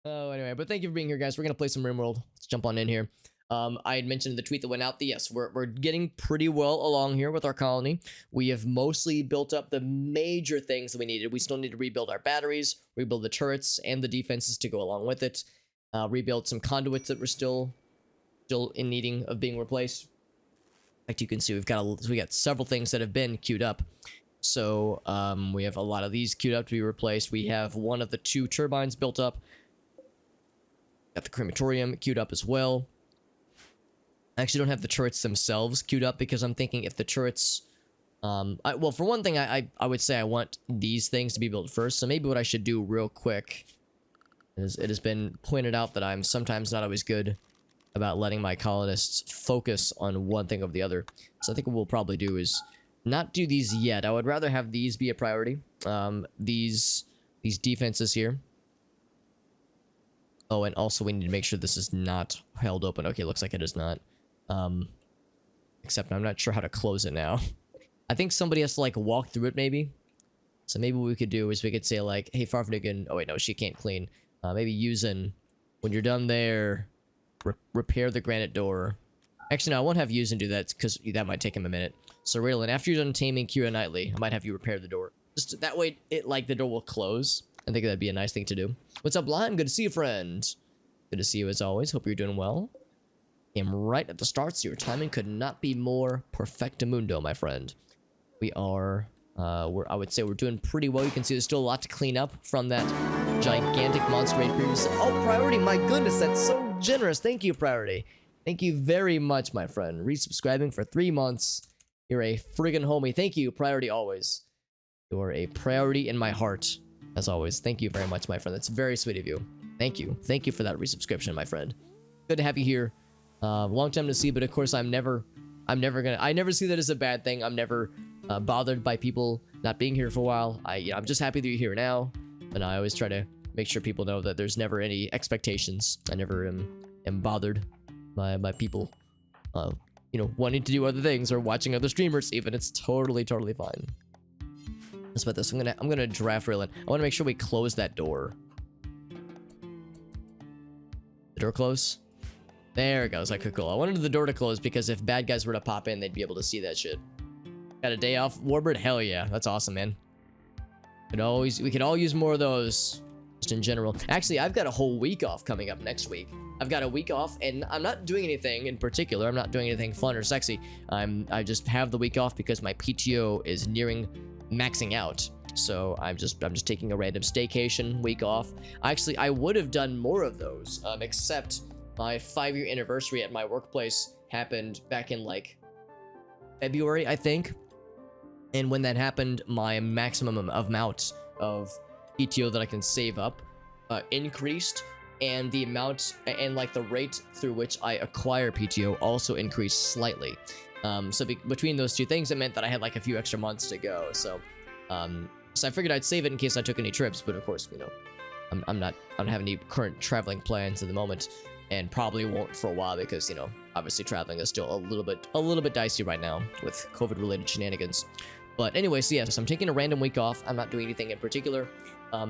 Oh, anyway, but thank you for being here, guys. We're gonna play some RimWorld. Let's jump on in here. I had mentioned in the tweet that went out that yes, we're getting pretty well along here with our colony. We have mostly built up the major things that we needed. We still need to rebuild our batteries, rebuild the turrets and the defenses to go along with it. Rebuild some conduits that were still in needing of being replaced. Like you can see, we got several things that have been queued up. So we have a lot of these queued up to be replaced. We have one of the 2 turbines built up. Got the crematorium queued up as well. I actually don't have the turrets themselves queued up because I'm thinking if the turrets... well, for one thing, I would say I want these things to be built first. So maybe what I should do real quick is it has been pointed out that I'm sometimes not always good about letting my colonists focus on one thing over the other. So I think what we'll probably do is not do these yet. I would rather have these be a priority. These defenses here. Oh, and also we need to make sure this is not held open. Okay, looks like it is not. Except I'm not sure how to close it now. I think somebody has to, like, walk through it, maybe. So maybe what we could do is we could say, like, hey, Farfnigan... Oh, wait, no, she can't clean. Maybe Yuzen, when you're done there, repair the granite door. Actually, no, I won't have Yuzen do that, because that might take him a minute. So, Raylan, after you're done taming Kira Knightley, I might have you repair the door. Just that way, the door will close. I think that'd be a nice thing to do. What's up, Lime? Good to see you, friend. Good to see you as always. Hope you're doing well. I'm right at the start, so your timing could not be more perfectamundo, my friend. We are, I would say we're doing pretty well. You can see there's still a lot to clean up from that gigantic monster raid previously. Oh, Priority, my goodness, that's so generous. Thank you, Priority. Thank you very much, my friend. Resubscribing for 3 months. You're a friggin' homie. Thank you, Priority always. You're a priority in my heart. As always, thank you very much, my friend. That's very sweet of you. Thank you. Thank you for that resubscription, my friend. Good to have you here. Long time to see, but of course, I never see that as a bad thing. I'm never bothered by people not being here for a while. I'm just happy that you're here now. And I always try to make sure people know that there's never any expectations. I never am bothered by people, wanting to do other things or watching other streamers even. It's totally fine. Let's put this. I'm gonna draft Raylan. I want to make sure we close that door. The door close? There it goes. Okay, cool. I wanted the door to close because if bad guys were to pop in, they'd be able to see that shit. Got a day off, Warbird? Hell yeah. That's awesome, man. We could all use more of those. Just in general. Actually, I've got a whole week off coming up next week. I've got a week off, and I'm not doing anything in particular. I'm not doing anything fun or sexy. I just have the week off because my PTO is nearing maxing out. So I'm just taking a random staycation week off. Actually, I would have done more of those, except my 5-year anniversary at my workplace happened back in like February, I think. And when that happened, my maximum amount of PTO that I can save up increased, and the amount and like the rate through which I acquire PTO also increased slightly. So between those two things, it meant that I had like a few extra months to go. So I figured I'd save it in case I took any trips. But of course, I don't have any current traveling plans at the moment, and probably won't for a while because obviously traveling is still a little bit dicey right now with COVID-related shenanigans. But anyway, so yes, I'm taking a random week off. I'm not doing anything in particular.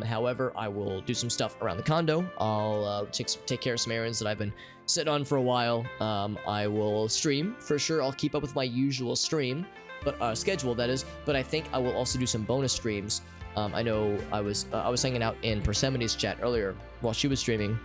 However, I will do some stuff around the condo. I'll take care of some errands that I've been sitting on for a while. I will stream for sure. I'll keep up with my usual stream, but schedule that is. But I think I will also do some bonus streams. I know I was hanging out in Persemine's chat earlier while she was streaming,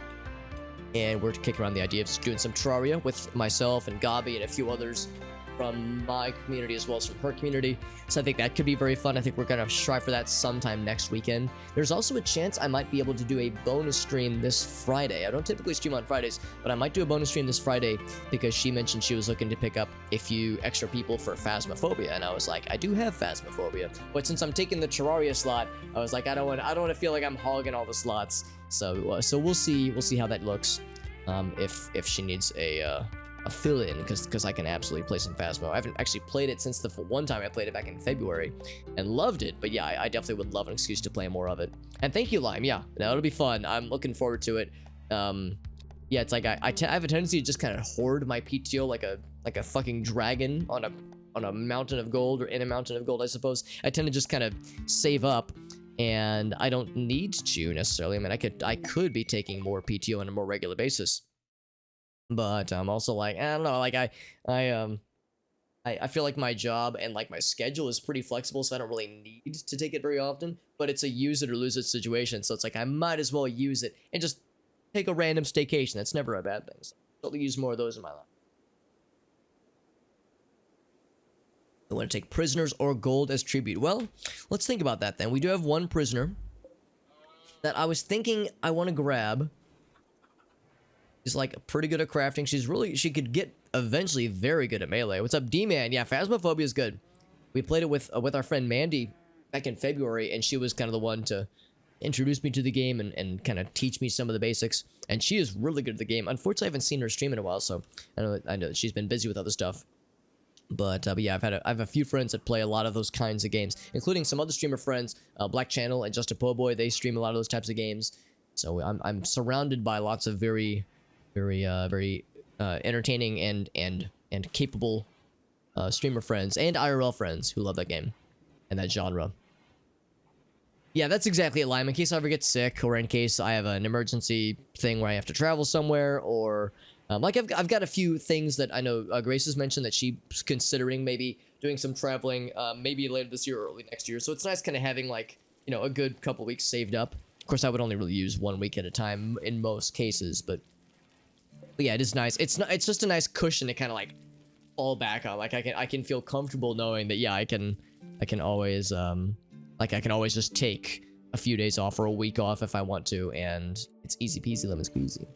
and we're kicking around the idea of just doing some Terraria with myself and Gabi and a few others from my community as well as from her community. So I think that could be very fun. I think we're gonna strive for that sometime next weekend. There's also a chance I might be able to do a bonus stream this Friday. I don't typically stream on Fridays, but I might do a bonus stream this Friday because she mentioned she was looking to pick up a few extra people for Phasmophobia, and I was like, I do have Phasmophobia, but since I'm taking the Terraria slot, I was like, I don't want to feel like I'm hogging all the slots. So we'll see how that looks. If she needs a fill-in, because I can absolutely play some Phasmo. I haven't actually played it since the one time I played it back in February and loved it, but yeah, I definitely would love an excuse to play more of it. And thank you, Lime. Yeah, that'll be fun. I'm looking forward to it. Yeah, it's like I have a tendency to just kind of hoard my PTO like a fucking dragon on a mountain of gold, or in a mountain of gold, I suppose. I tend to just kind of save up and I don't need to necessarily. I mean, I could be taking more PTO on a more regular basis, but I'm also like, I don't know, like I feel like my job and like my schedule is pretty flexible, so I don't really need to take it very often, but it's a use it or lose it situation, so it's like I might as well use it and just take a random staycation. That's never a bad thing. So I'll use more of those in my life. I want to take prisoners or gold as tribute. Well, let's think about that then. We do have one prisoner that I was thinking I want to grab. She's like pretty good at crafting. She could get eventually very good at melee. What's up, D-Man? Yeah, Phasmophobia is good. We played it with our friend Mandy back in February, and she was kind of the one to introduce me to the game and kind of teach me some of the basics. And she is really good at the game. Unfortunately, I haven't seen her stream in a while, so I know that she's been busy with other stuff. But yeah, I have a few friends that play a lot of those kinds of games, including some other streamer friends, Black Channel and Just a Po Boy. They stream a lot of those types of games. So I'm surrounded by lots of very entertaining and capable streamer friends and IRL friends who love that game and that genre. Yeah, that's exactly it, Lime. In case I ever get sick, or in case I have an emergency thing where I have to travel somewhere, or like I've got a few things that I know Grace has mentioned that she's considering maybe doing some traveling, maybe later this year or early next year. So it's nice kind of having like, you know, a good couple weeks saved up. Of course, I would only really use 1 week at a time in most cases, but yeah, it is nice. It's just a nice cushion to kind of like fall back on. Like I can feel comfortable knowing that yeah, I can always like I can always just take a few days off or a week off if I want to, and it's easy peasy lemon squeezy.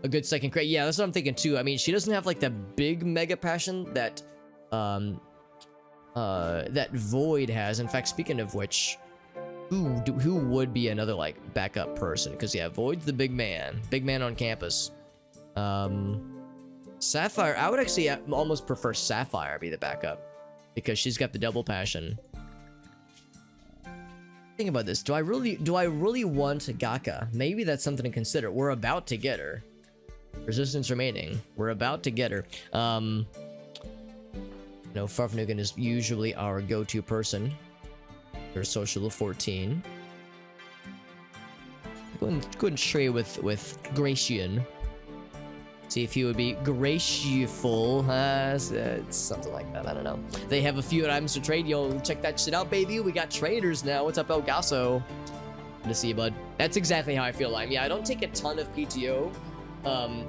A good second crate. Yeah, that's what I'm thinking too. I mean, she doesn't have like the big mega passion that that Void has. In fact, speaking of which, who would be another like backup person? Because yeah, Void's the big man on campus. Sapphire, I would actually almost prefer Sapphire be the backup because she's got the double passion. Think about this. Do I really want Gaka? Maybe that's something to consider. We're about to get her. Resistance remaining. We're about to get her. No, Farfnugan is usually our go-to person. Her social of 14. Go and trade with Gratian. See if he would be graceful. It's something like that. I don't know. They have a few items to trade. Yo, check that shit out, baby. We got traders now. What's up, El Gaso? Good to see you, bud. That's exactly how I feel. I don't take a ton of PTO.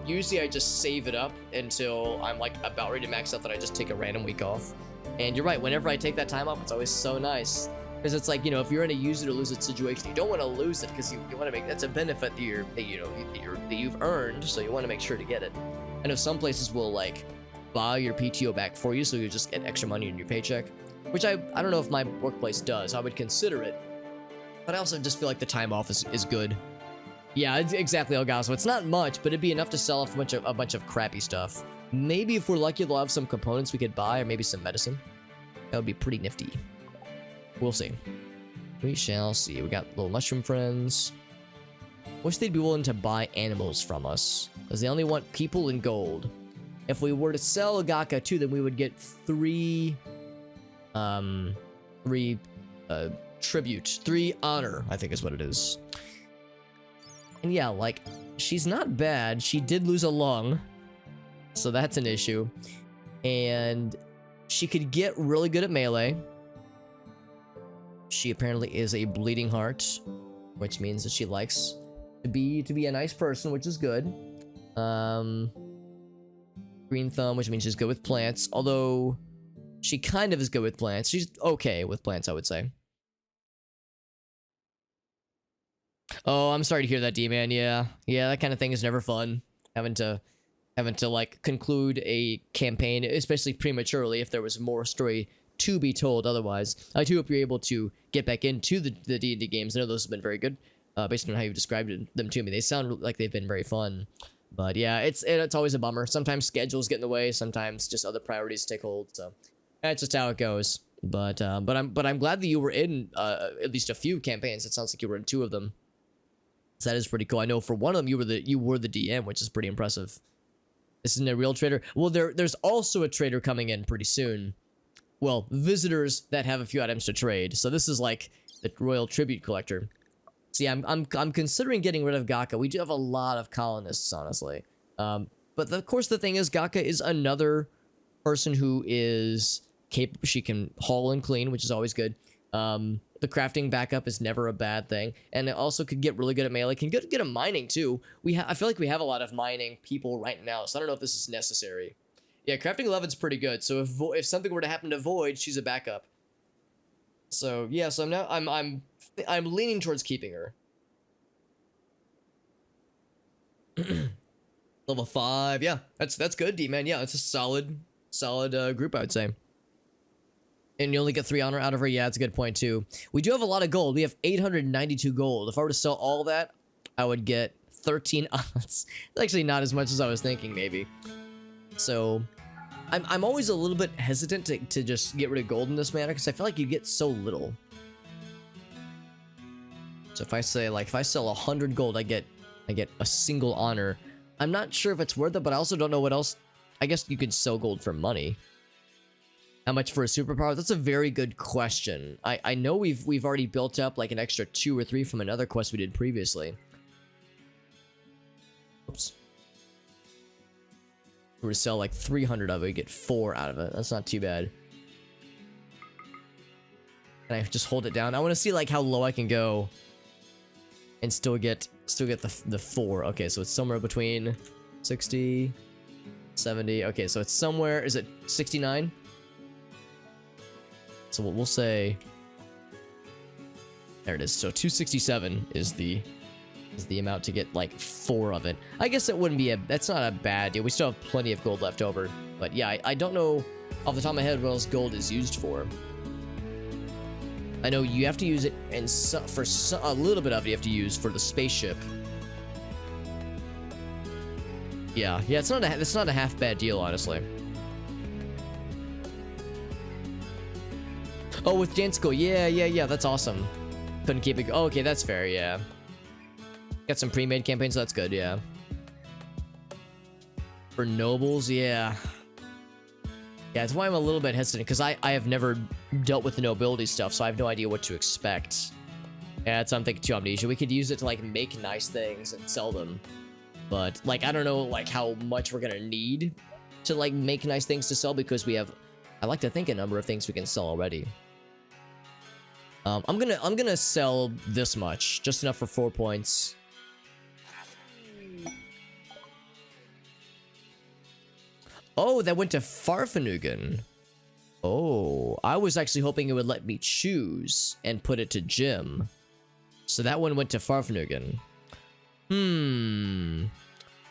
Usually I just save it up until I'm like about ready to max out, that I just take a random week off. And you're right. Whenever I take that time off, it's always so nice. Because it's like, you know, if you're in a use it or lose it situation, you don't want to lose it because you want to make, that's a benefit that you've earned, so you want to make sure to get it. I know some places will like buy your PTO back for you, so you just get extra money in your paycheck, which I don't know if my workplace does. I would consider it, but I also just feel like the time off is good. Yeah, it's exactly, Elgaso. It's not much, but it'd be enough to sell off a bunch of crappy stuff. Maybe if we're lucky, they'll have some components we could buy, or maybe some medicine. That would be pretty nifty. We'll see. We shall see. We got little mushroom friends. Wish they'd be willing to buy animals from us, because they only want people and gold. If we were to sell Gaka too, then we would get three tribute, 3 honor, I think is what it is. And yeah, like, she's not bad. She did lose a lung, so that's an issue. And she could get really good at melee. She apparently is a bleeding heart, which means that she likes to be a nice person, which is good. Green thumb, which means she's good with plants, although she kind of is good with plants. She's okay with plants, I would say. Oh, I'm sorry to hear that, D-Man. Yeah, that kind of thing is never fun. Having to like conclude a campaign, especially prematurely, if there was more story to be told otherwise. I do hope you're able to get back into the D&D games. I know those have been very good, based on how you've described them to me. They sound like they've been very fun. But yeah, it's always a bummer. Sometimes schedules get in the way, sometimes just other priorities take hold. So that's just how it goes. But I'm glad that you were in at least a few campaigns. It sounds like you were in 2 of them. So that is pretty cool. I know for one of them you were the DM, which is pretty impressive. This isn't a real trader. Well, there's also a trader coming in pretty soon. Well, visitors that have a few items to trade. So this is like The royal tribute collector. See, I'm considering getting rid of Gaka. We do have a lot of colonists, honestly. But of course, the thing is, Gaka is another person who is capable. She can haul and clean, which is always good. The crafting backup is never a bad thing, and it also could get really good at melee. Can get at mining too. I feel like we have a lot of mining people right now, so I don't know if this is necessary. Yeah, crafting 11's pretty good. So if something were to happen to Void, she's a backup. So yeah, so now I'm leaning towards keeping her. Level 5, yeah, that's good, D-man. Yeah, it's a solid group, I would say. And you only get 3 honor out of her. Yeah, that's a good point too. We do have a lot of gold. We have 892 gold. If I were to sell all that, I would get 13 odds. It's actually not as much as I was thinking, maybe. So I'm always a little bit hesitant to just get rid of gold in this manner, because I feel like you get so little. So if I say, like, if I sell 100 gold, I get a single honor. I'm not sure if it's worth it, but I also don't know what else. I guess you could sell gold for money. How much for a superpower? That's a very good question. I know we've already built up like an extra 2 or 3 from another quest we did previously. Oops. If we were to sell like 300 of it, we get 4 out of it. That's not too bad. Can I just hold it down? I want to see like how low I can go and still get the 4. Okay, so it's somewhere between 60, 70. Okay, so it's somewhere. Is it 69? So we'll say, there it is. So 267 is the amount to get like 4 of it. I guess it wouldn't be that's not a bad deal. We still have plenty of gold left over. But yeah, I don't know off the top of my head what else gold is used for. I know you have to use it, and a little bit of it you have to use for the spaceship. Yeah, it's not a half bad deal, honestly. Oh, with Jansko, yeah, that's awesome. Couldn't keep it. Oh, okay, that's fair, yeah. Got some pre-made campaigns, so that's good, yeah. For nobles, yeah. Yeah, that's why I'm a little bit hesitant, because I have never dealt with the nobility stuff, so I have no idea what to expect. Yeah, that's what I'm thinking too, Amnesia. We could use it to, like, make nice things and sell them. But, like, I don't know, like, how much we're gonna need to, like, make nice things to sell, because we have, I like to think, a number of things we can sell already. I'm gonna sell this much, just enough for 4 points. Oh, that went to Farfanugan. Oh, I was actually hoping it would let me choose and put it to Jim. So that one went to Farfanugan.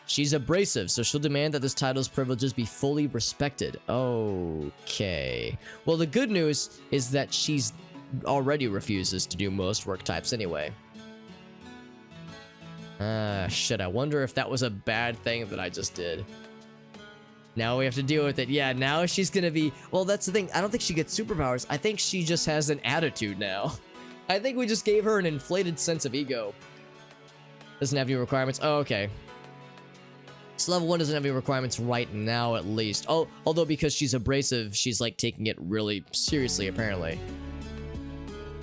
She's abrasive, so she'll demand that this title's privileges be fully respected. Okay. Well, the good news is that she's already refuses to do most work types anyway. Shit, I wonder if that was a bad thing that I just did. Now we have to deal with it. Yeah, now she's gonna be... Well, that's the thing. I don't think she gets superpowers. I think she just has an attitude now. I think we just gave her an inflated sense of ego. Doesn't have any requirements. Oh, okay. So level 1 doesn't have any requirements right now, at least. Oh, although because she's abrasive, she's like taking it really seriously, apparently.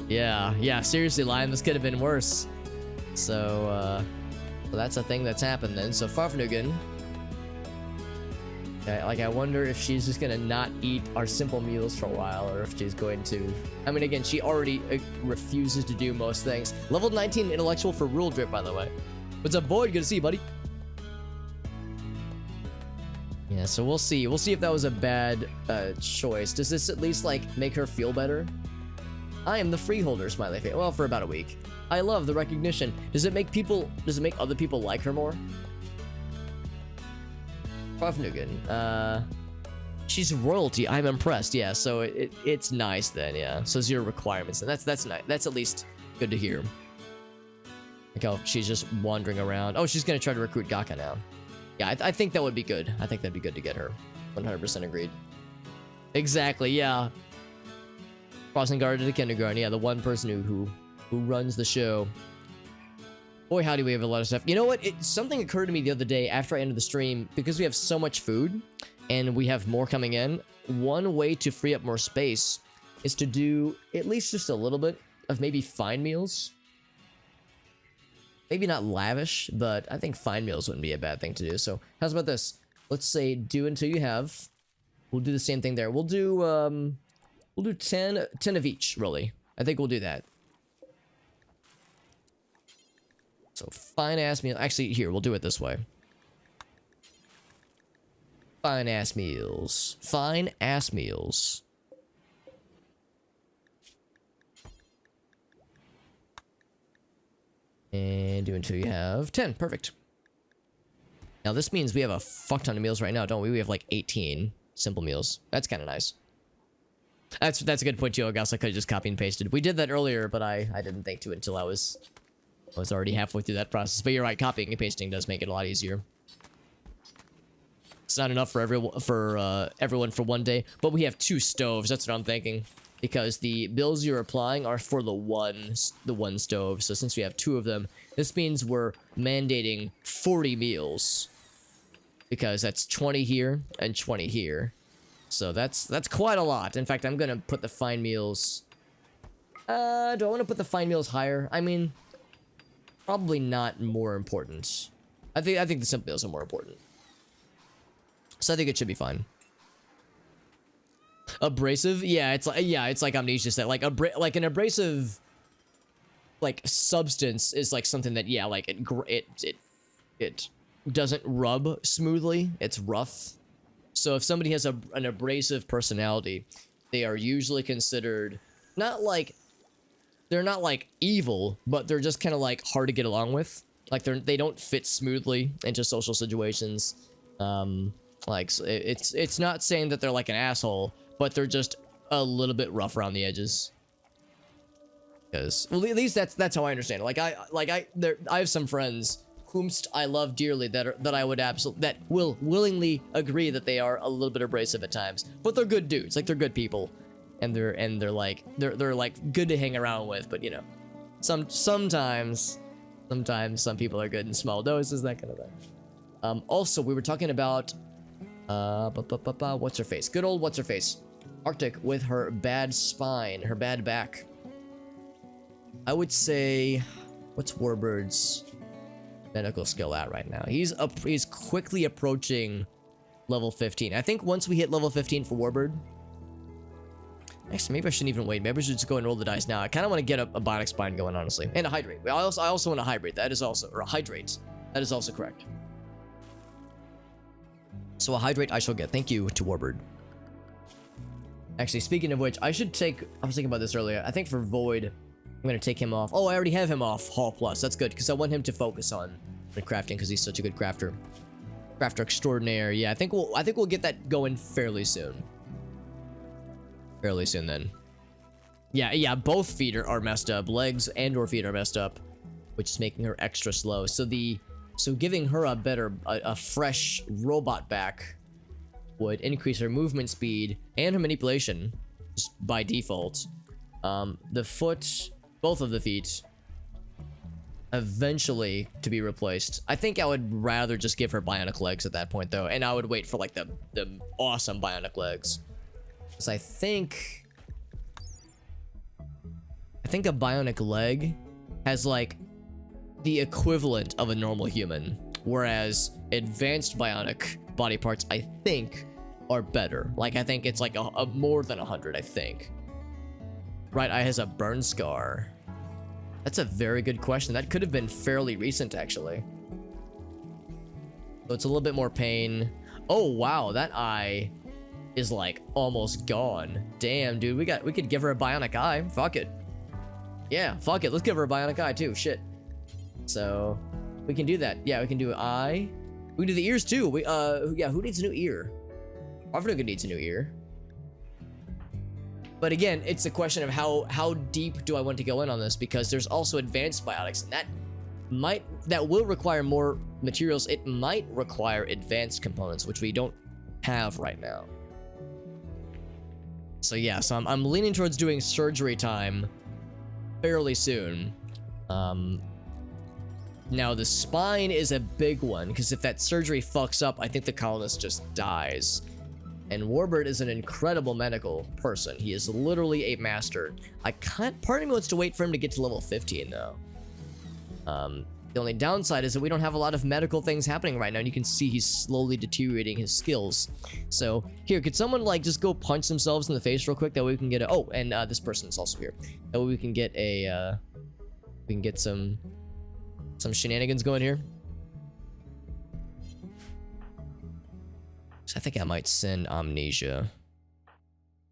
Yeah, seriously, Lion, this could have been worse. So, well, that's a thing that's happened then. So Farfanugan... Like, I wonder if she's just gonna not eat our simple meals for a while, or if she's going to... I mean, again, she already refuses to do most things. Level 19 intellectual for Rule Drip, by the way. What's up, Void? Good to see you, buddy. Yeah, so we'll see. We'll see if that was a bad choice. Does this at least, like, make her feel better? I am the freeholder, smiley face. Well, for about a week. I love the recognition. Does it make other people like her more? Farfanugan. She's royalty. I'm impressed. Yeah, so it's nice then. Yeah, so 0 requirements, and that's nice. That's at least good to hear. Like how she's just wandering around. Oh, she's gonna try to recruit Gaka now. Yeah, I think that would be good. I think that'd be good to get her. 100% agreed. Exactly. Yeah. Crossing guard to the kindergarten. Yeah, the one person who runs the show. Boy, howdy, we have a lot of stuff. You know what? Something occurred to me the other day after I ended the stream. Because we have so much food, and we have more coming in, one way to free up more space is to do at least just a little bit of maybe fine meals. Maybe not lavish, but I think fine meals wouldn't be a bad thing to do. So how's about this? Let's say do until you have. We'll do the same thing there. We'll do 10 of each, really. I think we'll do that. So fine ass meal. Actually, here, we'll do it this way. Fine ass meals. Fine ass meals. And do until you have 10. Perfect. Now this means we have a fuck ton of meals right now, don't we? We have like 18 simple meals. That's kind of nice. That's a good point, too. I guess I could have just copy and pasted. We did that earlier, but I didn't think to it until I was already halfway through that process. But you're right, copying and pasting does make it a lot easier. It's not enough for everyone for one day, but we have 2 stoves. That's what I'm thinking, because the bills you're applying are for the one stove. So since we have 2 of them, this means we're mandating 40 meals, because that's 20 here and 20 here. So that's quite a lot. In fact, I'm gonna put the fine meals. Do I want to put the fine meals higher? I mean, probably not more important. I think the simple meals are more important. So I think it should be fine. Abrasive, yeah, it's like Amnesia said, like an abrasive, like substance is like something that like it doesn't rub smoothly. It's rough. So if somebody has an abrasive personality, they are usually considered they're not like evil, but they're just kind of like hard to get along with. Like they don't fit smoothly into social situations. Like it's not saying that they're like an asshole, but they're just a little bit rough around the edges. Because, well, at least that's how I understand it. I have some friends whomst I love dearly that will willingly agree that they are a little bit abrasive at times, but they're good dudes. Like they're good people, and they're like good to hang around with. But you know, sometimes some people are good in small doses, that kind of thing. Also, we were talking about what's her face? Good old what's her face? Arctic with her bad spine, her bad back. I would say, what's Warbird's medical skill at right now? He's quickly approaching level 15. I think once we hit level 15 for Warbird. Actually, maybe I shouldn't even wait. Maybe I should just go and roll the dice now. I kind of want to get a bionic spine going, honestly, and a hydrate. I also want to hydrate. That is also correct. So a hydrate I shall get. Thank you to Warbird. Actually, speaking of which, I was thinking about this earlier. I think for Void, I'm going to take him off. Oh, I already have him off Hall Plus. That's good, because I want him to focus on the crafting, because he's such a good crafter. Crafter extraordinaire. Yeah, I think we'll get that going fairly soon. Fairly soon, then. Yeah, both feet are messed up. Legs and or feet are messed up, which is making her extra slow. So giving her a fresh robot back would increase her movement speed and her manipulation just by default. The foot, both of the feet, eventually to be replaced. I think I would rather just give her bionic legs at that point, though, and I would wait for like the awesome bionic legs. Because I think a bionic leg has like the equivalent of a normal human, whereas advanced bionic body parts, I think, are better. Like, I think it's like a more than 100, I think. Right eye has a burn scar. That's a very good question. That could have been fairly recent, actually. So it's a little bit more pain. Oh, wow, that eye is like almost gone. Damn, dude, we could give her a bionic eye. Fuck it. Yeah, fuck it. Let's give her a bionic eye, too. Shit. So, we can do that. Yeah, we can do an eye. We can do the ears, too. Yeah, who needs a new ear? Ravnuga needs a new ear. But again, it's a question of how deep do I want to go in on this, because there's also advanced biotics, and that will require more materials. It might require advanced components, which we don't have right now. So yeah, so I'm leaning towards doing surgery time fairly soon. Now the spine is a big one, because if that surgery fucks up, I think the colonist just dies. And Warbird is an incredible medical person. He is literally a master. Part of me wants to wait for him to get to level 15 though. The only downside is that we don't have a lot of medical things happening right now, and you can see he's slowly deteriorating his skills. So here, could someone like just go punch themselves in the face real quick? That way we can get a, oh, and this person is also here. That way we can get a, we can get some shenanigans going here. So I think I might send Amnesia.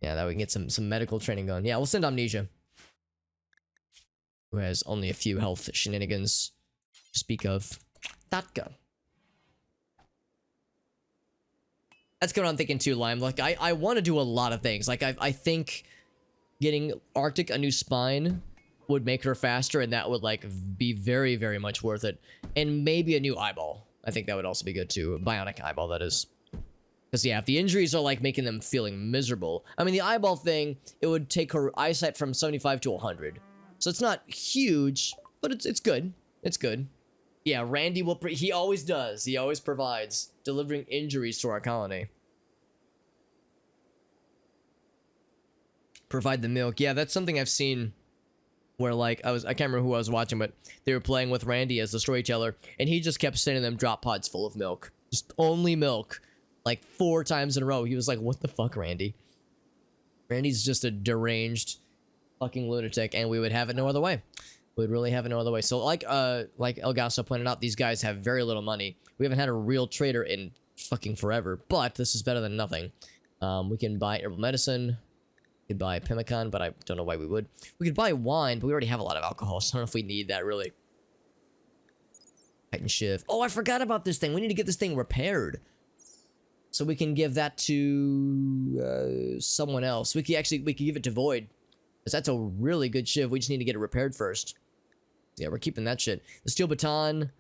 Yeah, that we can get some medical training going. Yeah, we'll send Amnesia, who has only a few health shenanigans to speak of. Tatka. That's what I'm thinking too, Lime. Like, I want to do a lot of things. Like, I think getting Arctic a new spine would make her faster, and that would, like, be very, very much worth it. And maybe a new eyeball. I think that would also be good too. A bionic eyeball, that is. Because, yeah, if the injuries are, like, making them feeling miserable. I mean, the eyeball thing, it would take her eyesight from 75 to 100. So it's not huge, but it's good. It's good. Yeah, Randy will... he always does. He always provides, delivering injuries to our colony. Provide the milk. Yeah, that's something I've seen where, like, I can't remember who I was watching, but they were playing with Randy as the storyteller, and he just kept sending them drop pods full of milk. Just only milk. Like 4 times in a row. He was like, what the fuck, Randy? Randy's just a deranged fucking lunatic, and we would have it no other way. We'd really have it no other way. So like Elgaso pointed out, these guys have very little money. We haven't had a real trader in fucking forever, but this is better than nothing. We can buy herbal medicine. We could buy Pimicon, but I don't know why we would. We could buy wine, but we already have a lot of alcohol, so I don't know if we need that really. Titan Shiv. Oh, I forgot about this thing. We need to get this thing repaired, so we can give that to someone else. We could give it to Void, because that's a really good shiv. We just need to get it repaired first. Yeah, we're keeping that shit. The steel baton,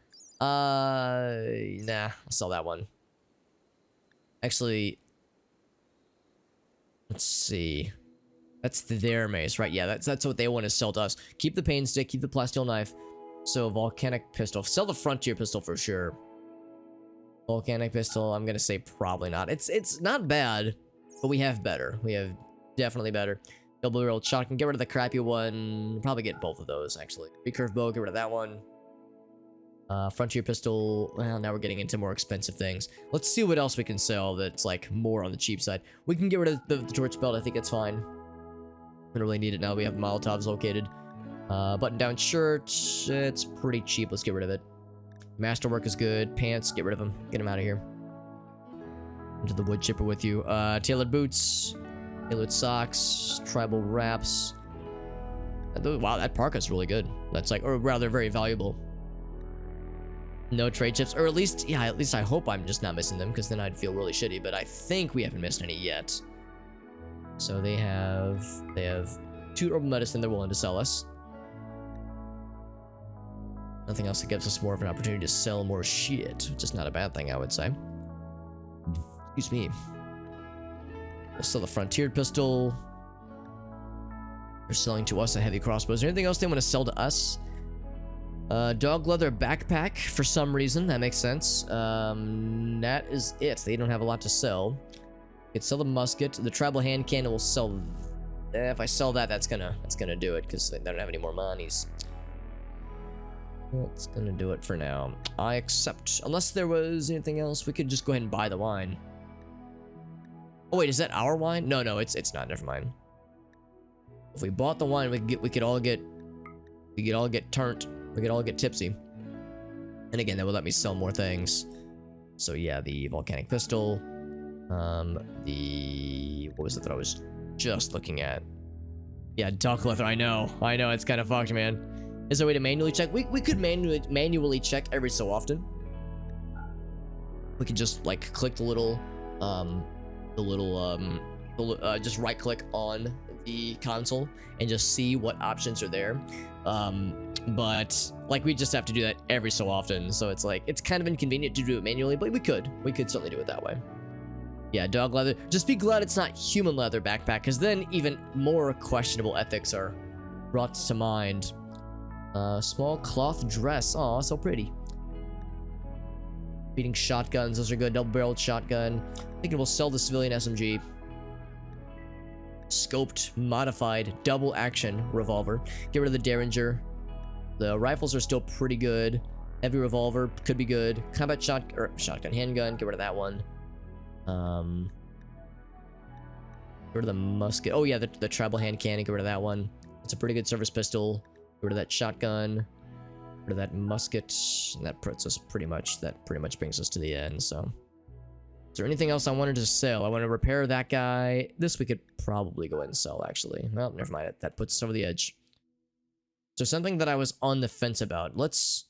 nah, I'll sell that one. Actually, let's see. That's their mace, right? Yeah, that's what they want to sell to us. Keep the pain stick, keep the plasteel knife. So volcanic pistol. Sell the frontier pistol for sure. Volcanic pistol, I'm gonna say probably not. It's not bad, but we have better. We have definitely better. Double barreled shotgun, get rid of the crappy one. Probably get both of those, actually. Recurve bow, get rid of that one. Frontier pistol, well, now we're getting into more expensive things. Let's see what else we can sell that's, like, more on the cheap side. We can get rid of the torch belt, I think it's fine. We don't really need it now, we have Molotovs located. Button-down shirt, it's pretty cheap, let's get rid of it. Masterwork is good. Pants, get rid of them. Get them out of here. Into the wood chipper with you. Tailored boots. Tailored socks. Tribal wraps. Wow, that parka's really good. That's like, or rather very valuable. No trade chips, or at least, yeah, at least I hope I'm just not missing them, because then I'd feel really shitty, but I think we haven't missed any yet. So they have 2 herbal medicine they're willing to sell us. Nothing else that gives us more of an opportunity to sell more shit, which is not a bad thing, I would say. Excuse me. We'll sell the frontiered pistol. They're selling to us a heavy crossbow. Is there anything else they want to sell to us? Dog leather backpack for some reason. That makes sense. That is it. They don't have a lot to sell. We could sell the musket. The tribal hand cannon will sell. If I sell that, that's gonna do it, because they don't have any more monies. That's gonna do it for now. I accept. Unless there was anything else, we could just go ahead and buy the wine. Oh wait, is that our wine? No, it's not. Never mind. If we bought the wine, we could all get turnt. We could all get tipsy. And again, that would let me sell more things. So yeah, the volcanic pistol. What was it that I was just looking at? Yeah, duck leather. I know. It's kind of fucked, man. Is there a way to manually check? We could manually check every so often. We could just like click the little just right click on the console and just see what options are there. But like we just have to do that every so often, so it's like it's kind of inconvenient to do it manually, but we could certainly do it that way. Yeah, dog leather. Just be glad it's not human leather backpack, because then even more questionable ethics are brought to mind. Small cloth dress. Aw, so pretty. Beating shotguns, those are good. Double-barreled shotgun. Thinking we'll sell the civilian SMG. Scoped, modified, double action revolver. Get rid of the Derringer. The rifles are still pretty good. Heavy revolver could be good. Combat shotgun, handgun. Get rid of that one. Get rid of the musket. Oh yeah, the tribal hand cannon. Get rid of that one. It's a pretty good service pistol. Get rid of that shotgun. Get rid of that musket. And that puts us pretty much brings us to the end. So, is there anything else I wanted to sell? I want to repair that guy. This we could probably go ahead and sell, actually. Well, never mind. That puts us over the edge. So something that I was on the fence about. Let's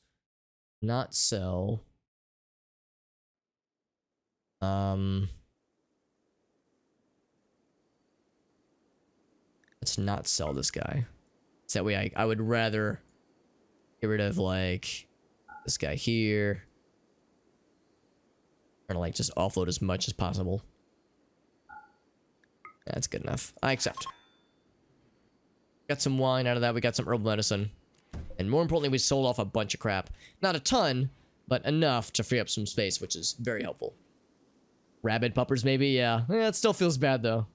not sell. Let's not sell this guy. So that way I would rather get rid of, like, this guy here. Trying to, like, just offload as much as possible. That's good enough. I accept. Got some wine out of that. We got some herbal medicine. And more importantly, we sold off a bunch of crap. Not a ton, but enough to free up some space, which is very helpful. Rabid puppers, maybe? Yeah. It still feels bad, though.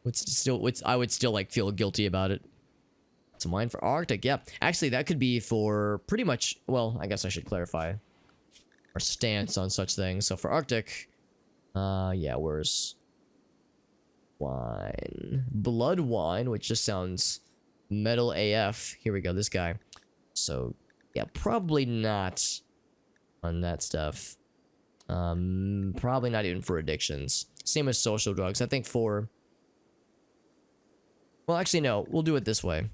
I would still, like, feel guilty about it. Some wine for Arctic, yeah. Actually, that could be for pretty much, well, I guess I should clarify our stance on such things. So for Arctic, yeah, where's wine? Blood wine, which just sounds metal AF. Here we go, this guy. So, yeah, probably not on that stuff. Probably not even for addictions. Same as social drugs. I think for... Well, actually, no. We'll do it this way.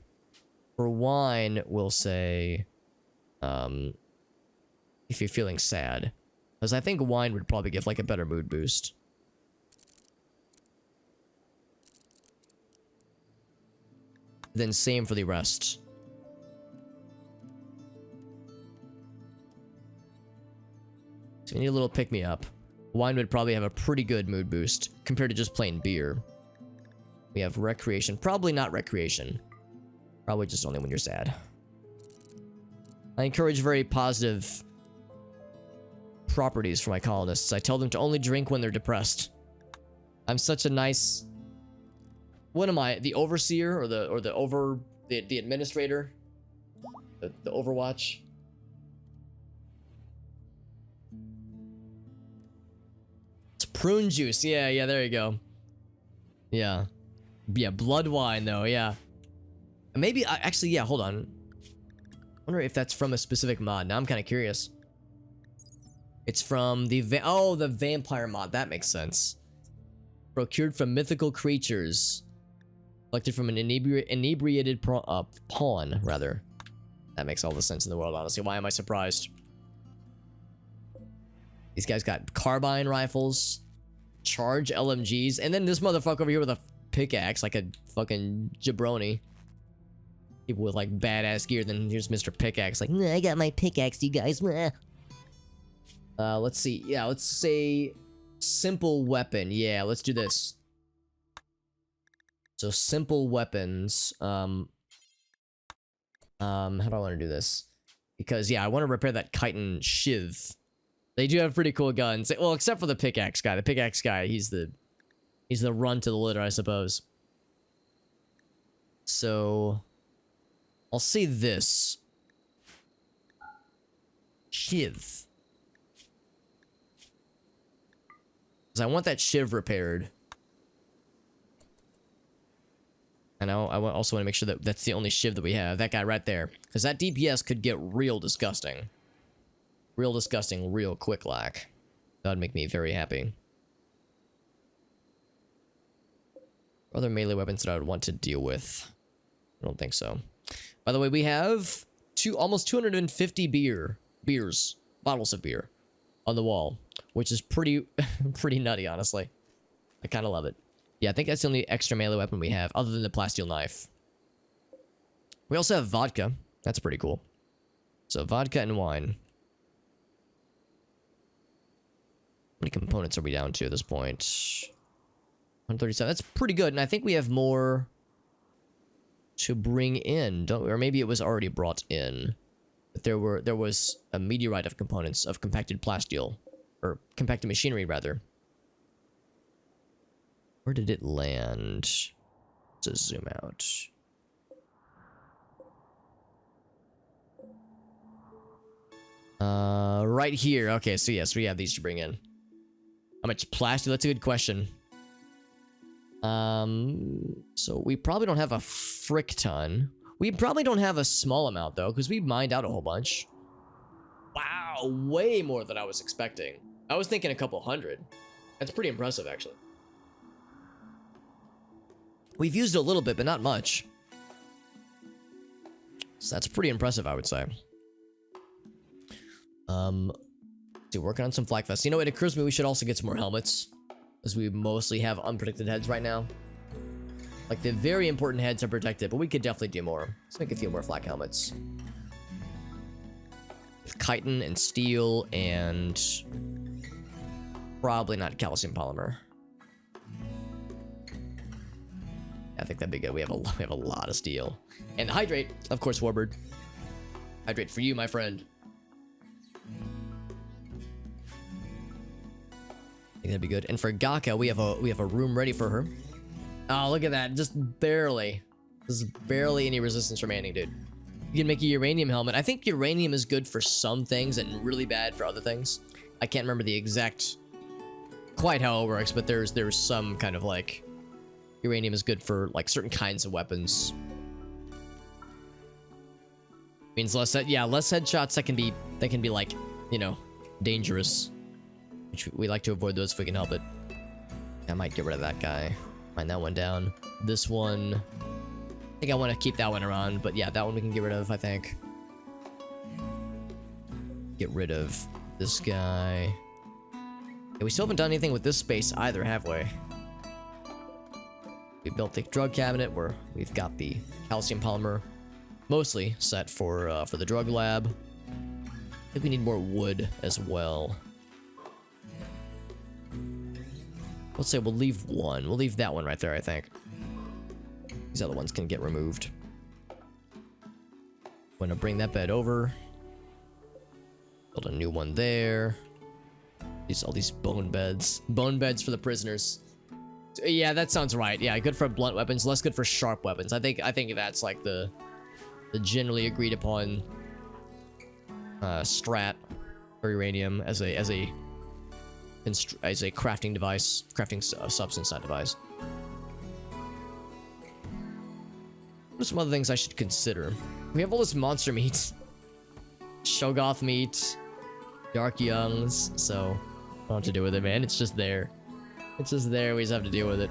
For wine, we'll say... if you're feeling sad. Because I think wine would probably give, like, a better mood boost. Then same for the rest. So you need a little pick-me-up. Wine would probably have a pretty good mood boost compared to just plain beer. We have recreation. Probably not recreation. Probably just only when you're sad. I encourage very positive properties for my colonists. I tell them to only drink when they're depressed. I'm such a nice... What am I? The overseer or the administrator? The Overwatch? It's prune juice. Yeah, there you go. Yeah. Yeah, blood wine though, yeah. Maybe, actually, yeah, hold on. I wonder if that's from a specific mod. Now I'm kind of curious. It's from the the vampire mod. That makes sense. Procured from mythical creatures. Collected from an inebriated pawn, rather. That makes all the sense in the world, honestly. Why am I surprised? These guys got carbine rifles, charge LMGs, and then this motherfucker over here with a pickaxe, like a fucking jabroni. People with, like, badass gear, then here's Mr. Pickaxe, like, nah, I got my pickaxe, you guys, nah. Let's see. Yeah, let's say simple weapon. Yeah, let's do this. So simple weapons. How do I want to do this? Because, yeah, I want to repair that chitin shiv. They do have pretty cool guns. Well, except for the pickaxe guy. The pickaxe guy, he's the run to the litter, I suppose. So, I'll say this. Shiv. Because I want that shiv repaired. And I also want to make sure that that's the only shiv that we have. That guy right there. Because that DPS could get real disgusting. Real disgusting, real quick lack. That would make me very happy. Other melee weapons that I would want to deal with. I don't think so. By the way, we have almost 250 bottles of beer on the wall, which is pretty nutty, honestly. I kind of love it. Yeah, I think that's the only extra melee weapon we have, other than the plasteel knife. We also have vodka. That's pretty cool. So vodka and wine. How many components are we down to at this point? 137. That's pretty good, and I think we have more to bring in, or maybe it was already brought in. But there was a meteorite of components of compacted plasteel, or compacted machinery rather. Where did it land? Let's zoom out. Right here. Okay, so yes, we have these to bring in. How much plasteel? That's a good question. So we probably don't have a frick ton. We probably don't have a small amount though, because we mined out a whole bunch. Wow, way more than I was expecting. I was thinking a couple hundred. That's pretty impressive, actually. We've used a little bit, but not much. So that's pretty impressive, I would say. Dude, working on some flak vests. You know, it occurs to me we should also get some more helmets, as we mostly have unprotected heads right now. Like, the very important heads are protected, but we could definitely do more. Let's make a few more flak helmets. With chitin and steel and probably not calcium polymer. I think that'd be good. We have a lot of steel. And hydrate, of course, Warbird. Hydrate for you, my friend. I think that'd be good. And for Gaka, we have a room ready for her. Oh, look at that. Just barely. There's barely any resistance remaining, dude. You can make a uranium helmet. I think uranium is good for some things and really bad for other things. I can't remember the exact quite how it works, but there's some kind of like uranium is good for like certain kinds of weapons. Means less headshots that can be like, you know, dangerous. Which we like to avoid those if we can help it. I might get rid of that guy. Find that one down. This one, I think I want to keep that one around, but yeah, that one we can get rid of, I think. Get rid of this guy. Yeah, we still haven't done anything with this space either, have we? We built the drug cabinet where we've got the calcium polymer mostly set for the drug lab. I think we need more wood as well. Let's say we'll leave one. We'll leave that one right there, I think. These other ones can get removed. I'm gonna bring that bed over. Build a new one there. All these bone beds. Bone beds for the prisoners. Yeah, that sounds right. Yeah, good for blunt weapons, less good for sharp weapons. I think that's like the generally agreed upon strat for uranium as a crafting device, substance, not device. What are some other things I should consider? We have all this monster meat, Shoggoth meat, Dark Youngs, so I don't know what to do with it, man. It's just there. It's just there. We just have to deal with it.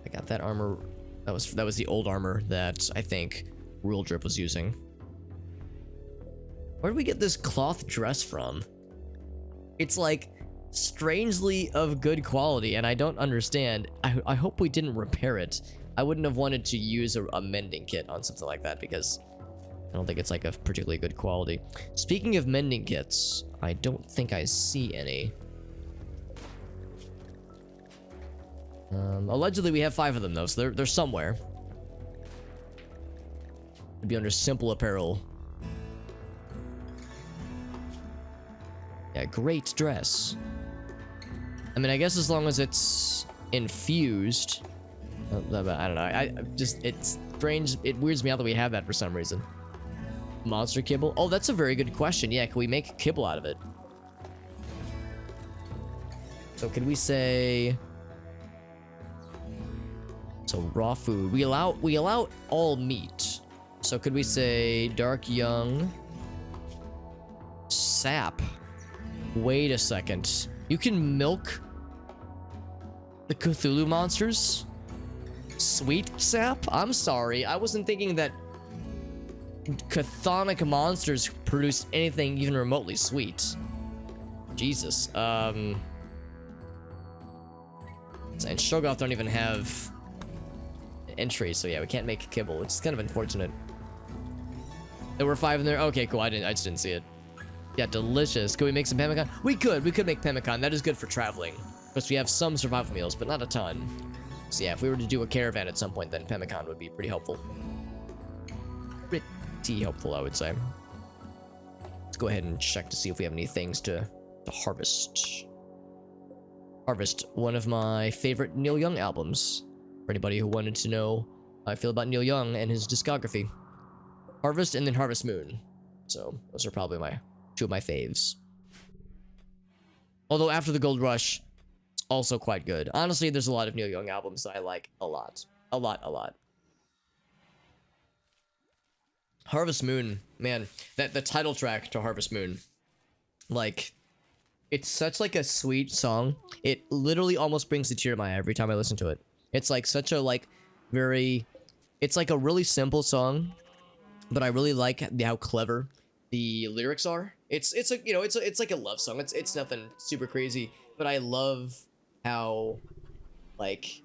I got that armor. That was the old armor that I think Rule Drip was using. Where did we get this cloth dress from? It's like strangely of good quality, and I don't understand. I hope we didn't repair it. I wouldn't have wanted to use a mending kit on something like that because I don't think it's like a particularly good quality. Speaking of mending kits, I don't think I see any. Allegedly, we have 5 of them, though, so they're somewhere. It'd be under simple apparel. Yeah, great dress. I mean, I guess as long as it's infused. I don't know. It's strange. It weirds me out that we have that for some reason. Monster kibble? Oh, that's a very good question. Yeah, can we make kibble out of it? So could we say... So raw food. We allow all meat. So could we say Dark Young sap? Wait a second. You can milk the Cthulhu monsters? Sweet sap? I'm sorry. I wasn't thinking that chthonic monsters produce anything even remotely sweet. Jesus. And Shoggoth don't even have entries, so yeah, we can't make kibble. It's kind of unfortunate. There were 5 in there. Okay, cool. I just didn't see it. Yeah, delicious. Could we make some pemmican? We could make pemmican. That is good for traveling. Because we have some survival meals, but not a ton. So yeah, if we were to do a caravan at some point, then pemmican would be pretty helpful. Pretty helpful, I would say. Let's go ahead and check to see if we have any things to harvest. Harvest, one of my favorite Neil Young albums. For anybody who wanted to know how I feel about Neil Young and his discography. Harvest and then Harvest Moon. So those are probably two of my faves. Although After the Gold Rush, it's also quite good. Honestly, there's a lot of Neil Young albums that I like a lot. A lot. Harvest Moon, man, the title track to Harvest Moon, like, it's such like a sweet song. It literally almost brings a tear to my eye every time I listen to it. It's like such a it's like a really simple song, but I really like how clever the lyrics are. It's like a love song. It's nothing super crazy, but I love how like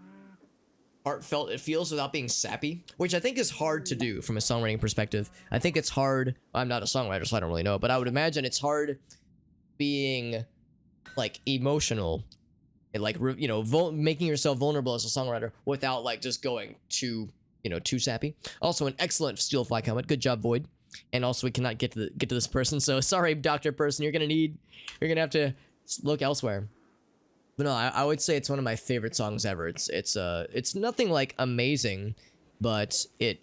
heartfelt it feels without being sappy, which I think is hard to do from a songwriting perspective. I think it's hard. I'm not a songwriter, so I don't really know, but I would imagine it's hard being like emotional and like making yourself vulnerable as a songwriter without like just going too sappy. Also, an excellent Steel Fly comment. Good job, Void. And also, we cannot get to this person, so sorry, Dr. Person. You're gonna have to look elsewhere. But no, I would say it's one of my favorite songs ever. It's nothing like amazing, but it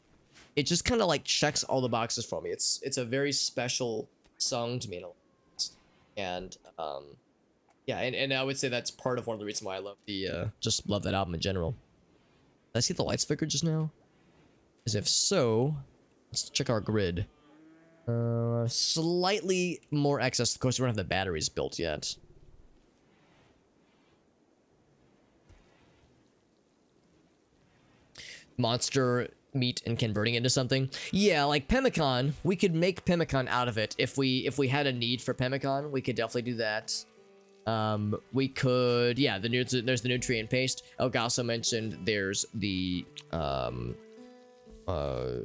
just kind of like checks all the boxes for me. It's a very special song to me, and yeah, and I would say that's part of one of the reasons why I love just love that album in general. Did I see the lights flicker just now? As if so, let's check our grid. Slightly more excess. Of course, we don't have the batteries built yet. Monster meat and converting it into something. Yeah, like pemmican, we could make pemmican out of it if we had a need for pemmican. We could definitely do that. We could, yeah, there's the nutrient paste. Elgaso mentioned there's the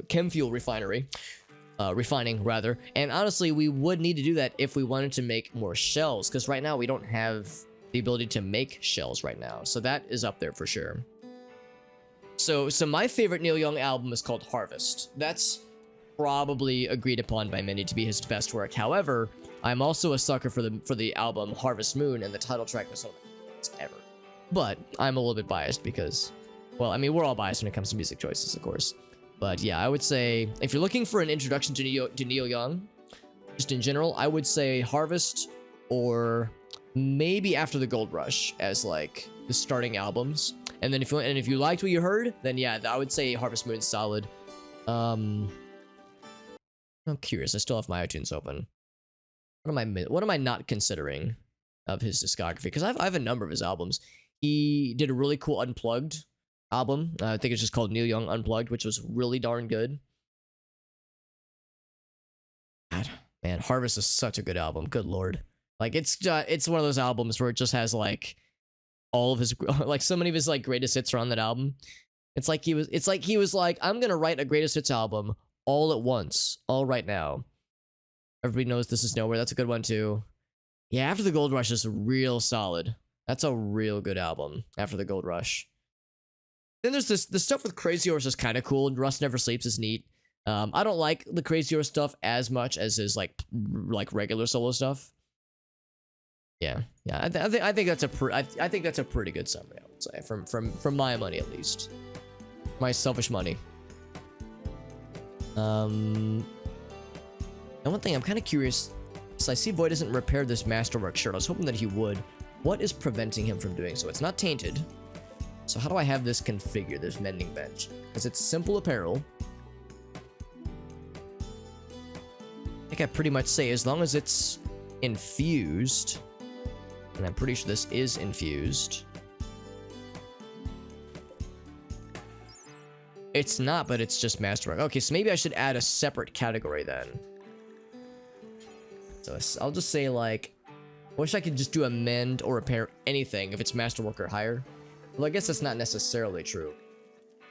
chem fuel refinery, refining rather. And honestly, we would need to do that if we wanted to make more shells, because right now we don't have the ability to make shells right now. So that is up there for sure. So my favorite Neil Young album is called Harvest. That's probably agreed upon by many to be his best work. However, I'm also a sucker for the album Harvest Moon, and the title track is one of my favorites ever. But I'm a little bit biased because, well, I mean, we're all biased when it comes to music choices, of course. But yeah, I would say if you're looking for an introduction to Neil Young, just in general, I would say Harvest or maybe After the Gold Rush as like the starting albums. And then if you liked what you heard, then yeah, I would say Harvest Moon's solid. I'm curious. I still have my iTunes open. What am I not considering of his discography? Because I have a number of his albums. He did a really cool Unplugged album. I think it's just called Neil Young Unplugged, which was really darn good. God, man, Harvest is such a good album. Good lord, like it's one of those albums where it just has like all of his like so many of his like greatest hits are on that album. It's like he was like, I'm gonna write a greatest hits album all at once, all right now. Everybody knows This Is Nowhere. That's a good one too. Yeah, After the Gold Rush is real solid. That's a real good album. After the Gold Rush. Then there's the stuff with Crazy Horse is kind of cool. Rust Never Sleeps is neat. I don't like the Crazy Horse stuff as much as his like regular solo stuff. Yeah. I think that's a pretty good summary, I would say, from my money at least, my selfish money. And one thing I'm kind of curious, so I see Void doesn't repair this Masterwork shirt. I was hoping that he would. What is preventing him from doing so? It's not tainted. So how do I have this configured, this mending bench? Because it's simple apparel. I think I pretty much say as long as it's infused, and I'm pretty sure this is infused. It's not, but it's just Masterwork. Okay, so maybe I should add a separate category then. So I'll just say like, I wish I could just do amend or repair anything if it's Masterwork or higher. Well, I guess that's not necessarily true.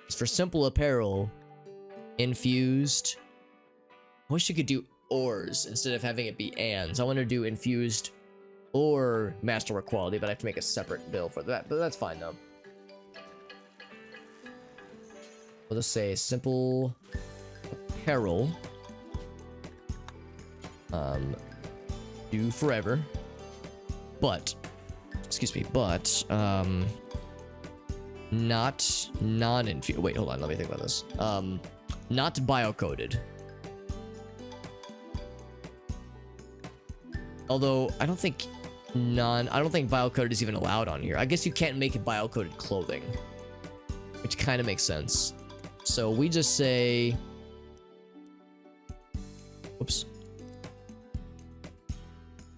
It's for simple apparel, infused. I wish you could do ors instead of having it be ands. I want to do infused or Masterwork quality, but I have to make a separate bill for that. But that's fine though. We'll just say simple apparel. Do forever. But, excuse me, but, not non-infused. Wait, hold on, let me think about this. Not biocoded. Although, I don't think biocoded is even allowed on here. I guess you can't make it biocoded clothing. Which kind of makes sense. So we just say... Oops.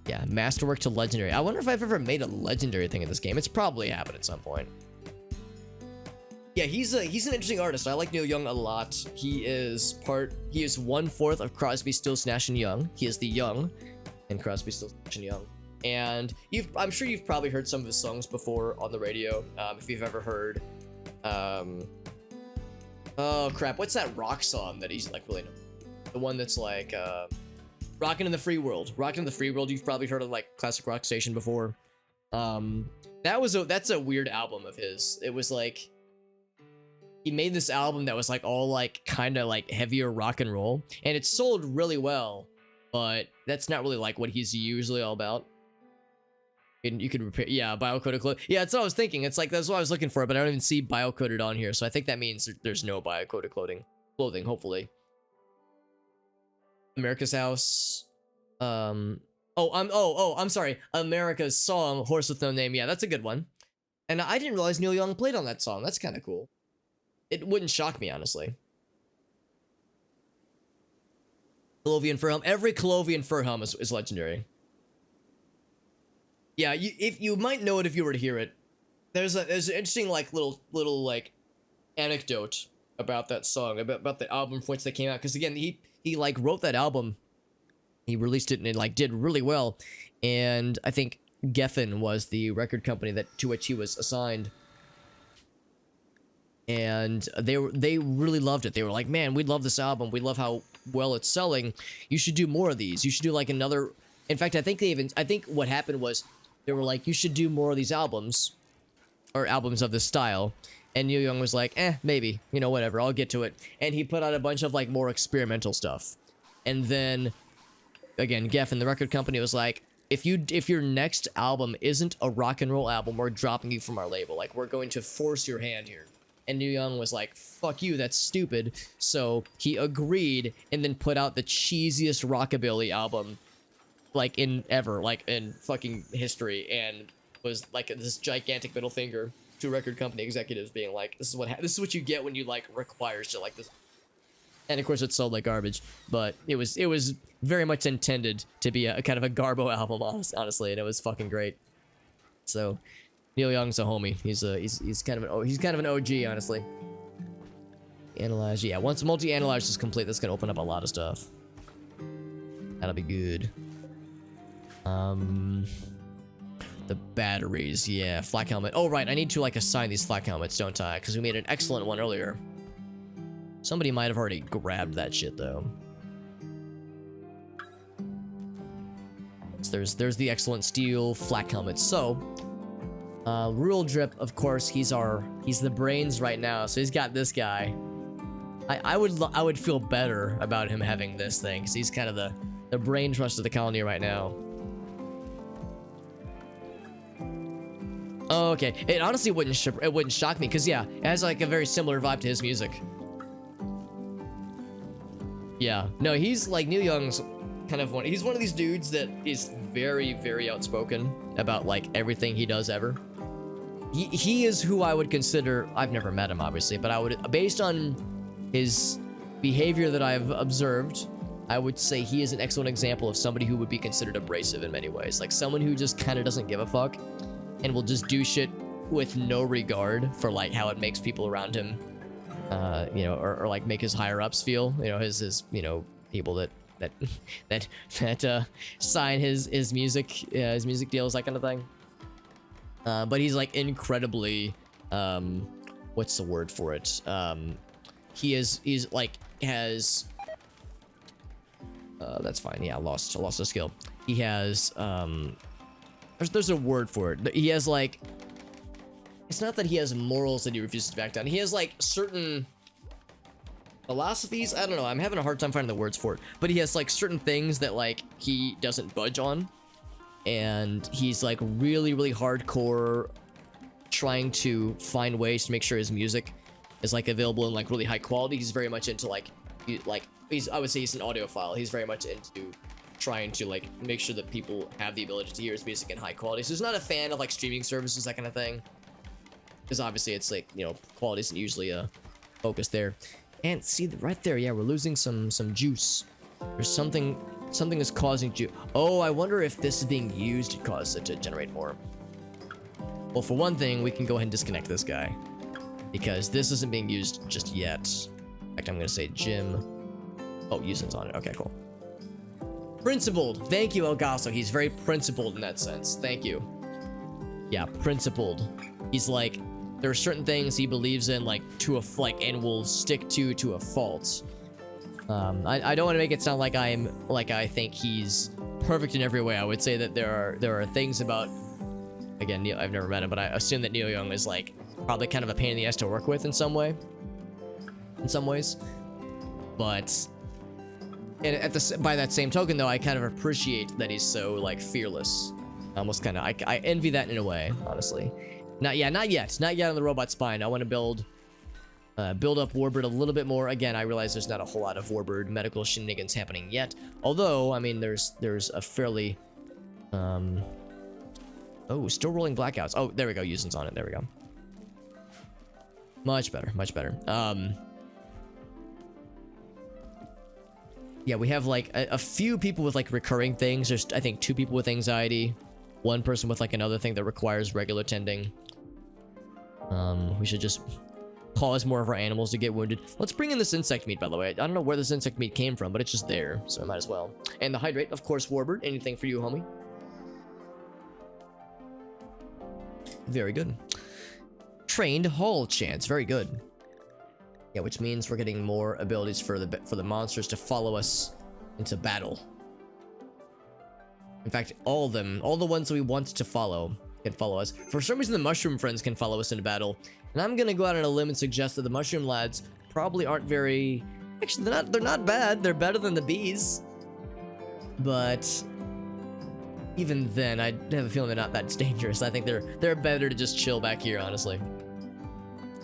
Yeah, masterwork to legendary. I wonder if I've ever made a legendary thing in this game. It's probably happened at some point. Yeah, he's an interesting artist. I like Neil Young a lot. He is 1/4 of Crosby, Stills, Nash and Young. He is the Young in Crosby, Stills, Nash and Young. And I'm sure you've probably heard some of his songs before on the radio. If you've ever heard, oh crap, what's that rock song that he's like really known? The one that's like, Rockin' in the Free World. Rockin' in the Free World, you've probably heard of like classic rock station before. That's a weird album of his. It was like, he made this album that was like all like kind of like heavier rock and roll, and it sold really well, but that's not really like what he's usually all about. And you could repair, yeah, biocoded clothing. Yeah, that's what I was thinking. It's like, that's what I was looking for, but I don't even see biocoded on here, so I think that means there's no biocoded clothing, hopefully. America's House. I'm sorry. America's Song, Horse with No Name. Yeah, that's a good one. And I didn't realize Neil Young played on that song. That's kind of cool. It wouldn't shock me, honestly. Colovian Fur Helm. Every Colovian Fur Helm is legendary. Yeah, you might know it if you were to hear it. There's an interesting like little like anecdote about that song, about the album from which they came out. Because again, he like wrote that album, he released it, and it like did really well. And I think Geffen was the record company to which he was assigned. And they really loved it. They were like, man, we love this album. We love how well it's selling. You should do more of these. You should do like another. In fact, I think what happened was they were like, you should do more of these albums, or albums of this style. And Neil Young was like, maybe, you know, whatever, I'll get to it. And he put out a bunch of like more experimental stuff. And then again, Geffen, the record company, was like, if your next album isn't a rock and roll album, we're dropping you from our label. Like, we're going to force your hand here. And Neil Young was like, fuck you, that's stupid. So he agreed, and then put out the cheesiest rockabilly album like in fucking history, and was like this gigantic middle finger to record company executives, being like, this is what you get when you like require shit like this. And of course it sold like garbage, but it was very much intended to be a kind of a Garbo album, honestly, and it was fucking great. So Neil Young's a homie. He's kind of an OG, honestly. Analyze, yeah. Once multi-analyze is complete, that's gonna open up a lot of stuff. That'll be good. The batteries, yeah. Flak helmet. Oh right, I need to like assign these flak helmets, don't I? Because we made an excellent one earlier. Somebody might have already grabbed that shit though. So there's the excellent steel flak helmet. So Rule Drip, of course, he's the brains right now, so he's got this guy. I would feel better about him having this thing, because he's kind of the brain trust of the colony right now. Oh, okay. It honestly wouldn't shock me, because yeah, it has like a very similar vibe to his music. Yeah, no, he's like, Neil Young's kind of he's one of these dudes that is very, very outspoken about like everything he does ever. He is who I would consider, I've never met him obviously, but I would, based on his behavior that I've observed, I would say he is an excellent example of somebody who would be considered abrasive in many ways. Like someone who just kind of doesn't give a fuck and will just do shit with no regard for like how it makes people around him, you know, or like make his higher ups feel, you know, his you know, people that sign his music deals, that kind of thing. But he's like incredibly, what's the word for it? He's like has, that's fine. Yeah, lost a skill. He has, there's a word for it. He has like, it's not that he has morals that he refuses to back down. He has like certain philosophies. I don't know. I'm having a hard time finding the words for it. But he has like certain things that like he doesn't budge on, and he's like really, really hardcore trying to find ways to make sure his music is like available in like really high quality. He's very much into like I would say he's an audiophile. He's very much into trying to like make sure that people have the ability to hear his music in high quality. So he's not a fan of like streaming services, that kind of thing, because obviously it's like, you know, quality isn't usually a focus there. And see right there, yeah, we're losing some juice. There's something is causing juice. Oh, I wonder if this is being used to cause it to generate more. Well, for one thing, we can go ahead and disconnect this guy, because this isn't being used just yet. In fact, I'm gonna say Jim. Oh, Yusin's on it. Okay, cool. Principled. Thank you, Elgaso. He's very principled in that sense. Thank you. Yeah, principled. He's like, there are certain things he believes in, like and will stick to a fault. I don't want to make it sound like I think he's perfect in every way. I would say that there are things about, again, Neil, I've never met him, but I assume that Neil Young is like probably kind of a pain in the ass to work with in some ways. But by that same token, though, I kind of appreciate that he's so like fearless. Almost kind of, I envy that in a way, honestly. Not yet on the robot spine. I want to build up Warbird a little bit more. Again, I realize there's not a whole lot of Warbird medical shenanigans happening yet. Although, I mean, there's a fairly, oh, still rolling blackouts. Oh, there we go. Yusin's on it. There we go. Much better. Yeah, we have like a few people with like recurring things. There's, I think, 2 people with anxiety, 1 person with like another thing that requires regular tending. We should just cause more of our animals to get wounded. Let's bring in this insect meat, by the way. I don't know where this insect meat came from, but it's just there, so I might as well. And the hydrate, of course, Warbird. Anything for you, homie? Very good. Trained hull chance. Very good. Yeah, which means we're getting more abilities for the monsters to follow us into battle. In fact, all of them, all the ones that we want to follow, can follow us. For some reason, the mushroom friends can follow us into battle, and I'm gonna go out on a limb and suggest that the mushroom lads probably aren't very. Actually, they're not bad. They're better than the bees, but even then, I have a feeling they're not that dangerous. I think they're better to just chill back here, honestly.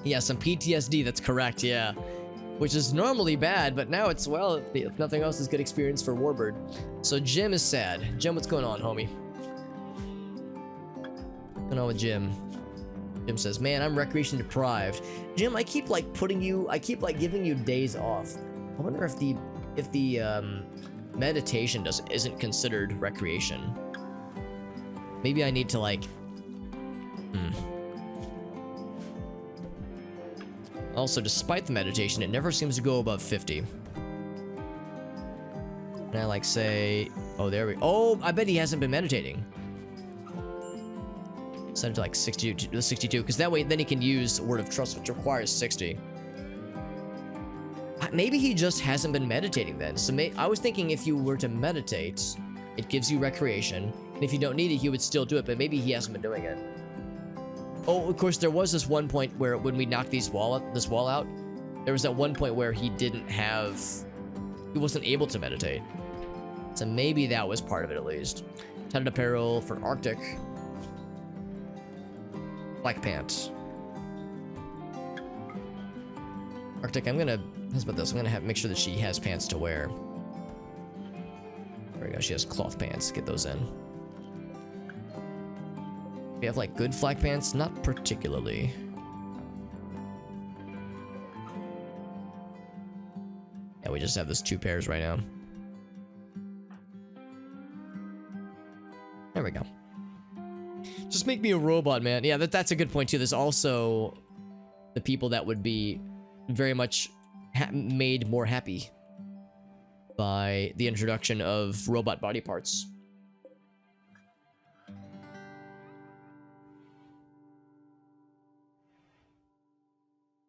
Yeah, some PTSD, that's correct, yeah. Which is normally bad, but now it's, well, if nothing else, is good experience for Warbird. So Jim is sad. Jim, what's going on, homie? What's going on with Jim? Jim says, man, I'm recreation deprived. Jim, I keep like giving you days off. I wonder if the meditation isn't considered recreation. Maybe I need to like, Also, despite the meditation, it never seems to go above 50. And I like say, oh, there we go. Oh, I bet he hasn't been meditating. Set it to like 62, because that way then he can use Word of Trust, which requires 60. Maybe he just hasn't been meditating then. So I was thinking if you were to meditate, it gives you recreation, and if you don't need it, he would still do it, but maybe he hasn't been doing it. Oh, of course, there was this one point where when we knocked this wall out, there was that one point where he wasn't able to meditate. So maybe that was part of it, at least. Tinted apparel for Arctic. Black pants. Arctic, how's about this? I'm gonna make sure that she has pants to wear. There we go, she has cloth pants. Get those in. We have like good flak pants? Not particularly. Yeah, we just have those 2 pairs right now. There we go. Just make me a robot, man. Yeah, that's a good point too. There's also the people that would be very much made more happy by the introduction of robot body parts.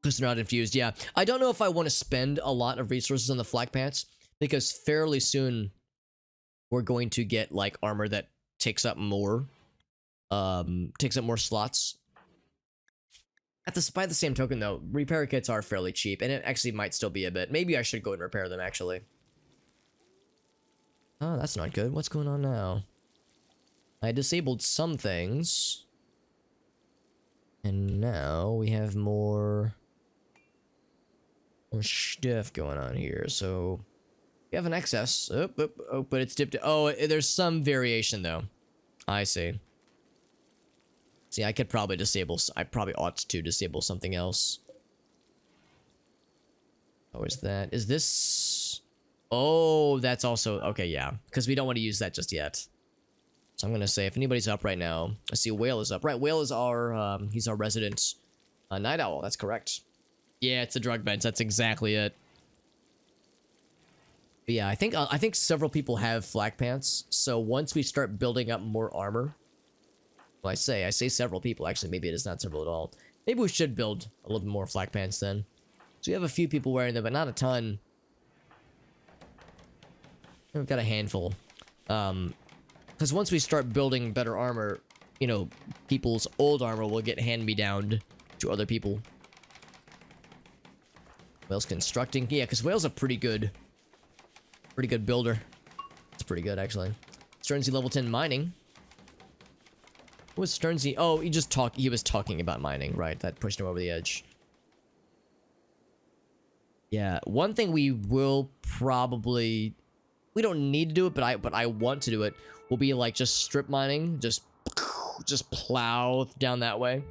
Because they're not infused, yeah. I don't know if I want to spend a lot of resources on the flak pants, because fairly soon we're going to get like armor that takes up more slots. By the same token, though, repair kits are fairly cheap, and it actually might still be a bit. Maybe I should go and repair them, actually. Oh, that's not good. What's going on now? I disabled some things. And now we have more stuff going on here. So we have an excess. Oh, but it's dipped. Oh, there's some variation, though. I see. See, I could probably disable... I probably ought to disable something else. Oh, is that... Is this... Oh, that's also... Okay, yeah. Because we don't want to use that just yet. So I'm going to say, if anybody's up right now... I see Whale is up. Right, Whale is our... he's our resident night owl. That's correct. Yeah, it's a drug bench. That's exactly it. But yeah, I think several people have flak pants. So once we start building up more armor... Well, I say several people. Actually, maybe it is not several at all. Maybe we should build a little bit more flak pants then. So we have a few people wearing them, but not a ton. We've got a handful. Because once we start building better armor, you know, people's old armor will get hand-me-downed to other people. Whale's constructing. Yeah, because Whale's a pretty good builder. It's pretty good, actually. Sternsey level 10 mining. What was Sternsey? Oh, he was talking about mining, right? That pushed him over the edge. Yeah, one thing we will probably... We don't need to do it, but I want to do it. Will be like just strip mining, just plow down that way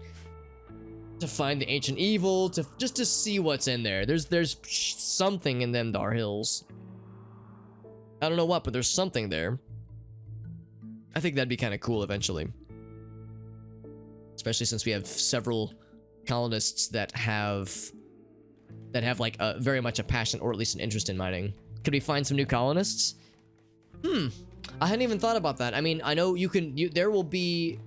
to find the ancient evil, just to see what's in there. There's something in them Dar Hills. I don't know what, but there's something there. I think that'd be kind of cool eventually. Especially since we have several colonists that have like very much a passion or at least an interest in mining. Could we find some new colonists? I hadn't even thought about that. I mean, I know there will be...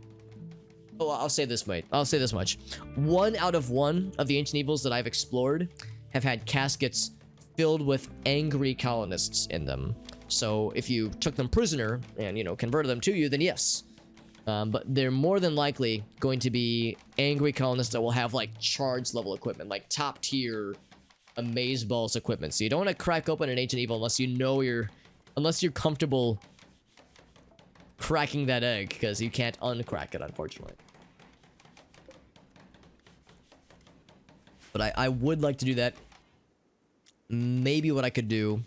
Oh, I'll say this much. 1 out of 1 of the ancient evils that I've explored have had caskets filled with angry colonists in them. So if you took them prisoner and, you know, converted them to you, then yes. But they're more than likely going to be angry colonists that will have, like, charge level equipment, like top tier amazeballs equipment. So you don't want to crack open an ancient evil unless unless you're comfortable cracking that egg, because you can't uncrack it, unfortunately. But I would like to do that. Maybe what I could do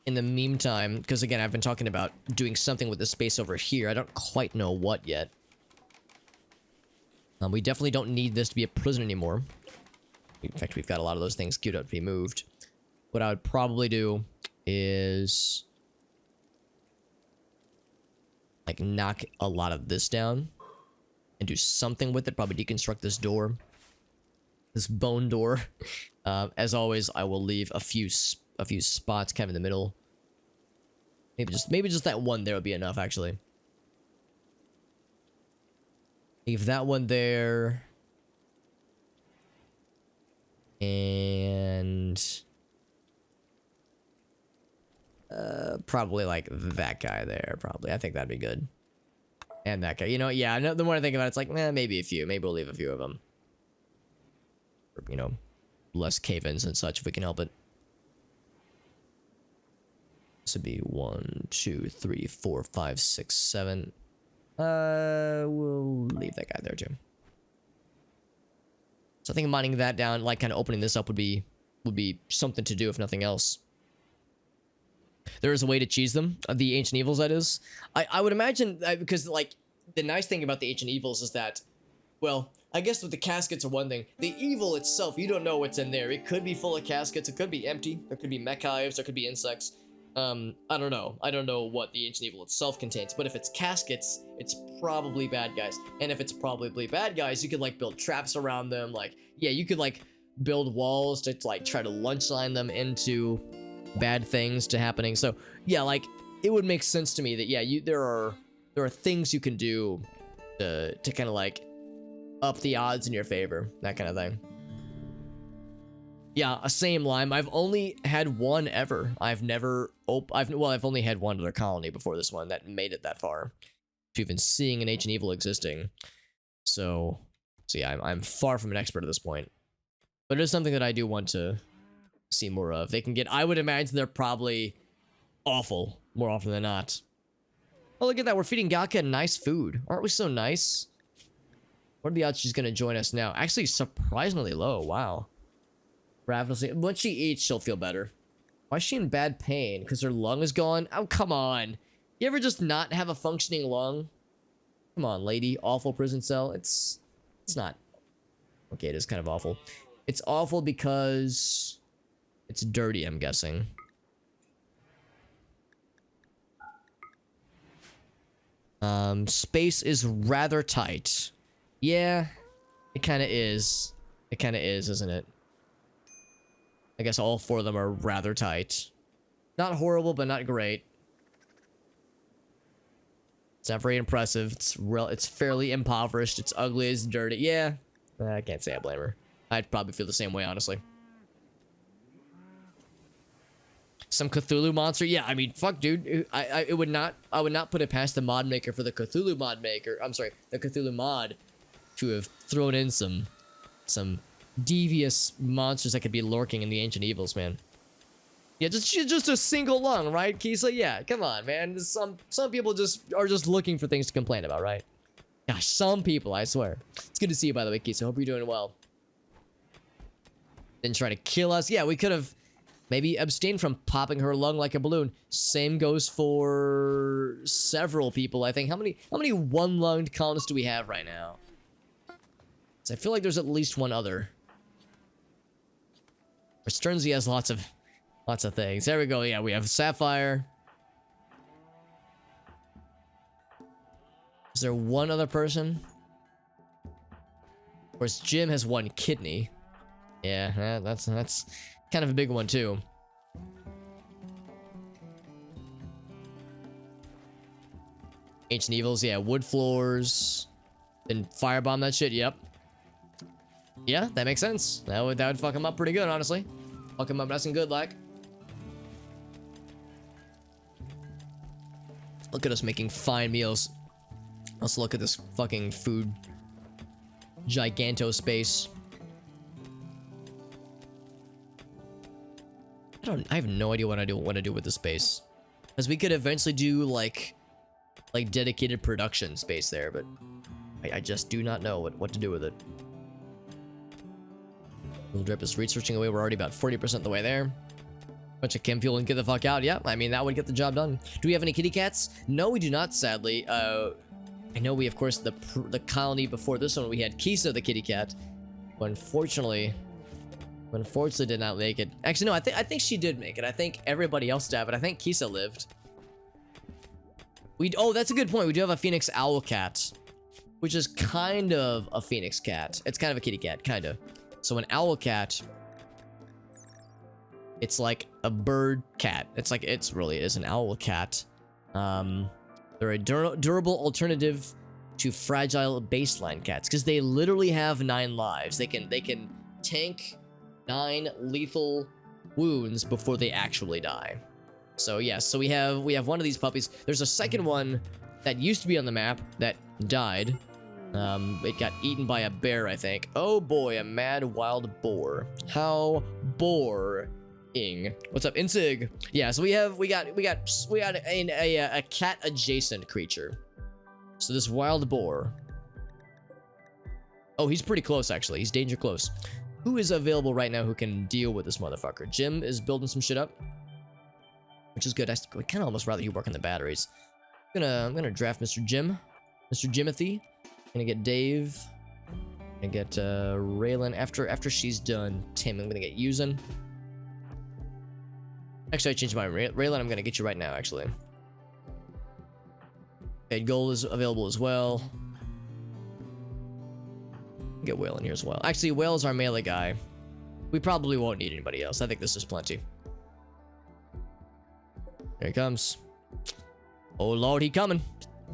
in the meantime, because again, I've been talking about doing something with the space over here. I don't quite know what yet. We definitely don't need this to be a prison anymore. In fact, we've got a lot of those things queued up to be moved. What I would probably do is... like, knock a lot of this down. And do something with it. Probably deconstruct this door. This bone door. As always, I will leave a few spots kind of in the middle. Maybe just that one there would be enough, actually. Leave that one there. And... probably like that guy there, probably. I think that'd be good. And that guy. You know, yeah, the more I think about it, it's like, maybe a few. Maybe we'll leave a few of them. Or, you know, less cave-ins and such if we can help it. This would be 1, 2, 3, 4, 5, 6, 7. We'll leave that guy there too. So I think mining that down, like kind of opening this up would be something to do if nothing else. There is a way to cheese them, the ancient evils, that is. I would imagine, because, like, the nice thing about the ancient evils is that, well, I guess with the caskets are one thing. The evil itself, you don't know what's in there. It could be full of caskets. It could be empty. There could be mech hives. There could be insects. I don't know. I don't know what the ancient evil itself contains. But if it's caskets, it's probably bad guys. And if it's probably bad guys, you could, like, build traps around them. Like, yeah, you could, like, build walls to, like, try to lunch line them into... bad things to happening. So yeah, like, it would make sense to me that yeah, there are things you can do to kind of like up the odds in your favor, that kind of thing. Yeah, same Lime. I've only had one ever. I've only had one other colony before this one that made it that far to even seeing an ancient evil existing. So So yeah, I'm far from an expert at this point. But it is something that I do want to see more of. They can get, I would imagine they're probably awful more often than not. Oh, look at that. We're feeding Galka nice food. Aren't we so nice? What are the odds she's going to join us now? Actually, surprisingly low. Wow. Ravenously. Once she eats, she'll feel better. Why is she in bad pain? Because her lung is gone? Oh, come on. You ever just not have a functioning lung? Come on, lady. Awful prison cell. It's not. Okay, it is kind of awful. It's awful because it's dirty, I'm guessing. Space is rather tight. Yeah, it kind of is. It kind of is, isn't it? I guess all four of them are rather tight. Not horrible, but not great. It's not very impressive. It's fairly impoverished. It's ugly. It's dirty. Yeah, I can't say I blame her. I'd probably feel the same way, honestly. Some Cthulhu monster? Yeah, I mean, fuck, dude. I would not put it past the mod maker for the Cthulhu mod maker. I'm sorry, the Cthulhu mod to have thrown in some devious monsters that could be lurking in the ancient evils, man. Yeah, just a single lung, right, Kisa? Yeah, come on, man. Some people are just looking for things to complain about, right? Gosh, some people, I swear. It's good to see you, by the way, Kisa. Hope you're doing well. Didn't try to kill us. Yeah, we could have maybe abstained from popping her lung like a balloon. Same goes for several people, I think. How many one-lunged colonists do we have right now? So I feel like there's at least one other. Sternzy has lots of things. There we go. Yeah, we have Sapphire. Is there one other person? Of course, Jim has one kidney. Yeah, that's kind of a big one too. Ancient Evils, yeah, wood floors. Then firebomb that shit, yep. Yeah, that makes sense. That would fuck him up pretty good, honestly. Fuck him up nice and good, like. Look at us making fine meals. Let's look at this fucking food giganto space. I have no idea what I want to do with this space. Because we could eventually do like dedicated production space there, but I just do not know what to do with it. Little Drip is researching away. We're already about 40% the way there. Bunch of chem fuel and get the fuck out. Yeah, I mean, that would get the job done. Do we have any kitty cats? No, we do not, sadly. I know we, of course, the colony before this one, we had Kisa the kitty cat. But unfortunately did not make it. Actually, no, I think she did make it. I think everybody else died, but I think Kisa lived. Oh, that's a good point. We do have a Phoenix Owl cat, which is kind of a Phoenix cat. It's kind of a kitty cat, kind of. So an owl cat, it's like a bird cat. It really is an owl cat. They're a durable alternative to fragile baseline cats because they literally have 9 lives. They can tank 9 lethal wounds before they actually die. So yes, so we have one of these puppies. There's a second one that used to be on the map that died. It got eaten by a bear, I think. Oh boy, a mad wild boar. How boring. What's up, Insig? Yeah, so we got a cat adjacent creature. So this wild boar. Oh, he's pretty close actually. He's danger close. Who is available right now who can deal with this motherfucker? Jim is building some shit up, which is good. I kind of almost rather he work on the batteries. I'm gonna draft Mr. Jim, Mr. Jimothy. Gonna get Dave. Gonna get Raylan after she's done. Tim, I'm gonna get Yuzen. Actually, I changed my Raylan. I'm gonna get you right now. Actually, Ed Gold is available as well. Get Whale in here as well. Actually, Whale's our melee guy. We probably won't need anybody else. I think this is plenty. Here he comes. Oh lord, he coming.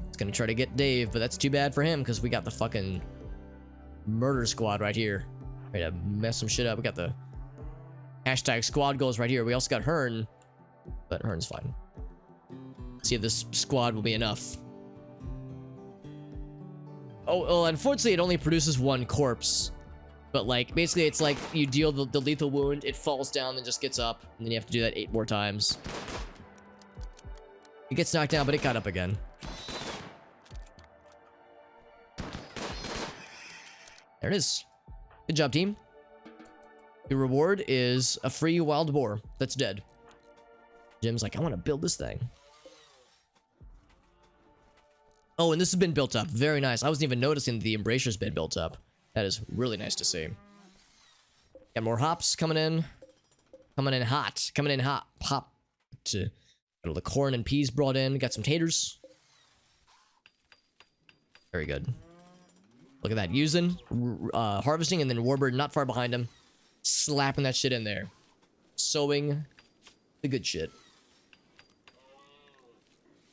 He's gonna try to get Dave, but that's too bad for him because we got the fucking murder squad right here. Ready to mess some shit up. We got the hashtag squad goals right here. We also got Hearn, but Hearn's fine. See if this squad will be enough. Oh, well, unfortunately, it only produces one corpse. But, like, basically, it's like you deal the lethal wound, it falls down, then just gets up, and then you have to do that 8 more times. It gets knocked down, but it got up again. There it is. Good job, team. The reward is a free wild boar that's dead. Jim's like, I want to build this thing. Oh, and this has been built up. Very nice. I wasn't even noticing the embracer's been built up. That is really nice to see. Got more hops coming in. Coming in hot. Coming in hot. Hop. Got all the corn and peas brought in. Got some taters. Very good. Look at that. Using, harvesting, and then Warbird not far behind him. Slapping that shit in there. Sowing the good shit.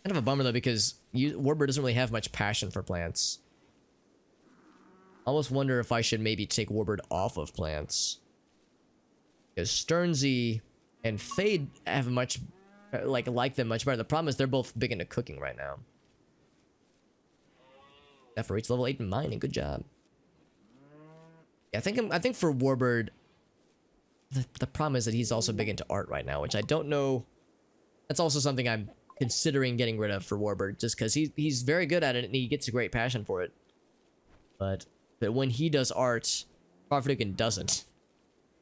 Kind of a bummer though, because Warbird doesn't really have much passion for plants. I almost wonder if I should maybe take Warbird off of plants. Because Sternsy and Fade have much, like them much better. The problem is they're both big into cooking right now. That for reach level 8 in mining. Good job. Yeah, I think for Warbird, the problem is that he's also big into art right now, which I don't know. That's also something I'm considering getting rid of for Warbird, just because he's very good at it and he gets a great passion for it. But when he does art, Farfignugan doesn't.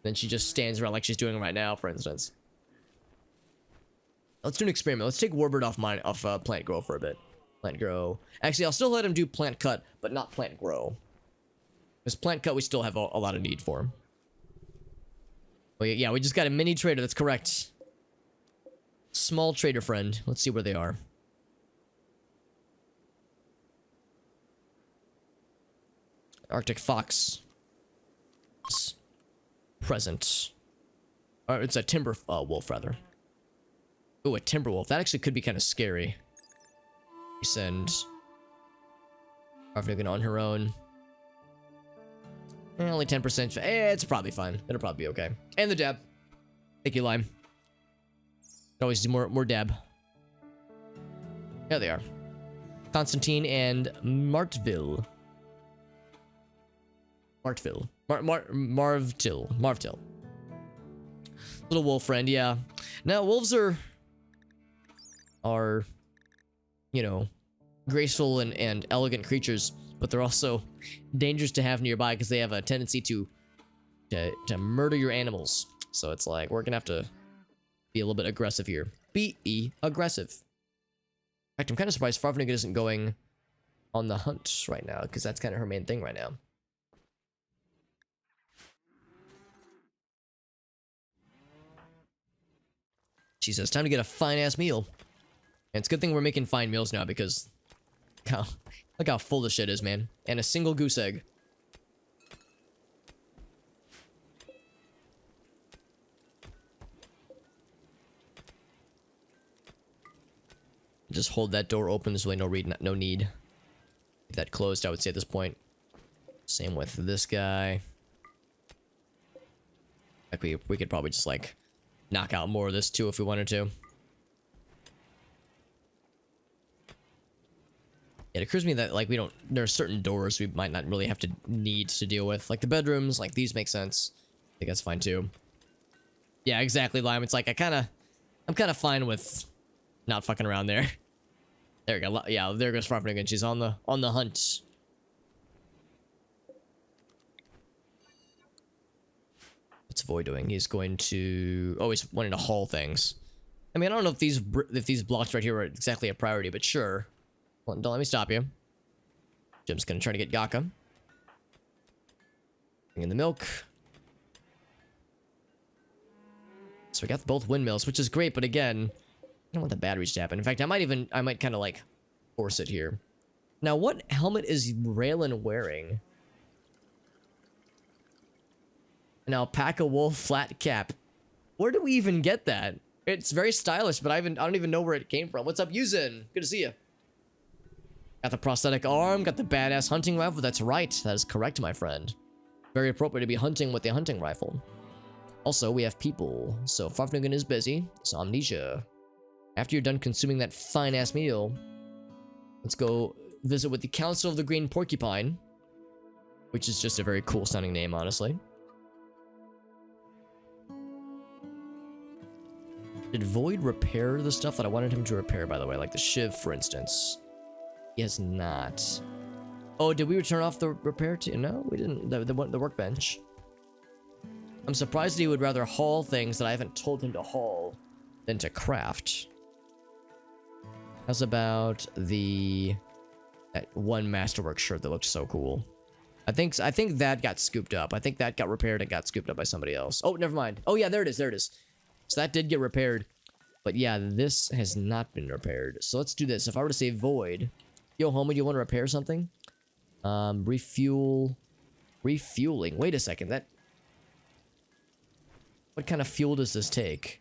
Then she just stands around like she's doing right now, for instance. Let's do an experiment. Let's take Warbird off plant grow for a bit. Plant grow. Actually, I'll still let him do plant cut, but not plant grow. Because plant cut, we still have a lot of need for him. Oh yeah, we just got a mini trader. That's correct. Small trader friend. Let's see where they are. Arctic fox. Present. It's a timber wolf, rather. Ooh, a timber wolf. That actually could be kind of scary. We send Farfignugan on her own. Only 10%. It's probably fine. It'll probably be okay. And the dab. Thank you, Lime. Could always do more dab. There they are. Constantine and Martville. Marvtil. Little wolf friend, yeah. Now, wolves are, you know, graceful and elegant creatures, but they're also dangerous to have nearby because they have a tendency to murder your animals. So it's like, we're gonna have to be a little bit aggressive here. Be aggressive. In fact, I'm kind of surprised Farfignugan isn't going on the hunt right now, because that's kind of her main thing right now. She says, time to get a fine-ass meal. And it's a good thing we're making fine meals now, because look how full this shit is, man. And a single goose egg. Just hold that door open. There's really no need. If that closed, I would say at this point. Same with this guy. Like we could probably just like knock out more of this too if we wanted to. It occurs to me that like there are certain doors we might not really have to need to deal with. Like the bedrooms, like these make sense. I think that's fine too. Yeah, exactly, Lime. It's like I'm kind of fine with not fucking around there. There we go. Yeah, there goes Farfignugan. She's on the hunt. What's Void doing? He's going to... Oh, he's wanting to haul things. I mean, I don't know if these blocks right here are exactly a priority, but sure. Well, don't let me stop you. Jim's gonna try to get Gaka. Bring in the milk. So we got both windmills, which is great, but again, I don't want the batteries to happen. In fact, I might kind of like force it here. Now, what helmet is Raylan wearing? An alpaca wool flat cap. Where do we even get that? It's very stylish, but I don't even know where it came from. What's up, Yuzin? Good to see you. Got the prosthetic arm, got the badass hunting rifle. That's right. That is correct, my friend. Very appropriate to be hunting with the hunting rifle. Also, we have people. So Farfignugan is busy. So Amnesia. After you're done consuming that fine-ass meal, let's go visit with the Council of the Green Porcupine, which is just a very cool sounding name, honestly. Did Void repair the stuff that I wanted him to repair, by the way? Like the Shiv, for instance. He has not. Oh, did we turn off the repair too? No, we didn't. The workbench. I'm surprised that he would rather haul things that I haven't told him to haul than to craft. How's about that one Masterwork shirt that looked so cool? I think that got scooped up. I think that got repaired and got scooped up by somebody else. Oh, never mind. Oh yeah, there it is. There it is. So that did get repaired. But yeah, this has not been repaired. So let's do this. If I were to say Void, yo, homie, you want to repair something? Refueling. Wait a second. What kind of fuel does this take?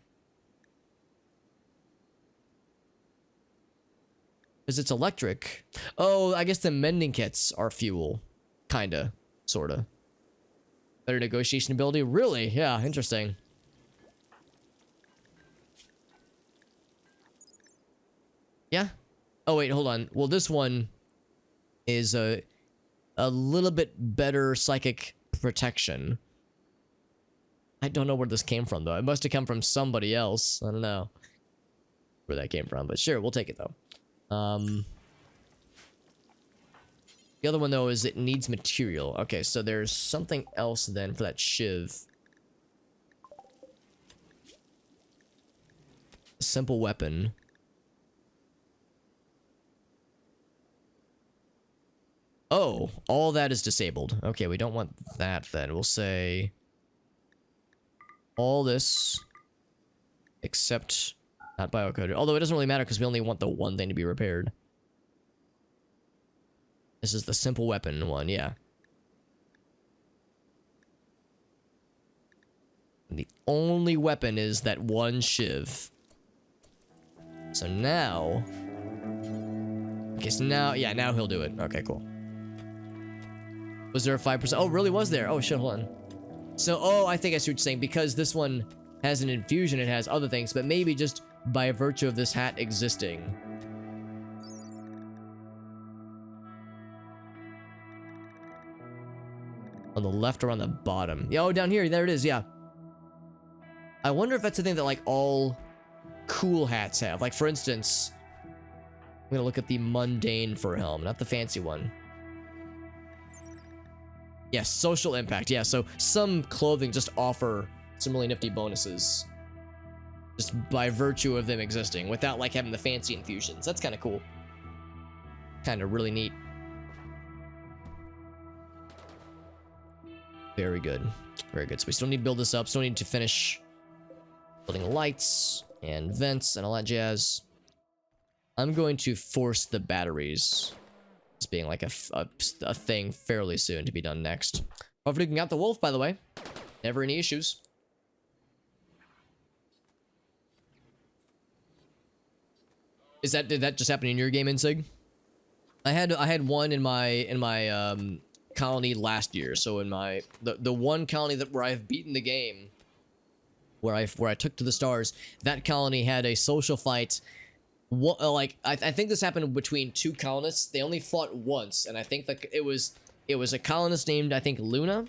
Because it's electric. Oh, I guess the mending kits are fuel. Kinda. Sorta. Better negotiation ability? Really? Yeah, interesting. Yeah? Oh, wait, hold on. Well, this one is a little bit better psychic protection. I don't know where this came from, though. It must have come from somebody else. I don't know where that came from, but sure, we'll take it, though. The other one, though, is it needs material. Okay, so there's something else, then, for that Shiv. A simple weapon. Oh, all that is disabled. Okay, we don't want that, then. We'll say all this except not biocoded. Although it doesn't really matter because we only want the one thing to be repaired. This is the simple weapon one, yeah. And the only weapon is that one Shiv. So now... Okay, so now... Yeah, now he'll do it. Okay, cool. Was there a 5%? Oh, really was there? Oh, shit, hold on. So, oh, I think I see what you're saying. Because this one has an infusion, it has other things. But maybe just by virtue of this hat existing. On the left or on the bottom? Yeah, oh, down here. There it is, yeah. I wonder if that's the thing that, like, all cool hats have. Like, for instance, I'm gonna look at the mundane fur helm, not the fancy one. Yes, social impact. Yeah, so some clothing just offer some really nifty bonuses. Just by virtue of them existing, without, like, having the fancy infusions. That's kind of cool. Kind of really neat. Very good. Very good. So we still need to build this up. Still need to finish building lights and vents and all that jazz. I'm going to force the batteries as being like a thing fairly soon to be done next. Hopefully we can get the wolf, by the way. Never any issues. Did that just happen in your game, Insig? I had one in my colony last year. So in my the one colony where I've beaten the game, where I took to the stars, that colony had a social fight. Like I think this happened between two colonists. They only fought once, and I think that it was a colonist named, I think, Luna,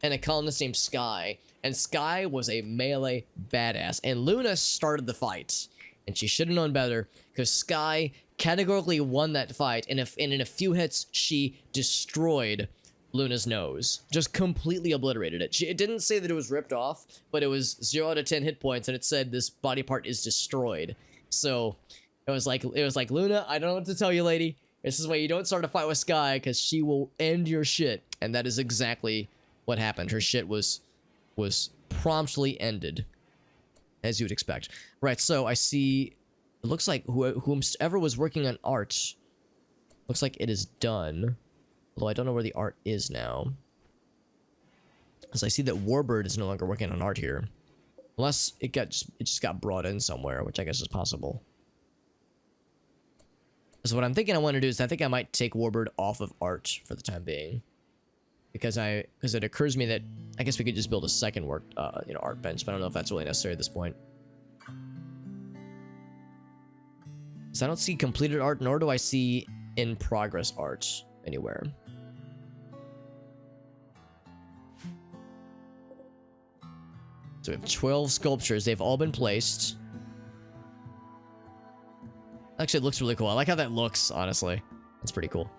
and a colonist named Sky. And Sky was a melee badass, and Luna started the fight, and she should have known better because Sky categorically won that fight, and in a few hits she destroyed Luna's nose. Just completely obliterated it. It didn't say that it was ripped off, but it was 0 out of 10 hit points, and it said this body part is destroyed. So it was like, Luna, I don't know what to tell you, lady. This is why you don't start a fight with Sky, because she will end your shit. And that is exactly what happened. Her shit was promptly ended, as you would expect. Right, so I see, it looks like whomever was working on art, looks like it is done. Although I don't know where the art is now. Because I see that Warbird is no longer working on art here. Unless it just got brought in somewhere, which I guess is possible. So what I'm thinking I want to do is I think I might take Warbird off of art for the time being. Because it occurs to me that I guess we could just build a second art bench, but I don't know if that's really necessary at this point. So I don't see completed art, nor do I see in progress art anywhere. So we have 12 sculptures. They've all been placed. Actually, it looks really cool. I like how that looks, honestly. That's pretty cool.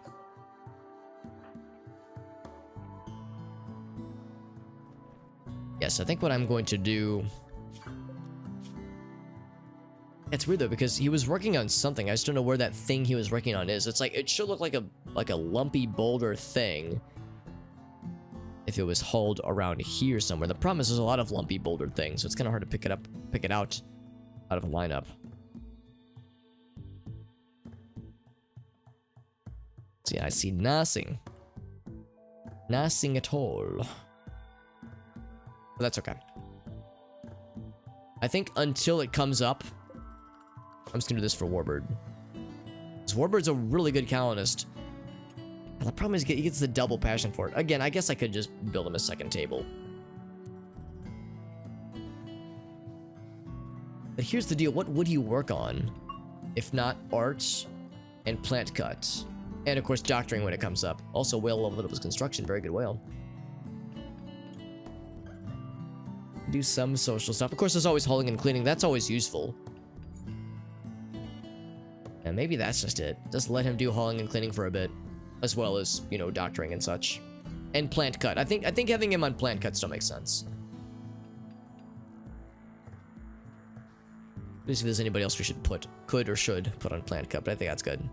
Yes, I think what I'm going to do... It's weird though, because he was working on something. I just don't know where that thing he was working on is. It's like, it should look like a lumpy boulder thing if it was hauled around here somewhere. The problem is there's a lot of lumpy boulder things, so it's kind of hard to pick it out of a lineup. See, I see nothing. Nothing at all. But that's okay. I think until it comes up, I'm just gonna do this for Warbird. Because Warbird's a really good colonist. But the problem is he gets the double passion for it. Again, I guess I could just build him a second table. But here's the deal. What would he work on? If not art and plant cut? And of course doctoring when it comes up. Also whale leveled up his construction. Very good whale. Do some social stuff. Of course there's always hauling and cleaning. That's always useful. And maybe that's just it. Just let him do hauling and cleaning for a bit. As well as, you know, doctoring and such. And plant cut. I think having him on plant cut still makes sense. Let's see if there's anybody else we should could or should put on plant cut, but I think that's good.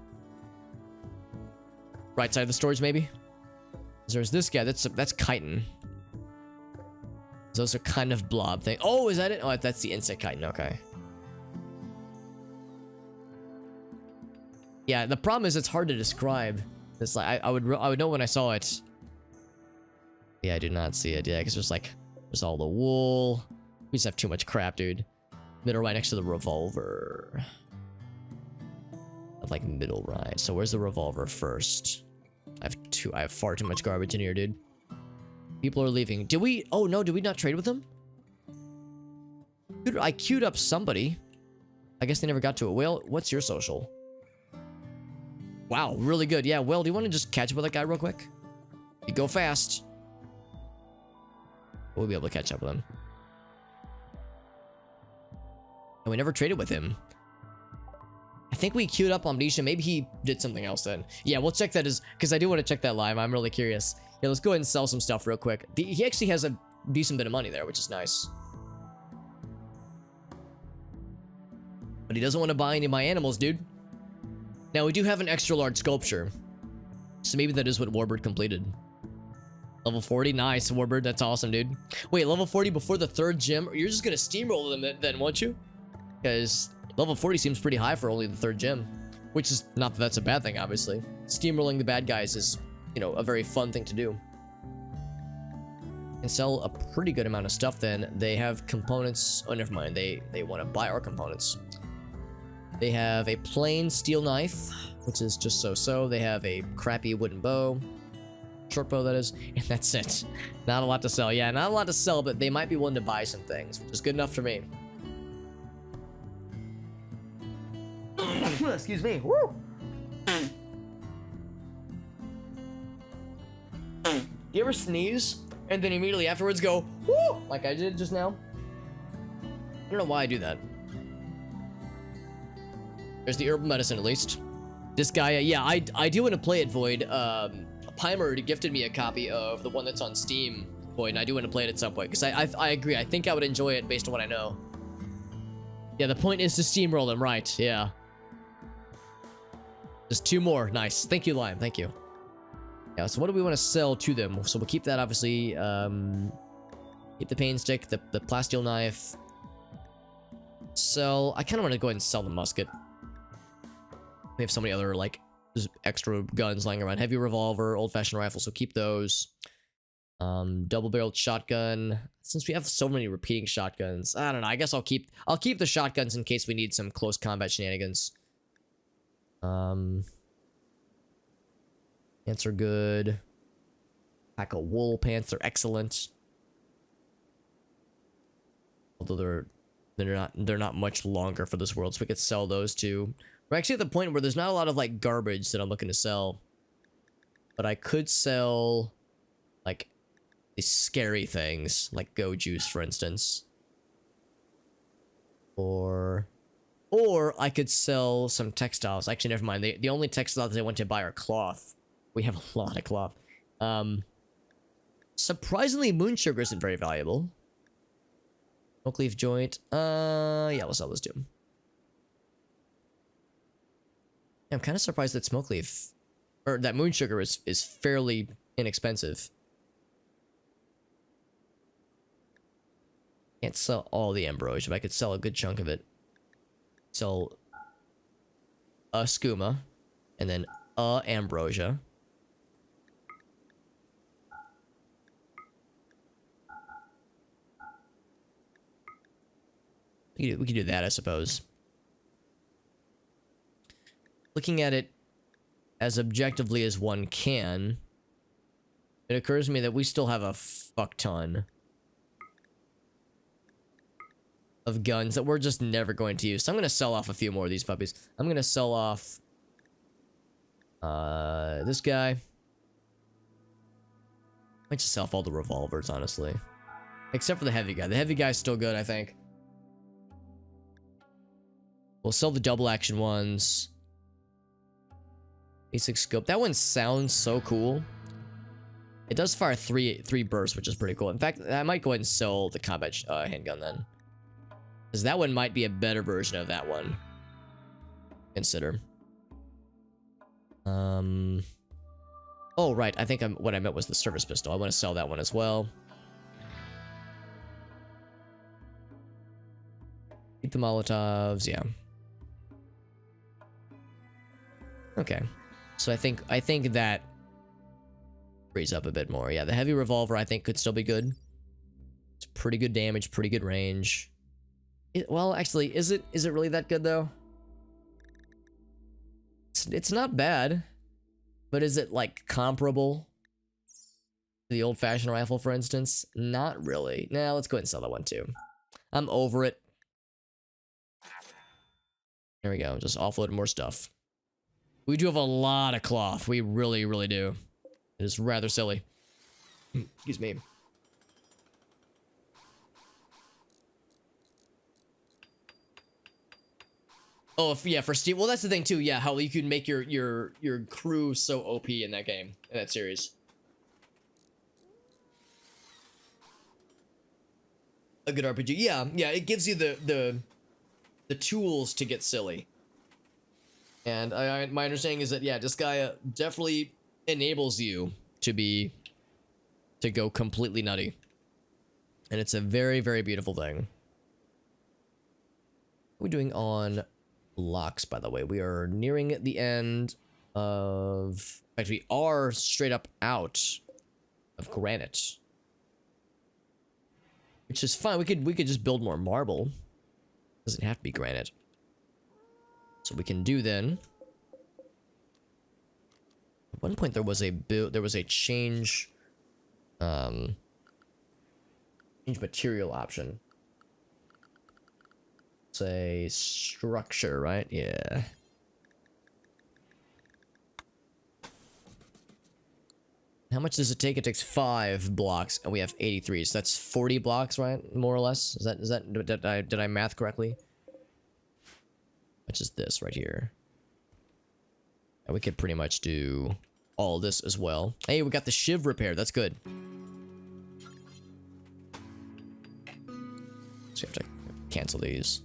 Right side of the storage, maybe? There's this guy. That's chitin. Those are kind of blob thing. Oh, is that it? Oh, that's the insect chitin. Okay. Yeah, the problem is it's hard to describe. It's like I would know when I saw it. Yeah, I do not see it. Yeah, because there's all the wool. We just have too much crap, dude. Middle right next to the revolver. Like middle right. So where's the revolver first? I have far too much garbage in here, dude. People are leaving. Did we? Oh no, did we not trade with them? Dude, I queued up somebody. I guess they never got to it. Well, what's your social? Wow, really good. Yeah, Will, do you want to just catch up with that guy real quick? You go fast. We'll be able to catch up with him. And we never traded with him. I think we queued up Omniscia. Maybe he did something else then. Yeah, we'll check that because I do want to check that live. I'm really curious. Yeah, let's go ahead and sell some stuff real quick. He actually has a decent bit of money there, which is nice. But he doesn't want to buy any of my animals, dude. Now, we do have an extra large sculpture. So maybe that is what Warbird completed. Level 40. Nice, Warbird. That's awesome, dude. Wait, level 40 before the third gym? You're just going to steamroll them then, won't you? Because level 40 seems pretty high for only the third gym. Which is not that that's a bad thing, obviously. Steamrolling the bad guys is, you know, a very fun thing to do. And sell a pretty good amount of stuff then. They have components. Oh, never mind. They want to buy our components. They have a plain steel knife, which is just so-so. They have a crappy wooden bow. Short bow, that is. And that's it. Not a lot to sell. Yeah, not a lot to sell, but they might be willing to buy some things, which is good enough for me. Excuse me. Woo! Do you ever sneeze and then immediately afterwards go, whoo, like I did just now? I don't know why I do that. There's the herbal medicine, at least. This guy, yeah, I do want to play it, Void. Pimer gifted me a copy of the one that's on Steam, Void, and I do want to play it at some point, because I agree. I think I would enjoy it based on what I know. Yeah, the point is to steamroll them, right, yeah. Just 2 more, nice. Thank you, Lime, thank you. Yeah, so what do we want to sell to them? So we'll keep that, obviously. Keep the pain stick, the plasteel knife. Sell, I kind of want to go ahead and sell the musket. We have so many other, like, extra guns lying around. Heavy revolver, old-fashioned rifle, so keep those. Double-barreled shotgun. Since we have so many repeating shotguns, I don't know. I guess I'll keep the shotguns in case we need some close combat shenanigans. Pants are good. Pack of wool pants are excellent. Although they're not much longer for this world, so we could sell those too. We're actually at the point where there's not a lot of like garbage that I'm looking to sell. But I could sell like these scary things, like Go Juice, for instance. Or I could sell some textiles. Actually, never mind. The only textiles I want to buy are cloth. We have a lot of cloth. Surprisingly, moon sugar isn't very valuable. Smoke leaf joint. Yeah, we'll sell those too. I'm kind of surprised that smoke leaf, or that moon sugar is fairly inexpensive. Can't sell all the ambrosia, but I could sell a good chunk of it. Sell a skooma, and then a ambrosia. We could do that, I suppose. Looking at it as objectively as one can, it occurs to me that we still have a fuck ton of guns that we're just never going to use. So I'm going to sell off a few more of these puppies. I'm going to sell off this guy. I might just sell off all the revolvers, honestly. Except for the heavy guy. The heavy guy's still good, I think. We'll sell the double action ones. Basic scope. That one sounds so cool. It does fire three bursts, which is pretty cool. In fact, I might go ahead and sell the combat handgun then. Because that one might be a better version of that one. Consider. Oh, right. I think what I meant was the service pistol. I want to sell that one as well. Keep the Molotovs, yeah. Okay. So I think that frees up a bit more. Yeah, the heavy revolver I think could still be good. It's pretty good damage, pretty good range. Well, actually, is it really that good though? It's not bad, but is it like comparable to the old-fashioned rifle, for instance? Not really. Nah, let's go ahead and sell that one too. I'm over it. There we go. Just offload more stuff. We do have a lot of cloth. We really, really do. It is rather silly. Excuse me. Oh, yeah, for Steam. Well, that's the thing too. Yeah, how you can make your crew so OP in that game, in that series. A good RPG. Yeah, yeah. It gives you the tools to get silly. And my understanding is that, yeah, Disgaea definitely enables you to go completely nutty. And it's a very, very beautiful thing. What are we doing on blocks, by the way? We are nearing the end of... In fact, we are straight up out of granite. Which is fine. We could just build more marble. Doesn't have to be granite. So we can do then. At one point there was a change material option. Say structure, right? Yeah. How much does it take? It takes 5 blocks, and we have 83. So that's 40 blocks, right? More or less. Is that did I math correctly? Which is this right here. And we could pretty much do all this as well. Hey, we got the shiv repair. That's good. So we have to cancel these.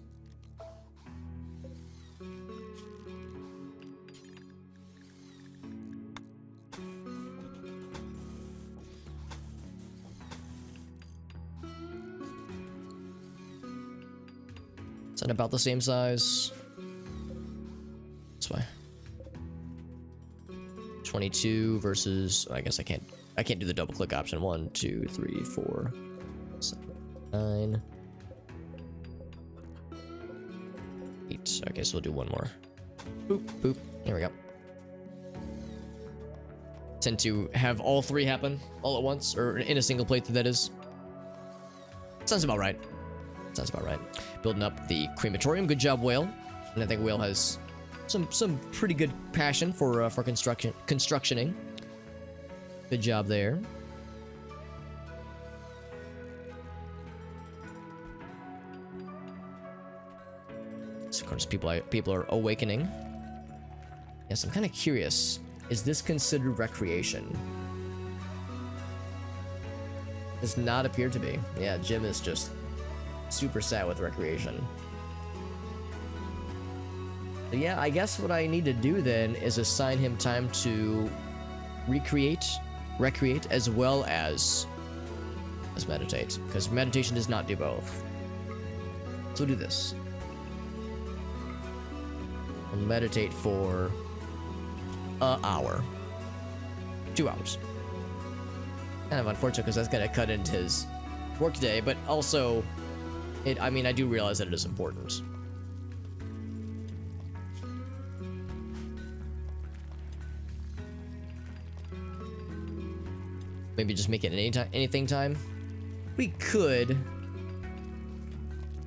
Is that about the same size? This way. 22 versus... I guess I can't do the double click option. 1, 2, 3, 4, 7, 9, 8. Okay, so we'll do one more. Boop, boop. There we go. Tend to have all 3 happen all at once, or in a single playthrough, that is. Sounds about right. Sounds about right. Building up the crematorium. Good job, Whale. And I think Whale has some pretty good passion for constructioning. Good job there. So of course, people are awakening. Yes, I'm kind of curious. Is this considered recreation? Does not appear to be. Yeah, Jim is just super sad with recreation. So yeah, I guess what I need to do then is assign him time to recreate, as well as meditate, because meditation does not do both. So we'll do this. I'll meditate for an hour, 2 hours. Kind of unfortunate because that's gonna cut into his work day, but also, I mean, I do realize that it is important. Maybe just make it anything time. We could,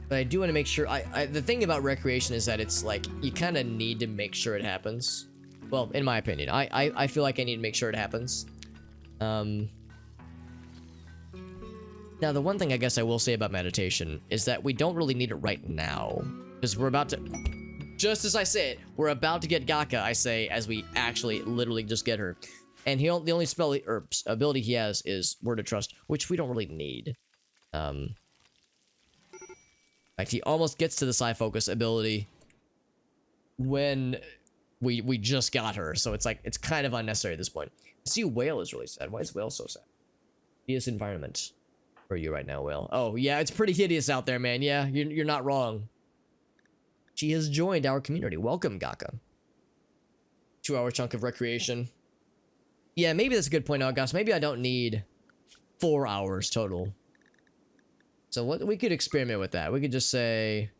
but I do want to make sure. The thing about recreation is that it's like you kind of need to make sure it happens. Well, in my opinion, I feel like I need to make sure it happens. Now, the one thing I guess I will say about meditation is that we don't really need it right now, because we're about to. Just as I say it, we're about to get Gaka. I say as we actually literally just get her. And the only spell or ability he has is Word of Trust, which we don't really need. In fact, he almost gets to the Psi Focus ability when we just got her, so it's like it's kind of unnecessary at this point. See, Whale is really sad. Why is Whale so sad? Hideous environment for you right now, Whale. Oh yeah, it's pretty hideous out there, man. Yeah, you're not wrong. She has joined our community. Welcome, Gaka. 2-hour chunk of recreation. Yeah, maybe that's a good point, August. Maybe I don't need 4 hours total. So what we could experiment with that. We could just say,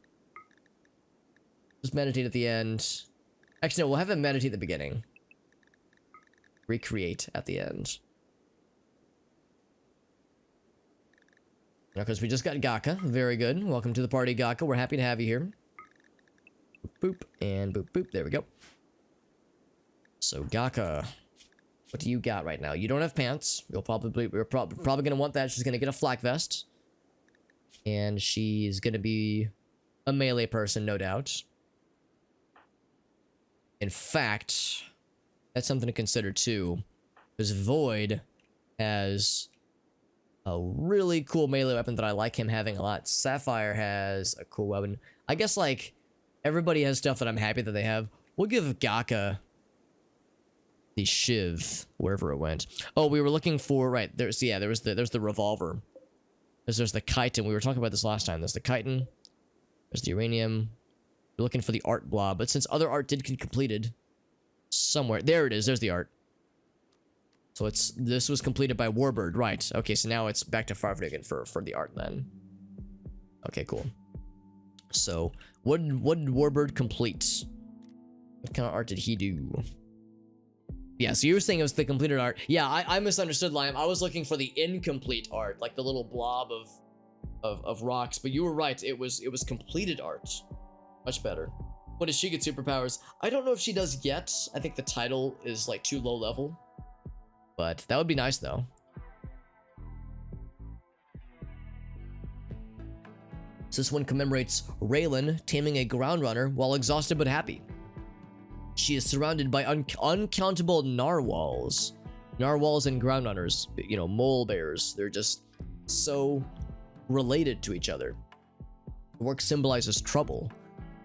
just meditate at the end. Actually, no, we'll have him meditate at the beginning. Recreate at the end. Because we just got Gaka. Very good. Welcome to the party, Gaka. We're happy to have you here. Boop, boop, and boop, boop. There we go. So, Gaka. What do you got right now? You don't have pants. We're probably gonna want that. She's gonna get a flak vest, and she's gonna be a melee person, no doubt. In fact, that's something to consider too, because Void has a really cool melee weapon that I like him having a lot. Sapphire has a cool weapon. I guess like everybody has stuff that I'm happy that they have. We'll give Gaka the Shiv, wherever it went. Oh, we were looking for, right, there's the revolver. There's the chitin. We were talking about this last time. There's the chitin. There's the uranium. We're looking for the art blob, but since other art did get completed somewhere, there it is. There's the art. So this was completed by Warbird, right? Okay, so now it's back to Farvnigan for the art then. Okay, cool. So what did Warbird complete? What kind of art did he do? Yeah, so you were saying it was the completed art. Yeah, I misunderstood, Liam. I was looking for the incomplete art, like the little blob of rocks, but you were right. It was completed art. Much better. What does she get superpowers? I don't know if she does yet. I think the title is like too low level, but that would be nice though. So this one commemorates Raylan taming a ground runner while exhausted but happy. She is surrounded by uncountable narwhals. Narwhals and ground runners, you know, mole bears. They're just so related to each other. The work symbolizes trouble.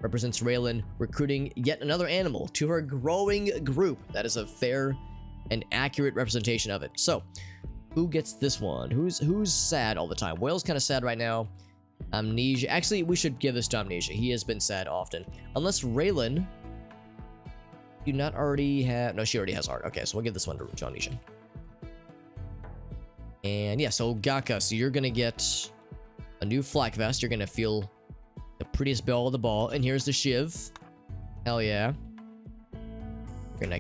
Represents Raylan recruiting yet another animal to her growing group. That is a fair and accurate representation of it. So, who gets this one? Who's sad all the time? Whale's kind of sad right now. Amnesia. Actually, we should give this to Amnesia. He has been sad often. Unless Raylan... Do not already have... No, she already has art. Okay, so we'll give this one to Amnesia. And yeah, so Gaka, so you're gonna get a new flak vest. You're gonna feel the prettiest belle of the ball. And here's the Shiv. Hell yeah.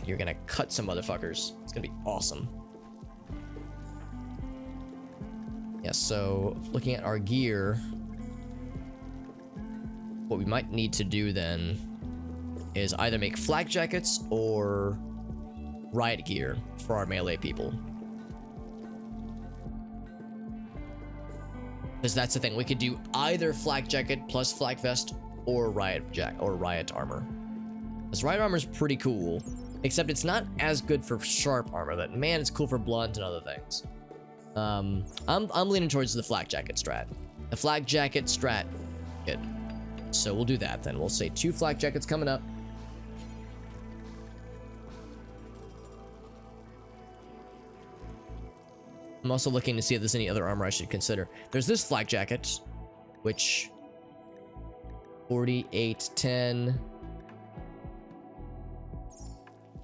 You're gonna cut some motherfuckers. It's gonna be awesome. Yeah, so looking at our gear, what we might need to do then is either make flak jackets or riot gear for our melee people. Because that's the thing, we could do either flak jacket plus flak vest or riot armor. This riot armor is pretty cool, except it's not as good for sharp armor, but man, it's cool for blunt and other things. I'm leaning towards the flak jacket strat. The flak jacket strat, good. So we'll do that then. We'll say 2 flak jackets coming up. I'm also looking to see if there's any other armor I should consider. There's this flak jacket, which 48, 10. And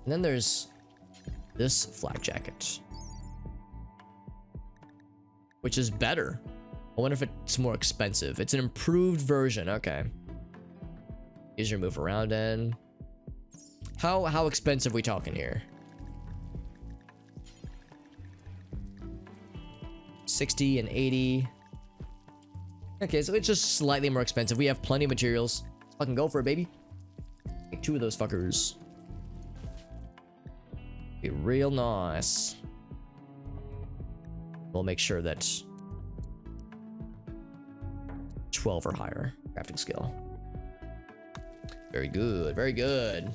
then there's this flak jacket, which is better. I wonder if it's more expensive. It's an improved version. Okay. Easier to move around in. How expensive are we talking here? 60 and 80. Okay, so it's just slightly more expensive. We have plenty of materials. Let's fucking go for it, baby. Take 2 of those fuckers. Be real nice. We'll make sure that 12 or higher crafting skill. Very good, very good.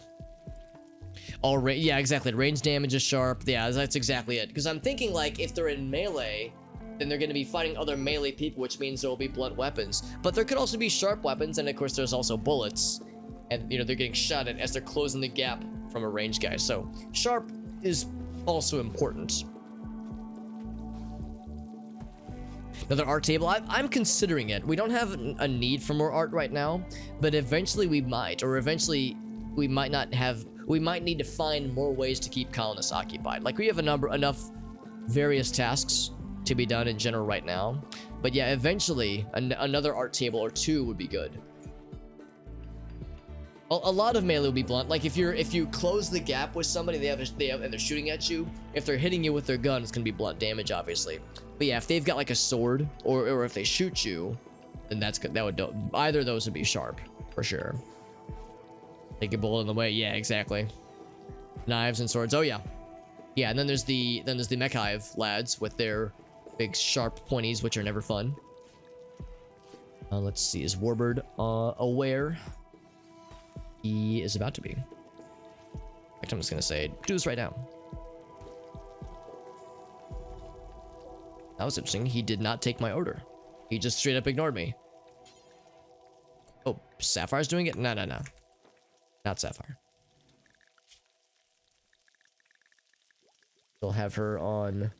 All yeah, exactly. Range damage is sharp. Yeah, that's exactly it. Because I'm thinking, like, if they're in melee, then they're going to be fighting other melee people, which means there will be blunt weapons. But there could also be sharp weapons, and of course there's also bullets. And, you know, they're getting shot at as they're closing the gap from a ranged guy. So, sharp is also important. Another art table. I'm considering it. We don't have a need for more art right now, but eventually we might, or eventually we might not have. We might need to find more ways to keep colonists occupied. Like, we have enough various tasks to be done in general right now, but yeah, eventually another art table or 2 would be good. A lot of melee will be blunt. Like, if you close the gap with somebody, and they're shooting at you, if they're hitting you with their gun, it's gonna be blunt damage, obviously. But yeah, if they've got like a sword, or if they shoot you, then either of those would be sharp for sure. Take a bullet in the way. Yeah, exactly. Knives and swords. Oh yeah, yeah. And then there's the mech hive lads with their big sharp pointies, which are never fun. Let's see. Is Warbird aware? He is about to be. In fact, I'm just gonna say, do this right now. That was interesting. He did not take my order. He just straight up ignored me. Oh, Sapphire's doing it? No. Not Sapphire. They'll have her on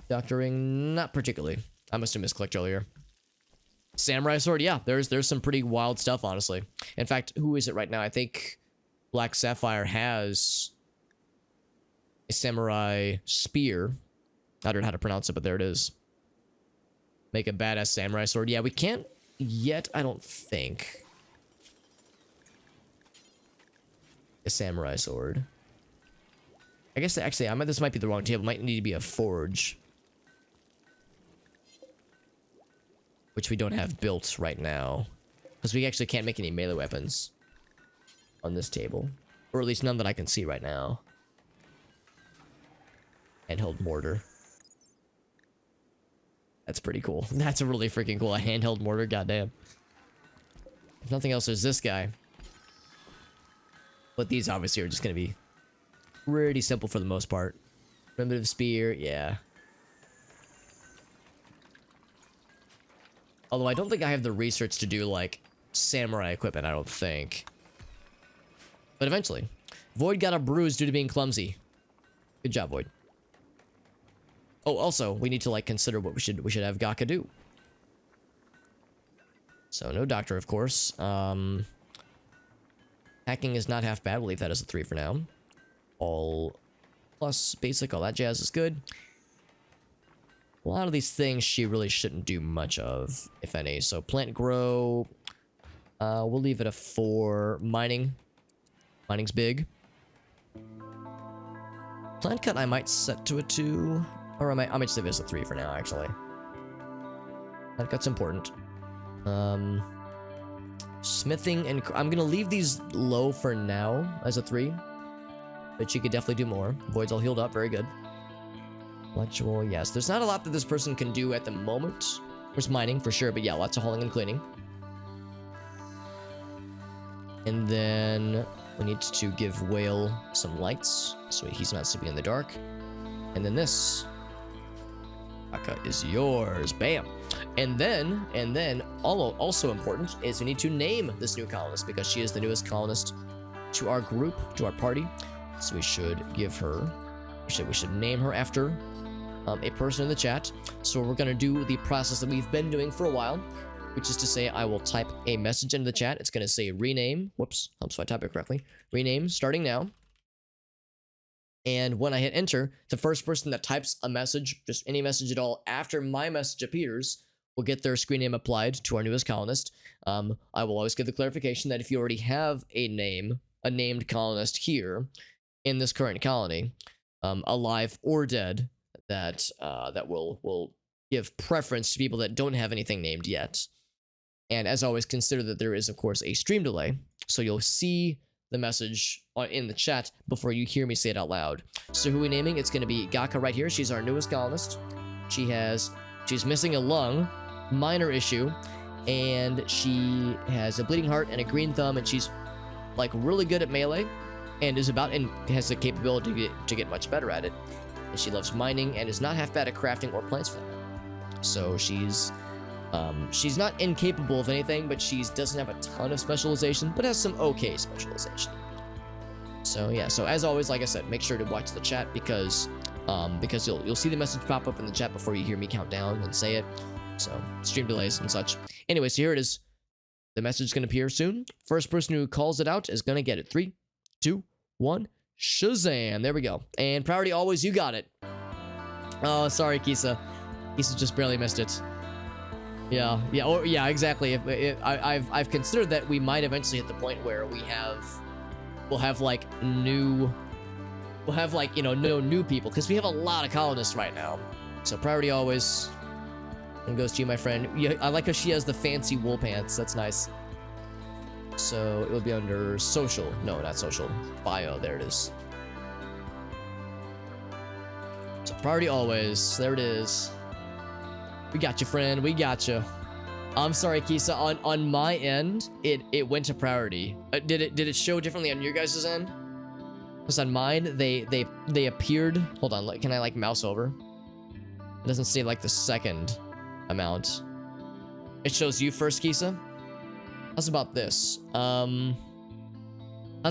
doctoring. Not particularly. I must have misclicked earlier. Samurai sword, yeah, there's some pretty wild stuff, honestly. In fact, who is it right now? I think Black Sapphire has a samurai spear. I don't know how to pronounce it, but there it is. Make a badass samurai sword. Yeah, we can't yet, I don't think. A samurai sword. I guess actually, this might be the wrong table. It might need to be a forge, which we don't have built right now, because we actually can't make any melee weapons on this table, or at least none that I can see right now. Handheld mortar. That's pretty cool. That's really freaking cool. A handheld mortar, goddamn. If nothing else, there's this guy. But these obviously are just gonna be pretty simple for the most part. Primitive spear, yeah. Although I don't think I have the research to do, like, samurai equipment, I don't think. But eventually. Void got a bruise due to being clumsy. Good job, Void. Oh, also, we need to, like, consider what we should have Gaka do. So, no doctor, of course. Hacking is not half bad. We'll leave that as a 3 for now. All plus basic, all that jazz is good. A lot of these things she really shouldn't do much of, if any. So plant grow, we'll leave it a 4. Mining, mining's big. Plant cut I might set to a 2, or I might just leave it as a 3 for now, actually. Plant cut's important. Smithing and I'm gonna leave these low for now as a 3, but she could definitely do more. Void's all healed up, very good. Electrical, yes. There's not a lot that this person can do at the moment. There's mining for sure, but yeah, lots of hauling and cleaning. And then we need to give Whale some lights so he's not sleeping in the dark. And then this Aka is yours. Bam. And then also important is we need to name this new colonist because she is the newest colonist to our group, to our party. So we should give her, we should name her after a person in the chat. So we're gonna do the process that we've been doing for a while, which is to say I will type a message into the chat. It's gonna say rename. Whoops, helps if I type it correctly. Rename starting now. And when I hit enter, the first person that types a message, just any message at all, after my message appears, will get their screen name applied to our newest colonist. I will always give the clarification that if you already have a named colonist here in this current colony, alive or dead, that will give preference to people that don't have anything named yet. And as always, consider that there is, of course, a stream delay, so you'll see the message in the chat before you hear me say it out loud. So who are we naming? It's going to be Gaka right here. She's our newest colonist. She's missing a lung, minor issue, and she has a bleeding heart and a green thumb, and she's like really good at melee, and has the capability to get much better at it. And she loves mining and is not half bad at crafting or plants for that. So she's not incapable of anything, but she doesn't have a ton of specialization, but has some okay specialization. So yeah, so as always, like I said, make sure to watch the chat because you'll see the message pop up in the chat before you hear me count down and say it. So stream delays and such. Anyway, so here it is. The message is going to appear soon. First person who calls it out is going to get it. 3, 2, 1, Shazam. There we go. And priority always, you got it. Oh, sorry, Kisa. Kisa just barely missed it. Yeah, exactly. I've considered that we might eventually hit the point where we'll have like no new people, because we have a lot of colonists right now. So priority always, and goes to you, my friend. Yeah, I like how she has the fancy wool pants. That's nice. So it will be under social. No, not social. Bio. There it is. So priority always. There it is. We got you, friend. We got you. I'm sorry, Kisa. On my end, it went to priority. Did it show differently on your guys' end? Because on mine, they appeared. Hold on. Can I like mouse over? It doesn't say like the second amount. It shows you first, Kisa. How's about this? How's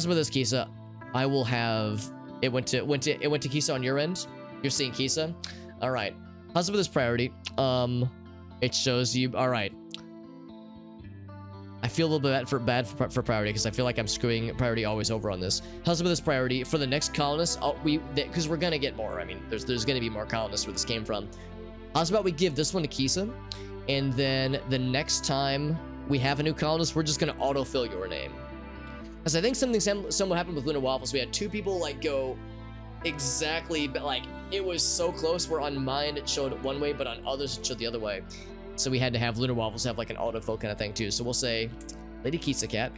about this, Kisa? I will have it went to Kisa on your end. You're seeing Kisa. All right. How's about this priority? It shows you. All right. I feel a little bit bad for priority because I feel like I'm screwing priority always over on this. How's about this priority for the next colonist? Because we're gonna get more. I mean, there's gonna be more colonists where this came from. How's about we give this one to Kisa, and then the next time we have a new colonist, we're just gonna autofill your name. Because I think something similar happened with Lunar Waffles. We had 2 people like go exactly, but like it was so close where on mine it showed one way, but on others it showed the other way. So we had to have Lunar Waffles have like an autofill kind of thing too. So we'll say Lady Kisa Cat,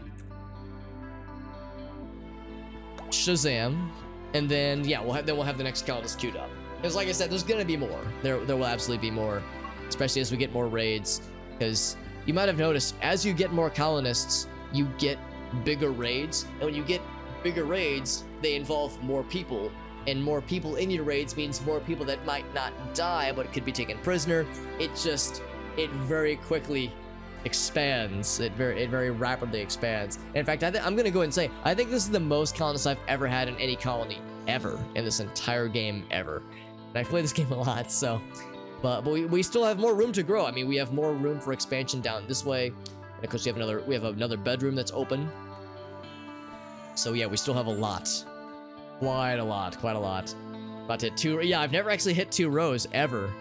Shazam, and then yeah, we'll have the next colonist queued up. Because like I said, there's gonna be more. There will absolutely be more, especially as we get more raids. Because you might have noticed, as you get more colonists, you get bigger raids, and when you get bigger raids, they involve more people. And more people in your raids means more people that might not die, but could be taken prisoner. It very quickly expands. It very rapidly expands. In fact, I'm gonna go ahead and say, I think this is the most colonists I've ever had in any colony ever, in this entire game ever. And I play this game a lot, so. But we still have more room to grow. I mean, we have more room for expansion down this way. And of course, we have another bedroom that's open. So yeah, we still have a lot. Quite a lot. About to hit 2. Yeah, I've never actually hit 2 rows ever.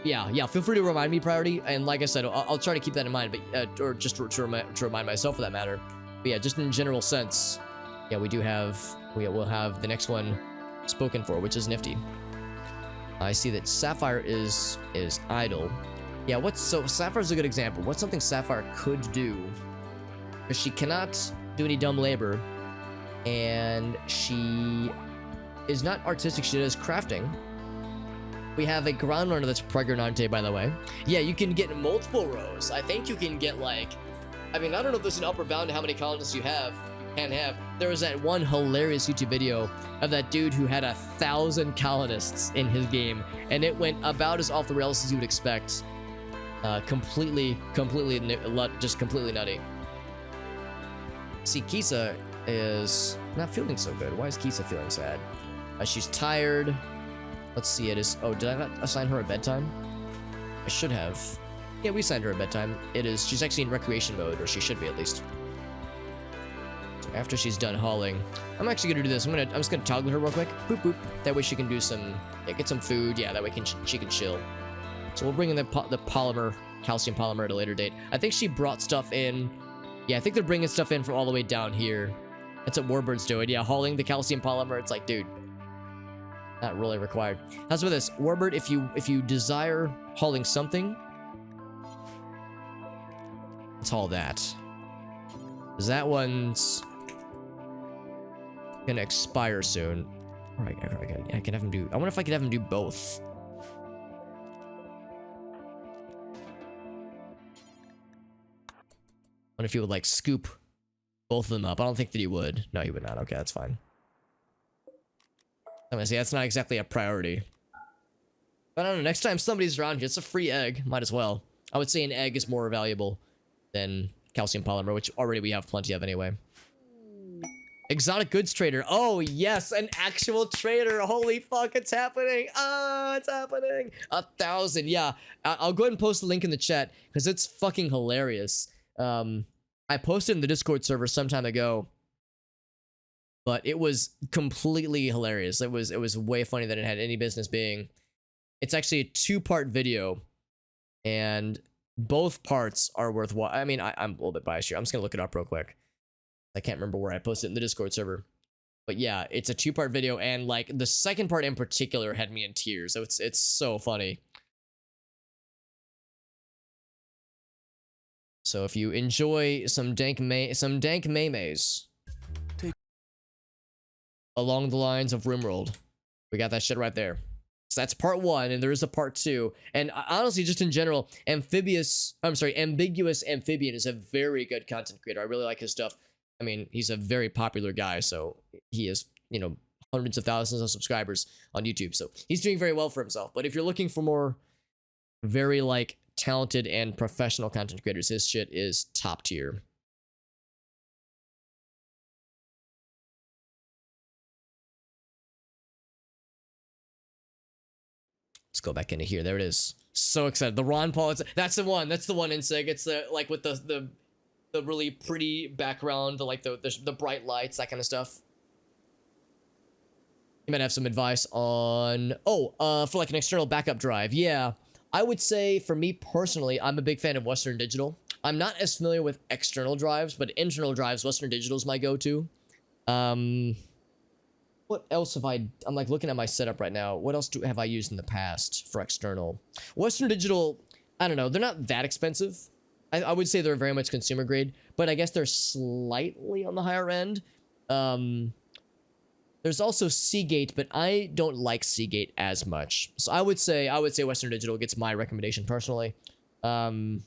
Yeah, feel free to remind me, priority, and like I said, I'll try to keep that in mind, but or just to remind myself for that matter. But yeah, just in general sense, yeah, we'll have the next one spoken for, which is nifty. I see that Sapphire is idle. Yeah, so Sapphire's a good example. What's something Sapphire could do because she cannot do any dumb labor, and she is not artistic. She does crafting. We have a ground runner that's Pregnante, by the way. Yeah, you can get multiple rows. I think you can get like, I mean, I don't know if there's an upper bound to how many colonists you can have. There was that one hilarious YouTube video of that dude who had 1,000 colonists in his game, and it went about as off the rails as you would expect. Completely nutty. See, Kisa is not feeling so good. Why is Kisa feeling sad? She's tired. Let's see, it is... Oh, did I not assign her a bedtime? I should have. Yeah, we assigned her a bedtime. It is... She's actually in recreation mode, or she should be at least. So after she's done hauling, I'm actually gonna do this. I'm just gonna toggle her real quick. Boop, boop. That way she can do some... Yeah, get some food. Yeah, that way she can chill. So we'll bring in the polymer, calcium polymer at a later date. I think she brought stuff in... Yeah, I think they're bringing stuff in from all the way down here. That's what Warbird's doing. Yeah, hauling the calcium polymer. It's like, dude, not really required. How's with this? Warbird, if you desire hauling something, let's haul that. Because that one's gonna expire soon. All right, I can have him do... I wonder if I could have him do both. I wonder if he would, like, scoop both of them up. I don't think that he would. No, he would not. Okay, that's fine. I'm gonna say that's not exactly a priority. But I don't know, next time somebody's around here, it's a free egg. Might as well. I would say an egg is more valuable than calcium polymer, which already we have plenty of anyway. Exotic goods trader. Oh, yes, an actual trader. Holy fuck, it's happening. Oh, it's happening. 1,000, yeah. I'll go ahead and post the link in the chat, because it's fucking hilarious. I posted in the Discord server some time ago, but it was completely hilarious. It was way funny than it had any business being. It's actually a 2-part video, and both parts are worth watching. I mean, I'm a little bit biased here. I'm just gonna look it up real quick. I can't remember where I posted it in the Discord server, but yeah, it's a 2-part video, and like the second part in particular had me in tears. So it's so funny. So if you enjoy some dank maymays along the lines of RimWorld, we got that shit right there. So that's part 1, and there is a part 2. And honestly, just in general, Ambiguous Amphibian is a very good content creator. I really like his stuff. I mean, he's a very popular guy, so he has, you know, hundreds of thousands of subscribers on YouTube. So he's doing very well for himself. But if you're looking for more very, like, talented and professional content creators, his shit is top tier. Let's go back into here. There it is. So excited. The Ron Paul. That's the one. That's the one, Insig. It's the, like, with the really pretty background, the bright lights, that kind of stuff. You might have some advice on... Oh, for like an external backup drive. Yeah. I would say, for me personally, I'm a big fan of Western Digital. I'm not as familiar with external drives, but internal drives, Western Digital is my go-to. What else have I'm like looking at my setup right now. What else have I used in the past for external? Western Digital, I don't know. They're not that expensive. I would say they're very much consumer grade, but I guess they're slightly on the higher end. There's also Seagate, but I don't like Seagate as much. So I would say Western Digital gets my recommendation personally. What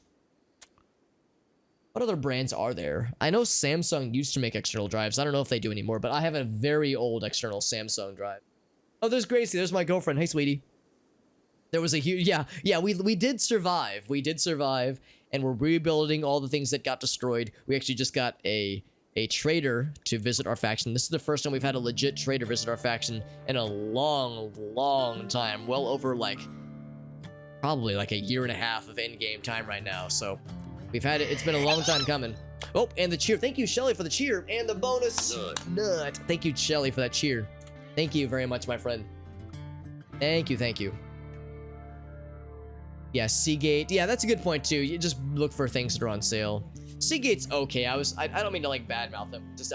other brands are there? I know Samsung used to make external drives. I don't know if they do anymore, but I have a very old external Samsung drive. Oh, there's Gracie. There's my girlfriend. Hey, sweetie. There was a huge... Yeah, we did survive. We did survive, and we're rebuilding all the things that got destroyed. We actually just got a trader to visit our faction. This is the first time we've had a legit trader visit our faction in a long time. Well over, like, probably like a year and a half of in-game time right now. So we've had it. It's been a long time coming. Oh, and the cheer. Thank you, Shelly, for the cheer and the bonus nut. Thank you, Shelly, for that cheer. Thank you very much, my friend. Thank you. Yeah, Seagate. Yeah, that's a good point too. You just look for things that are on sale. Seagate's okay. I don't mean to like badmouth them. Just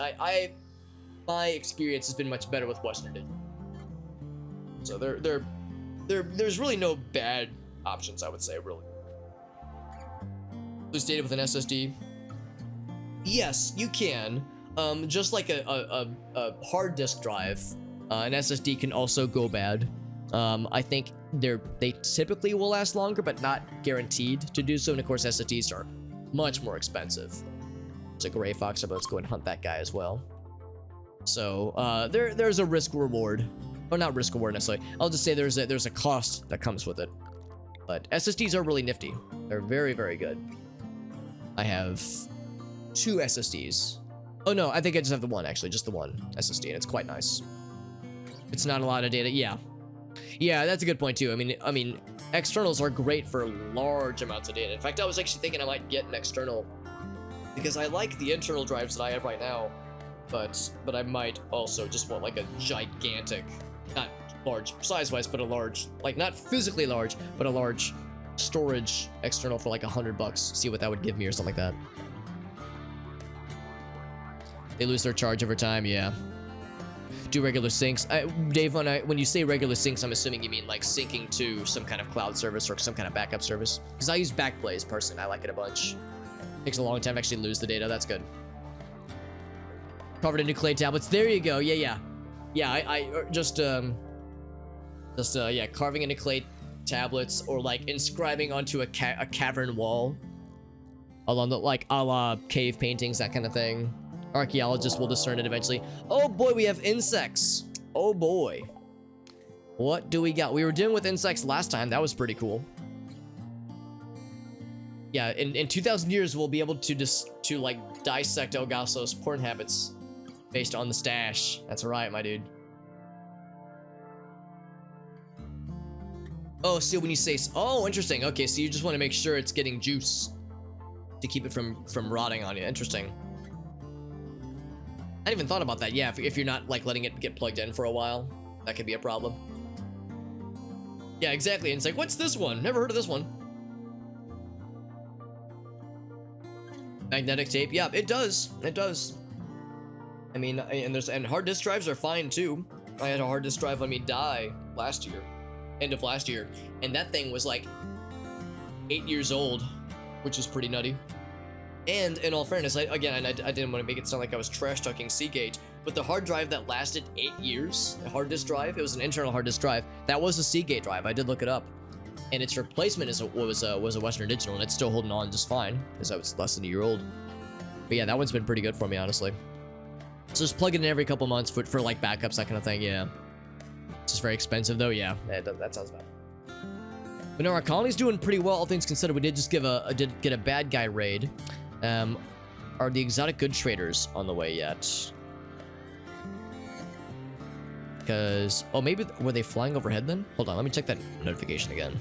my experience has been much better with Western Digital. So there's really no bad options, I would say, really. Loose data with an SSD. Yes, you can. Just like a hard disk drive, an SSD can also go bad. I think they typically will last longer, but not guaranteed to do so. And of course, SSDs are much more expensive. It's a gray fox, so let's go and hunt that guy as well. So there's a risk reward, or not risk reward necessarily. I'll just say there's a cost that comes with it. But SSDs are really nifty. They're very, very good. I have 2 SSDs. Oh no, I think I just have the one, actually, just the one SSD, and it's quite nice. It's not a lot of data. Yeah, that's a good point too. I mean, externals are great for large amounts of data. In fact, I was actually thinking I might get an external because I like the internal drives that I have right now, but I might also just want like a gigantic, not large size-wise, but a large, like not physically large, but a large storage external for like $100. See what that would give me or something like that. They lose their charge over time, yeah. Do regular syncs. Dave, when you say regular syncs, I'm assuming you mean like syncing to some kind of cloud service or some kind of backup service. Because I use Backblaze personally. I like it a bunch. Takes a long time to actually lose the data. That's good. Covered in new clay tablets. There you go. Yeah. I carving into clay tablets or like inscribing onto a cavern wall along the like a la cave paintings, that kind of thing. Archaeologists will discern it eventually. Oh boy, we have insects. Oh boy. What do we got? We were dealing with insects last time. That was pretty cool. Yeah, in 2,000 years, we'll be able to like dissect Elgaso's porn habits based on the stash. That's right, my dude. Oh, so when you say, oh, interesting. Okay, so you just want to make sure it's getting juice to keep it from rotting on you. Interesting. I hadn't even thought about that. Yeah, if you're not like letting it get plugged in for a while, that could be a problem. Yeah, exactly. And it's like, what's this one? Never heard of this one. Magnetic tape. Yeah, it does. It does. I mean, and hard disk drives are fine too. I had a hard disk drive on me die last year, end of last year, and that thing was like 8 years old, which is pretty nutty. And in all fairness, I didn't want to make it sound like I was trash talking Seagate, but the hard drive that lasted 8 years, the hard disk drive, it was an internal hard disk drive. That was a Seagate drive. I did look it up, and its replacement was a Western Digital, and it's still holding on just fine because I was less than a year old. But yeah, that one's been pretty good for me, honestly. So just plug it in every couple months for like backups, that kind of thing. Yeah, it's just very expensive though. Yeah, that sounds bad. But no, our colony's doing pretty well, all things considered. We did just get a bad guy raid. Are the exotic goods traders on the way yet? Because, oh, maybe, were they flying overhead then? Hold on, let me check that notification again.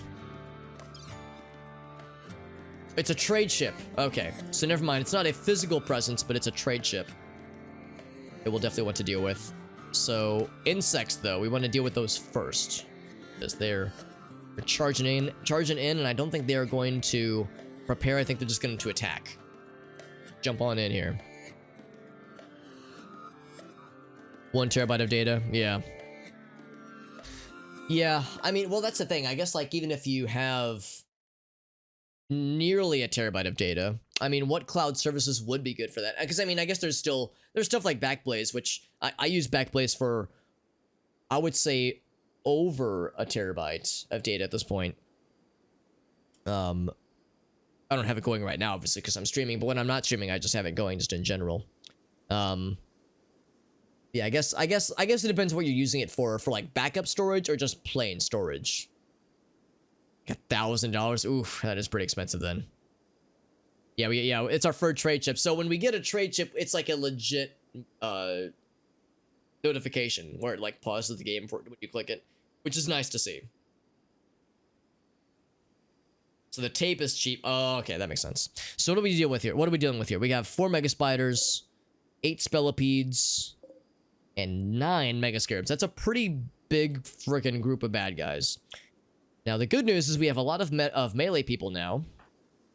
It's a trade ship. Okay, so never mind. It's not a physical presence, but it's a trade ship. It will definitely want to deal with. So, insects, though, we want to deal with those first. Because they're charging in, and I don't think they're going to prepare. I think they're just going to attack. Jump on in here. 1 terabyte of data. Yeah, I mean, well, that's the thing. I guess, like, even if you have nearly a terabyte of data, I mean, what cloud services would be good for that? Because, I mean, I guess there's stuff like Backblaze, which I use Backblaze for, I would say, over a terabyte of data at this point. I don't have it going right now, obviously, because I'm streaming, but when I'm not streaming, I just have it going just in general. Yeah, I guess it depends what you're using it for like backup storage or just plain storage. $1,000. Oof, that is pretty expensive then. Yeah, it's our third trade chip. So when we get a trade chip, it's like a legit notification where it like pauses the game when you click it, which is nice to see. So the tape is cheap. Oh, okay, that makes sense. So what do we deal with here? What are we dealing with here? We have 4 mega spiders, 8 spellipedes, and 9 mega scarabs. That's a pretty big freaking group of bad guys. Now the good news is we have a lot of melee people now,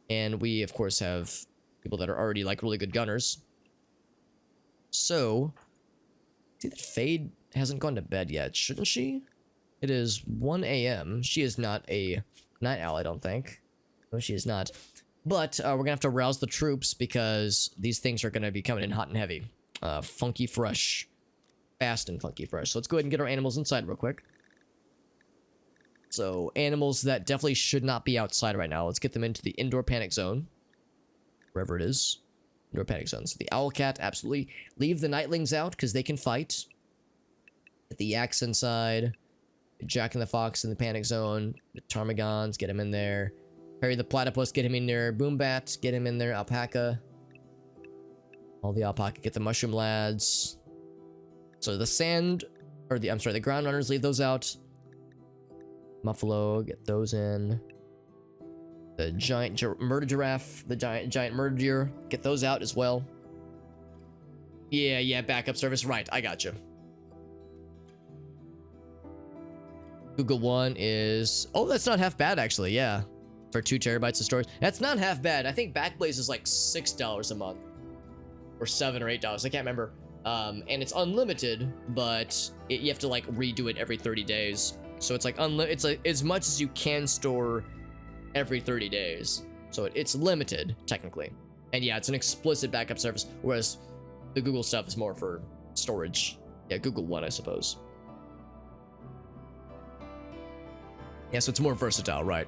and we of course have people that are already like really good gunners. So, see that Fade hasn't gone to bed yet, shouldn't she? It is 1 a.m. She is not a night owl, I don't think. No, she is not. But we're gonna have to rouse the troops because these things are gonna be coming in hot and heavy. Funky fresh. Fast and funky fresh. So let's go ahead and get our animals inside real quick. So animals that definitely should not be outside right now. Let's get them into the indoor panic zone. Wherever it is. Indoor panic zone. So the owl cat, absolutely. Leave the nightlings out because they can fight. Get the yaks inside. Jack and the fox in the panic zone. The ptarmigans, get him in there. Harry the platypus, get him in there. Boombat, get him in there. Alpaca. All the alpaca, get the mushroom lads. So the sand, or the, I'm sorry, the ground runners, leave those out. Muffalo, get those in. The giant murder giraffe, the giant murder deer, get those out as well. Yeah, backup service, right, I got you. Google One is, oh, that's not half bad actually, yeah. For 2 terabytes of storage. That's not half bad. I think Backblaze is like $6 a month. Or $7 or $8, I can't remember. And it's unlimited, but you have to like redo it every 30 days. So it's like it's like as much as you can store every 30 days. So it's limited, technically. And yeah, it's an explicit backup service, whereas the Google stuff is more for storage. Yeah, Google One, I suppose. Yeah, so it's more versatile, right?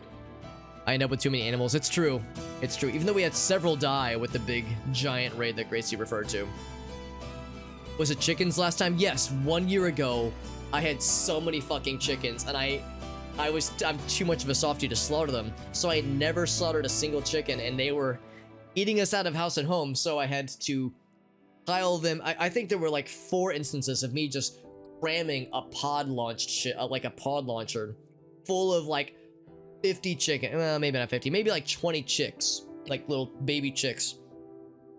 I end up with too many animals. It's true. It's true. Even though we had several die with the big giant raid that Gracie referred to. Was it chickens last time? Yes, 1 year ago, I had so many fucking chickens, and I'm too much of a softie to slaughter them, so I never slaughtered a single chicken, and they were eating us out of house and home, so I had to pile them. I think there were like 4 instances of me just cramming a pod launched shit, like a pod launcher, full of like 50 chicken, well, maybe not 50, maybe like 20 chicks, like little baby chicks,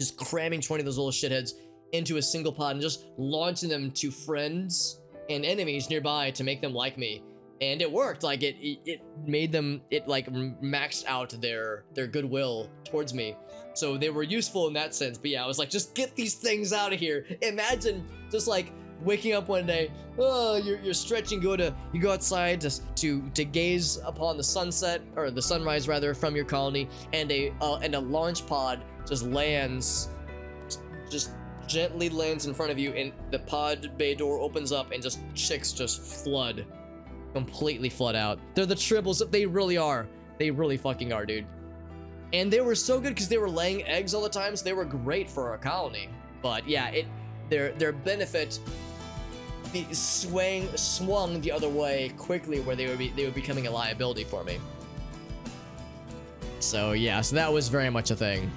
just cramming 20 of those little shitheads into a single pod and just launching them to friends and enemies nearby to make them like me. And it worked. Like it made them, it like maxed out their goodwill towards me. So they were useful in that sense. But yeah, I was like, just get these things out of here. Imagine just like waking up one day, oh, you're stretching, you go outside to gaze upon the sunset, or the sunrise rather, from your colony, and a launch pod just lands, just gently lands in front of you, and the pod bay door opens up, and just chicks just flood, completely flood out. They're the tribbles. They really are. They really fucking are, dude. And they were so good because they were laying eggs all the time, so they were great for our colony. But yeah, their benefit swung the other way quickly, where they were becoming a liability for me. So yeah, so that was very much a thing.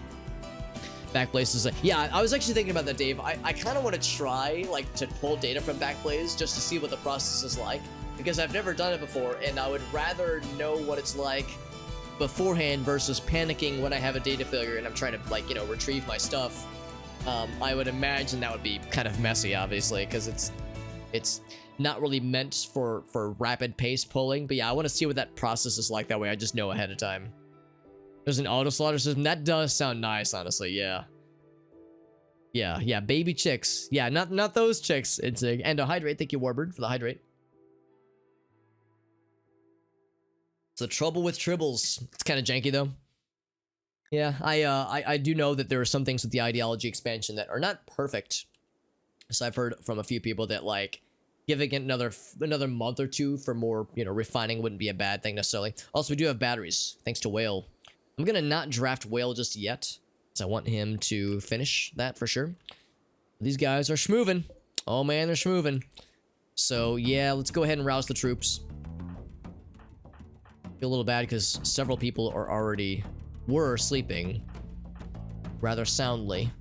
Backblaze is like, yeah, I was actually thinking about that, Dave. I kind of want to try like to pull data from Backblaze just to see what the process is like, because I've never done it before, and I would rather know what it's like beforehand versus panicking when I have a data failure and I'm trying to, like, you know, retrieve my stuff. I would imagine that would be kind of messy, obviously, because it's not really meant for rapid pace pulling. But yeah, I want to see what that process is like. That way I just know ahead of time. There's an auto slaughter system. That does sound nice, honestly. Yeah. Yeah, baby chicks. Yeah, not those chicks. It's and a hydrate. Thank you, Warbird, for the hydrate. It's the trouble with tribbles. It's kind of janky though. Yeah, I do know that there are some things with the ideology expansion that are not perfect. So I've heard from a few people that, like, giving it another month or two for more, you know, refining wouldn't be a bad thing necessarily. Also, we do have batteries, thanks to Whale. I'm gonna not draft Whale just yet, because I want him to finish that for sure. These guys are schmoovin'. Oh man, they're schmoovin'. So yeah, let's go ahead and rouse the troops. Feel a little bad because several people were sleeping rather soundly.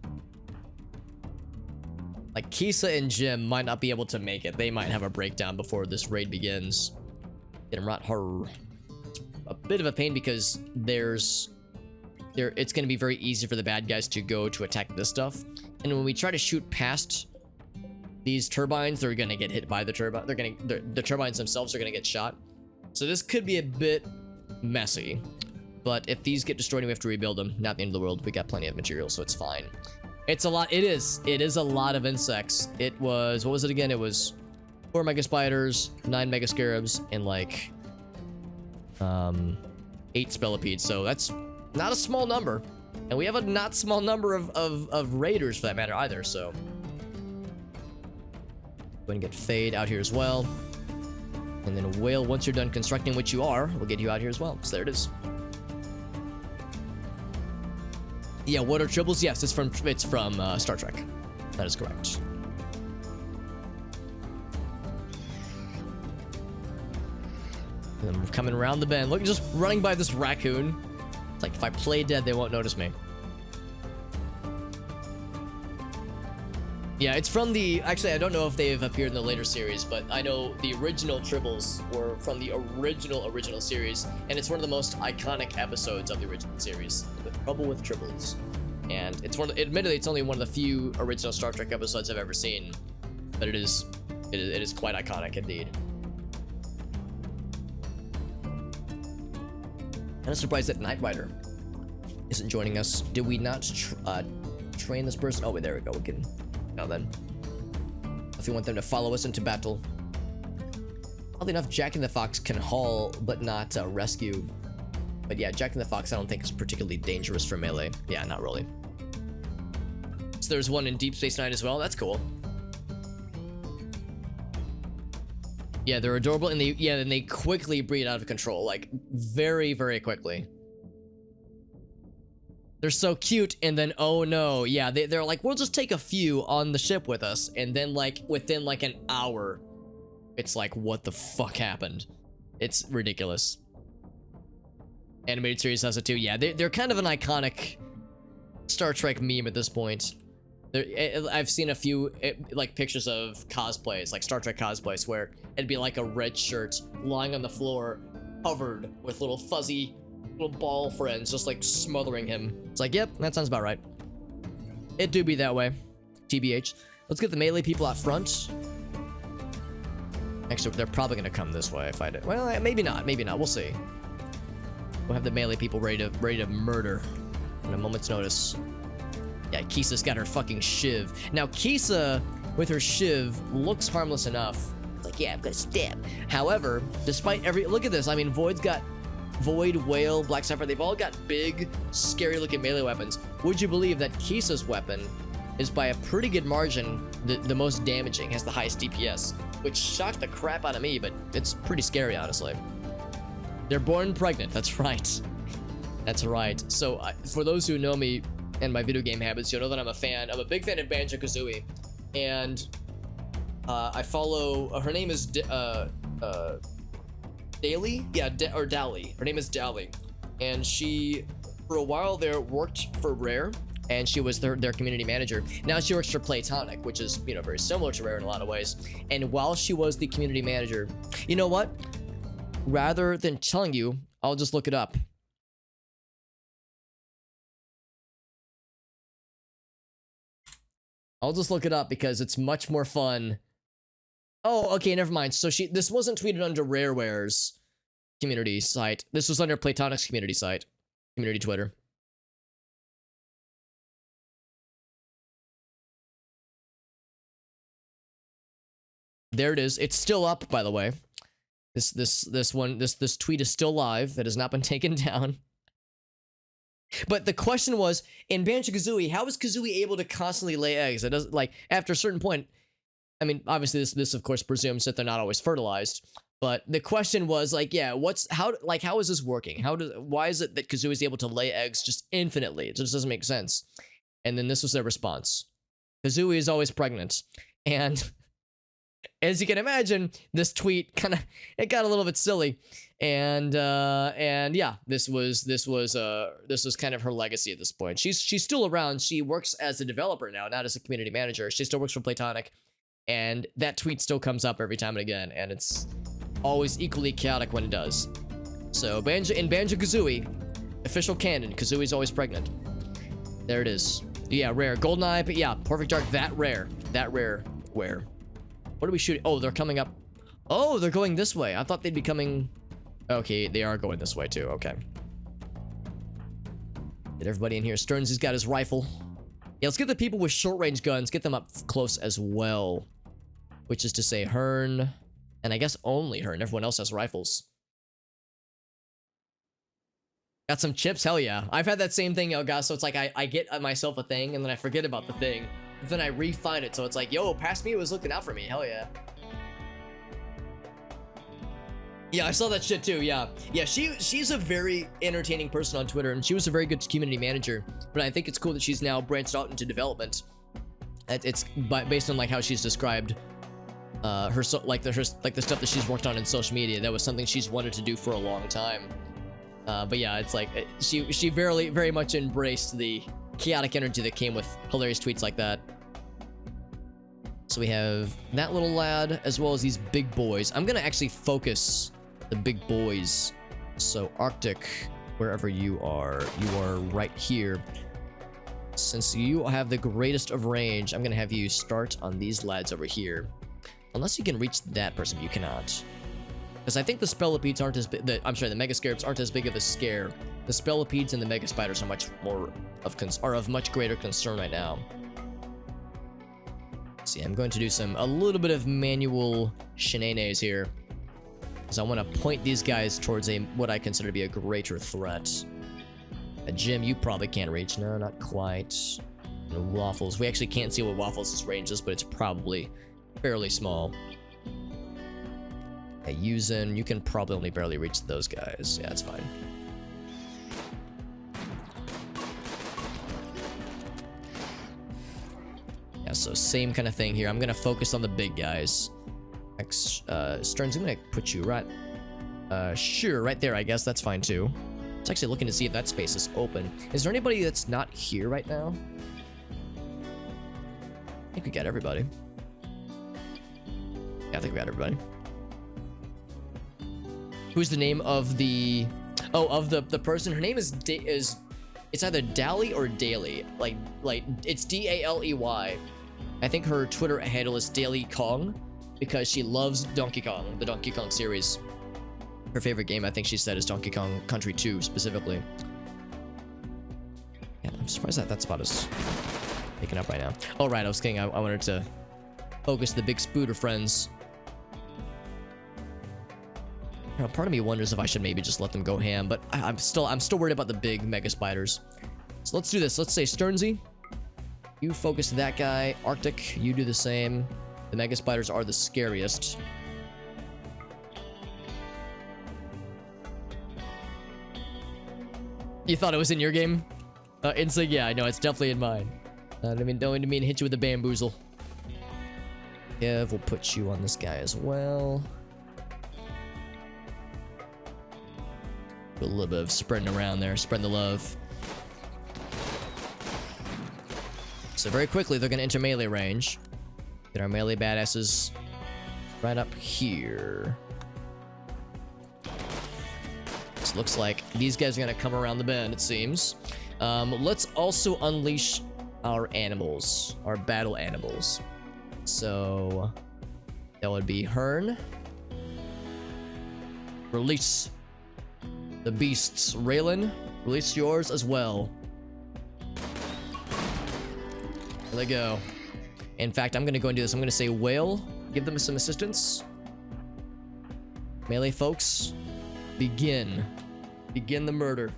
Like Kisa and Jim might not be able to make it. They might have a breakdown before this raid begins. Get him right her. It's a bit of a pain because it's going to be very easy for the bad guys to go to attack this stuff. And when we try to shoot past these turbines, they're going to get hit by the turbine. The turbines themselves are going to get shot. So this could be a bit messy. But if these get destroyed and we have to rebuild them, not the end of the world. We got plenty of material, so it's fine. It's a lot. It is a lot of insects. It was, what was it again? It was 4 mega spiders, 9 mega scarabs, and like 8 spellipedes. So that's Not a small number. And we have a not small number of raiders for that matter either, so. Go ahead and get Fade out here as well. And then Whale, once you're done constructing, which you are, we'll get you out here as well. So there it is. Yeah, what are tribbles? Yes, it's from Star Trek. That is correct. And then we're coming around the bend. Look, just running by this raccoon. It's like, if I play dead, they won't notice me. Yeah, it's from the... Actually, I don't know if they've appeared in the later series, but I know the original Tribbles were from the original series, and it's one of the most iconic episodes of the original series, The Trouble with Tribbles. And it's admittedly, it's only one of the few original Star Trek episodes I've ever seen, but it is quite iconic indeed. I'm surprised that Knight Rider isn't joining us. Did we not train this person? Oh, wait, there we go. We can now then. If you want them to follow us into battle. Oddly enough, Jack and the Fox can haul, but not rescue. But yeah, Jack and the Fox I don't think is particularly dangerous for melee. Yeah, not really. So there's one in Deep Space Nine as well. That's cool. Yeah, they're adorable, and they quickly breed out of control, like very, very quickly. They're so cute, and then oh no, yeah, they're like, we'll just take a few on the ship with us, and then like within like an hour, it's like, what the fuck happened? It's ridiculous. Animated series has it too. Yeah, they're kind of an iconic Star Trek meme at this point. I've seen a few like pictures of cosplays, like Star Trek cosplays, where it'd be like a red shirt lying on the floor, covered with little fuzzy little ball friends, just like smothering him. It's like, yep, that sounds about right. It do be that way. TBH. Let's get the melee people out front. Actually, they're probably gonna come this way if I do. Well, maybe not. Maybe not. We'll see. We'll have the melee people ready to murder in a moment's notice. Yeah, Kisa's got her fucking shiv. Now, Kisa, with her shiv, looks harmless enough. It's like, yeah, I'm gonna stab. However, despite look at this. I mean, Void, Whale, Black Sapphire, they've all got big, scary-looking melee weapons. Would you believe that Kisa's weapon is by a pretty good margin the most damaging, has the highest DPS, which shocked the crap out of me, but it's pretty scary, honestly. They're born pregnant, that's right. That's right. So, for those who know me, and my video game habits, you'll know that I'm a big fan of Banjo-Kazooie, and I follow, her name is Daly? Yeah, or Dally. Her name is Dally, and she, for a while there, worked for Rare, and she was their community manager. Now she works for Playtonic, which is, you know, very similar to Rare in a lot of ways, and while she was the community manager, you know what? Rather than telling you, I'll just look it up. I'll just look it up because it's much more fun. Oh, okay, never mind. So this wasn't tweeted under Rareware's community site. This was under Playtonic's community site. Community Twitter. There it is. It's still up, by the way. This tweet is still live. It has not been taken down. But the question was, in Banjo-Kazooie, how is Kazooie able to constantly lay eggs? It doesn't, like, after a certain point, I mean, obviously this of course presumes that they're not always fertilized, but the question was like, yeah, how is this working? Why is it that Kazooie is able to lay eggs just infinitely? It just doesn't make sense. And then this was their response. Kazooie is always pregnant. And as you can imagine, this tweet it got a little bit silly. And yeah, this was kind of her legacy at this point. She's still around. She works as a developer now, not as a community manager. She still works for Playtonic, and that tweet still comes up every time and again, and it's always equally chaotic when it does. So in Banjo-Kazooie, official canon, Kazooie's always pregnant. There it is. Yeah, rare. Goldeneye, but yeah, Perfect Dark, that rare. Where? What are we shooting? Oh, they're coming up. Oh, they're going this way. I thought they'd be coming. Okay, they are going this way too. Okay. Get everybody in here. Stearns has got his rifle. Yeah, let's get the people with short-range guns. Get them up close as well. Which is to say Hearn. And I guess only Hearn. Everyone else has rifles. Got some chips? Hell yeah. I've had that same thing, Elgas. So it's like I get myself a thing and then I forget about the thing. Then I re-find it. So it's like, yo, past me was looking out for me. Hell yeah. Yeah, I saw that shit too. Yeah. Yeah, she's a very entertaining person on Twitter, and she was a very good community manager. But I think it's cool that she's now branched out into development. It's based on like how she's described the stuff that she's worked on in social media. That was something she's wanted to do for a long time. But yeah, it's like she very much embraced the chaotic energy that came with hilarious tweets like that. So we have that little lad as well as these big boys. I'm gonna actually focus the big boys. So Arctic, wherever you are right here. Since you have the greatest of range, I'm gonna have you start on these lads over here. Unless you can reach that person, you cannot. Because I think the Spellipedes aren't as big. I'm sorry, the Mega Scarabs aren't as big of a scare. The Spellipedes and the Mega Spiders are of much greater concern right now. See, I'm going to do a little bit of manual shenanigans here. Because I want to point these guys towards what I consider to be a greater threat. A Jim, you probably can't reach. No, not quite. No, Waffles. We actually can't see what Waffles' range is, but it's probably fairly small. Yuzen, you can probably only barely reach those guys. Yeah, that's fine. Yeah, so same kind of thing here. I'm gonna focus on the big guys. Stearns, I'm gonna put you right... sure, right there, I guess. That's fine, too. It's actually looking to see if that space is open. Is there anybody that's not here right now? I think we got everybody. Yeah, I think we got everybody. Who's the name of the... Oh, of the person? Her name is... It's either Dally or Daly. Like, it's D-A-L-E-Y. I think her Twitter handle is Daily Kong, because she loves Donkey Kong, the Donkey Kong series. Her favorite game, I think she said, is Donkey Kong Country 2, specifically. Yeah, I'm surprised that spot is picking up right now. Oh, right, I was kidding. I wanted to focus the big Spooter friends. You know, part of me wonders if I should maybe just let them go ham, but I'm still worried about the big Mega Spiders. So let's do this. Let's say Stearnsy, you focus that guy. Arctic, you do the same. The Mega Spiders are the scariest. You thought it was in your game? Insig, yeah, I know, it's definitely in mine. Don't mean to hit you with a bamboozle. Kev, we'll put you on this guy as well. Do a little bit of spreading around there, spread the love. So very quickly, they're gonna enter melee range. Get our melee badasses right up here. So looks like these guys are gonna come around the bend, it seems. Let's also unleash our animals, our battle animals. So that would be Hearn. Release the beasts. Raylan, release yours as well. There they go. In fact, I'm gonna go and do this. I'm gonna say Whale, give them some assistance. Melee folks, begin the murder.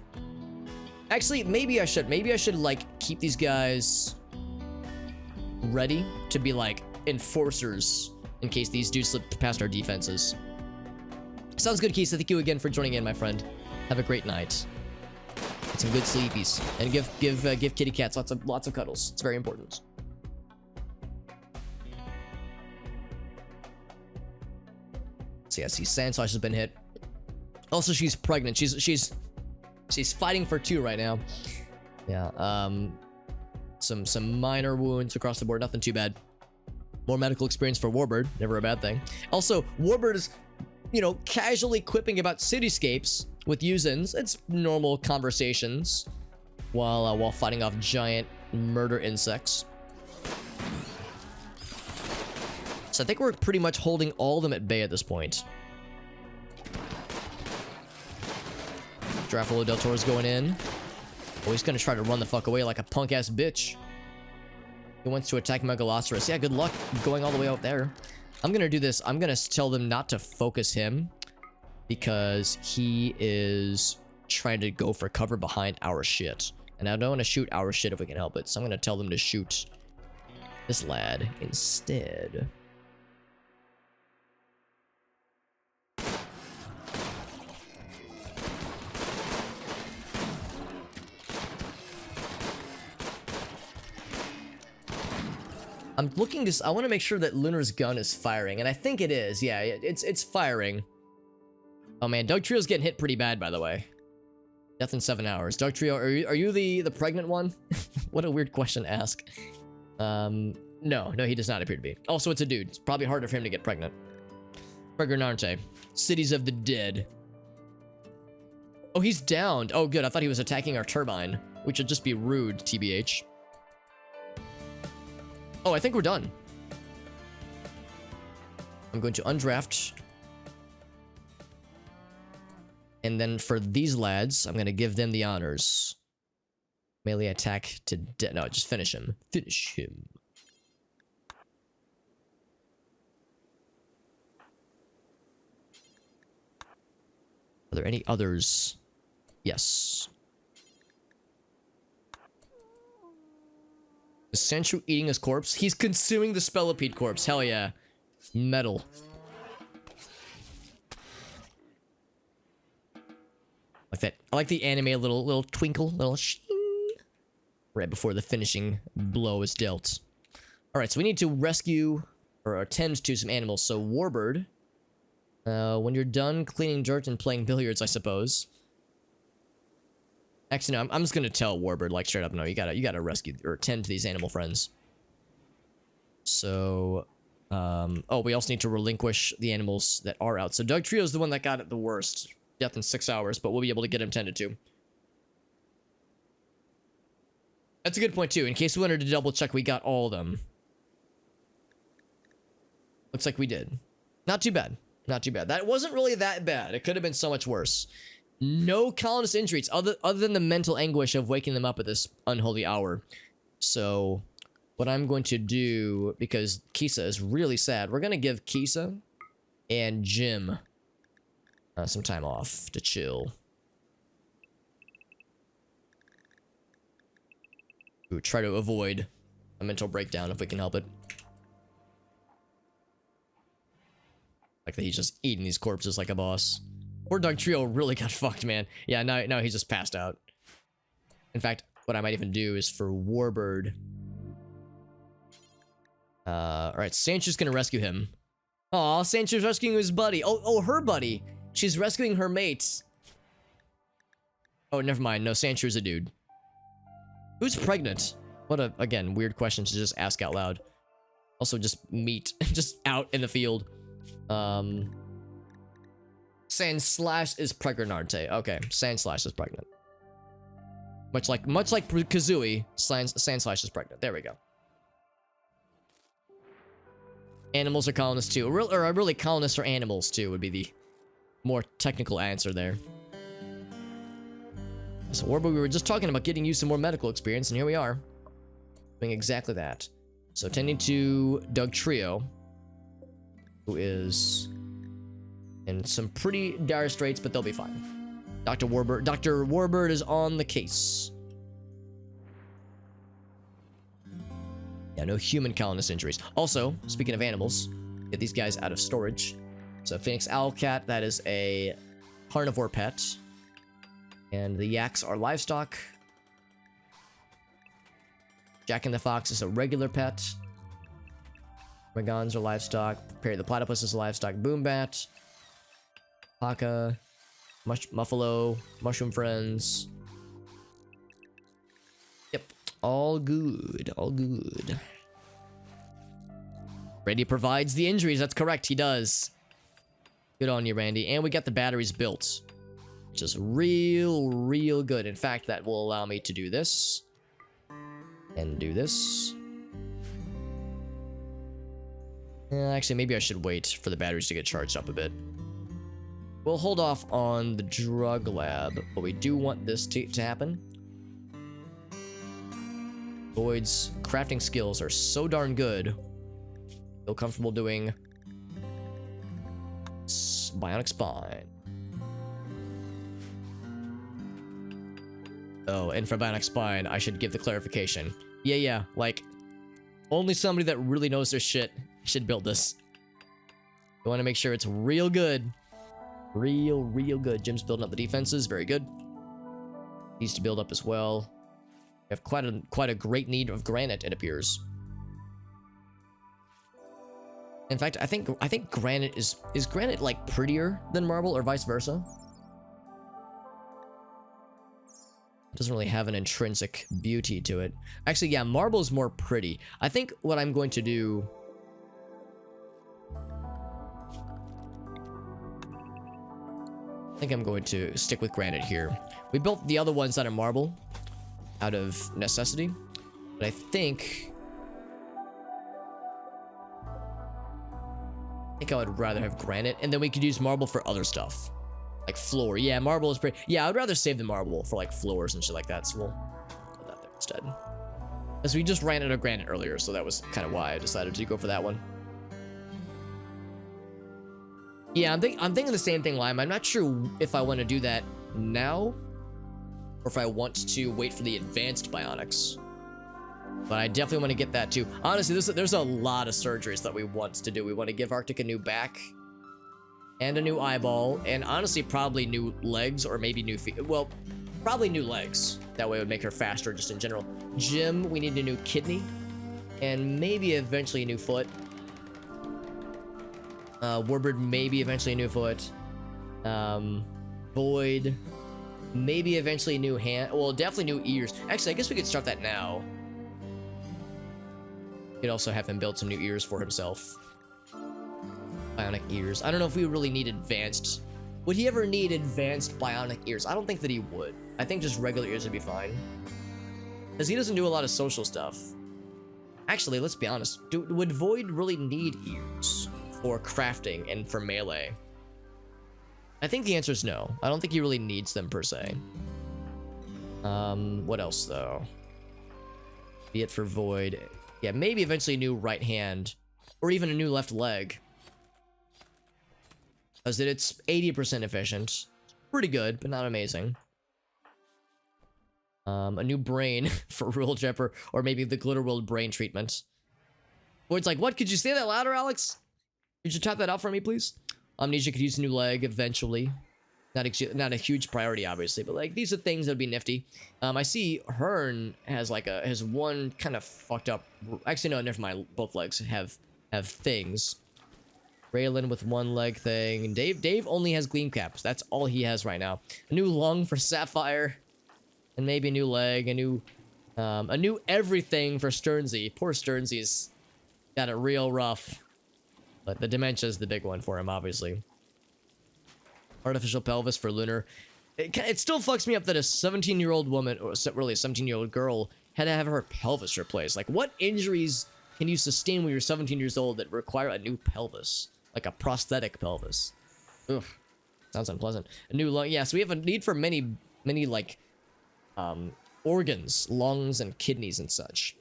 Actually, maybe I should like keep these guys ready to be like enforcers in case these do slip past our defenses. Sounds good, Keith. Thank you again for joining in, my friend. Have a great night. Get some good sleepies, and give kitty cats lots of cuddles. It's very important. So yeah, see, Sandslash has been hit. Also, she's pregnant. She's fighting for 2 right now. Yeah. Some minor wounds across the board. Nothing too bad. More medical experience for Warbird. Never a bad thing. Also, Warbird is, casually quipping about cityscapes with Yuzins. It's normal conversations while fighting off giant murder insects. So I think we're pretty much holding all of them at bay at this point. Drafolo Del Toro's going in. Oh, he's gonna try to run the fuck away like a punk-ass bitch. He wants to attack Megalosaurus. Yeah, good luck going all the way out there. I'm gonna do this. I'm gonna tell them not to focus him because he is trying to go for cover behind our shit. And I don't want to shoot our shit if we can help it. So I'm going to tell them to shoot this lad instead. I'm looking to... I want to make sure that Lunar's gun is firing. And I think it is. Yeah, it's firing. Oh man, Doug Trio's getting hit pretty bad, by the way. Death in 7 hours. Doug Trio, are you the pregnant one? What a weird question to ask. No, he does not appear to be. Also, it's a dude. It's probably harder for him to get pregnant. Pregnante. Cities of the Dead. Oh, he's downed. Oh, good. I thought he was attacking our turbine, which would just be rude, TBH. Oh, I think we're done. I'm going to undraft. And then for these lads, I'm going to give them the honors. Melee attack to no, just finish him. Finish him. Are there any others? Yes. Is Sancho eating his corpse? He's consuming the Spellipede corpse. Hell yeah. Metal. Like that. I like the anime little twinkle, little shing. Right before the finishing blow is dealt. Alright, so we need to rescue or attend to some animals. So Warbird. When you're done cleaning dirt and playing billiards, I suppose. Actually, no, I'm just gonna tell Warbird, like, straight up, no, you gotta rescue or tend to these animal friends. So, oh, we also need to relinquish the animals that are out. So Doug Trio's the one that got it the worst. Death in 6 hours, but we'll be able to get him tended to. That's a good point, too, in case we wanted to double check we got all of them. Looks like we did. Not too bad. Not too bad. That wasn't really that bad. It could have been so much worse. No colonist injuries other than the mental anguish of waking them up at this unholy hour. So what I'm going to do, because Kisa is really sad, we're going to give Kisa and Jim some time off to chill. We would try to avoid a mental breakdown if we can help it. Like that he's just eating these corpses like a boss. Poor Doug Trio really got fucked, man. Yeah, now he's just passed out. In fact, what I might even do is for Warbird. Alright, Sancho's gonna rescue him. Aw, Sancho's rescuing his buddy. Oh, her buddy. She's rescuing her mates. Oh, never mind. No, Sancho's a dude. Who's pregnant? What a, again, weird question to just ask out loud. Also, just meat. Just out in the field. Sandslash is pregnante. Okay, Sandslash is pregnant. Much like Kazooie, Sandslash is pregnant. There we go. Animals are colonists too. Or really colonists are animals too would be the more technical answer there. So Warbird, we were just talking about getting you some more medical experience, and here we are. Doing exactly that. So tending to Doug Trio, who is in some pretty dire straits, but they'll be fine. Dr. Warbird is on the case. Yeah, no human colonist injuries. Also, speaking of animals, get these guys out of storage. So Phoenix Owlcat, that is a carnivore pet. And the yaks are livestock. Jack and the Fox is a regular pet. Megans are livestock. Perry the Platypus is a livestock. Boombat. Paka. Muffalo. Mushroom Friends. Yep. All good. All good. Randy provides the injuries. That's correct. He does. Good on you, Randy. And we got the batteries built. Which is real good. In fact, that will allow me to do this. And do this. Actually, maybe I should wait for the batteries to get charged up a bit. We'll hold off on the drug lab, but we do want this to happen. Boyd's crafting skills are so darn good. Feel comfortable doing bionic spine. Oh, and for bionic spine, I should give the clarification. Yeah, like, only somebody that really knows their shit should build this. I want to make sure it's real good. Real good. Jim's building up the defenses. Very good. Needs to build up as well. We have quite a great need of granite, it appears. In fact, I think granite is granite like prettier than marble or vice versa? It doesn't really have an intrinsic beauty to it. Actually, yeah, marble is more pretty. I think what I'm going to do... I think I'm going to stick with granite here. We built the other ones out of marble, out of necessity, but I think I would rather have granite, and then we could use marble for other stuff. Like floor. Yeah, marble is pretty... Yeah, I'd rather save the marble for like floors and shit like that, so we'll put that there instead. Because we just ran out of granite earlier, so that was kind of why I decided to go for that one. Yeah, I'm thinking the same thing, Lime. I'm not sure if I want to do that now, or if I want to wait for the advanced bionics. But I definitely want to get that too. Honestly, there's a lot of surgeries that we want to do. We want to give Arctic a new back, and a new eyeball, and honestly, probably new legs, or maybe new feet. Well, probably new legs. That way it would make her faster, just in general. Jim, we need a new kidney, and maybe eventually a new foot. Warbird, maybe eventually a new foot. Void, maybe eventually a new hand. Well, definitely new ears. Actually, I guess we could start that now. We could also have him build some new ears for himself. Bionic ears. I don't know if we really need advanced. Would he ever need advanced bionic ears? I don't think that he would. I think just regular ears would be fine. Because he doesn't do a lot of social stuff. Actually, let's be honest. Would Void really need ears for crafting and for melee? I think the answer is no. I don't think he really needs them per se. What else though? Be it for Void. Yeah, maybe eventually a new right hand, or even a new left leg. Because it's 80% efficient. Pretty good, but not amazing. A new brain for Rule Jepper, or maybe the Glitter World brain treatment. Void's like, what? Could you say that louder, Alex? Could you type that out for me, please? Amnesia could use a new leg eventually. Not a huge priority, obviously, but like these are things that'd be nifty. I see Hearn has like has one kind of fucked up. Actually, no, never mind. Both legs have things. Raylan with one leg thing. Dave only has gleam caps. That's all he has right now. A new lung for Sapphire, and maybe a new leg. A new everything for Sternsey. Poor Sternsy's got it real rough. But the dementia is the big one for him, obviously. Artificial pelvis for Lunar. It still fucks me up that a 17-year-old woman, or really a 17-year-old girl, had to have her pelvis replaced. Like, what injuries can you sustain when you're 17 years old that require a new pelvis? Like a prosthetic pelvis. Ugh. Sounds unpleasant. A new lung. Yeah, so we have a need for many, like, organs, lungs, and kidneys and such.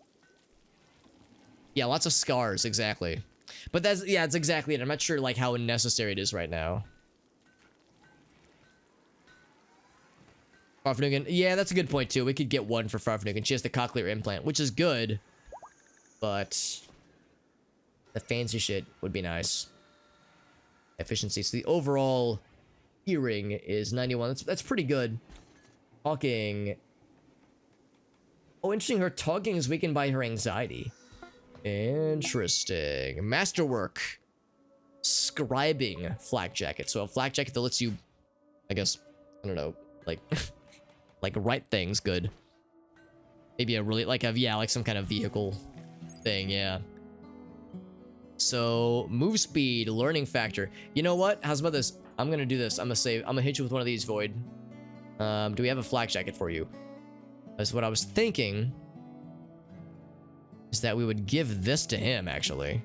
Yeah, lots of scars, exactly. But that's exactly it. I'm not sure, like, how necessary it is right now. Farfnugan. Yeah, that's a good point, too. We could get one for Farfnugan. She has the cochlear implant, which is good. But the fancy shit would be nice. Efficiency. So the overall hearing is 91. That's pretty good. Talking. Oh, interesting. Her talking is weakened by her anxiety. Interesting. Masterwork. Scribing flak jacket. So a flak jacket that lets you, I guess, I don't know, like, like write things good. Maybe a really, like some kind of vehicle thing, yeah. So, move speed, learning factor. You know what? How's about this? I'm gonna do this. I'm gonna hit you with one of these, Void. Do we have a flak jacket for you? That's what I was thinking. Is that we would give this to him, actually.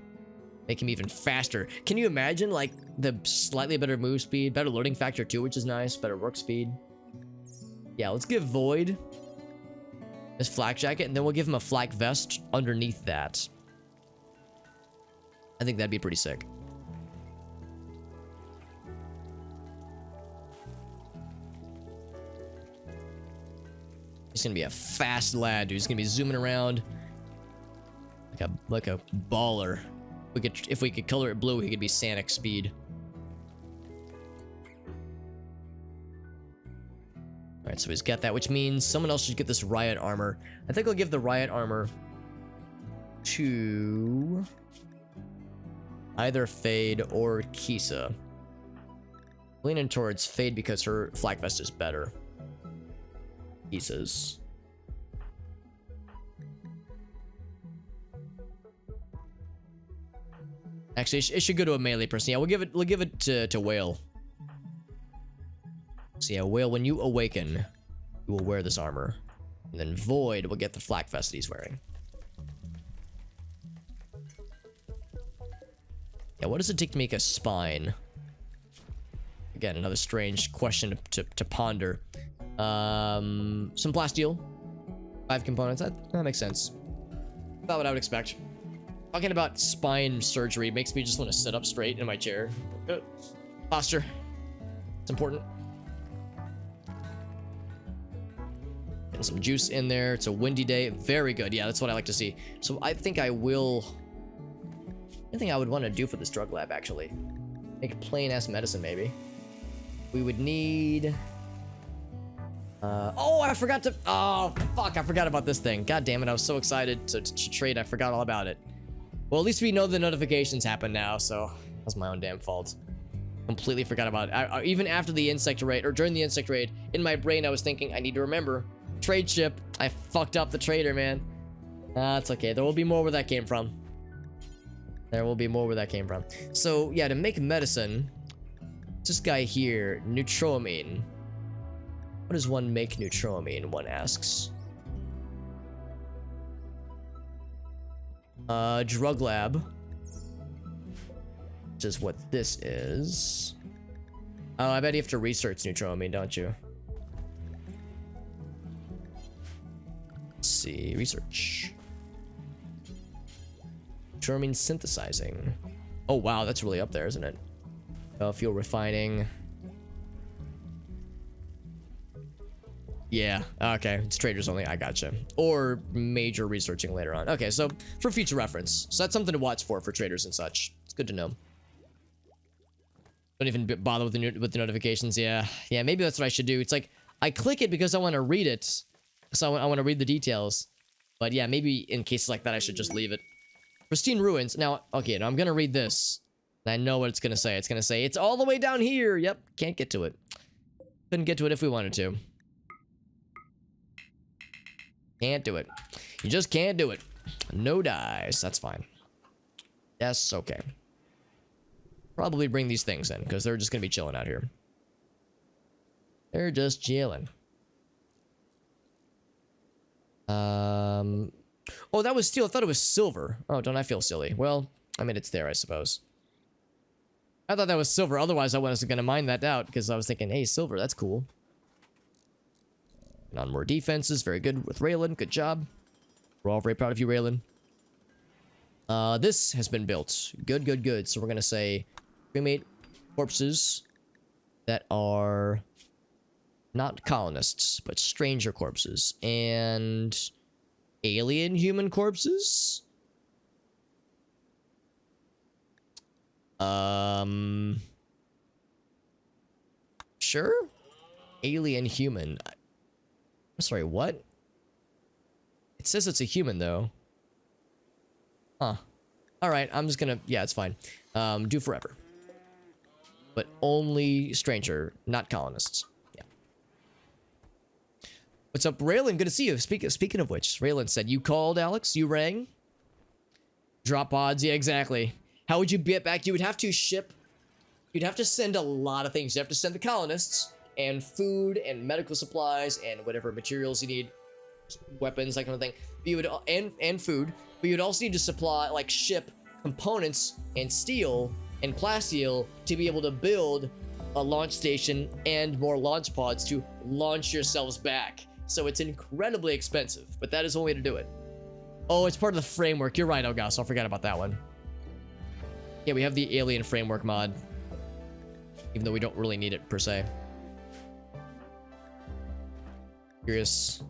Make him even faster. Can you imagine, like, the slightly better move speed, better learning factor too, which is nice, better work speed. Yeah, let's give Void this flak jacket, and then we'll give him a flak vest underneath that. I think that'd be pretty sick. gonna be a fast lad, dude. He's gonna be zooming around like a baller. If we could color it blue, he could be Sonic speed. All right, so he's got that, which means someone else should get this riot armor. I think I'll give the riot armor to either Fade or Kisa. Leaning towards Fade because her flak vest is better. Kisa's. Actually, it should go to a melee person. Yeah, we'll give it to Whale. So yeah, Whale, when you awaken, you will wear this armor. And then Void will get the flak vest that he's wearing. Yeah, what does it take to make a spine? Again, another strange question to ponder. Some plasteel. 5 components. That makes sense. About what I would expect. Talking about spine surgery makes me just want to sit up straight in my chair. Posture. It's important. Getting some juice in there. It's a windy day. Very good. Yeah, that's what I like to see. So I think I will... I think I would want to do for this drug lab, actually. Make plain ass medicine, maybe. We would need... oh, I forgot to... Oh, fuck, I forgot about this thing. God damn it, I was so excited to trade, I forgot all about it. Well, at least we know the notifications happen now, so that's my own damn fault. Completely forgot about it. Even after the insect raid, or during the insect raid, in my brain I was thinking, I need to remember. Trade ship. I fucked up the trader, man. That's okay. There will be more where that came from. There will be more where that came from. So, yeah, to make medicine, this guy here, neutroamine. What does one make neutroamine, one asks. Drug lab. Which is what this is. Oh, I bet you have to research neutroamine, don't you? Let's see, research. Neutroamine synthesizing. Oh wow, that's really up there, isn't it? Fuel refining. Yeah, okay, it's traders only, I gotcha. Or major researching later on. Okay, so for future reference. So that's something to watch for traders and such. It's good to know. Don't even bother with the notifications. Yeah, maybe that's what I should do. It's like, I click it because I want to read it. So I want to read the details. But yeah, maybe in cases like that, I should just leave it. Pristine ruins. Now, okay, now I'm going to read this. And I know what it's going to say. It's going to say, it's all the way down here. Yep, can't get to it. Couldn't get to it if we wanted to. Can't do it. You just can't do it. No dice. That's fine. That's okay. Probably bring these things in, because they're just going to be chilling out here. They're just chilling. Oh, that was steel. I thought it was silver. Oh, don't I feel silly? Well, I mean, it's there, I suppose. I thought that was silver. Otherwise, I wasn't going to mind that out, because I was thinking, hey, silver, that's cool. And on more defenses. Very good with Raylan. Good job. We're all very proud of you, Raylan. This has been built. Good, good, good. So we're going to say cremate corpses that are not colonists, but stranger corpses. And alien human corpses? Sure? Alien human. I'm sorry, what? It says it's a human, though. Huh. Alright, I'm just gonna... Yeah, it's fine. Do forever. But only stranger, not colonists. Yeah. What's up, Raylan? Good to see you. Speaking of which, Raylan said, you called, Alex? You rang? Drop pods? Yeah, exactly. How would you get back? You would have to ship... You'd have to send a lot of things. You'd have to send the colonists... and food and medical supplies and whatever materials you need, weapons, that kind of thing. But you would and food, but you'd also need to supply, like, ship components and steel and plasteel to be able to build a launch station and more launch pods to launch yourselves back. So it's incredibly expensive, but that is the only way to do it. Oh, it's part of the framework. You're right, Elgas. I'll forget about that one. Yeah, we have the alien framework mod, even though we don't really need it per se. Curious.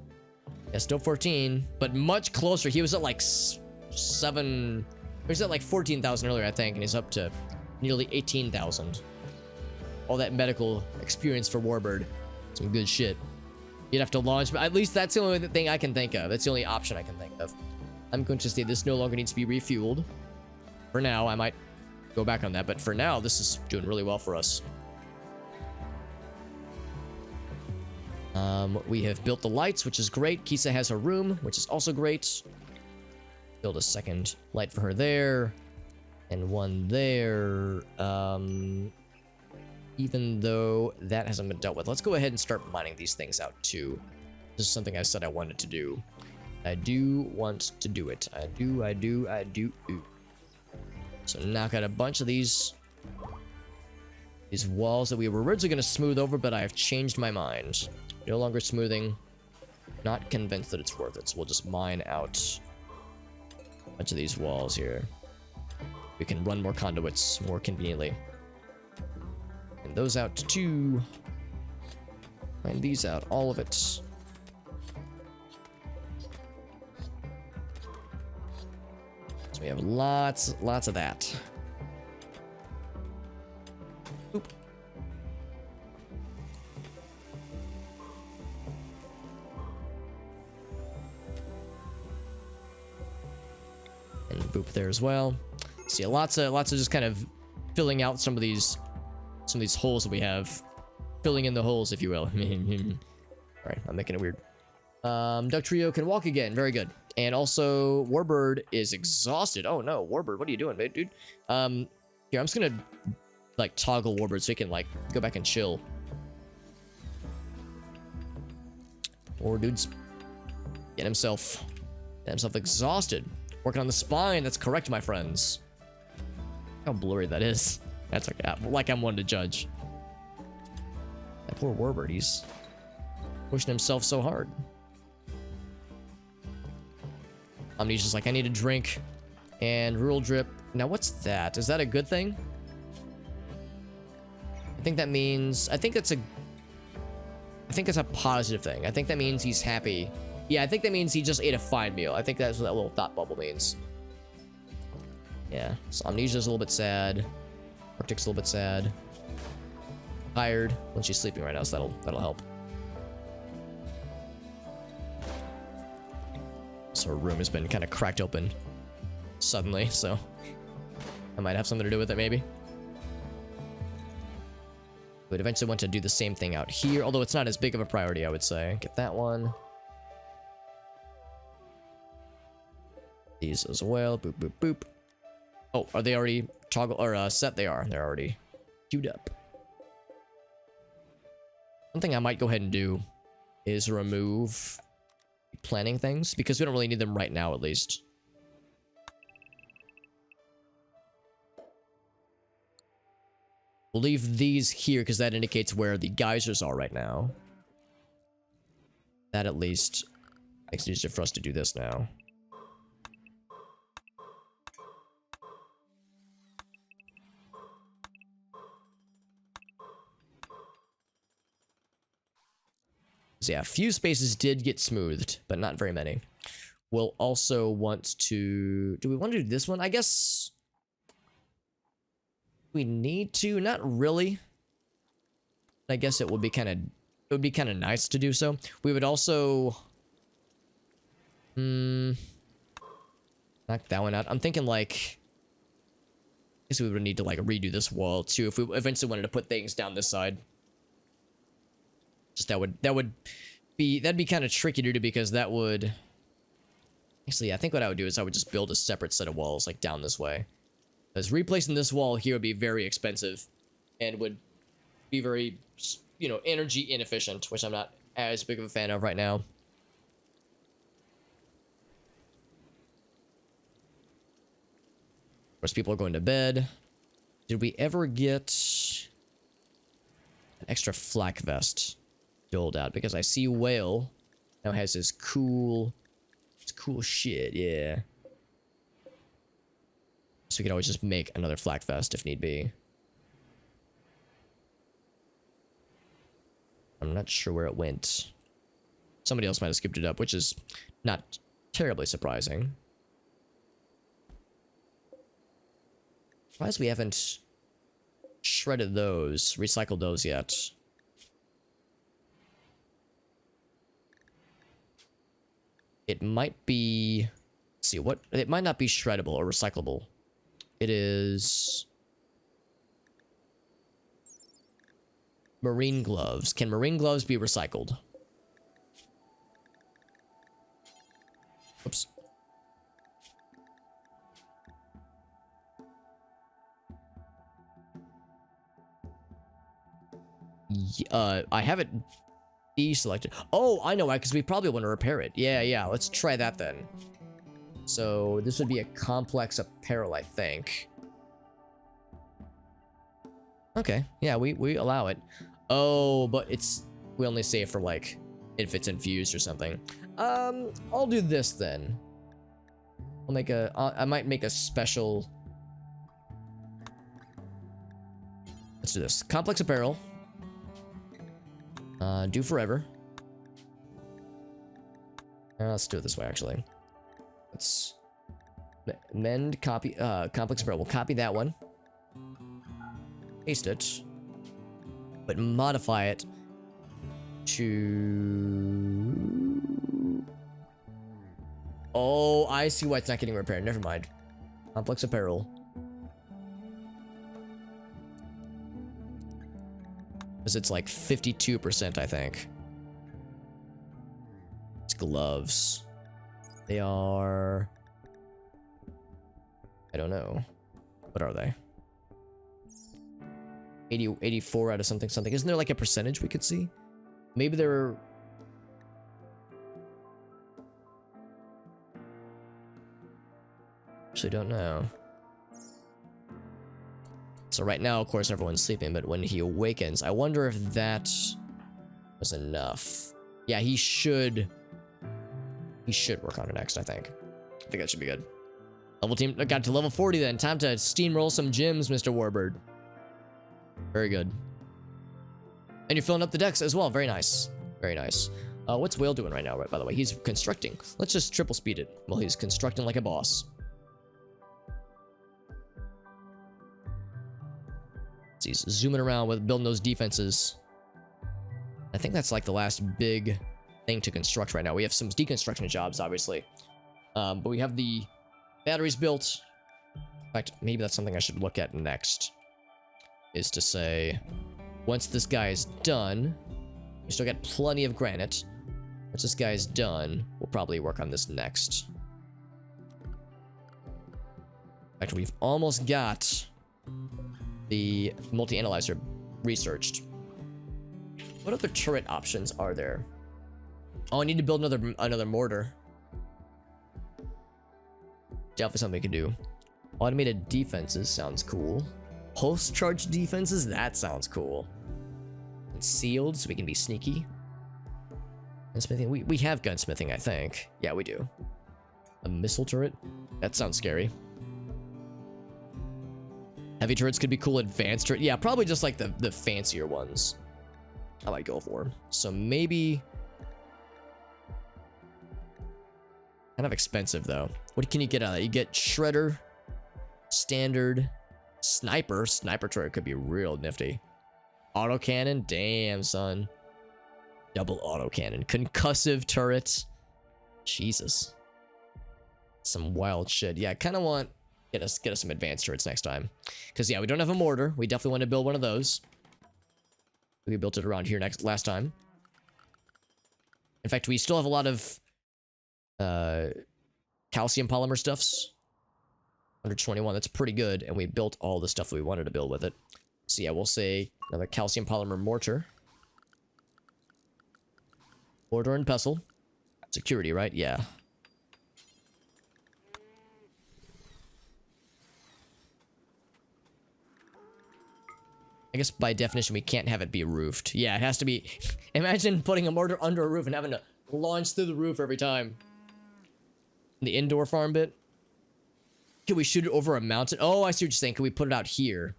Yeah, still 14, but much closer. He was at like 7. He was at like 14,000 earlier, I think, and he's up to nearly 18,000. All that medical experience for Warbird. Some good shit. You'd have to launch, but at least that's the only thing I can think of. That's the only option I can think of. I'm going to say this no longer needs to be refueled. For now, I might go back on that, but for now, this is doing really well for us. We have built the lights, which is great. Kisa has her room, which is also great. Build a second light for her there. And one there. Even though that hasn't been dealt with. Let's go ahead and start mining these things out too. This is something I said I wanted to do. I do want to do it. I do. So knock out a bunch of these walls that we were originally going to smooth over, but I have changed my mind. No longer smoothing. Not convinced that it's worth it, so we'll just mine out a bunch of these walls here. We can run more conduits more conveniently. And those out too. Mine these out, all of it. So we have lots of that. Boop. And boop there as well. See, lots of just kind of filling out some of these holes that we have. Filling in the holes, if you will. Alright, I'm making it weird. Duck Trio can walk again. Very good. And also, Warbird is exhausted. Oh no, Warbird, what are you doing, dude? Here, I'm just gonna, like, toggle Warbird so he can, like, go back and chill. Or dude's getting himself exhausted. Working on the spine. That's correct, my friends. How blurry that is. That's okay. Like I'm one to judge. That poor Warbird, he's pushing himself so hard. Omnisia's like, I need a drink. And rural drip. Now, what's that? Is that a good thing? I think that means... I think it's a positive thing. I think that means he's happy. Yeah, I think that means he just ate a fine meal. I think that's what that little thought bubble means. Yeah, so Amnesia's a little bit sad. Arctic's a little bit sad. Tired. Well, she's sleeping right now, so that'll help. So her room has been kind of cracked open suddenly, so I might have something to do with it, maybe. Would eventually want to do the same thing out here, although it's not as big of a priority, I would say. Get that one. These as well. Boop, boop, boop. Oh, are they already toggle or set? They are. They're already queued up. One thing I might go ahead and do is remove planning things because we don't really need them right now, at least. We'll leave these here because that indicates where the geysers are right now. That at least makes it easier for us to do this now. So yeah, a few spaces did get smoothed, but not very many. We'll also want to... Do we want to do this one? I guess... we need to. Not really. I guess it would be kind of... It would be kind of nice to do so. We would also... knock that one out. I'm thinking like... I guess we would need to like redo this wall too if we eventually wanted to put things down this side. Just that'd be kind of tricky to do because that would... Actually, I think what I would do is I would just build a separate set of walls like down this way. Because replacing this wall here would be very expensive and would be very, you know, energy inefficient, which I'm not as big of a fan of right now. Of course, people are going to bed. Did we ever get an extra flak vest doled out? Because I see Whale now has his cool shit, yeah. So we could always just make another flak vest if need be. I'm not sure where it went. Somebody else might have skipped it up, which is not terribly surprising. Surprised we haven't shredded those, recycled those yet. It might be... Let's see, what... It might not be shreddable or recyclable. It is... Marine gloves. Can marine gloves be recycled? Oops. I have it deselected. Oh, I know why, because we probably want to repair it. Yeah, let's try that then. So this would be a complex apparel, I think. Okay, yeah, we allow it. Oh, but we only save for like if it's infused or something. I'll do this then. I might make a special. Let's do this. Complex apparel. Do forever. Let's do it this way, actually. Let's mend, copy, complex apparel. We'll copy that one. Paste it. But modify it to... Oh, I see why it's not getting repaired. Never mind. Complex apparel. Because it's like 52%, I think. It's gloves. They are... I don't know. What are they? 84 out of something. Isn't there like a percentage we could see? Maybe they're... Actually don't know. So right now, of course, everyone's sleeping, but when he awakens, I wonder if that was enough. Yeah, he should work on it next, I think. I think that should be good. Level team got to level 40 then. Time to steamroll some gyms, Mr. Warbird. Very good. And you're filling up the decks as well. Very nice. Very nice. What's Whale doing right now, by the way? He's constructing. Let's just triple speed it while he's constructing like a boss. So he's zooming around with building those defenses. I think that's like the last big thing to construct right now. We have some deconstruction jobs, obviously. But we have the batteries built. In fact, maybe that's something I should look at next. Is to say, once this guy is done, we still got plenty of granite. Once this guy is done, we'll probably work on this next. In fact, we've almost got the multi-analyzer researched. What other turret options are there? Oh, I need to build another mortar. Definitely something we can do. Automated defenses sounds cool. Pulse charge defenses, that sounds cool. And sealed, so we can be sneaky. Gunsmithing, we have gunsmithing, I think. Yeah, we do. A missile turret? That sounds scary. Heavy turrets could be cool. Advanced turret, yeah, probably just like the fancier ones I might go for. So maybe... Kind of expensive, though. What can you get out of that? You get Shredder, Standard, Sniper. Sniper turret could be real nifty. Autocannon, damn, son. Double autocannon. Concussive turret. Jesus. Some wild shit. Yeah, I kind of want... Get us some advanced turrets next time. Because, yeah, we don't have a mortar. We definitely want to build one of those. We built it around here last time. In fact, we still have a lot of calcium polymer stuffs. 121, that's pretty good. And we built all the stuff we wanted to build with it. So, yeah, we'll say another calcium polymer mortar. Mortar and pestle. Security, right? Yeah. I guess by definition, we can't have it be roofed. Yeah, it has to be... Imagine putting a mortar under a roof and having to launch through the roof every time. The indoor farm bit. Can we shoot it over a mountain? Oh, I see what you're saying. Can we put it out here?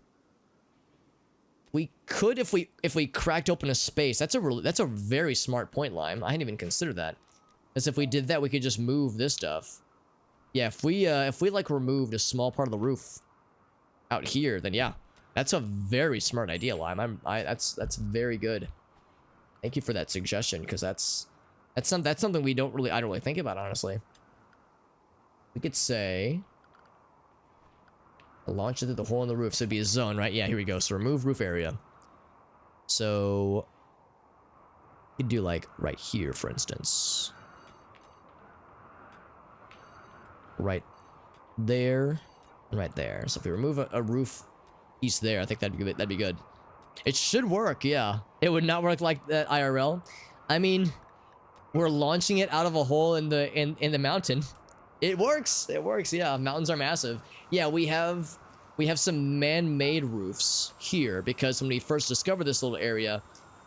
We could if we cracked open a space. That's a very smart point, Lime. I hadn't even considered that. As if we did that, we could just move this stuff. Yeah, if we like removed a small part of the roof out here, then yeah, that's a very smart idea, Lime. That's very good. Thank you for that suggestion, because that's something I don't really think about, honestly. We could say launch it through the hole in the roof, so it'd be a zone, right? Yeah, here we go. So remove roof area. So you could do like right here, for instance. Right there, and right there. So if we remove a roof piece there, I think that'd be good. It should work, yeah. It would not work like that IRL. I mean, we're launching it out of a hole in the mountain. It works. It works. Yeah, mountains are massive. Yeah, we have some man-made roofs here because when we first discovered this little area,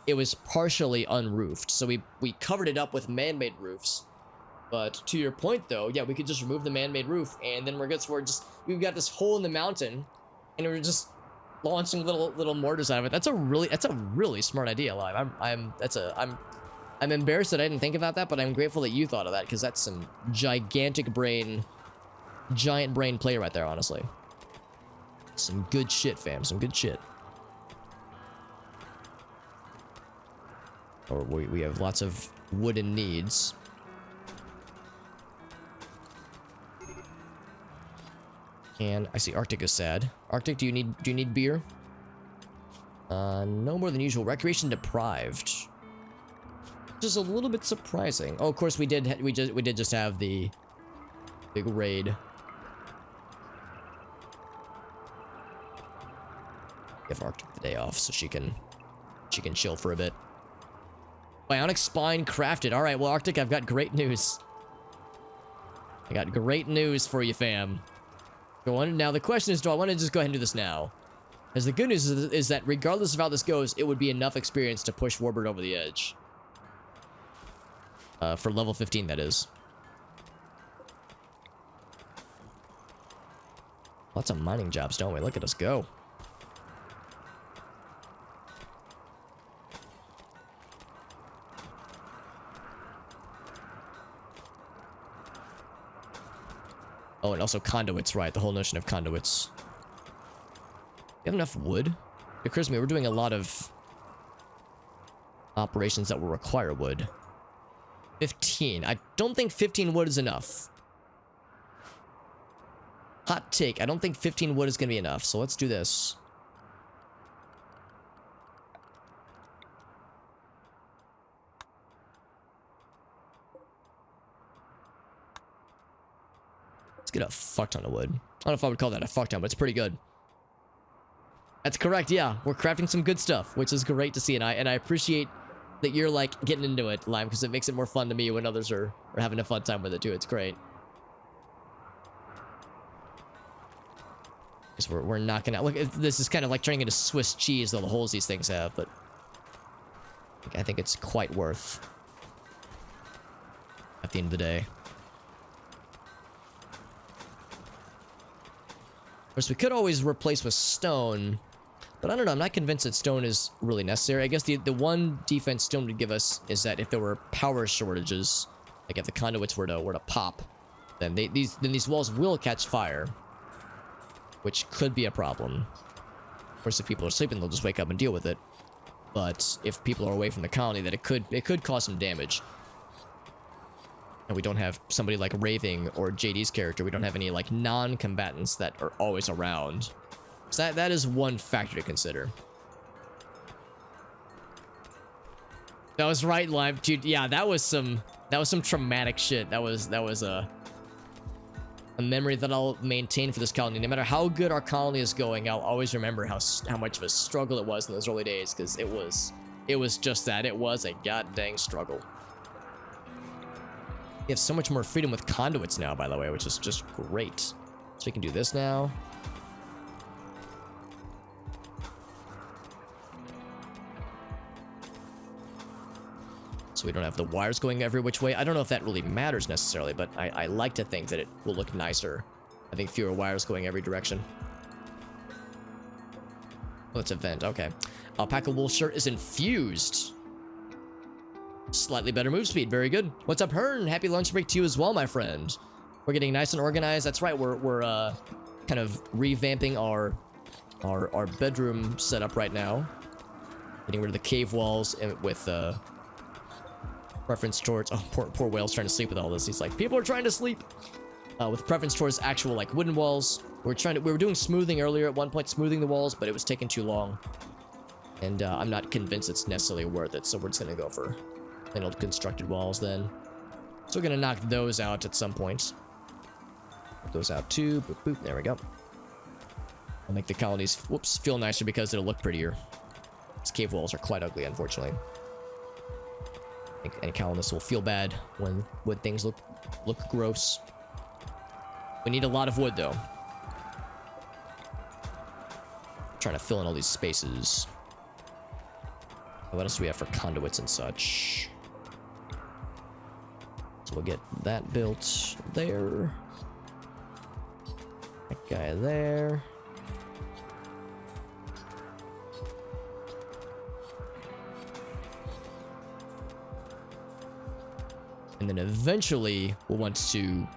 it was partially unroofed. So we covered it up with man-made roofs. But to your point, though, yeah, we could just remove the man-made roof, and then we're good. So we've got this hole in the mountain, and we're just launching little mortars out of it. That's a really smart idea, Live. I'm embarrassed that I didn't think about that, but I'm grateful that you thought of that, because that's some giant brain play right there, honestly. Some good shit, fam. Some good shit. Or we have lots of wooden needs. And I see Arctic is sad. Arctic, do you need beer? No more than usual. Recreation deprived. Which is a little bit surprising. Oh, of course we did just have the big raid. Give Arctic the day off so she can chill for a bit. Bionic spine crafted. All right, well, Arctic, I've got great news. I got great news for you, fam. Go on. Now the question is, do I want to just go ahead and do this now? As the good news is that regardless of how this goes, it would be enough experience to push Warbird over the edge. For level 15, that is. Lots of mining jobs, don't we? Look at us go. Oh, and also conduits, right? The whole notion of conduits. You have enough wood? It occurs to me we're doing a lot of operations that will require wood. 15. I don't think 15 wood is enough. Hot take. I don't think 15 wood is going to be enough, so let's do this. Let's get a fuck ton of wood. I don't know if I would call that a fuck ton, but it's pretty good. That's correct, yeah. We're crafting some good stuff, which is great to see, and I appreciate that you're, like, getting into it, Lime, because it makes it more fun to me when others are having a fun time with it, too. It's great. Because we're knocking out... Look, this is kind of like turning into Swiss cheese, all the holes these things have, but... I think it's quite worth... at the end of the day. Of course, we could always replace with stone, but I don't know. I'm not convinced that stone is really necessary. I guess the one defense stone would give us is that if there were power shortages, like if the conduits were to pop, then these walls will catch fire, which could be a problem. Of course, if people are sleeping, they'll just wake up and deal with it. But if people are away from the colony, then it could cause some damage. And we don't have somebody like Raving or JD's character. We don't have any like non-combatants that are always around. So that is one factor to consider. That was right, Live, dude. Yeah, that was some traumatic shit. That was a memory that I'll maintain for this colony. No matter how good our colony is going, I'll always remember how much of a struggle it was in those early days, because it was just that. It was a goddamn struggle. We have so much more freedom with conduits now, by the way, which is just great. So we can do this now. So we don't have the wires going every which way. I don't know if that really matters necessarily, but I like to think that it will look nicer. I think fewer wires going every direction. Oh, it's a vent. Okay. Alpaca wool shirt is infused. Slightly better move speed. Very good. What's up, Hearn? Happy lunch break to you as well, my friend. We're getting nice and organized. That's right. We're kind of revamping our bedroom setup right now. Getting rid of the cave walls and with preference towards. Oh, poor Whale's trying to sleep with all this. He's like, people are trying to sleep. With preference towards actual like wooden walls. We were doing smoothing earlier at one point, smoothing the walls, but it was taking too long. And I'm not convinced it's necessarily worth it, so we're just gonna go for plain old constructed walls then. So we're gonna knock those out at some point. Knock those out too. Boop, boop. There we go. I'll make the colonies, whoops, feel nicer because it'll look prettier. These cave walls are quite ugly, unfortunately. I think any colonists will feel bad when things look gross. We need a lot of wood, though. Trying to fill in all these spaces. What else do we have for conduits and such? So we'll get that built there. That guy there. And then eventually we'll want to...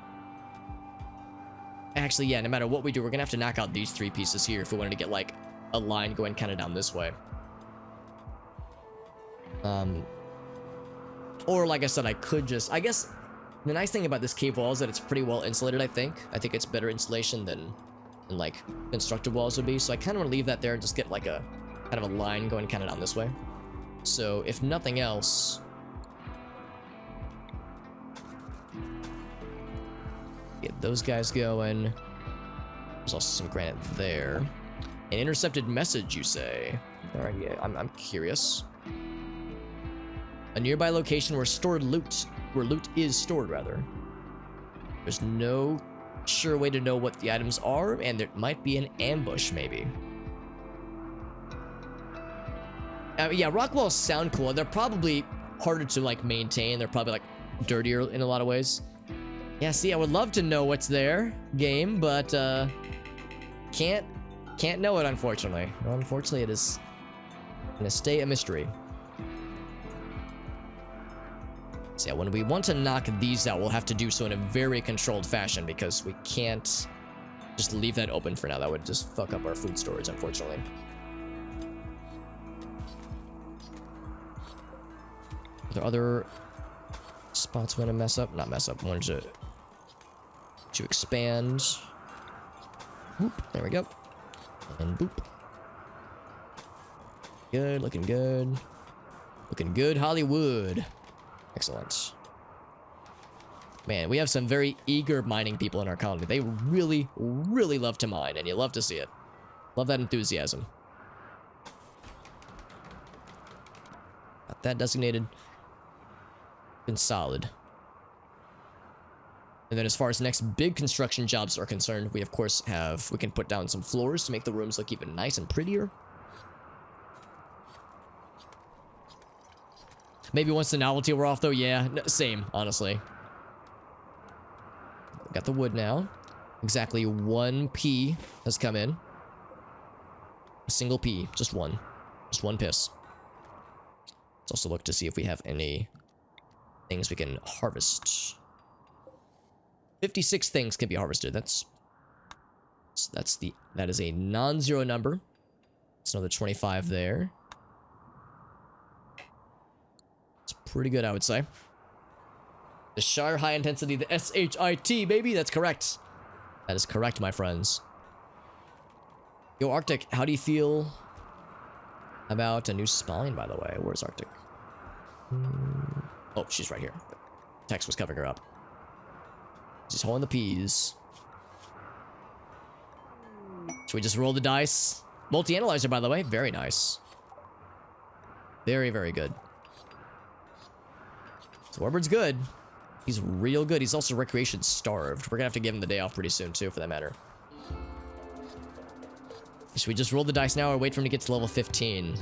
Actually, yeah, no matter what we do, we're gonna have to knock out these 3 pieces here if we wanted to get, like, a line going kind of down this way. Or, like I said, I could just... I guess the nice thing about this cave wall is that it's pretty well insulated, I think. I think it's better insulation than like, constructed walls would be. So I kind of want to leave that there and just get, like, a kind of a line going kind of down this way. So, if nothing else... Get those guys going. There's also some granite there. An intercepted message, you say? Alright, yeah, I'm curious. A nearby location where loot is stored, rather. There's no sure way to know what the items are, and there might be an ambush, maybe. Yeah, rock walls sound cool. They're probably harder to, like, maintain. They're probably, like, dirtier in a lot of ways. Yeah, see, I would love to know what's there, game, but, can't know it, unfortunately. Well, unfortunately, it is gonna stay a mystery. So yeah, when we want to knock these out, we'll have to do so in a very controlled fashion because we can't just leave that open for now. That would just fuck up our food storage, unfortunately. Are there other spots we want to mess up? Not mess up. I wanted to expand. Boop. There we go. And boop. Good. Looking good. Looking good, Hollywood. Excellent. Man, we have some very eager mining people in our colony. They really, really love to mine, and you love to see it. Love that enthusiasm. Got that designated. Been solid. And then as far as next big construction jobs are concerned, we of course we can put down some floors to make the rooms look even nice and prettier. Maybe once the novelty we're off though, yeah, same, honestly. Got the wood now. Exactly 1 P has come in. A single P, just one. Just one piss. Let's also look to see if we have any things we can harvest. 56 things can be harvested. That is a non-zero number. It's another 25 there. It's pretty good, I would say. The Shire High Intensity, the SHIT, baby. That's correct. That is correct, my friends. Yo, Arctic, how do you feel about a new spine, by the way? Where's Arctic? Oh, she's right here. Text was covering her up. She's holding the peas. Should we just roll the dice? Multi-analyzer, by the way. Very nice. Very, very good. So Warbird's good. He's real good. He's also recreation starved. We're gonna have to give him the day off pretty soon, too, for that matter. Should we just roll the dice now or wait for him to get to level 15?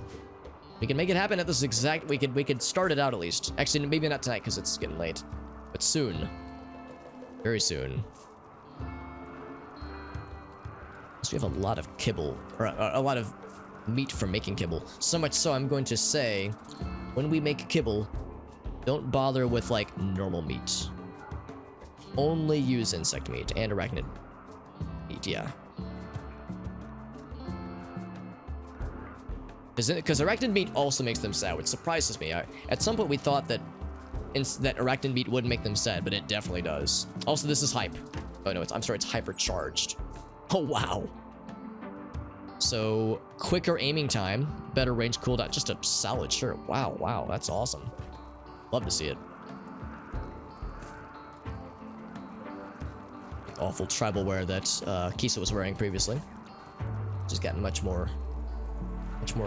We can make it happen at this exact... We could start it out at least. Actually, maybe not tonight because it's getting late. But soon. Very soon. So we have a lot of kibble. Or a lot of meat from making kibble. So much so I'm going to say, when we make kibble, don't bother with like normal meat. Only use insect meat and arachnid meat, yeah. Because arachnid meat also makes them sad, which surprises me. At some point we thought that that arachnid meat wouldn't make them sad, but it definitely does. Also, this is hype. Oh no, I'm sorry, it's hypercharged. Oh wow. So quicker aiming time, better range cooldown, just a solid shirt. Wow, wow, that's awesome. Love to see it. Awful tribal wear that Kisa was wearing previously. Just gotten much more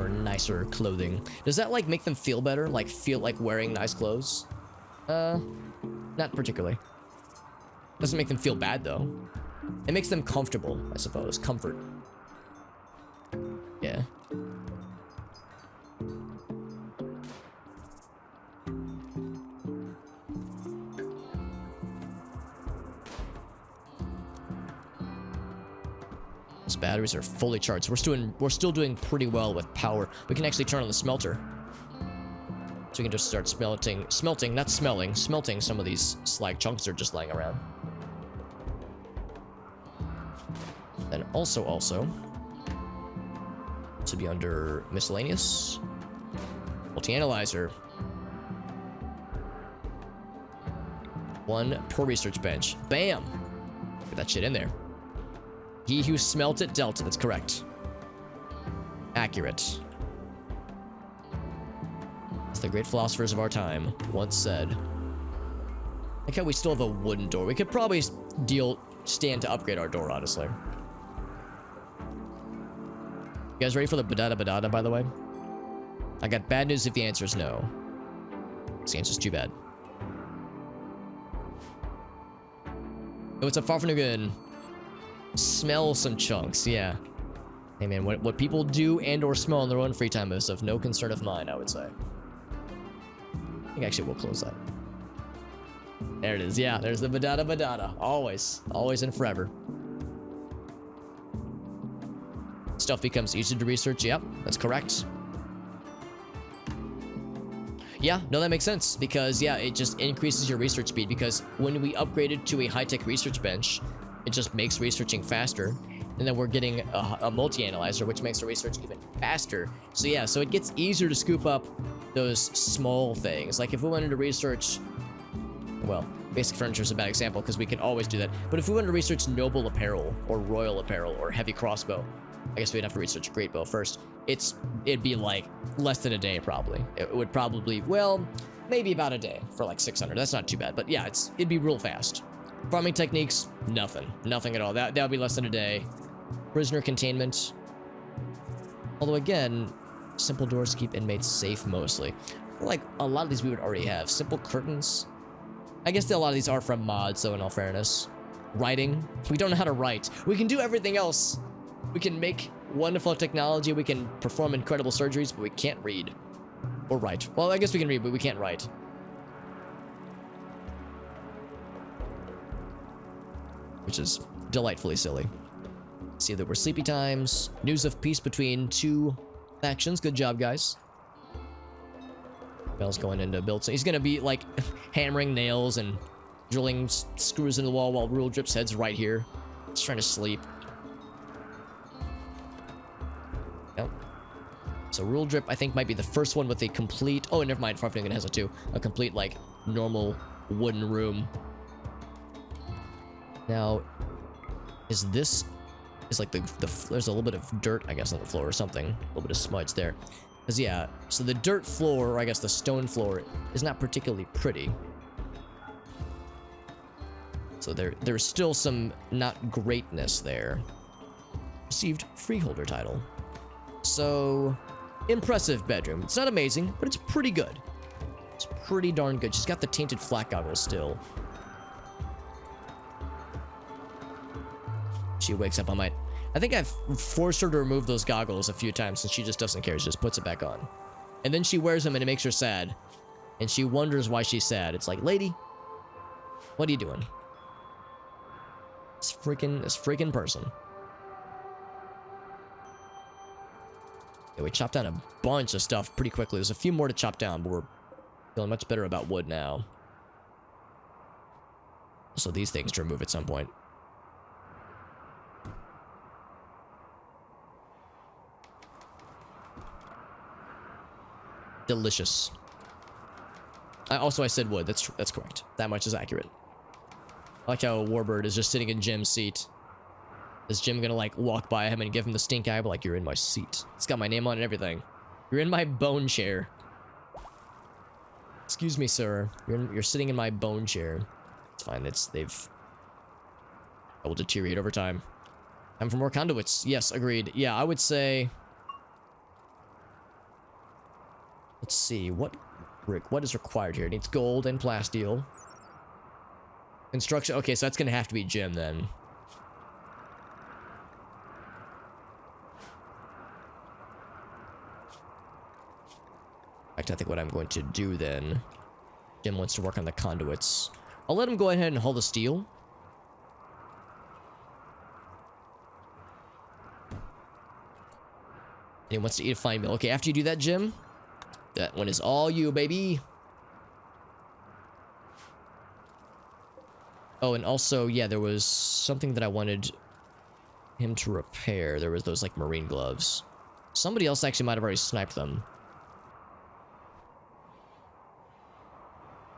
nicer clothing. Does that like make them feel better? Like feel like wearing nice clothes? Not particularly. Doesn't make them feel bad though. It makes them comfortable, I suppose. Comfort. Yeah. These batteries are fully charged. We're still doing pretty well with power. We can actually turn on the smelter. So we can just start smelting, not smelling, smelting some of these slag chunks that are just lying around. Then also, to be under miscellaneous, multi-analyzer. 1 per research bench. Bam! Get that shit in there. He who smelt it dealt it. That's correct. Accurate. As the great philosophers of our time once said. Like how we still have a wooden door. We could probably stand to upgrade our door, honestly. You guys ready for the badada, by the way? I got bad news if the answer is no. The answer's too bad. Oh, what's up, Far From No Good? Smell some chunks, yeah. Hey man, what people do and or smell in their own free time is of no concern of mine, I would say. I think actually we'll close that. There it is, yeah, there's the badada. Always and forever. Stuff becomes easier to research, yep, that's correct. Yeah, no, that makes sense, because yeah, it just increases your research speed, because when we upgraded to a high-tech research bench, it just makes researching faster, and then we're getting a multi-analyzer, which makes the research even faster. So yeah, so it gets easier to scoop up those small things. Like if we wanted to research, well, basic furniture is a bad example because we can always do that. But if we wanted to research noble apparel or royal apparel or heavy crossbow, I guess we'd have to research a great bow first. It'd be like less than a day probably. It would probably, well, maybe about a day for like 600. That's not too bad. But yeah, it'd be real fast. Farming techniques, nothing at all. That would be less than a day. Prisoner containment. Although again, simple doors keep inmates safe mostly. Like a lot of these we would already have. Simple curtains. I guess a lot of these are from mods, though, in all fairness. Writing. We don't know how to write. We can do everything else. We can make wonderful technology. We can perform incredible surgeries, but we can't read. Or write. Well, I guess we can read, but we can't write. Which is delightfully silly. See, there were sleepy times. News of peace between 2 factions. Good job, guys. Bell's going into build. So he's going to be, like, hammering nails and drilling screws into the wall while Rule Drip's head's right here. He's trying to sleep. Yep. So Rule Drip, I think, might be the first one with a complete... Oh, never mind. Farfignon has it, too. A complete, like, normal wooden room. Now, is like there's a little bit of dirt, I guess, on the floor or something. A little bit of smudge there. Because, yeah, so the dirt floor, or I guess the stone floor, is not particularly pretty. So there's still some not greatness there. Received freeholder title. So, impressive bedroom. It's not amazing, but it's pretty good. It's pretty darn good. She's got the tainted flat goggles still. She wakes up, I think I've forced her to remove those goggles a few times, and she just doesn't care. She just puts it back on. And then she wears them, and it makes her sad. And she wonders why she's sad. It's like, lady, what are you doing? This freaking person. Yeah, we chopped down a bunch of stuff pretty quickly. There's a few more to chop down, but we're feeling much better about wood now. So these things to remove at some point. Delicious. I said wood. That's correct. That much is accurate. I like how Warbird is just sitting in Jim's seat. Is Jim gonna like walk by him and give him the stink eye? But like, you're in my seat. It's got my name on it and everything. You're in my bone chair. Excuse me, sir. You're sitting in my bone chair. It's fine. They've will deteriorate over time. Time for more conduits. Yes, agreed. Yeah, I would say. Let's see what is required here. It needs gold and plasteel. Construction. Okay, so that's gonna have to be Jim then. In fact, I think what I'm going to do then. Jim wants to work on the conduits. I'll let him go ahead and haul the steel. And he wants to eat a fine meal. Okay, after you do that, Jim, that one is all you, baby. Oh, and also, yeah, there was something that I wanted him to repair. There was those, like, marine gloves. Somebody else actually might have already sniped them.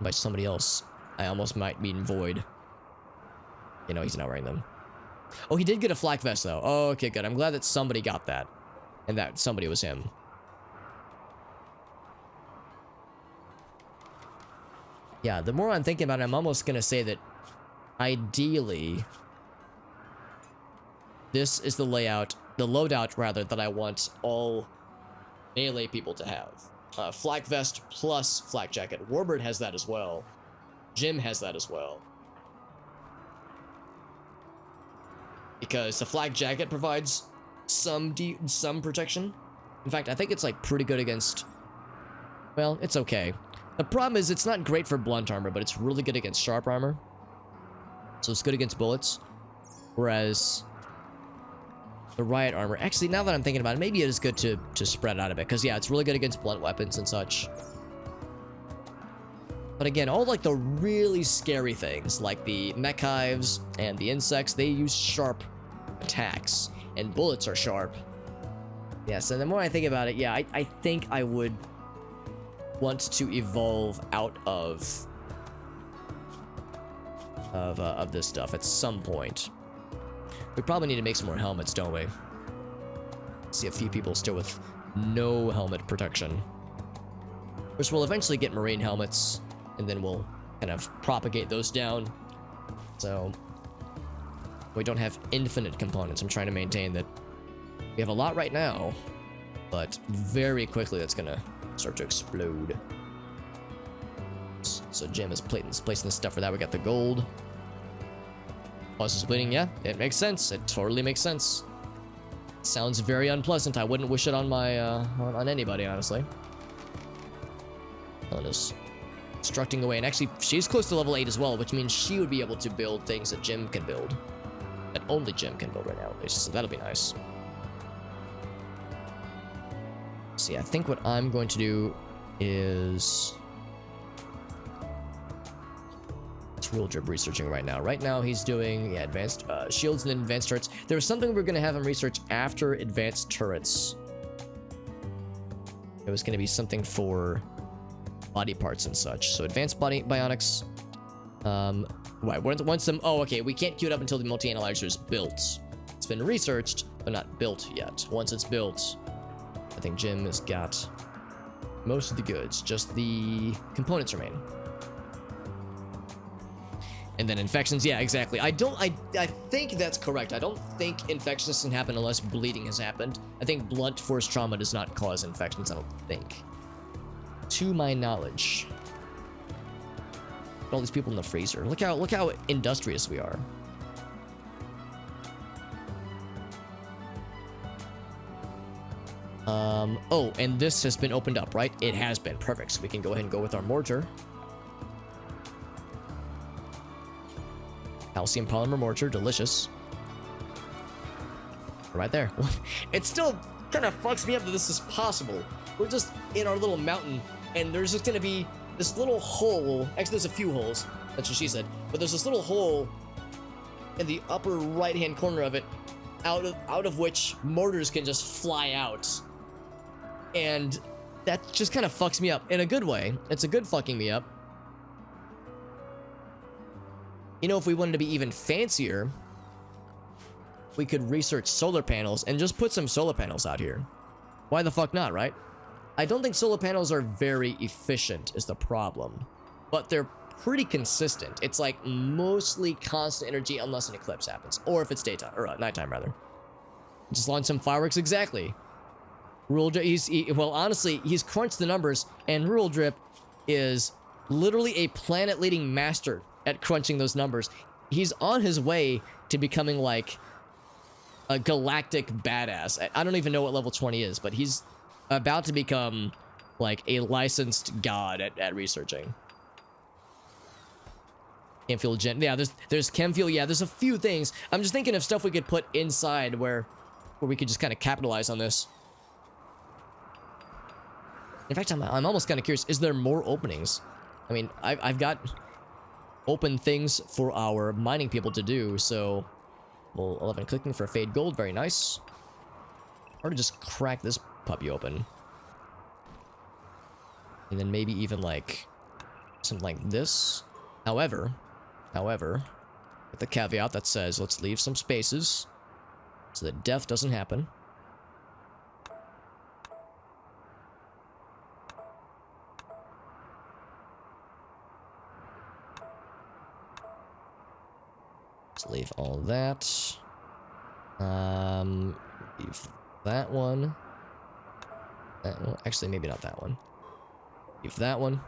By somebody else, I almost might mean Void. You know, he's not wearing them. Oh, he did get a flak vest, though. Oh, okay, good. I'm glad that somebody got that. And that somebody was him. Yeah, the more I'm thinking about it, I'm almost gonna say that ideally this is the layout, the loadout rather, that I want all melee people to have. Flak vest plus flak jacket. Warbird has that as well. Jim has that as well. Because the flak jacket provides some protection. In fact, I think it's like pretty good against, well, it's okay. The problem is it's not great for blunt armor, but it's really good against sharp armor. So it's good against bullets. Whereas the riot armor, actually, now that I'm thinking about it, maybe it is good to spread out a bit. Because, yeah, it's really good against blunt weapons and such. But again, all like the really scary things, like the mech hives and the insects, they use sharp attacks. And bullets are sharp. Yeah, so the more I think about it, yeah, I think I would want to evolve out of this stuff at some point. We probably need to make some more helmets, don't we? See a few people still with no helmet protection. Which we'll eventually get marine helmets, and then we'll kind of propagate those down. So we don't have infinite components. I'm trying to maintain that we have a lot right now, but very quickly that's gonna start to explode. So Jim is placing the stuff for that. We got the gold. Plus is bleeding. Yeah, it makes sense. It totally makes sense. Sounds very unpleasant. I wouldn't wish it on my on anybody, honestly. Helen is constructing away, and actually she's close to level 8 as well, which means she would be able to build things that Jim can build. That only Jim can build right now, at least. So that'll be nice. See, I think what I'm going to do is it's real drip researching right now. Right now he's doing advanced shields and then advanced turrets. There was something we were going to have him research after advanced turrets. It was going to be something for body parts and such. So advanced body bionics. Right, once them. Oh, okay. We can't queue it up until the multi-analyzer is built. It's been researched, but not built yet. Once it's built, I think Jim has got most of the goods. Just the components remain. And then infections. Yeah, exactly. I think that's correct. I don't think infections can happen unless bleeding has happened. I think blunt force trauma does not cause infections. I don't think. To my knowledge. All these people in the freezer. Look how industrious we are. Oh, and this has been opened up, right? It has been. Perfect. So we can go ahead and go with our mortar. Calcium polymer mortar. Delicious. Right there. It's still kind of fucks me up that this is possible. We're just in our little mountain, and there's just gonna be this little hole. Actually, there's a few holes. That's what she said. But there's this little hole in the upper right-hand corner of it, out of which mortars can just fly out. And that just kind of fucks me up in a good way. It's a good fucking me up. You know, if we wanted to be even fancier, we could research solar panels and just put some solar panels out here. Why the fuck not, right? I don't think solar panels are very efficient is the problem, but they're pretty consistent. It's like mostly constant energy unless an eclipse happens, or if it's daytime, or nighttime rather. Just launch some fireworks, exactly. Well, honestly, he's crunched the numbers, and Rural Drip is literally a planet-leading master at crunching those numbers. He's on his way to becoming like a galactic badass. I don't even know what level 20 is, but he's about to become like a licensed god at researching. Chem fuel gen. Yeah, there's chem fuel. Yeah, there's a few things. I'm just thinking of stuff we could put inside where we could just kind of capitalize on this. In fact, I'm almost kind of curious. Is there more openings? I mean, I've got open things for our mining people to do. So, well, 11 clicking for fade gold. Very nice. Or to just crack this puppy open. And then maybe even like something like this. However, with the caveat that says let's leave some spaces so that death doesn't happen. Let's leave all that. Leave that one. That one. Actually, maybe not that one. Leave that one.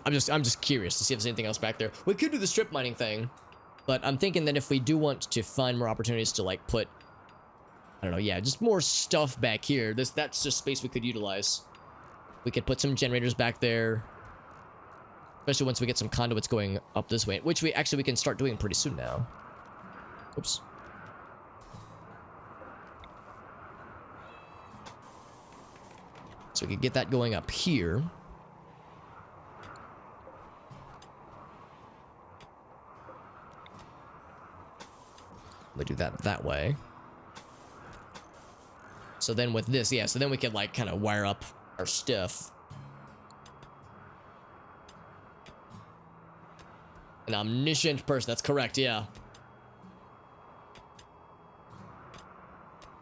I'm just curious to see if there's anything else back there. We could do the strip mining thing, but I'm thinking that if we do want to find more opportunities to like put, I don't know, yeah, just more stuff back here. That's just space we could utilize. We could put some generators back there, especially once we get some conduits going up this way, which we can start doing pretty soon now. Oops. So we could get that going up here. We do that way. So then with this, yeah, so then we could like kind of wire up our stuff. An omniscient person, that's correct, yeah.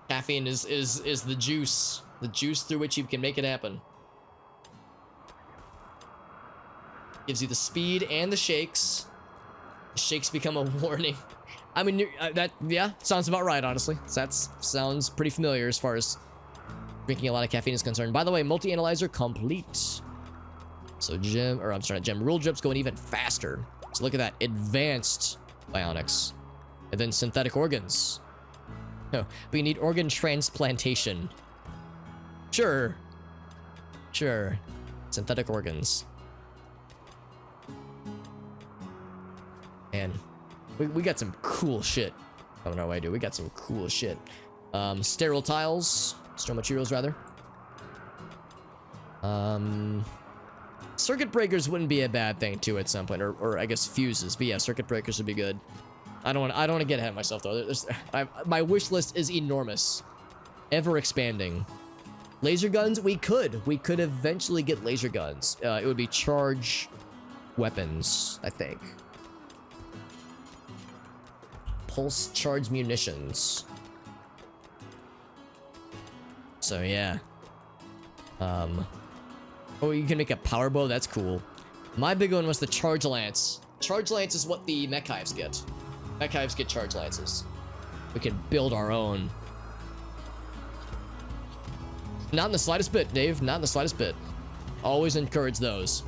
Caffeine is the juice through which you can make it happen. Gives you the speed and the shakes. The shakes become a warning. I mean, yeah, sounds about right, honestly. That sounds pretty familiar as far as drinking a lot of caffeine is concerned. By the way, multi-analyzer complete. So Rural Drip's going even faster. So look at that, advanced bionics. And then synthetic organs. Oh, we need organ transplantation. Sure. Synthetic organs. And we got some cool shit coming our way, dude. We got some cool shit. Sterile tiles. Sterile materials, rather. Circuit breakers wouldn't be a bad thing, too, at some point. Or I guess fuses. But yeah, circuit breakers would be good. I don't want to get ahead of myself, though. My wish list is enormous. Ever expanding. Laser guns? We could eventually get laser guns. It would be charge weapons, I think. Pulse charge munitions. So yeah. Oh, you can make a power bow. That's cool. My big one was the charge lance. Charge lance is what the mech hives get. Mech hives get charge lances. We can build our own. Not in the slightest bit, Dave. Not in the slightest bit. Always encourage those.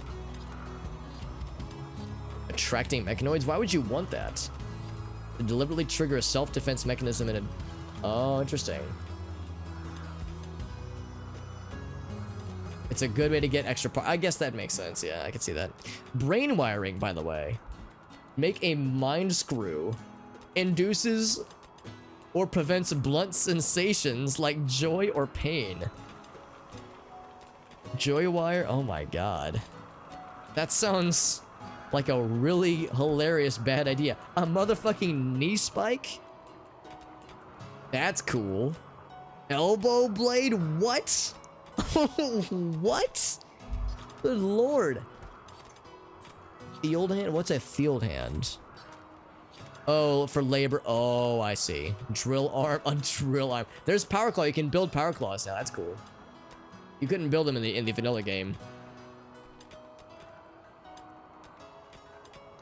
Attracting mechanoids? Why would you want that? To deliberately trigger a self-defense mechanism in a... Oh, interesting. It's a good way to get extra I guess that makes sense. Yeah, I can see that. Brain wiring, by the way. Make a mind screw. Induces or prevents blunt sensations like joy or pain. Joy wire? Oh my god. That sounds like a really hilarious bad idea. A motherfucking knee spike? That's cool. Elbow blade? What? What? Good lord. Field hand? What's a field hand? Oh, for labor. Oh, I see. Drill arm. A drill arm. There's power claw. You can build power claws now. That's cool. You couldn't build them in the vanilla game.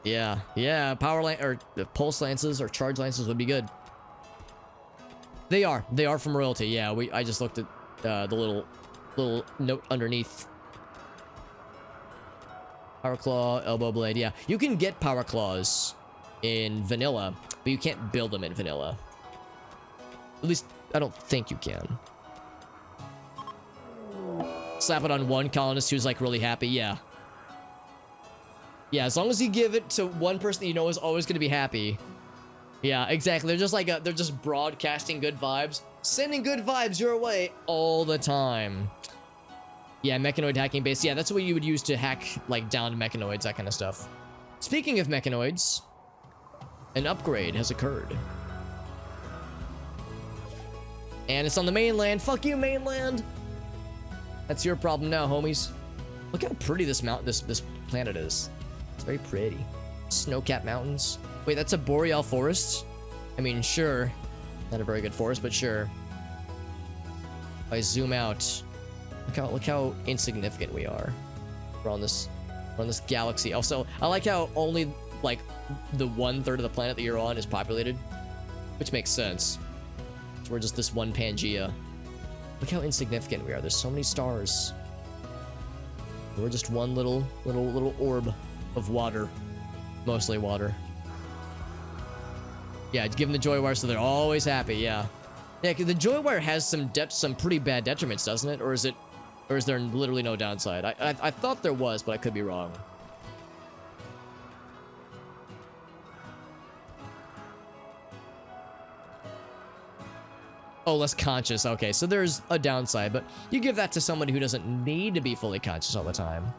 Yeah, yeah. Power or pulse lances or charge lances would be good. They are from royalty. Yeah, I just looked at the little note underneath. Power claw, elbow blade. Yeah, you can get power claws in vanilla, but you can't build them in vanilla. At least I don't think you can. Slap it on one colonist who's like really happy. Yeah. Yeah, as long as you give it to one person that you know is always going to be happy. Yeah, exactly. They're just like they're just broadcasting good vibes, sending good vibes your way all the time. Yeah, mechanoid hacking base. Yeah, that's what you would use to hack like down mechanoids, that kind of stuff. Speaking of mechanoids, an upgrade has occurred. And it's on the mainland. Fuck you, mainland. That's your problem now, homies. Look how pretty this planet is. It's very pretty. Snow-capped mountains. Wait, that's a boreal forest? I mean, sure. Not a very good forest, but sure. If I zoom out, look how insignificant we are. We're on this galaxy. Also, I like how only like the 1/3 of the planet that you're on is populated, which makes sense. So we're just this one Pangea. Look how insignificant we are. There's so many stars. We're just one little orb of water, mostly water. Yeah, give them the joy wire so they're always happy. Yeah, yeah. Cause the joy wire has some pretty bad detriments, doesn't it? Or is there literally no downside? I thought there was, but I could be wrong. Oh, less conscious. Okay, so there's a downside, but you give that to somebody who doesn't need to be fully conscious all the time.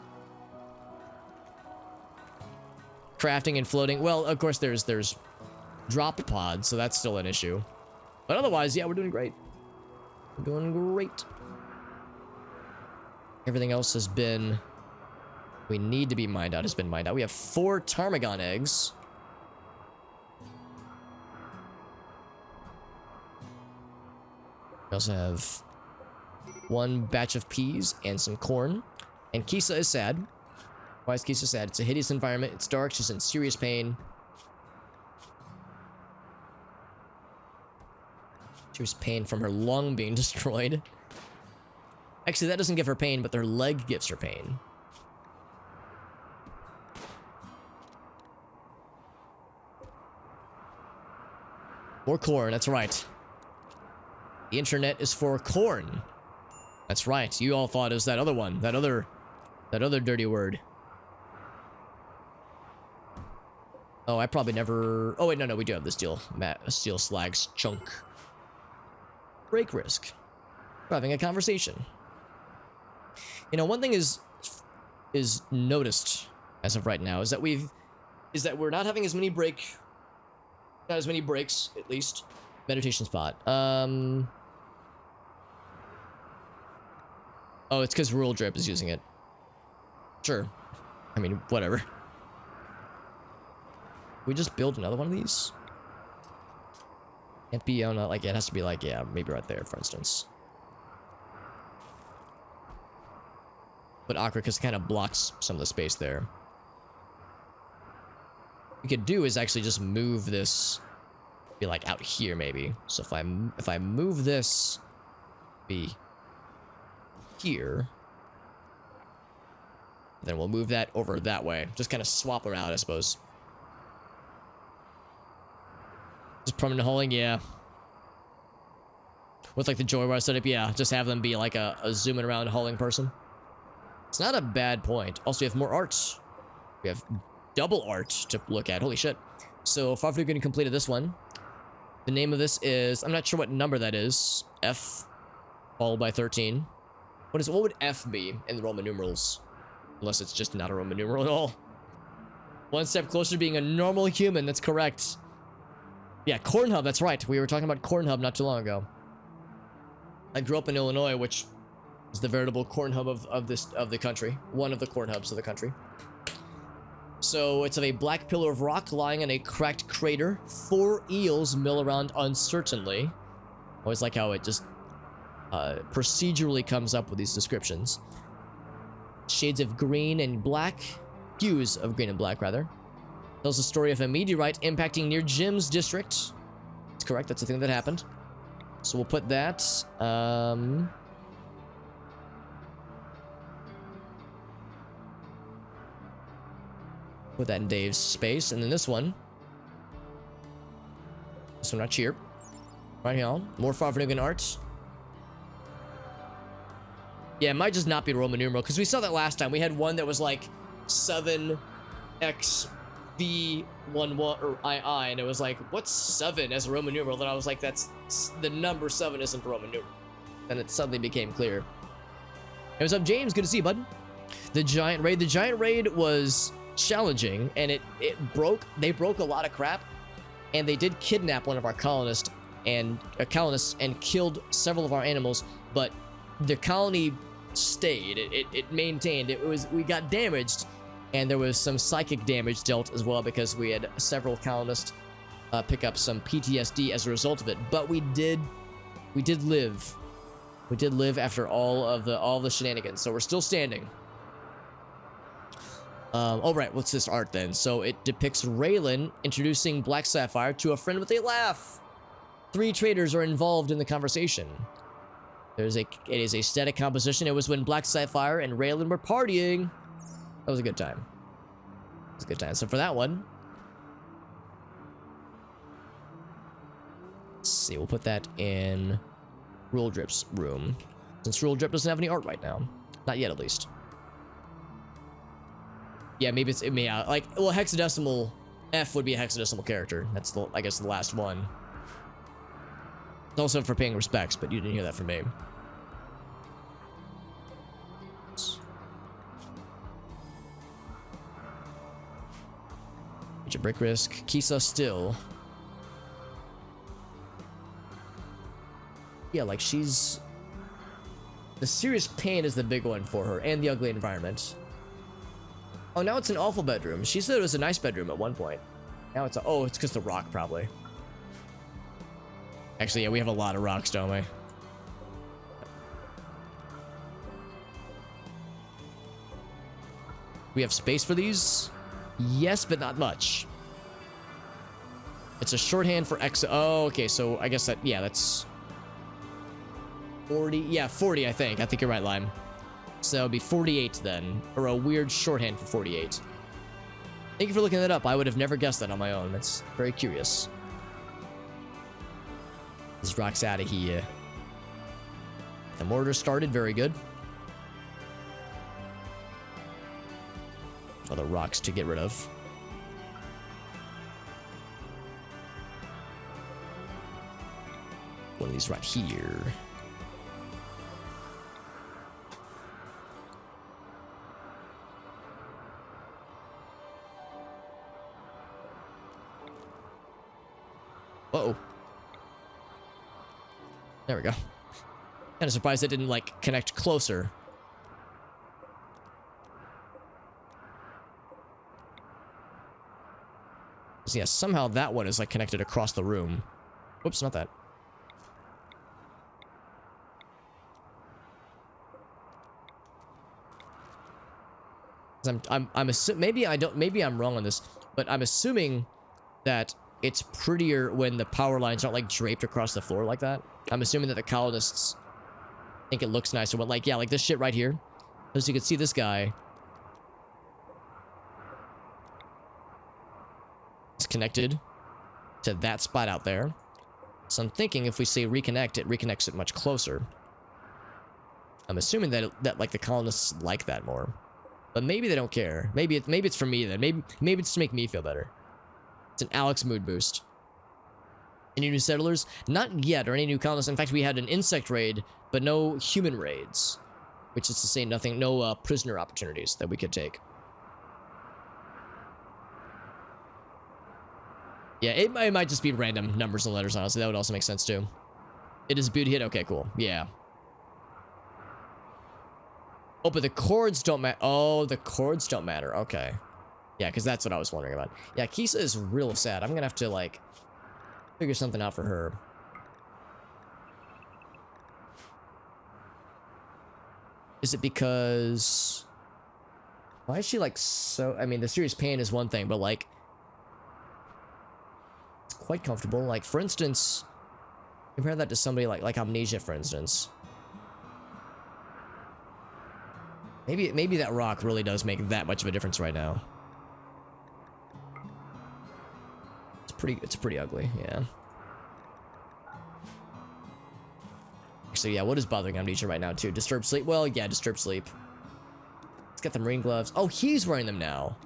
Crafting and floating. Well, of course, there's drop pods, so that's still an issue. But otherwise, yeah, we're doing great. We're doing great. Everything else has been... we need to be mined out has been mined out. We have 4 ptarmigan eggs. We also have 1 batch of peas and some corn. And Kisa is sad. Why is Kisa sad? It's a hideous environment. It's dark. She's in serious pain. Serious pain from her lung being destroyed. Actually, that doesn't give her pain, but her leg gives her pain. More corn, that's right. The internet is for corn. That's right. You all thought it was that other one. That other dirty word. Oh, I probably never... oh, wait, no, we do have the steel slags chunk. Break risk. We're having a conversation. You know, one thing is noticed as of right now is that we're not having as many breaks, at least. Meditation spot. Oh, it's because Rural Drip is using it. Sure. I mean, whatever. We just build another one of these? Can't be on a, like, it has to be like, yeah, maybe right there, for instance. But awkward because it kind of blocks some of the space there. What we could do is actually just move this, be like out here maybe. So if I move this, be here, then we'll move that over that way. Just kind of swap around, I suppose. Just permanent hauling, yeah. With like the joy wire setup, yeah. Just have them be like a zooming around hauling person. It's not a bad point. Also, we have more art. We have double art to look at. Holy shit. So, far from getting completed this one. The name of this is... I'm not sure what number that is. F, followed by 13. What would F be in the Roman numerals? Unless it's just not a Roman numeral at all. One step closer to being a normal human. That's correct. Yeah, Corn Hub. That's right. We were talking about Corn Hub not too long ago. I grew up in Illinois, which is the veritable corn hub of the country. One of the corn hubs of the country. So it's of a black pillar of rock lying in a cracked crater. 4 eels mill around uncertainly. Always like how it just procedurally comes up with these descriptions. Shades of green and black. Hues of green and black, rather. Tells the story of a meteorite impacting near Jim's district. That's correct. That's the thing that happened. So we'll put that. Put that in Dave's space. And then this one. This one right here. Right here. More Favrenugan art. Yeah, it might just not be a Roman numeral. Because we saw that last time. We had one that was like 7XV11 or II. And it was like, what's 7 as a Roman numeral? Then I was like, that's the number 7 isn't a Roman numeral. Then it suddenly became clear. Hey, what's up, James? Good to see you, bud. The giant raid. The giant raid was challenging, and they broke a lot of crap, and they did kidnap one of our colonists and killed several of our animals, but the colony stayed. It maintained. We got damaged, and there was some psychic damage dealt as well because we had several colonists pick up some PTSD as a result of it. But we did live. We did live after all the shenanigans, so we're still standing. All right, what's this art then? So it depicts Raylan introducing Black Sapphire to a friend with a laugh. 3 traders are involved in the conversation. It is a static composition. It was when Black Sapphire and Raylan were partying. That was a good time. It was a good time. So for that one, let's see, we'll put that in Rule Drip's room. Since Rule Drip doesn't have any art right now. Not yet, at least. Yeah, maybe it's, like, well, hexadecimal F would be a hexadecimal character. That's I guess the last one. It's also for paying respects, but you didn't hear that from me. Major break risk. Kisa still. Yeah, like she's... The serious pain is the big one for her, and the ugly environment. Oh, now it's an awful bedroom. She said it was a nice bedroom at one point. Now it's oh, it's because the rock, probably. Actually, yeah, we have a lot of rocks, don't we? We have space for these? Yes, but not much. It's a shorthand for X. Oh, okay, so I guess that, yeah, that's 40. Yeah, 40, I think. I think you're right, Lime. So it'll be 48 then, or a weird shorthand for 48. Thank you for looking that up. I would have never guessed that on my own. That's very curious. This rock's out of here. The mortar started, very good. Other rocks to get rid of. One of these right here. Uh-oh. There we go. Kind of surprised it didn't, like, connect closer. So yeah, somehow that one is, like, connected across the room. Whoops, not that. I'm assuming, maybe I'm wrong on this, but I'm assuming that it's prettier when the power lines aren't, like, draped across the floor like that. I'm assuming that the colonists think it looks nicer when, like, yeah, like this shit right here. As you can see, this guy is connected to that spot out there. So I'm thinking if we say reconnect, it reconnects it much closer. I'm assuming that like the colonists like that more. But maybe they don't care. Maybe it's for me then. Maybe it's to make me feel better. It's an Alex mood boost. Any new settlers? Not yet, or any new colonists. In fact, we had an insect raid, but no human raids. Which is to say nothing, no prisoner opportunities that we could take. Yeah, it might just be random numbers and letters, honestly. That would also make sense, too. It is a beauty hit? Okay, cool. Yeah. Oh, but the chords don't matter. Oh, the chords don't matter. Okay. Yeah, because that's what I was wondering about. Yeah, Kisa is real sad. I'm going to have to, like, figure something out for her. Is it because... Why is she, like, so... I mean, the serious pain is one thing, but, like... It's quite comfortable. Like, for instance... Compare that to somebody like Amnesia, for instance. Maybe that rock really does make that much of a difference right now. It's pretty ugly, yeah. So yeah, what is bothering Amnesia right now too? Disturbed sleep? Well, yeah, disturbed sleep. Let's get the marine gloves. Oh, he's wearing them now.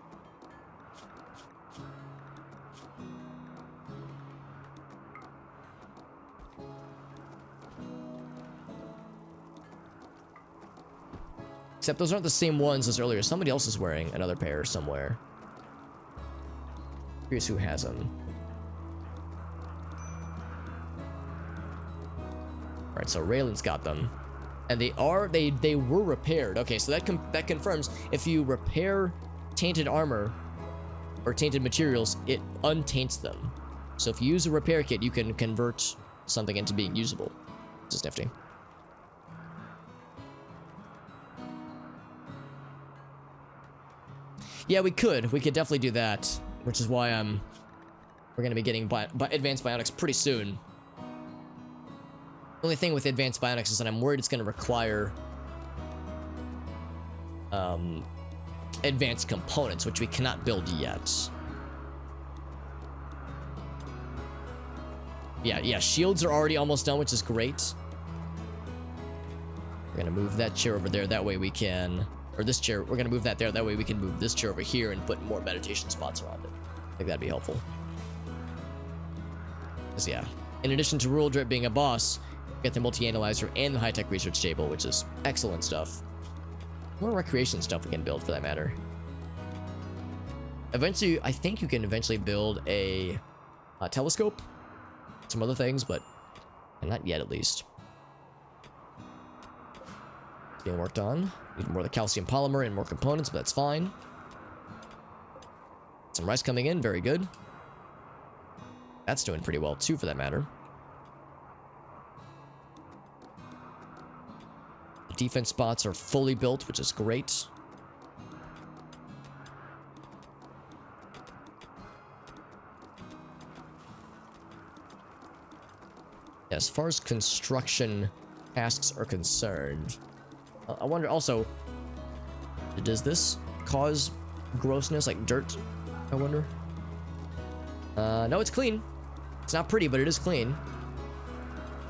Except those aren't the same ones as earlier. Somebody else is wearing another pair somewhere. Curious who has them. Alright, so Raylan's got them. And they were repaired. Okay, so that confirms if you repair tainted armor or tainted materials, it untaints them. So if you use a repair kit, you can convert something into being usable. This is nifty. Yeah, we could definitely do that, which is why we're gonna be getting advanced bionics pretty soon. The only thing with advanced bionics is that I'm worried it's gonna require advanced components, which we cannot build yet. Yeah, shields are already almost done, which is great. We're gonna move that chair over there, that way we can... Or this chair, we're gonna move that there, that way we can move this chair over here and put more meditation spots around it. I think that'd be helpful. Because yeah, in addition to Rural Drip being a boss, we get the multi-analyzer and the high-tech research table, which is excellent stuff. More recreation stuff we can build, for that matter. Eventually, I think you can eventually build a telescope, some other things, but not yet, at least. Being worked on. Need more of the calcium polymer and more components, but that's fine. Some rice coming in, very good. That's doing pretty well too, for that matter. The defense spots are fully built, which is great. As far as construction tasks are concerned, I wonder also, does this cause grossness, like dirt? I wonder. No, it's clean. It's not pretty, but it is clean.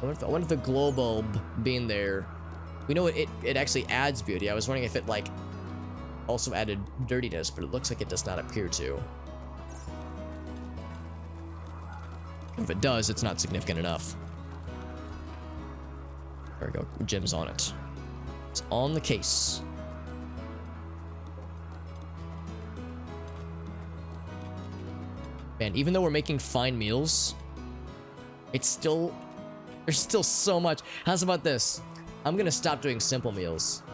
I wonder if the glow bulb being there, we know it actually adds beauty. I was wondering if it like also added dirtiness, but it looks like it does not appear to. If it does, it's not significant enough. There we go. Gem's on it. It's on the case. Man, even though we're making fine meals, it's still... There's still so much. How's about this? I'm gonna stop doing simple meals.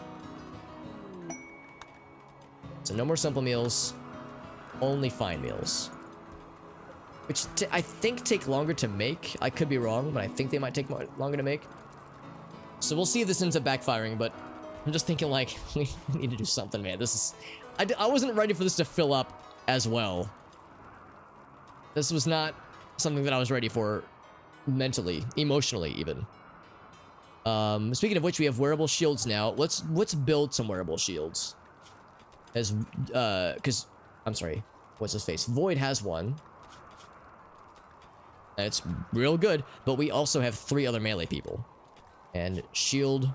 So no more simple meals. Only fine meals. Which I think take longer to make. I could be wrong, but I think they might take longer to make. So we'll see if this ends up backfiring, but I'm just thinking, like, we need to do something, man. This is... I wasn't ready for this to fill up as well. This was not something that I was ready for mentally, emotionally, even. Speaking of which, we have wearable shields now. Let's build some wearable shields. Because... I'm sorry. What's his face? Void has one. And it's real good, but we also have 3 other melee people. And shield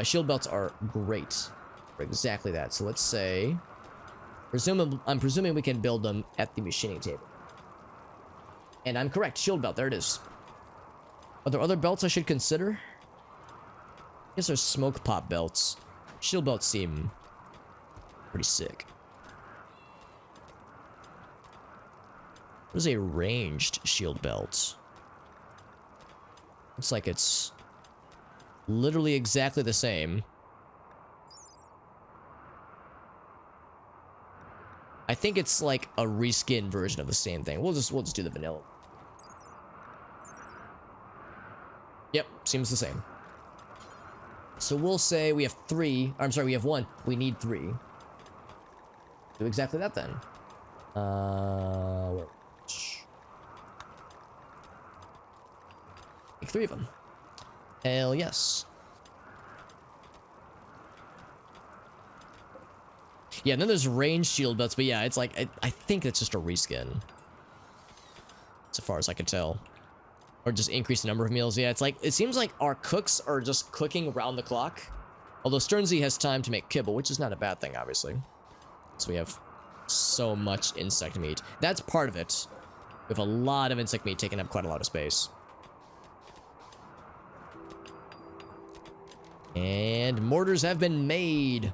Shield belts are great for exactly that. So let's say, I'm presuming we can build them at the machining table. And I'm correct, shield belt, there it is. Are there other belts I should consider? I guess there's smoke pop belts. Shield belts seem pretty sick. There's a ranged shield belt. Looks like it's literally exactly the same. I think it's like a reskin version of the same thing. We'll just do the vanilla. Yep, seems the same. So we'll say we have 3. I'm sorry, we have 1. We need 3. Do exactly that then. Make 3 of them. Hell yes. Yeah, and then there's range shield belts, but yeah, it's like, I think it's just a reskin. So far as I can tell. Or just increase the number of meals. Yeah, it's like, it seems like our cooks are just cooking around the clock. Although Sternsey has time to make kibble, which is not a bad thing, obviously. So we have so much insect meat. That's part of it. We have a lot of insect meat taking up quite a lot of space. And mortars have been made.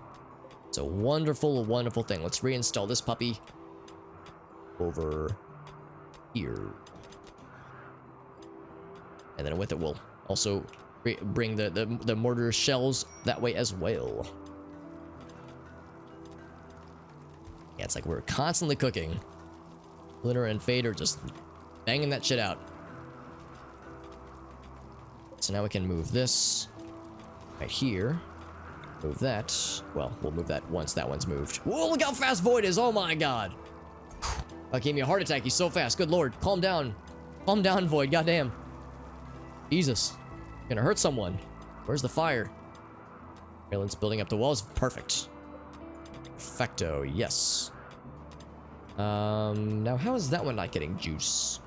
It's a wonderful, wonderful thing. Let's reinstall this puppy over here. And then with it, we'll also bring the mortar shells that way as well. Yeah, it's like we're constantly cooking. Glitter and Fade are just banging that shit out. So now we can move this right here. Move that. Well, we'll move that once that one's moved. Whoa, look how fast Void is. Oh my god. That gave me a heart attack. He's so fast. Good lord. Calm down. Calm down, Void. Goddamn. Jesus. Gonna hurt someone. Where's the fire? Raylan's building up the walls. Perfect. Perfecto. Yes. Now how is that one not getting juice?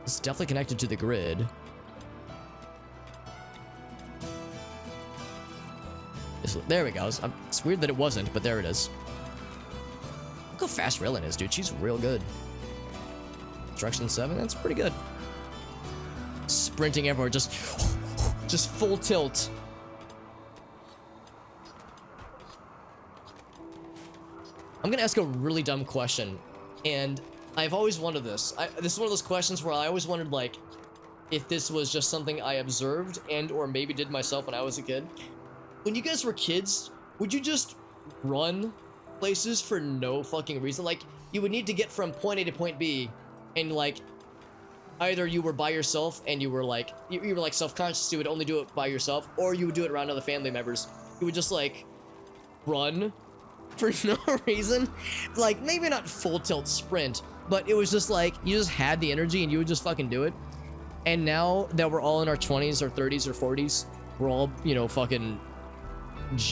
It's definitely connected to the grid. There we go. It's weird that it wasn't, but there it is. Look how fast Raylan is, dude. She's real good. Construction 7, that's pretty good. Sprinting everywhere, just full tilt. I'm gonna ask a really dumb question, and I've always wondered this. This is one of those questions where I always wondered, like, if this was just something I observed and or maybe did myself when I was a kid. When you guys were kids, would you just run places for no fucking reason? Like, you would need to get from point A to point B, and like, either you were by yourself and you were like, you were like self-conscious, you would only do it by yourself, or you would do it around other family members. You would just like, run for no reason. Like, maybe not full tilt sprint, but it was just like, you just had the energy and you would just fucking do it. And now that we're all in our 20s or 30s or 40s, we're all, you know,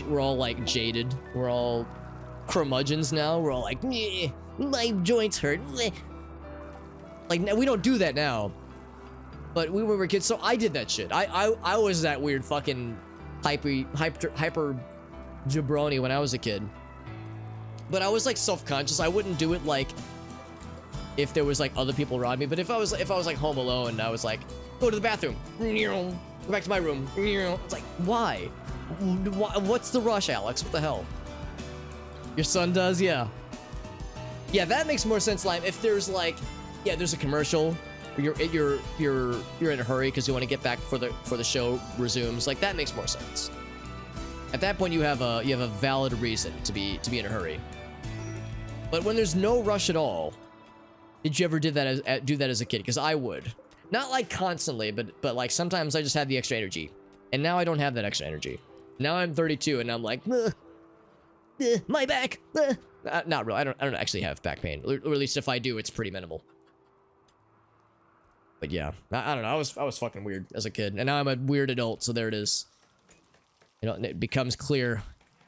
we're all like jaded. We're all curmudgeons now. We're all like, my joints hurt. Like, we don't do that now. But we were kids, so I did that shit. I was that weird fucking hyper jabroni when I was a kid. But I was like self-conscious. I wouldn't do it like if there was like other people around me. But if I was like home alone, I was like, go to the bathroom, go back to my room. It's like, why? What's the rush, Alex? What the hell? Your son does, yeah. Yeah, that makes more sense, Lime. If there's like, yeah, there's a commercial, you're in a hurry because you want to get back for the show resumes. Like, that makes more sense. At that point, you have a valid reason to be in a hurry. But when there's no rush at all, did you ever do that as a kid? Because I would, not like constantly, but like sometimes I just had the extra energy, and now I don't have that extra energy. Now I'm 32, and I'm like, my back. Not really. I don't actually have back pain, or at least if I do, it's pretty minimal. But yeah, I don't know. I was fucking weird as a kid, and now I'm a weird adult. So there it is. You know, it becomes clear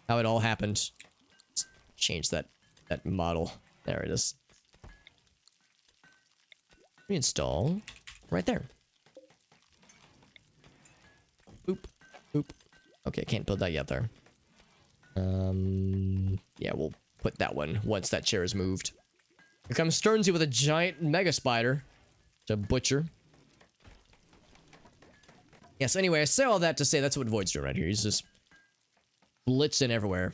how it all happened. Let's change that model. There it is. Reinstall right there. Boop. Oop. Okay, can't build that yet there. Yeah, we'll put that one once that chair is moved. Here comes Sternsy with a giant mega spider. To butcher. Yes, anyway, I say all that to say that's what Void's doing right here. He's just blitzing everywhere.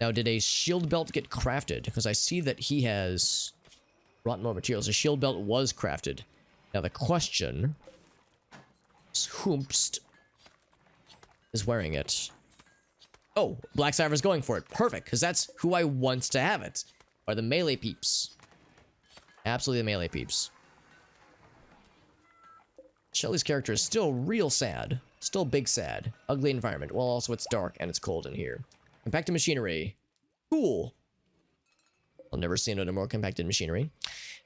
Now, did a shield belt get crafted? Because I see that he has brought more materials. A shield belt was crafted. Now, the question is whomst is wearing it. Oh, Black Cypher's going for it. Perfect, because that's who I want to have it. Are the melee peeps. Absolutely the melee peeps. Shelly's character is still real sad. Still big sad. Ugly environment. Well, also it's dark and it's cold in here. Compacted machinery. Cool. I'll never see another more compacted machinery.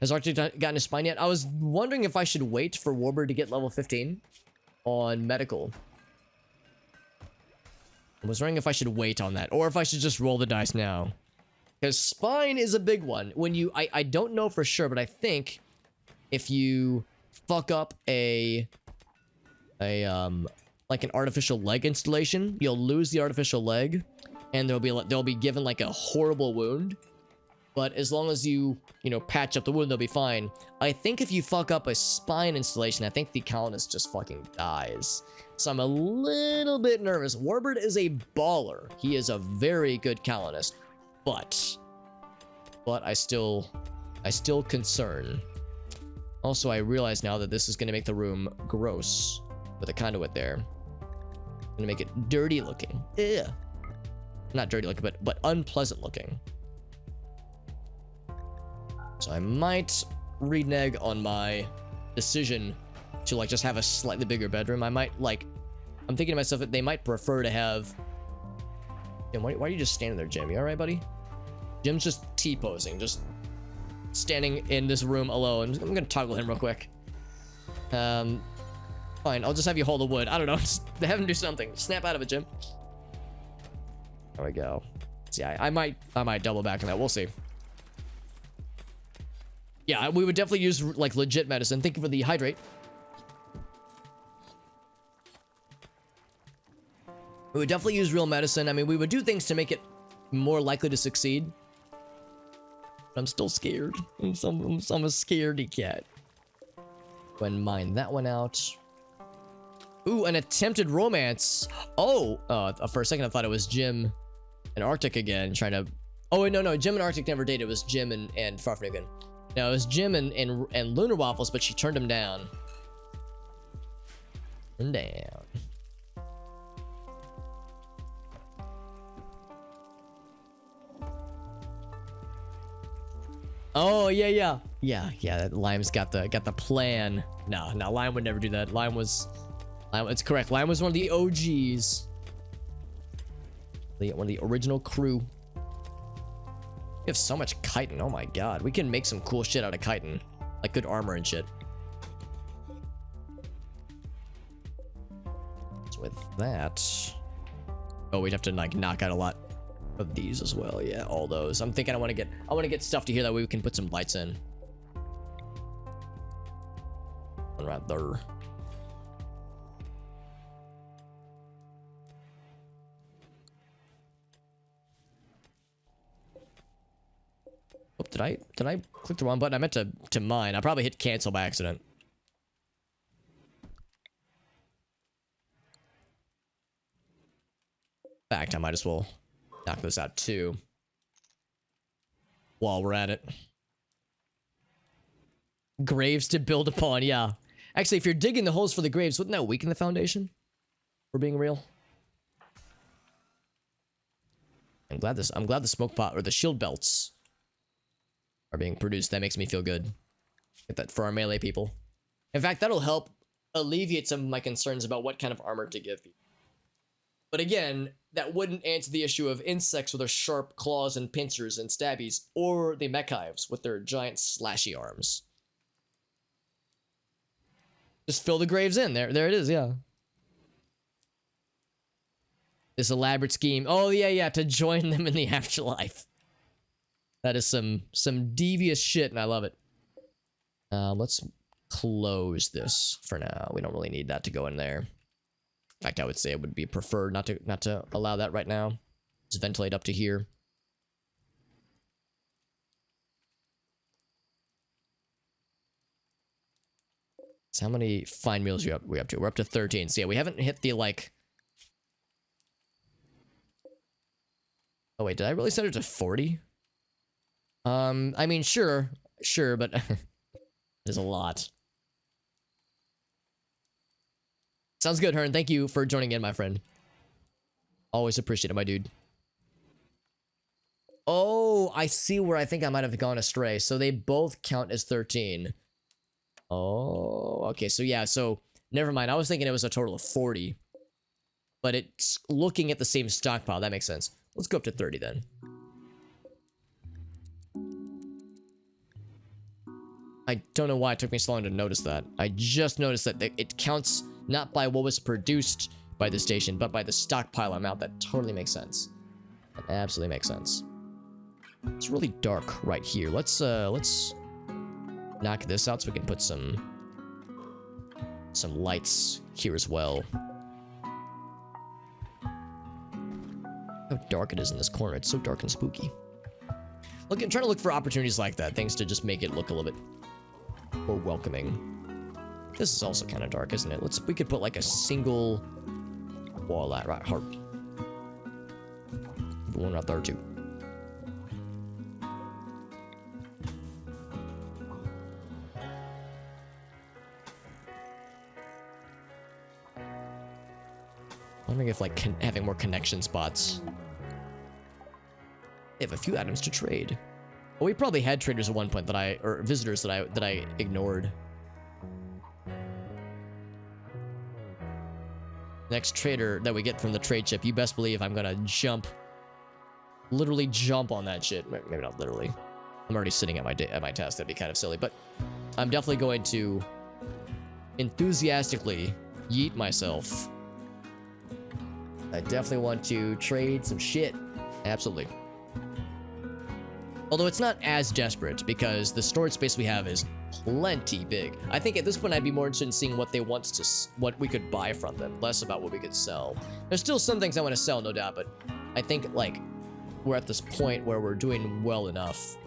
Has Arctic gotten a spine yet? I was wondering if I should wait for Warbird to get level 15 on medical. I was wondering if I should wait on that, or if I should just roll the dice now. Because spine is a big one. When you, I don't know for sure, but I think if you fuck up like an artificial leg installation, you'll lose the artificial leg, and they'll be given like a horrible wound. But as long as you patch up the wound, they'll be fine. I think if you fuck up a spine installation, I think the colonist just fucking dies. So I'm a little bit nervous. Warbird is a baller. He is a very good colonist, but I still concern. Also, I realize now that this is gonna make the room gross with a conduit there. Gonna make it dirty looking. Ugh. Not dirty looking, but unpleasant looking. So I might renege on my decision to like just have a slightly bigger bedroom. I might I'm thinking to myself that they might prefer to have. Jim, why are you just standing there, Jim? You all right, buddy? Jim's just T-posing, just standing in this room alone. I'm gonna toggle him real quick. Fine, I'll just have you hold the wood. I don't know, just have him do something. Snap out of it, Jim. There we go. See, I might double back on that. We'll see. Yeah, we would definitely use like legit medicine. Thank you for the hydrate. We would definitely use real medicine. I mean, we would do things to make it more likely to succeed. But I'm still scared. I'm a scaredy cat. Go ahead and mine that one out. Ooh, an attempted romance. Oh, for a second I thought it was Jim and Arctic again trying to. Oh wait, no, Jim and Arctic never dated. It was Jim and Farfnugan. No, it was Jim and Lunar Waffles, but she turned him down. Turned down. Oh yeah. That Lime's got the plan. No, Lime would never do that. Lime, it's correct. Lime was one of the OGs. One of the original crew. We have so much chitin. Oh my god, we can make some cool shit out of chitin, like good armor and shit. So with that, oh, we'd have to like knock out a lot of these as well. Yeah, all those. I'm thinking I want to get stuff to here that way we can put some lights in. One right there. Oh, did I click the wrong button? I meant to mine. I probably hit cancel by accident. In fact, I might as well knock this out too while we're at it. Graves to build upon, yeah. Actually, if you're digging the holes for the graves, wouldn't that weaken the foundation? We're being real. I'm glad the smoke pot or the shield belts are being produced. That makes me feel good. Get that for our melee people. In fact, that'll help alleviate some of my concerns about what kind of armor to give people. But again, that wouldn't answer the issue of insects with their sharp claws and pincers and stabbies, or the mech hives with their giant slashy arms. Just fill the graves in. There it is, yeah. This elaborate scheme. Oh, yeah, to join them in the afterlife. That is some devious shit, and I love it. Let's close this for now. We don't really need that to go in there. In fact, I would say it would be preferred not to allow that right now. Just ventilate up to here. So how many fine meals are we up to? We're up to 13. So yeah, we haven't hit the like... Oh wait, did I really set it to 40? I mean, sure, but there's a lot. Sounds good, Hearn. Thank you for joining in, my friend. Always appreciate it, my dude. Oh, I see where I think I might have gone astray. So they both count as 13. Oh, okay. So yeah, so never mind. I was thinking it was a total of 40. But it's looking at the same stockpile. That makes sense. Let's go up to 30 then. I don't know why it took me so long to notice that. I just noticed that it counts not by what was produced by the station, but by the stockpile amount. That totally makes sense. That absolutely makes sense. It's really dark right here. Let's knock this out so we can put some lights here as well. How dark it is in this corner. It's so dark and spooky. Look, I'm trying to look for opportunities like that, things to just make it look a little bit more welcoming. This is also kind of dark, isn't it? We could put like a single wall at right heart. One right there too. Wondering if like having more connection spots. They have a few items to trade. Well, we probably had traders at one point or visitors that I ignored. Next trader that we get from the trade ship, you best believe I'm gonna literally jump on that shit. Maybe not literally. I'm already sitting at my task. That'd be kind of silly, but I'm definitely going to enthusiastically yeet myself. I definitely want to trade some shit. Absolutely. Although it's not as desperate because the storage space we have is plenty big. I think at this point I'd be more interested in seeing what we could buy from them, less about what we could sell. There's still some things I want to sell, no doubt, but I think like we're at this point where we're doing well enough.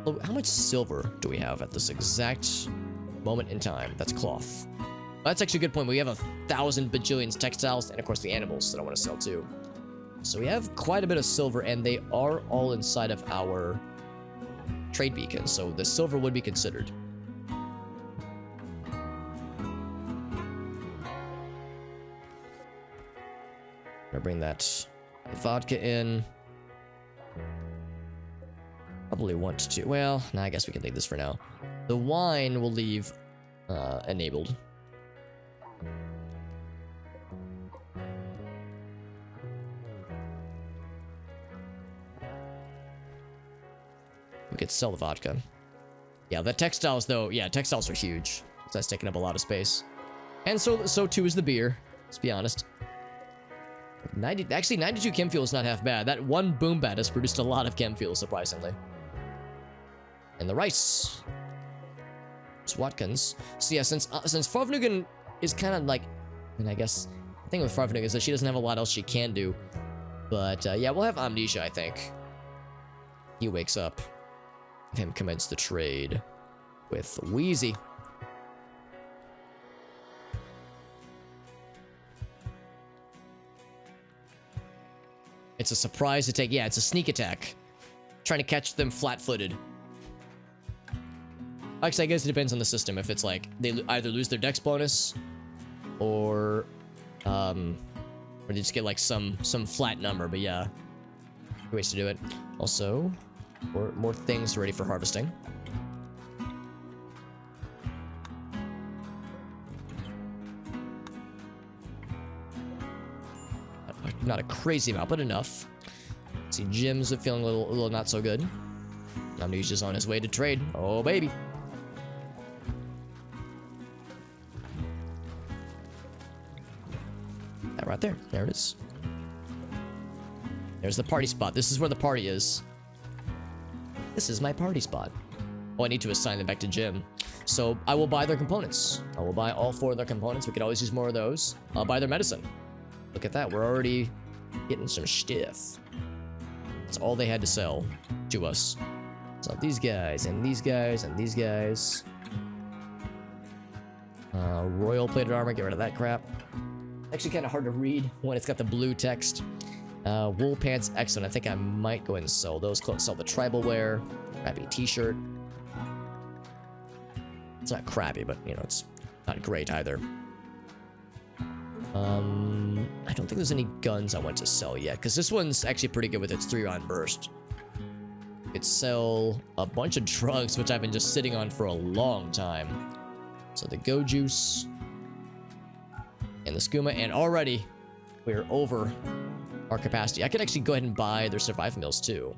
How much silver do we have at this exact moment in time? That's cloth. That's actually a good point. We have 1,000 bajillions textiles and of course the animals that I want to sell too. So we have quite a bit of silver, and they are all inside of our trade beacon, so the silver would be considered. Gonna bring that vodka in. Probably want to. Well, nah, I guess we can leave this for now. The wine will leave enabled. We could sell the vodka. Yeah, the textiles though, yeah, textiles are huge. That's taking up a lot of space. And so too is the beer, let's be honest. 92 chem fuel is not half bad. That one boom bat has produced a lot of chem fuel, surprisingly. And the rice. It's Watkins. So yeah, since Farvnugan is kind of like, I guess, the thing with Farvnugan is that she doesn't have a lot else she can do. But yeah, we'll have Amnesia, I think. He wakes up. Him commence the trade with Wheezy. It's a surprise attack. Yeah, it's a sneak attack. Trying to catch them flat-footed. Actually, I guess it depends on the system. If it's like they either lose their dex bonus, or they just get like some flat number. But yeah, ways to do it. Also, more things ready for harvesting. Not a crazy amount, but enough. See, Jim's feeling a little not so good. He's just on his way to trade. Oh, baby. That right there. There it is. There's the party spot. This is where the party is. This is my party spot. Oh, I need to assign them back to Jim. So I will buy their components. I will buy all 4 of their components. We could always use more of those. I'll buy their medicine. Look at that. We're already getting some stuff. That's all they had to sell to us. So these guys, and these guys, and these guys. Royal plated armor, get rid of that crap. Actually kind of hard to read when it's got the blue text. Wool pants, excellent. I think I might go ahead and sell those clothes. Sell the tribal wear. Crappy t-shirt. It's not crappy, but, you know, it's not great either. I don't think there's any guns I want to sell yet, because this one's actually pretty good with its 3-round burst. Could sell a bunch of drugs, which I've been just sitting on for a long time. So the Go Juice and the Skooma, and already we're over our capacity. I could actually go ahead and buy their survival meals too.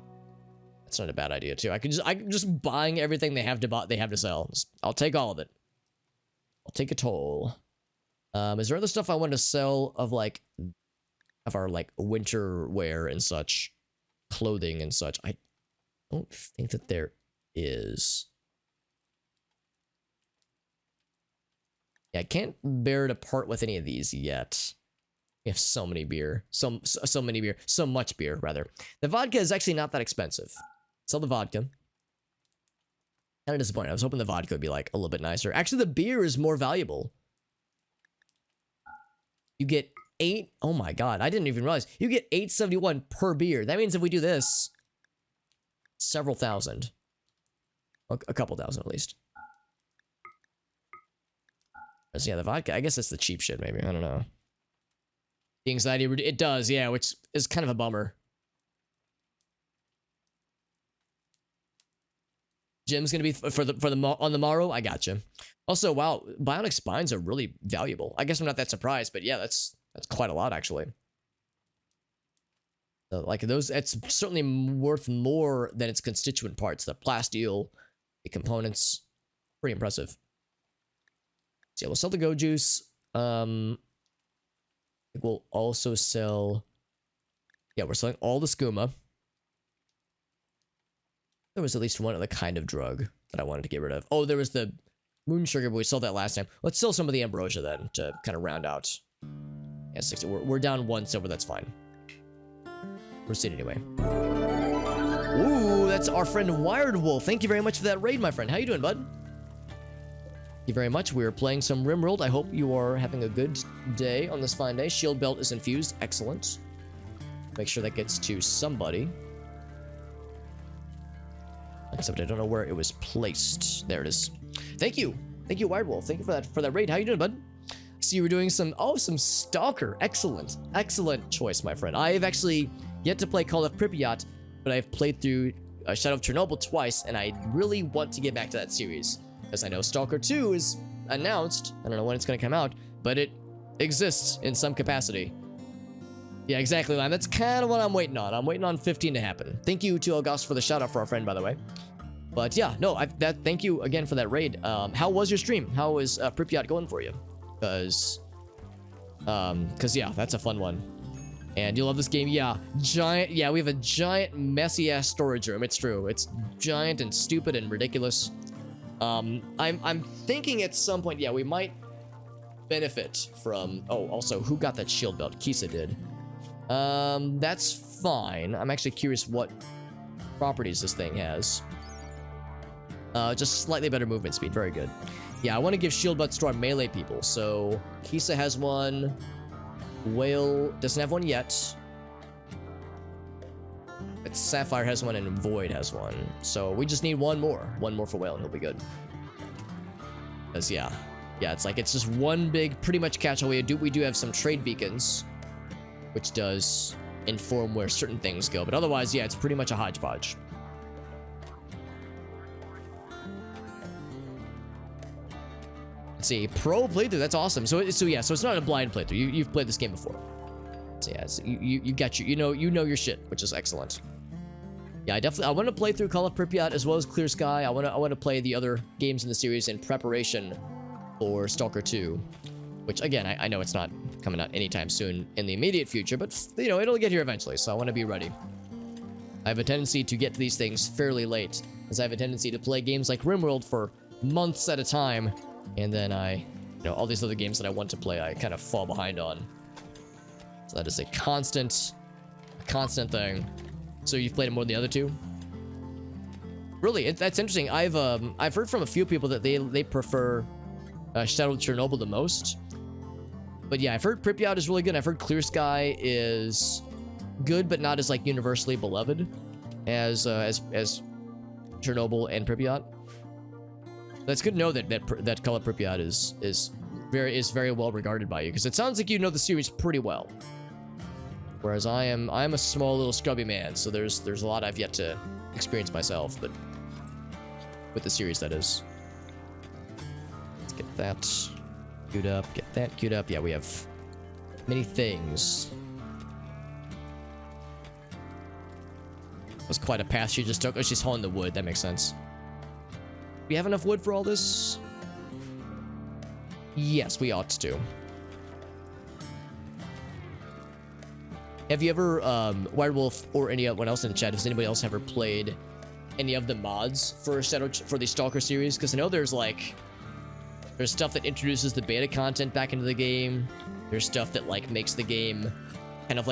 That's not a bad idea too. I'm just buying everything they have to sell. I'll take all of it. I'll take a toll. Is there other stuff I want to sell of our like winter wear and such, clothing and such? I don't think that there is. Yeah, I can't bear to part with any of these yet. We have so many beer, so much beer rather. The vodka is actually not that expensive. Sell the vodka. Kind of disappointed. I was hoping the vodka would be like a little bit nicer. Actually, the beer is more valuable. You get 8. Oh my god, I didn't even realize. You get 871 per beer. That means if we do this, several thousand. A couple thousand at least. So yeah, the vodka. I guess that's the cheap shit, maybe. I don't know. The anxiety, it does, yeah, which is kind of a bummer. Jim's gonna be on the morrow. I gotcha. Also, wow, bionic spines are really valuable. I guess I'm not that surprised, but yeah, that's quite a lot actually. So, like those, it's certainly worth more than its constituent parts. The plasteel, the components, pretty impressive. So yeah, we'll sell the Go Juice. We'll also sell. Yeah, we're selling all the Skooma. There was at least one other kind of drug that I wanted to get rid of. Oh, there was the moon sugar, but we sold that last time. Let's sell some of the ambrosia then to kind of round out. Yeah, 60. We're down 1 silver. That's fine. Proceed anyway. Ooh, that's our friend Wired Wolf. Thank you very much for that raid, my friend. How you doing, bud? Thank you very much. We're playing some RimWorld. I hope you are having a good day on this fine day. Shield belt is infused. Excellent. Make sure that gets to somebody. Except I don't know where it was placed. There it is. Thank you. Thank you, Wired Wolf. Thank you for that raid. How you doing, bud? See, you were doing some Stalker. Excellent. Excellent choice, my friend. I have actually yet to play Call of Pripyat, but I've played through Shadow of Chernobyl twice, and I really want to get back to that series. Because I know Stalker 2 is announced. I don't know when it's going to come out, but it exists in some capacity. Yeah, exactly, Lime. That's kind of what I'm waiting on. I'm waiting on 15 to happen. Thank you to Elgos for the shout-out for our friend, by the way. But yeah, no, thank you again for that raid. How was your stream? How is Pripyat going for you? Because yeah, that's a fun one. And you love this game. Yeah, giant. Yeah, we have a giant, messy-ass storage room. It's true. It's giant and stupid and ridiculous. I'm thinking at some point, yeah, we might benefit from. Oh, also, who got that shield belt? Kisa did. That's fine. I'm actually curious what properties this thing has. Just slightly better movement speed. Very good. Yeah, I want to give shield belts to our melee people. So Kisa has one. Whale doesn't have one yet. But Sapphire has one and Void has one. So we just need one more. One more for Whale and he'll be good. Because yeah, it's like it's just one big pretty much catch-all. We do have some trade beacons, which does inform where certain things go. But otherwise, yeah, it's pretty much a hodgepodge. Let's see, pro playthrough. That's awesome. So yeah, so it's not a blind playthrough. You've played this game before. So yeah, so you got you know your shit, which is excellent. Yeah, I want to play through Call of Pripyat as well as Clear Sky. I want to play the other games in the series in preparation for Stalker 2, which again I know it's not coming out anytime soon in the immediate future, but you know it'll get here eventually. So I want to be ready. I have a tendency to get to these things fairly late, as I have a tendency to play games like RimWorld for months at a time, and then all these other games that I want to play, I kind of fall behind on. So that is a constant thing. So you've played it more than the other two? Really, that's interesting. I've heard from a few people that they prefer Shadow of Chernobyl the most. But yeah, I've heard Pripyat is really good. I've heard Clear Sky is good, but not as like universally beloved as Chernobyl and Pripyat. That's good to know that Call of Pripyat is very well regarded by you, because it sounds like you know the series pretty well. Whereas I'm a small little scrubby man, so there's a lot I've yet to experience myself, but with the series, that is. Let's get that queued up, get that queued up. Yeah, we have many things. That was quite a path she just took. Oh, she's hauling the wood. That makes sense. We have enough wood for all this? Yes, we ought to. Have you ever, Wirewolf or anyone else in the chat, has anybody else ever played any of the mods for the Stalker series? Because I know there's stuff that introduces the beta content back into the game. There's stuff that makes the game kind of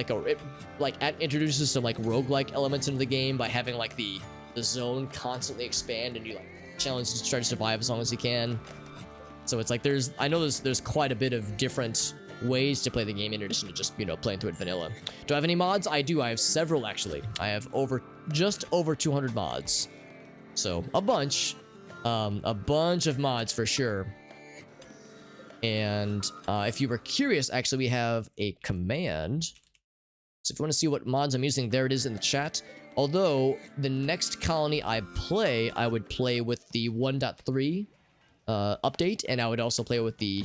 introduces some roguelike elements into the game by having the zone constantly expand, and you challenge to try to survive as long as you can. So it's I know there's quite a bit of different ways to play the game in addition to just playing through it vanilla. Do I have any mods? I do. I have several, actually. I have just over 200 mods, so a bunch of mods for sure. And if you were curious, actually, we have a command. So if you want to see what mods I'm using, there it is in the chat. Although the next colony I would play with the 1.3 update, and I would also play with the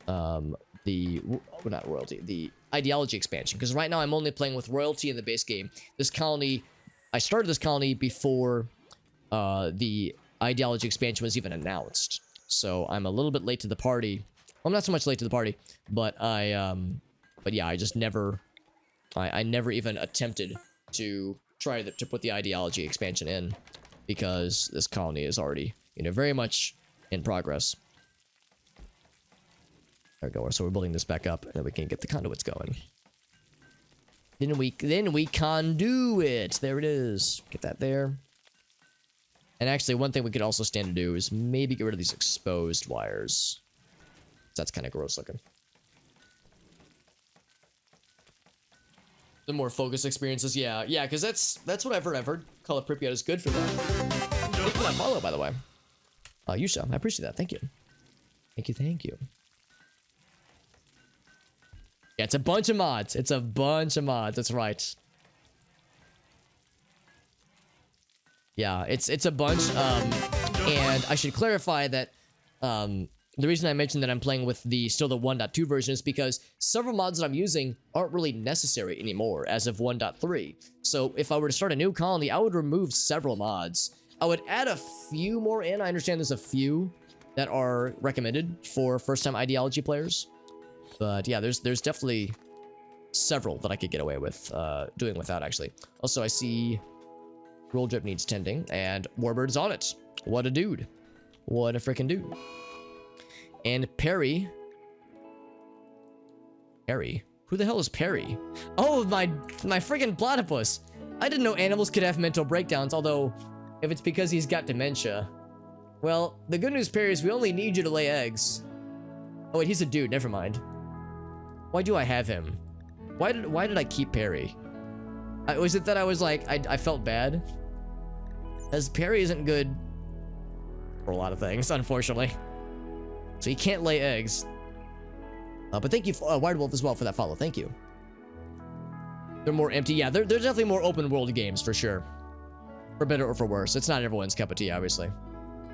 not royalty, the ideology expansion, because right now I'm only playing with royalty in the base game. This colony, I started this colony before the ideology expansion was even announced, so I'm a little bit late to the party. Well, I'm not so much late to the party, but but yeah, I just never even attempted to try to put the ideology expansion in, because this colony is already very much in progress. There we go. So we're building this back up, and then we can get the conduits going. Then we conduit. There it is. Get that there. And actually, one thing we could also stand to do is maybe get rid of these exposed wires. That's kind of gross looking. The more focus experiences, yeah, because that's what I've heard. I've heard Call of Pripyat is good for that. Thank you for that follow, by the way. Yusha, I appreciate that. Thank you. Thank you. Yeah, it's a bunch of mods. That's right. Yeah, it's a bunch. And I should clarify that the reason I mentioned that I'm playing with still the 1.2 version is because several mods that I'm using aren't really necessary anymore as of 1.3. So if I were to start a new colony, I would remove several mods. I would add a few more in. I understand there's a few that are recommended for first-time ideology players. But yeah, there's definitely several that I could get away with doing without, actually. Also, I see Roll Drip needs tending, and Warbird's on it. What a dude. What a freaking dude. And Perry. Who the hell is Perry? Oh, my freaking platypus. I didn't know animals could have mental breakdowns, although if it's because he's got dementia. Well, the good news, Perry, is we only need you to lay eggs. Oh, wait, he's a dude. Never mind. Why do I have him? Why did I keep Perry? Was it that I was I felt bad? As Perry isn't good for a lot of things, unfortunately. So he can't lay eggs. But thank you, Wired Wolf, as well, for that follow. Thank you. They're more empty. Yeah, they're definitely more open world games, for sure. For better or for worse. It's not everyone's cup of tea, obviously.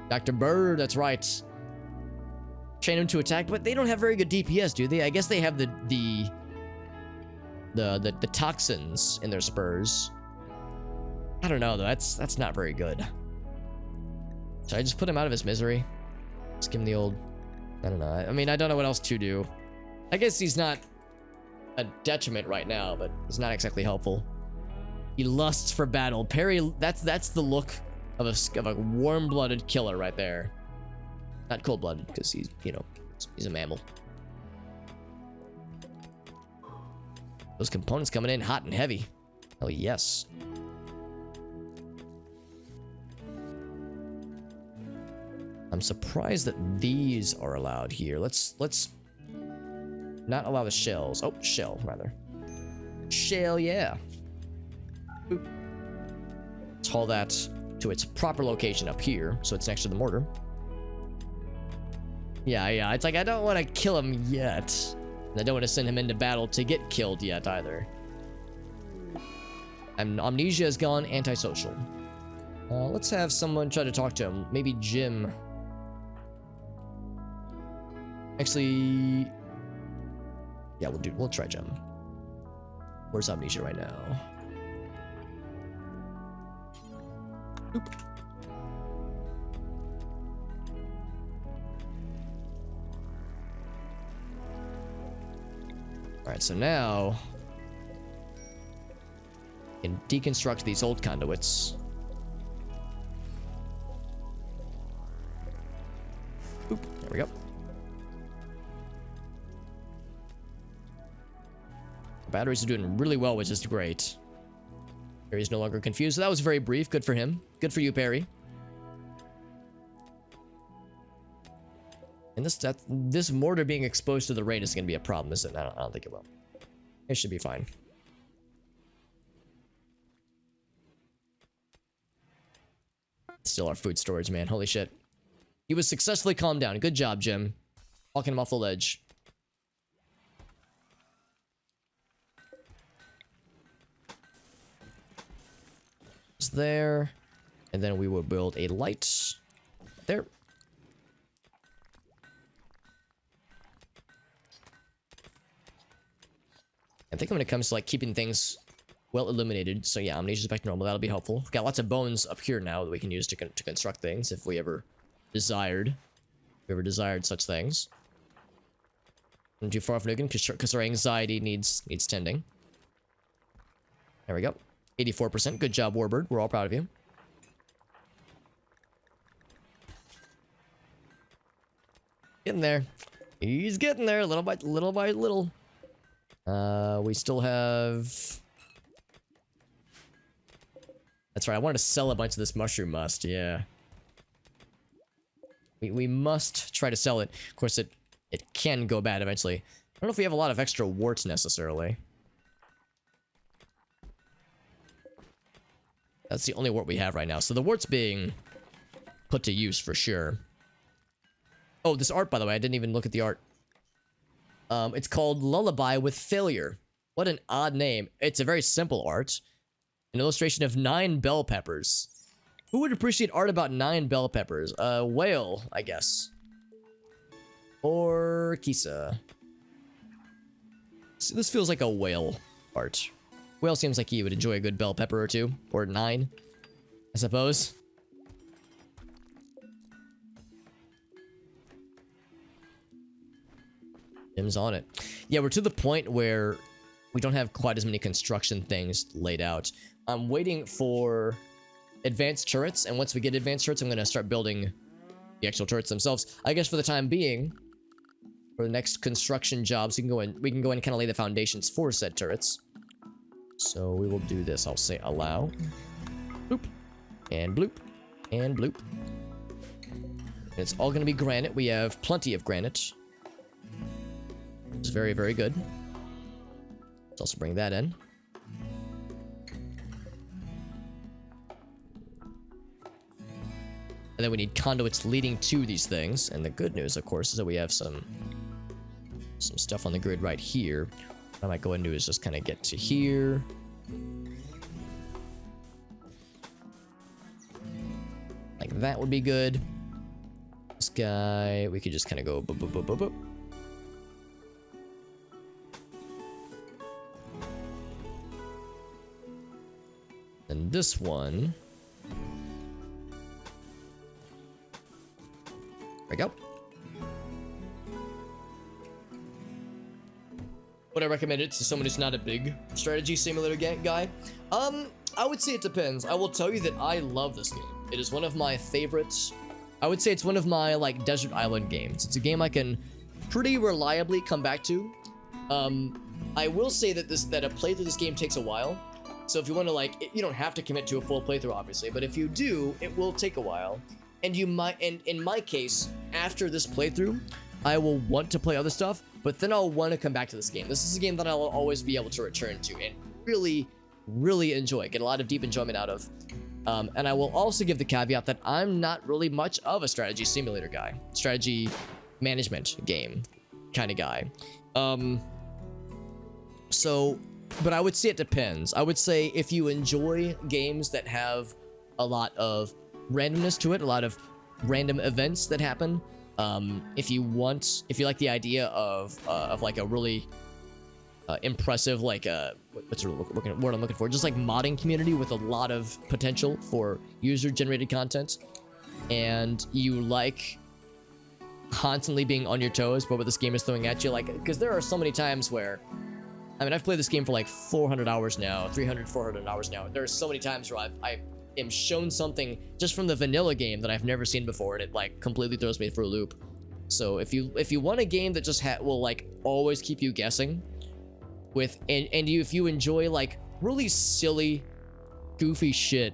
Dr. Bird, that's right. Train them to attack, but they don't have very good DPS, do they? I guess they have the toxins in their spurs. I don't know, though. That's not very good. Should I just put him out of his misery? Just give him the old... I don't know. I mean, I don't know what else to do. I guess he's not a detriment right now, but it's not exactly helpful. He lusts for battle. Perry, that's the look of a warm-blooded killer right there. Not cold-blooded, because he's, you know, he's a mammal. Those components coming in hot and heavy. Oh, yes. I'm surprised that these are allowed here. Let's not allow the shells. Oh, shell, rather. Shell, yeah. Boop. Let's haul that to its proper location up here, so it's next to the mortar. Yeah, it's like I don't want to kill him yet. And I don't want to send him into battle to get killed yet either. Amnesia is gone, antisocial. Let's have someone try to talk to him. Maybe Jim. Actually, yeah, we'll try Jim. Where's Amnesia right now? Oop. Alright, so now we can deconstruct these old conduits. Oop, there we go. The batteries are doing really well, which is great. Perry's no longer confused. So that was very brief. Good for him. Good for you, Perry. And this mortar being exposed to the rain is going to be a problem, isn't it? I don't think it will. It should be fine. Still our food storage, man. Holy shit. He was successfully calmed down. Good job, Jim. Walking him off the ledge. It's there. And then we will build a light. There. I think when it comes to like keeping things well illuminated, so yeah, Amnesia's back to normal. That'll be helpful. We've got lots of bones up here now that we can use to construct things if we ever desired. Such things. Not too far off Nugan because our anxiety needs tending. There we go. 84%. Good job, Warbird. We're all proud of you. Getting there. He's getting there little by little. We still have... That's right, I wanted to sell a bunch of this mushroom must, yeah. We must try to sell it. Of course, it can go bad eventually. I don't know if we have a lot of extra warts necessarily. That's the only wart we have right now. So the wart's being put to use for sure. Oh, this art, by the way, I didn't even look at the art. It's called Lullaby with Failure. What an odd name. It's a very simple art. An illustration of 9 bell peppers. Who would appreciate art about 9 bell peppers? A whale, I guess. Or Kisa. See, this feels like a whale art. Whale seems like he would enjoy a good bell pepper or 2. Or 9, I suppose. Jim's on it. Yeah, we're to the point where we don't have quite as many construction things laid out. I'm waiting for advanced turrets, and once we get advanced turrets, I'm going to start building the actual turrets themselves. I guess for the time being, for the next construction jobs, we can go in and kind of lay the foundations for said turrets. So we will do this. I'll say allow. Bloop. And bloop. And bloop. And it's all going to be granite. We have plenty of granite. It's very, very good. Let's also bring that in. And then we need conduits leading to these things. And the good news, of course, is that we have some stuff on the grid right here. What I might go into is just kind of get to here. Like that would be good. This guy, we could just kind of go boop, boop, boop, boop, boop. And this one. There we go. Would I recommend it to someone who's not a big strategy simulator guy? I would say it depends. I will tell you that I love this game. It is one of my favorite I would say it's one of my like desert island games. It's a game I can pretty reliably come back to. I will say that a playthrough of this game takes a while. So if you want to like, you don't have to commit to a full playthrough, obviously, but if you do, it will take a while. And you might, and in my case, after this playthrough, I will want to play other stuff, but then I'll want to come back to this game. This is a game that I'll always be able to return to and really, really enjoy, get a lot of deep enjoyment out of. And I will also give the caveat that I'm not really much of a strategy simulator guy, strategy management game kind of guy. But I would say it depends. I would say if you enjoy games that have a lot of randomness to it, a lot of random events that happen, if you like the idea of like a really impressive, like what's the word I'm looking for? Just like modding community with a lot of potential for user-generated content, and you like constantly being on your toes, but what this game is throwing at you, like, because there are so many times where, I mean, I've played this game for like 400 hours now, 300, 400 hours now. There are so many times where I am shown something just from the vanilla game that I've never seen before, and it like completely throws me for a loop. So if you want a game that just will like always keep you guessing, if you enjoy like really silly, goofy shit,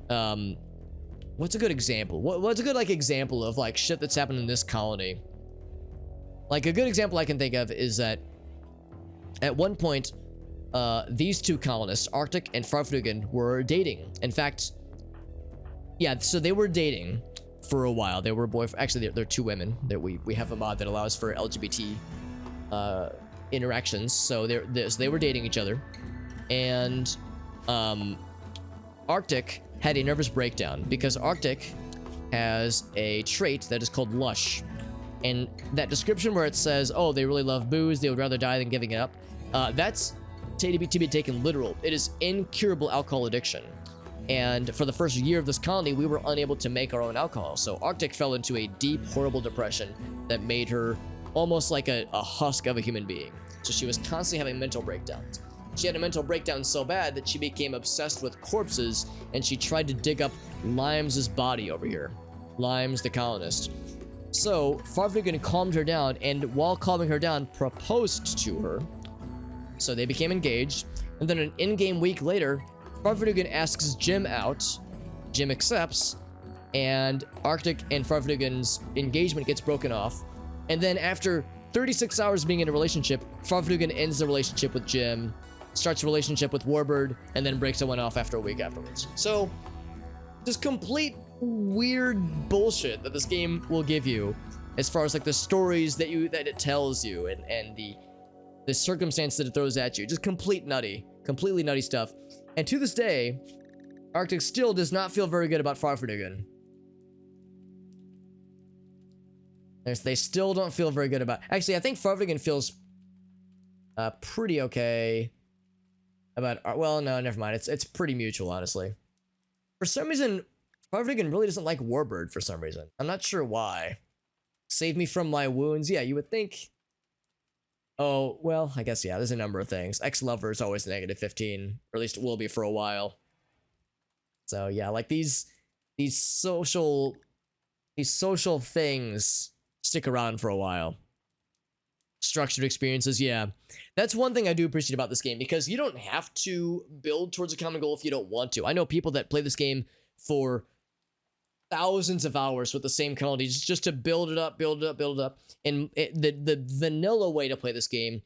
what's a good example? What's a good like example of like shit that's happened in this colony? Like a good example I can think of is that at one point, these two colonists, Arctic and Farfrugen, were dating. In fact, yeah, so they were dating for a while. They were actually, they're two women. That we have a mod that allows for LGBT interactions. So they were dating each other, and Arctic had a nervous breakdown because Arctic has a trait that is called lush, and that description where it says, "Oh, they really love booze. They would rather die than giving it up." That's to be taken literal. It is incurable alcohol addiction. And for the first year of this colony, we were unable to make our own alcohol. So Arctic fell into a deep, horrible depression that made her almost like a husk of a human being. So she was constantly having mental breakdowns. She had a mental breakdown so bad that she became obsessed with corpses, and she tried to dig up Limes' body over here. Limes, the colonist. So Farfrugen calmed her down, and while calming her down, proposed to her. So they became engaged, and then an in-game week later, Farfrugen asks Jim out. Jim accepts, and Arctic and Farfrugen's engagement gets broken off. And then after 36 hours being in a relationship, Farfrugen ends the relationship with Jim, starts a relationship with Warbird, and then breaks someone off after a week afterwards. So, just complete weird bullshit that this game will give you, as far as like the stories that it tells you, and the circumstance that it throws at you. Just completely nutty stuff. And to this day, Arctic still does not feel very good about Farfrugen. They still don't feel very good about... Actually, I think Farfrugen feels pretty okay about... Well, no, never mind. It's pretty mutual, honestly. For some reason, Farfrugen really doesn't like Warbird for some reason. I'm not sure why. Save me from my wounds. Yeah, you would think... Oh, well, I guess, yeah, there's a number of things. Ex-lover is always -15, or at least it will be for a while. So, yeah, like these social things stick around for a while. Structured experiences, yeah. That's one thing I do appreciate about this game, because you don't have to build towards a common goal if you don't want to. I know people that play this game for thousands of hours with the same colony just to build it up. And the vanilla way to play this game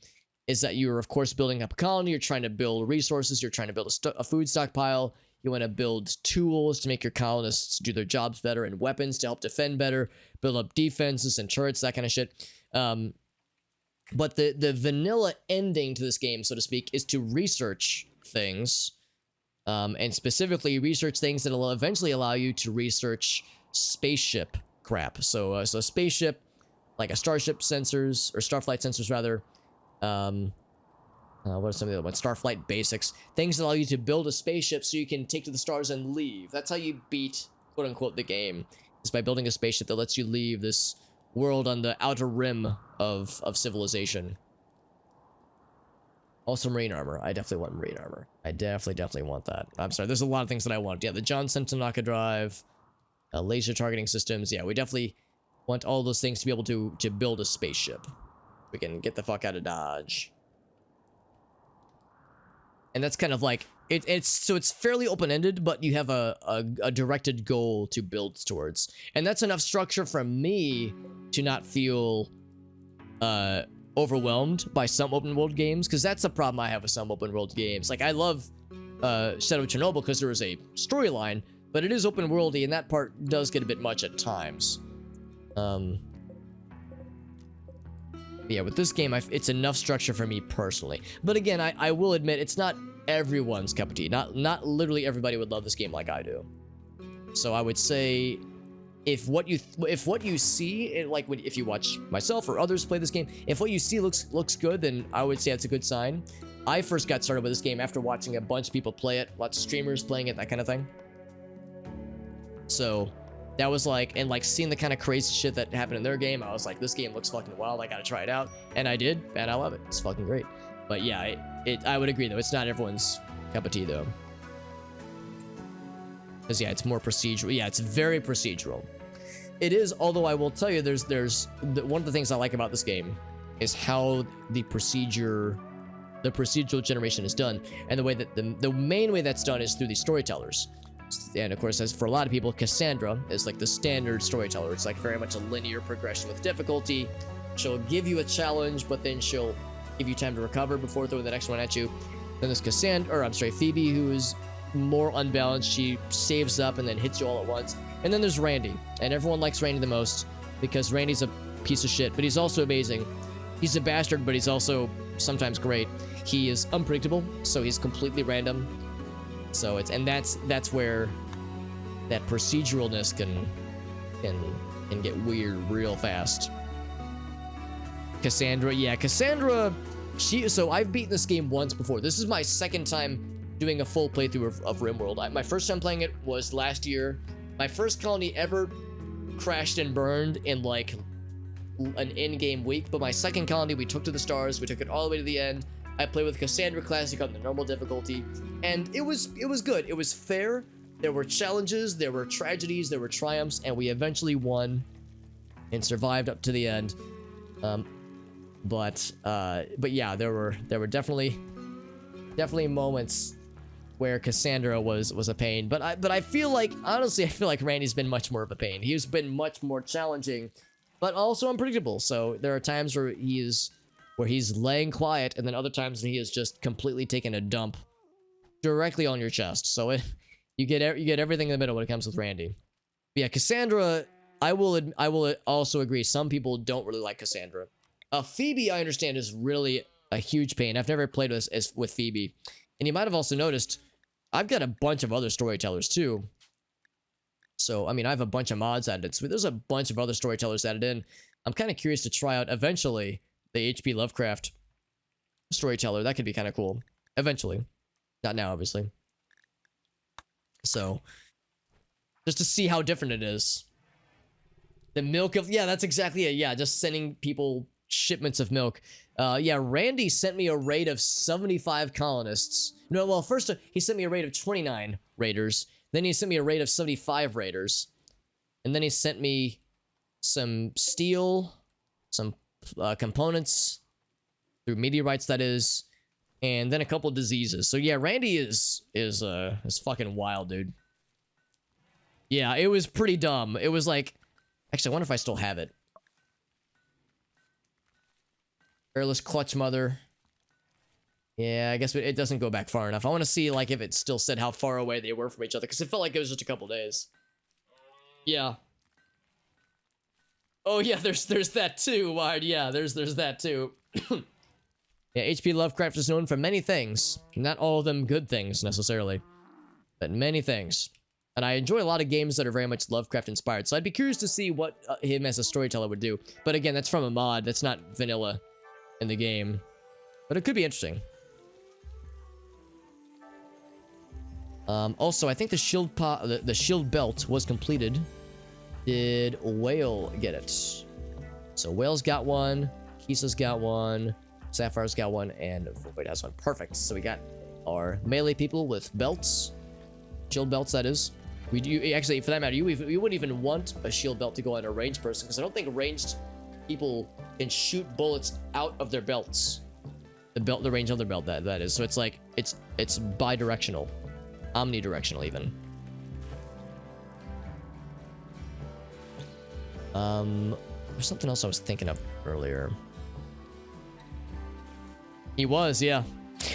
is that you're, of course, building up a colony. You're trying to build resources. You're trying to build a food stockpile. You want to build tools to make your colonists do their jobs better, and weapons to help defend better, build up defenses and turrets, that kind of shit. But the vanilla ending to this game, so to speak, is to research things. And specifically research things that will eventually allow you to research spaceship crap. So spaceship, like a starship sensors, or starflight sensors rather. What are some of the other ones? Starflight basics. Things that allow you to build a spaceship so you can take to the stars and leave. That's how you beat, quote unquote, the game. Is by building a spaceship that lets you leave this world on the outer rim of civilization. Also, marine armor. I definitely want marine armor. I definitely want that. I'm sorry, there's a lot of things that I want. Yeah, the Johnson Tanaka drive. laser targeting systems. Yeah, we definitely want all those things to be able to build a spaceship. We can get the fuck out of Dodge. And that's kind of like it's fairly open-ended, but you have a directed goal to build towards, and that's enough structure for me to not feel overwhelmed by some open world games, because that's the problem I have with some open world games. Like, I love Shadow of Chernobyl because there is a storyline, but it is open worldy, and that part does get a bit much at times. Yeah, with this game, it's enough structure for me personally. But again, I will admit, it's not everyone's cup of tea. Not literally everybody would love this game like I do. So I would say, if what you see, if you watch myself or others play this game, if what you see looks good, then I would say that's a good sign. I first got started with this game after watching a bunch of people play it, lots of streamers playing it, that kind of thing. So that was like, and like seeing the kind of crazy shit that happened in their game, I was like, this game looks fucking wild, I gotta try it out. And I did, and I love it. It's fucking great. But yeah, I would agree though, it's not everyone's cup of tea though. Because yeah, it's more procedural. Yeah, it's very procedural. It is, although I will tell you, one of the things I like about this game is how the procedural generation is done, and the way that the main way that's done is through the storytellers. And of course, as for a lot of people, Cassandra is like the standard storyteller. It's like very much a linear progression with difficulty. She'll give you a challenge, but then she'll give you time to recover before throwing the next one at you. Then there's Phoebe, who is more unbalanced. She saves up and then hits you all at once. And then there's Randy, and everyone likes Randy the most because Randy's a piece of shit, but he's also amazing. He's a bastard, but he's also sometimes great. He is unpredictable, so he's completely random. So that's where that proceduralness can get weird real fast. Cassandra, so I've beaten this game once before. This is my second time doing a full playthrough of RimWorld. My first time playing it was last year. My first colony ever crashed and burned in like an in-game week, but my second colony we took to the stars. We took it all the way to the end. I played with Cassandra Classic on the normal difficulty, and it was good. It was fair. There were challenges, there were tragedies, there were triumphs, and we eventually won and survived up to the end. But yeah, there were definitely moments where Cassandra was a pain. But I feel like, honestly, I feel like Randy's been much more of a pain. He's been much more challenging, but also unpredictable. So there are times where he's laying quiet, and then other times when he is just completely taking a dump directly on your chest. So you get everything in the middle when it comes with Randy. But yeah, Cassandra, I will also agree. Some people don't really like Cassandra. Phoebe, I understand, is really a huge pain. I've never played with Phoebe, and you might have also noticed I've got a bunch of other storytellers too. So I mean, I have a bunch of mods added. So there's a bunch of other storytellers added in. I'm kind of curious to try out eventually the H.P. Lovecraft storyteller. That could be kind of cool. Eventually. Not now, obviously. So, just to see how different it is. The milk of... Yeah, that's exactly it. Yeah, just sending people shipments of milk. Yeah, Randy sent me a raid of 75 colonists. No, well, first he sent me a raid of 29 raiders. Then he sent me a raid of 75 raiders. And then he sent me some steel, some components through meteorites, that is, and then a couple diseases. So yeah, Randy is fucking wild, dude. Yeah, it was pretty dumb. It was like, actually, I wonder if I still have it. Airless Clutch Mother. Yeah, I guess it doesn't go back far enough. I want to see like if it still said how far away they were from each other, because it felt like it was just a couple days. Yeah. Oh yeah, there's that too, Ward. Yeah, there's that too. Yeah, H.P. Lovecraft is known for many things. Not all of them good things, necessarily. But many things. And I enjoy a lot of games that are very much Lovecraft inspired, so I'd be curious to see what him as a storyteller would do. But again, that's from a mod, that's not vanilla in the game. But it could be interesting. Also, I think the shield belt was completed. Did Whale get it? So Whale's got one, Kisa's got one, Sapphire's got one, and Void has one. Perfect. So we got our melee people with belts. Shield belts, that is. Actually, for that matter, you wouldn't even want a shield belt to go on a ranged person, because I don't think ranged people can shoot bullets out of their belts. The range of their belt, that is. So it's like, it's bi-directional. Omnidirectional, even. There's something else I was thinking of earlier. He was, yeah.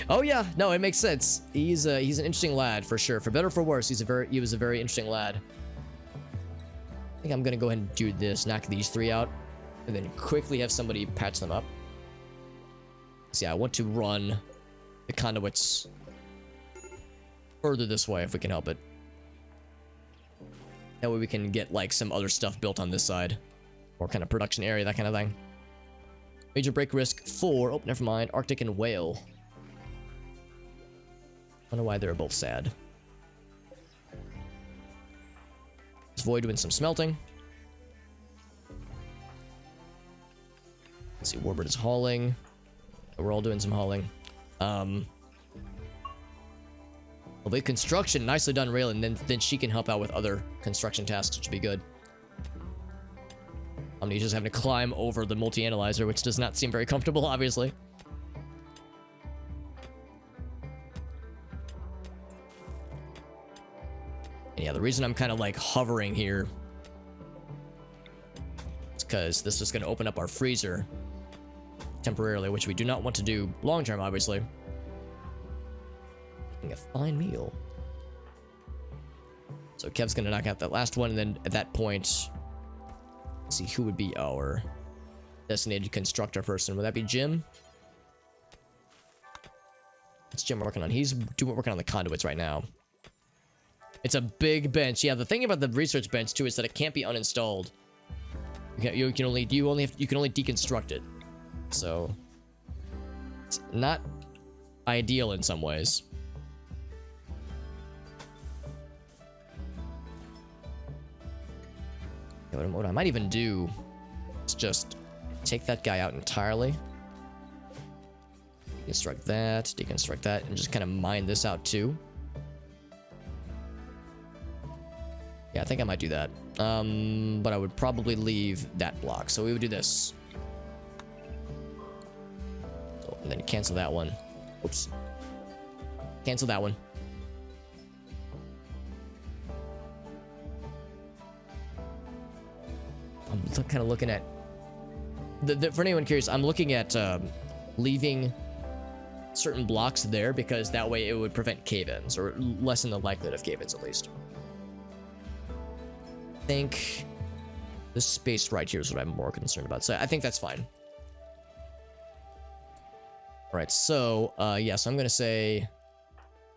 Oh yeah, no, it makes sense. He's an interesting lad for sure. For better or for worse, he was a very interesting lad. I think I'm gonna go ahead and do this, knock these 3 out, and then quickly have somebody patch them up. So yeah, I want to run the conduits further this way if we can help it. That way we can get like some other stuff built on this side, or kind of production area, that kind of thing. Major break risk 4. Oh, never mind. Arctic and whale. I don't know why they're both sad. Is Void doing some smelting? Let's see, Warbird is hauling. We're all doing some hauling. Well, construction, nicely done, Raylan. Then she can help out with other construction tasks, which would be good. He's just having to climb over the multi-analyzer, which does not seem very comfortable, obviously. And yeah, the reason I'm kind of like hovering here is because this is going to open up our freezer temporarily, which we do not want to do long term, obviously. Getting a fine meal. So Kev's going to knock out that last one, and then at that point, let's see who would be our designated constructor person. Would that be Jim? What's Jim working on? He's working on the conduits right now. It's a big bench. Yeah, the thing about the research bench too is that it can't be uninstalled. You can only deconstruct it. So it's not ideal in some ways. What I might even do is just take that guy out entirely. Deconstruct that, and just kind of mine this out too. Yeah, I think I might do that. But I would probably leave that block. So we would do this. So, and then cancel that one. Oops. Cancel that one. I'm kind of looking at... for anyone curious, I'm looking at leaving certain blocks there because that way it would prevent cave-ins, or lessen the likelihood of cave-ins at least. I think this space right here is what I'm more concerned about, so I think that's fine. Alright, so, yeah, so I'm gonna say,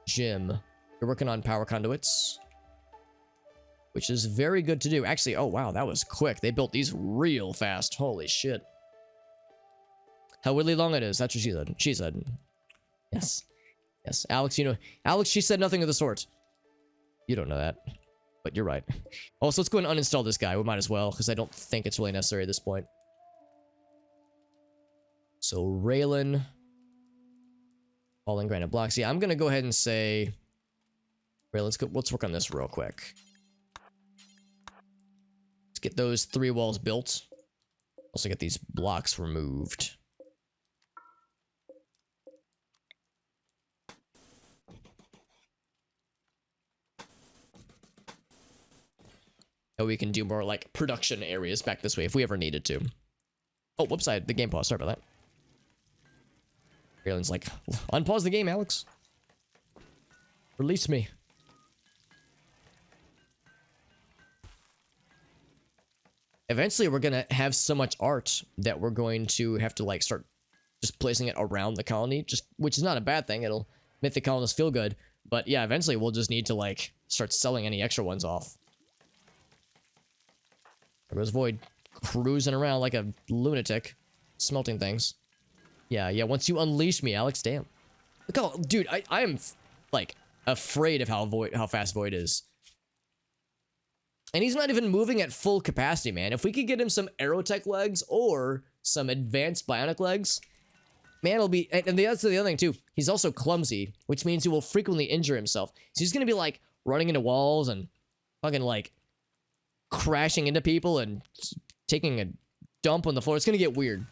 Jim, you're working on power conduits, which is very good to do. Actually, oh wow, that was quick. They built these real fast. Holy shit. How really long it is, that's what she said. She said. Yes. Yes, Alex, you know, Alex, she said nothing of the sort. You don't know that. But you're right. Oh, so let's go and uninstall this guy. We might as well, because I don't think it's really necessary at this point. So, Raylan. Falling granite blocks. Yeah, I'm going to go ahead and say... Raylan, let's work on this real quick. Let's get those 3 walls built. Also get these blocks removed. We can do more like production areas back this way if we ever needed to. Oh, whoops, the game paused. Sorry about that. Raylan's like, unpause the game, Alex. Release me. Eventually, we're gonna have so much art that we're going to have to like start just placing it around the colony, which is not a bad thing. It'll make the colonists feel good. But yeah, eventually we'll just need to like start selling any extra ones off. There goes Void, cruising around like a lunatic, smelting things. Yeah, once you unleash me, Alex, damn. Look how, dude, I am, like, afraid of how fast Void is. And he's not even moving at full capacity, man. If we could get him some aerotech legs or some advanced bionic legs, man, it'll be, and that's the other thing, too. He's also clumsy, which means he will frequently injure himself. So he's gonna be, like, running into walls and fucking like crashing into people and taking a dump on the floor. It's gonna get weird.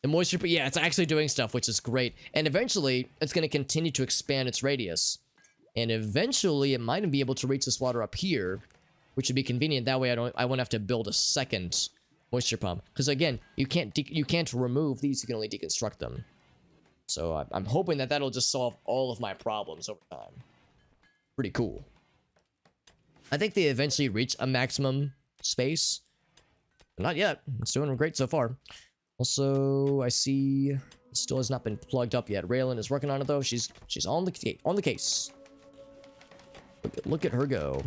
The moisture, but yeah, it's actually doing stuff, which is great. And eventually, it's gonna continue to expand its radius. And eventually, it might be able to reach this water up here, which would be convenient. That way, I won't have to build a second moisture pump. Because again, you can't remove these. You can only deconstruct them. So I'm hoping that that'll just solve all of my problems over time. Pretty cool. I think they eventually reach a maximum space. But not yet. It's doing great so far. Also, I see it still has not been plugged up yet. Raylan is working on it though. She's on the case. Look at her go.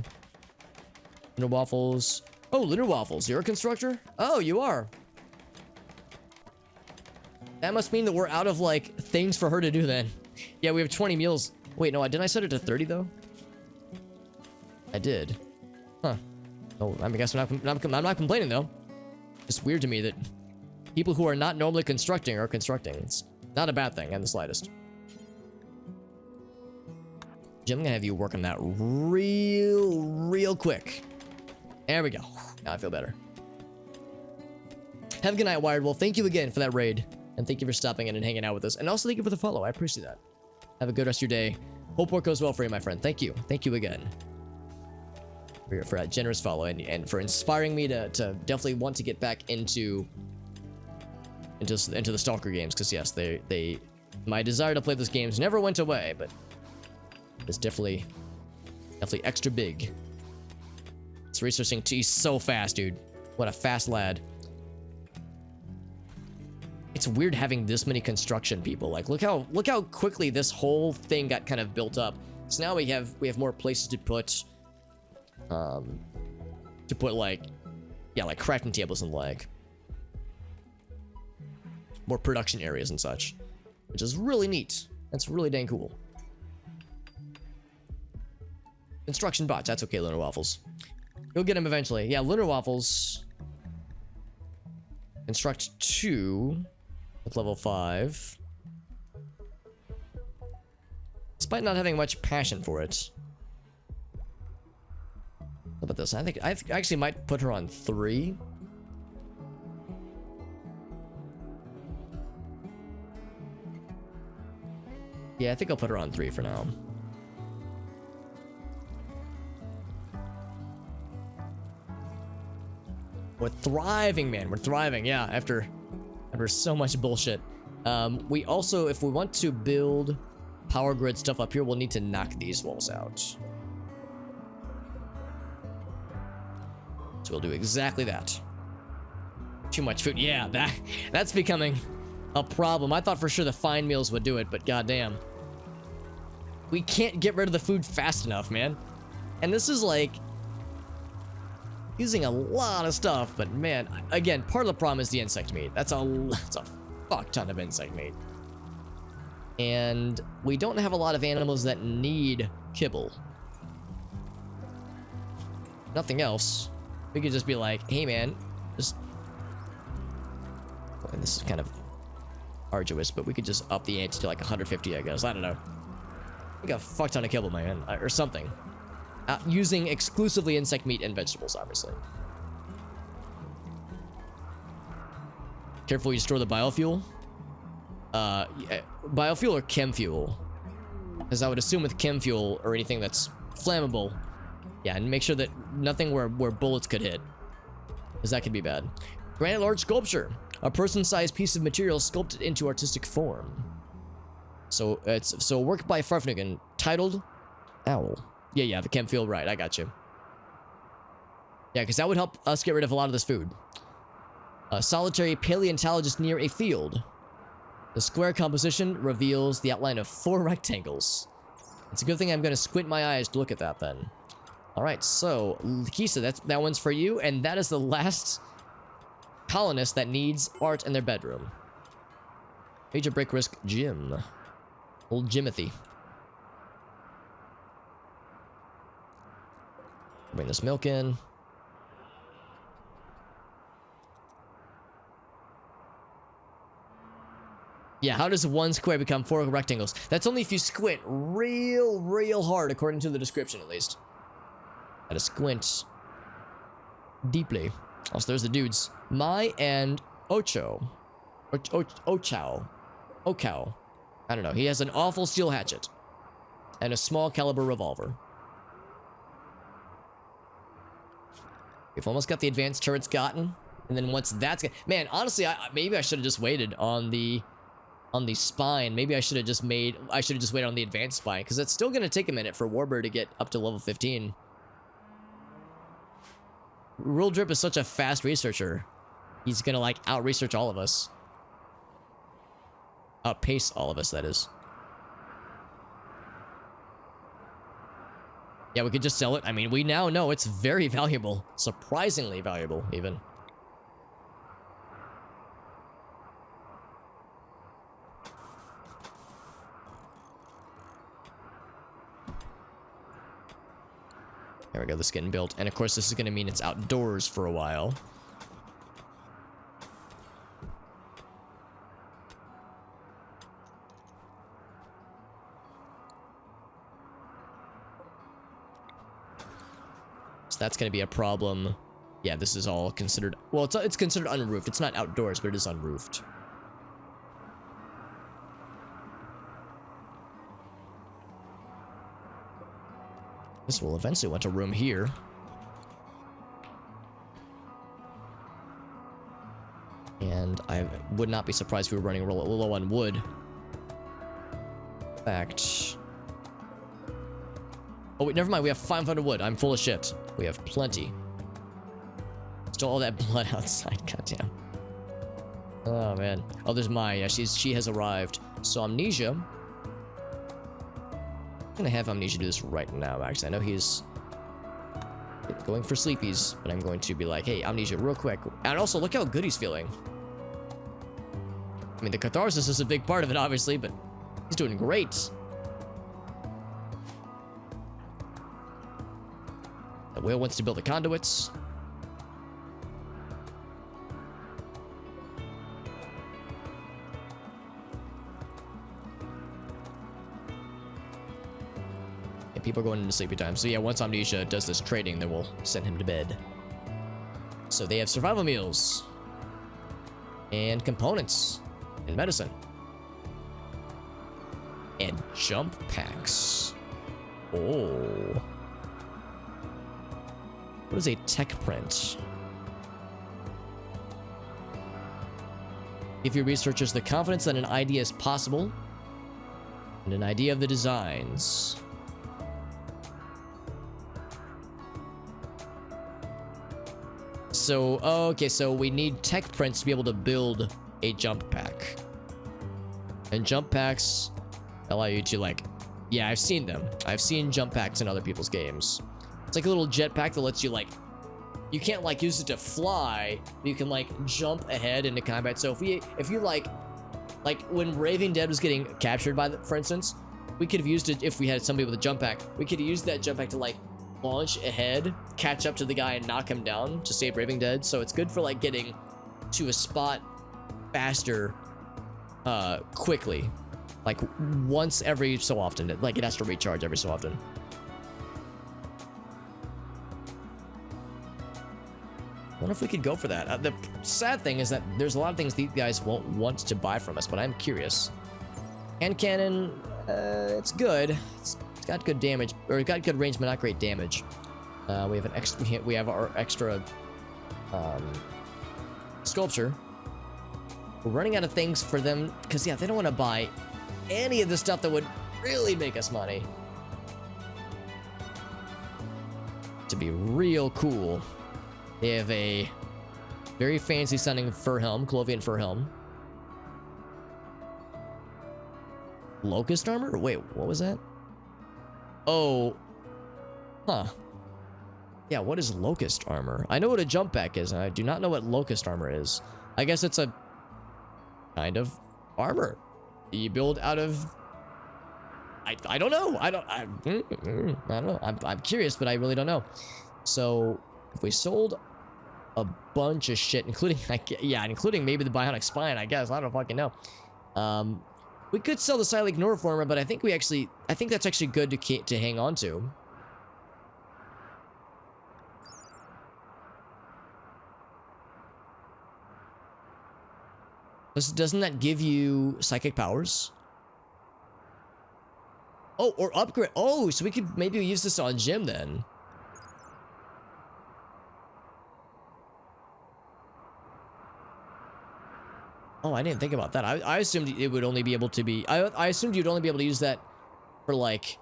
Lunar Waffles. Oh, Lunar Waffles, you're a constructor? Oh, you are. That must mean that we're out of like things for her to do then. Yeah, we have 20 meals. Wait, no, didn't I set it to 30 though? I did. Huh. Oh, I guess I'm not complaining though. It's weird to me that people who are not normally constructing are constructing. It's not a bad thing in the slightest. Jim, I'm gonna have you work on that real quick. There we go. Now I feel better. Have a good night, Wired. Well, thank you again for that raid. And thank you for stopping in and hanging out with us. And also thank you for the follow. I appreciate that. Have a good rest of your day. Hope work goes well for you, my friend. Thank you. Thank you again. For that generous follow and for inspiring me to definitely want to get back into the Stalker games. Because yes, my desire to play those games never went away, but it's definitely extra big. It's researching too. He's so fast, dude. What a fast lad. It's weird having this many construction people. Like, look how quickly this whole thing got kind of built up. So now we have more places to put like, yeah, like crafting tables and like more production areas and such, which is really neat. That's really dang cool. Construction bots. That's okay, Lunar Waffles. You'll get them eventually. Yeah, Lunar Waffles. Construct 2 with level 5. Despite not having much passion for it. How about this? I think I actually might put her on 3. Yeah, I think I'll put her on 3 for now. We're thriving, man. We're thriving. Yeah, after so much bullshit. We also, if we want to build power grid stuff up here, we'll need to knock these walls out. So we'll do exactly that. Too much food. Yeah, that's becoming a problem. I thought for sure the fine meals would do it, but goddamn. We can't get rid of the food fast enough, man. And this is like using a lot of stuff, but man, again, part of the problem is the insect meat. That's a fuck ton of insect meat. And we don't have a lot of animals that need kibble. Nothing else. We could just be like, hey man, just... And this is kind of arduous, but we could just up the ante to like 150, I guess. I don't know. We got a fuck ton of kibble, man, or something. Using exclusively insect meat and vegetables, obviously. Careful you store the biofuel. Biofuel or chem fuel? Because I would assume with chem fuel or anything that's flammable, yeah, and make sure that nothing where bullets could hit, because that could be bad. Granite large sculpture, a person-sized piece of material sculpted into artistic form. So it's work by Farfnigan, titled Owl. Yeah, the chem fuel, right, I got you. Yeah, because that would help us get rid of a lot of this food. A solitary paleontologist near a field. The square composition reveals the outline of 4 rectangles. It's a good thing I'm going to squint my eyes to look at that then. Alright, so, Kisa, that one's for you, and that is the last colonist that needs art in their bedroom. Major break risk, Jim. Old Jimothy. Bring this milk in. Yeah, how does 1 square become 4 rectangles? That's only if you squint real hard, according to the description, at least. Gotta squint deeply. Also, there's the dudes. Mai and Ocho. Ochao. Okao. I don't know. He has an awful steel hatchet. And a small caliber revolver. We've almost got the advanced turrets gotten. And then once that's... Man, honestly, maybe I should have just waited on the spine. Maybe I should have just made... I should have just waited on the advanced spine. Because it's still going to take a minute for Warbird to get up to level 15. Rule Drip is such a fast researcher. He's going to, like, out-research all of us. Outpace all of us, that is. Yeah, we could just sell it. I mean, we now know it's very valuable. Surprisingly valuable, even. There we go, the skin built. And of course, this is going to mean it's outdoors for a while. So that's going to be a problem. Yeah, this is all considered... Well, it's considered unroofed. It's not outdoors, but it is unroofed. This will eventually want a room here. And I would not be surprised if we were running low on wood. In fact... Oh, wait, never mind. We have 500 wood. I'm full of shit. We have plenty. Still all that blood outside. Goddamn. Oh, man. Oh, there's Maya. Yeah, she has arrived. So, Amnesia... I'm gonna have Amnesia do this right now, actually. I know he's going for sleepies, but I'm going to be like, hey, Amnesia, real quick. And also, look how good he's feeling. I mean, the catharsis is a big part of it, obviously, but he's doing great. The whale wants to build the conduits. People are going into sleepy time. So yeah, once Amnesia does this trading, then we'll send him to bed. So they have survival meals. And components. And medicine. And jump packs. Oh. What is a tech print? Give your researchers the confidence that an idea is possible. And an idea of the designs. So, okay, so we need tech prints to be able to build a jump pack. And jump packs allow you to, like... Yeah, I've seen them. I've seen jump packs in other people's games. It's like a little jetpack that lets you, like... You can't, like, use it to fly, but you can, like, jump ahead into combat. So if you, like, when Raving Dead was getting captured by, for instance, we could have used it if we had somebody with a jump pack. We could have used that jump pack to, like, launch ahead, catch up to the guy and knock him down to save Raving Dead. So it's good for like getting to a spot faster, quickly, like once every so often. Like it has to recharge every so often. I wonder if we could go for that. The sad thing is that there's a lot of things these guys won't want to buy from us, but I'm curious. Hand cannon, it's good. It's got good damage, or it got good range, but not great damage. We have an extra. We have our extra sculpture. We're running out of things for them because yeah, they don't want to buy any of the stuff that would really make us money. To be real cool, they have a very fancy sounding fur helm, Colovian fur helm. Locust armor? Wait, what was that? Oh, huh. Yeah, what is locust armor? I know what a jump pack is, and I do not know what locust armor is. I guess it's a kind of armor you build out of... I don't know. I don't know. I'm curious, but I really don't know. So, if we sold a bunch of shit, including, yeah, including maybe the bionic spine, I guess. I don't fucking know. We could sell the Psyllic Neuroformer, but I think that's actually good to hang on to. Doesn't that give you psychic powers? Oh, or upgrade. Oh, so we could maybe use this on Jim then. Oh, I didn't think about that. I assumed it would only be able to be... I assumed you'd only be able to use that for, like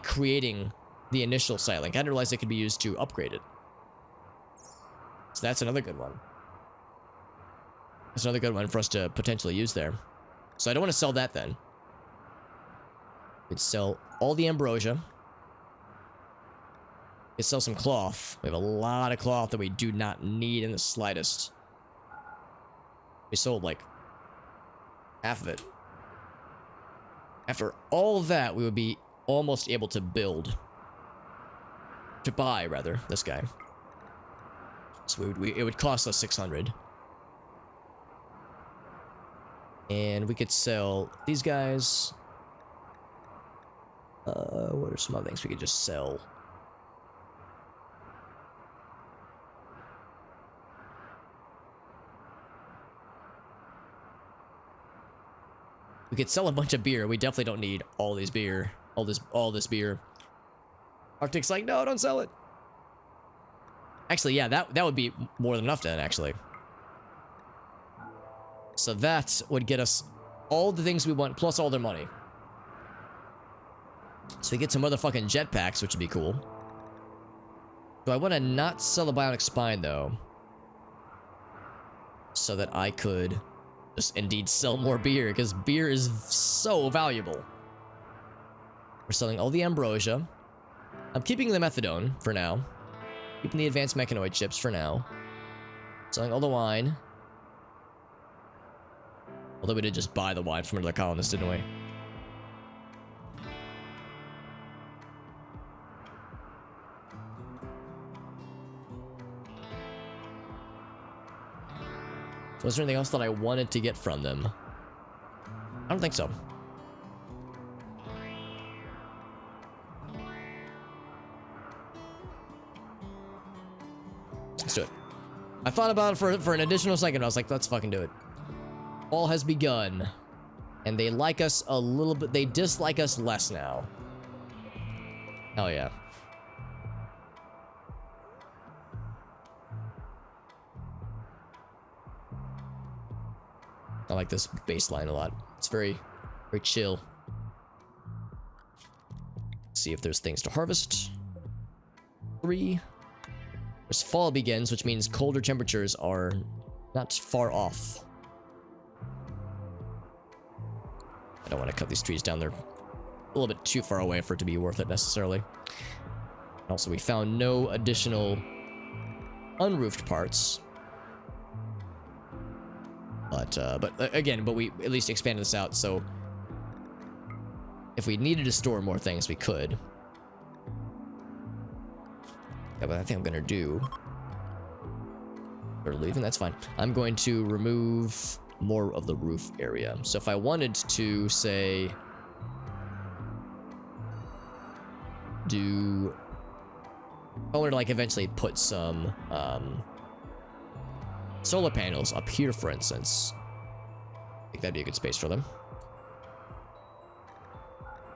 creating the initial sight link. I didn't realize it could be used to upgrade it. So that's another good one. That's another good one for us to potentially use there. So I don't want to sell that then. We'd sell all the ambrosia. We'd sell some cloth. We have a lot of cloth that we do not need in the slightest. We sold like half of it. After all of that, we would be almost able to build. To buy, rather, this guy. So it would cost us 600. And we could sell these guys. What are some other things we could just sell? We could sell a bunch of beer. We definitely don't need all this beer. All this beer. Arctic's like, no, don't sell it. Actually, yeah, that would be more than enough then, actually. So that would get us all the things we want, plus all their money. So we get some motherfucking jetpacks, which would be cool. Do I want to not sell the bionic spine, though? So that I could just indeed sell more beer, because beer is so valuable. We're selling all the ambrosia. I'm keeping the methadone for now. Keeping the advanced mechanoid chips for now. Selling all the wine. Although we did just buy the wine from another colonist, didn't we? Was there anything else that I wanted to get from them? I don't think so. Let's do it. I thought about it for an additional second. I was like, let's fucking do it. All has begun. And they like us a little bit. They dislike us less now. Hell yeah. I like this baseline a lot. It's very, very chill. See if there's things to harvest. 3. As fall begins, which means colder temperatures are not far off. I don't want to cut these trees down. They're a little bit too far away for it to be worth it necessarily. Also, we found no additional unroofed parts. But again, we at least expanded this out, so if we needed to store more things, we could. Yeah, but I think I'm gonna do... Or leaving, that's fine. I'm going to remove more of the roof area. So if I wanted to, say... I wanted to, like, eventually put some, solar panels up here, for instance. I think that'd be a good space for them.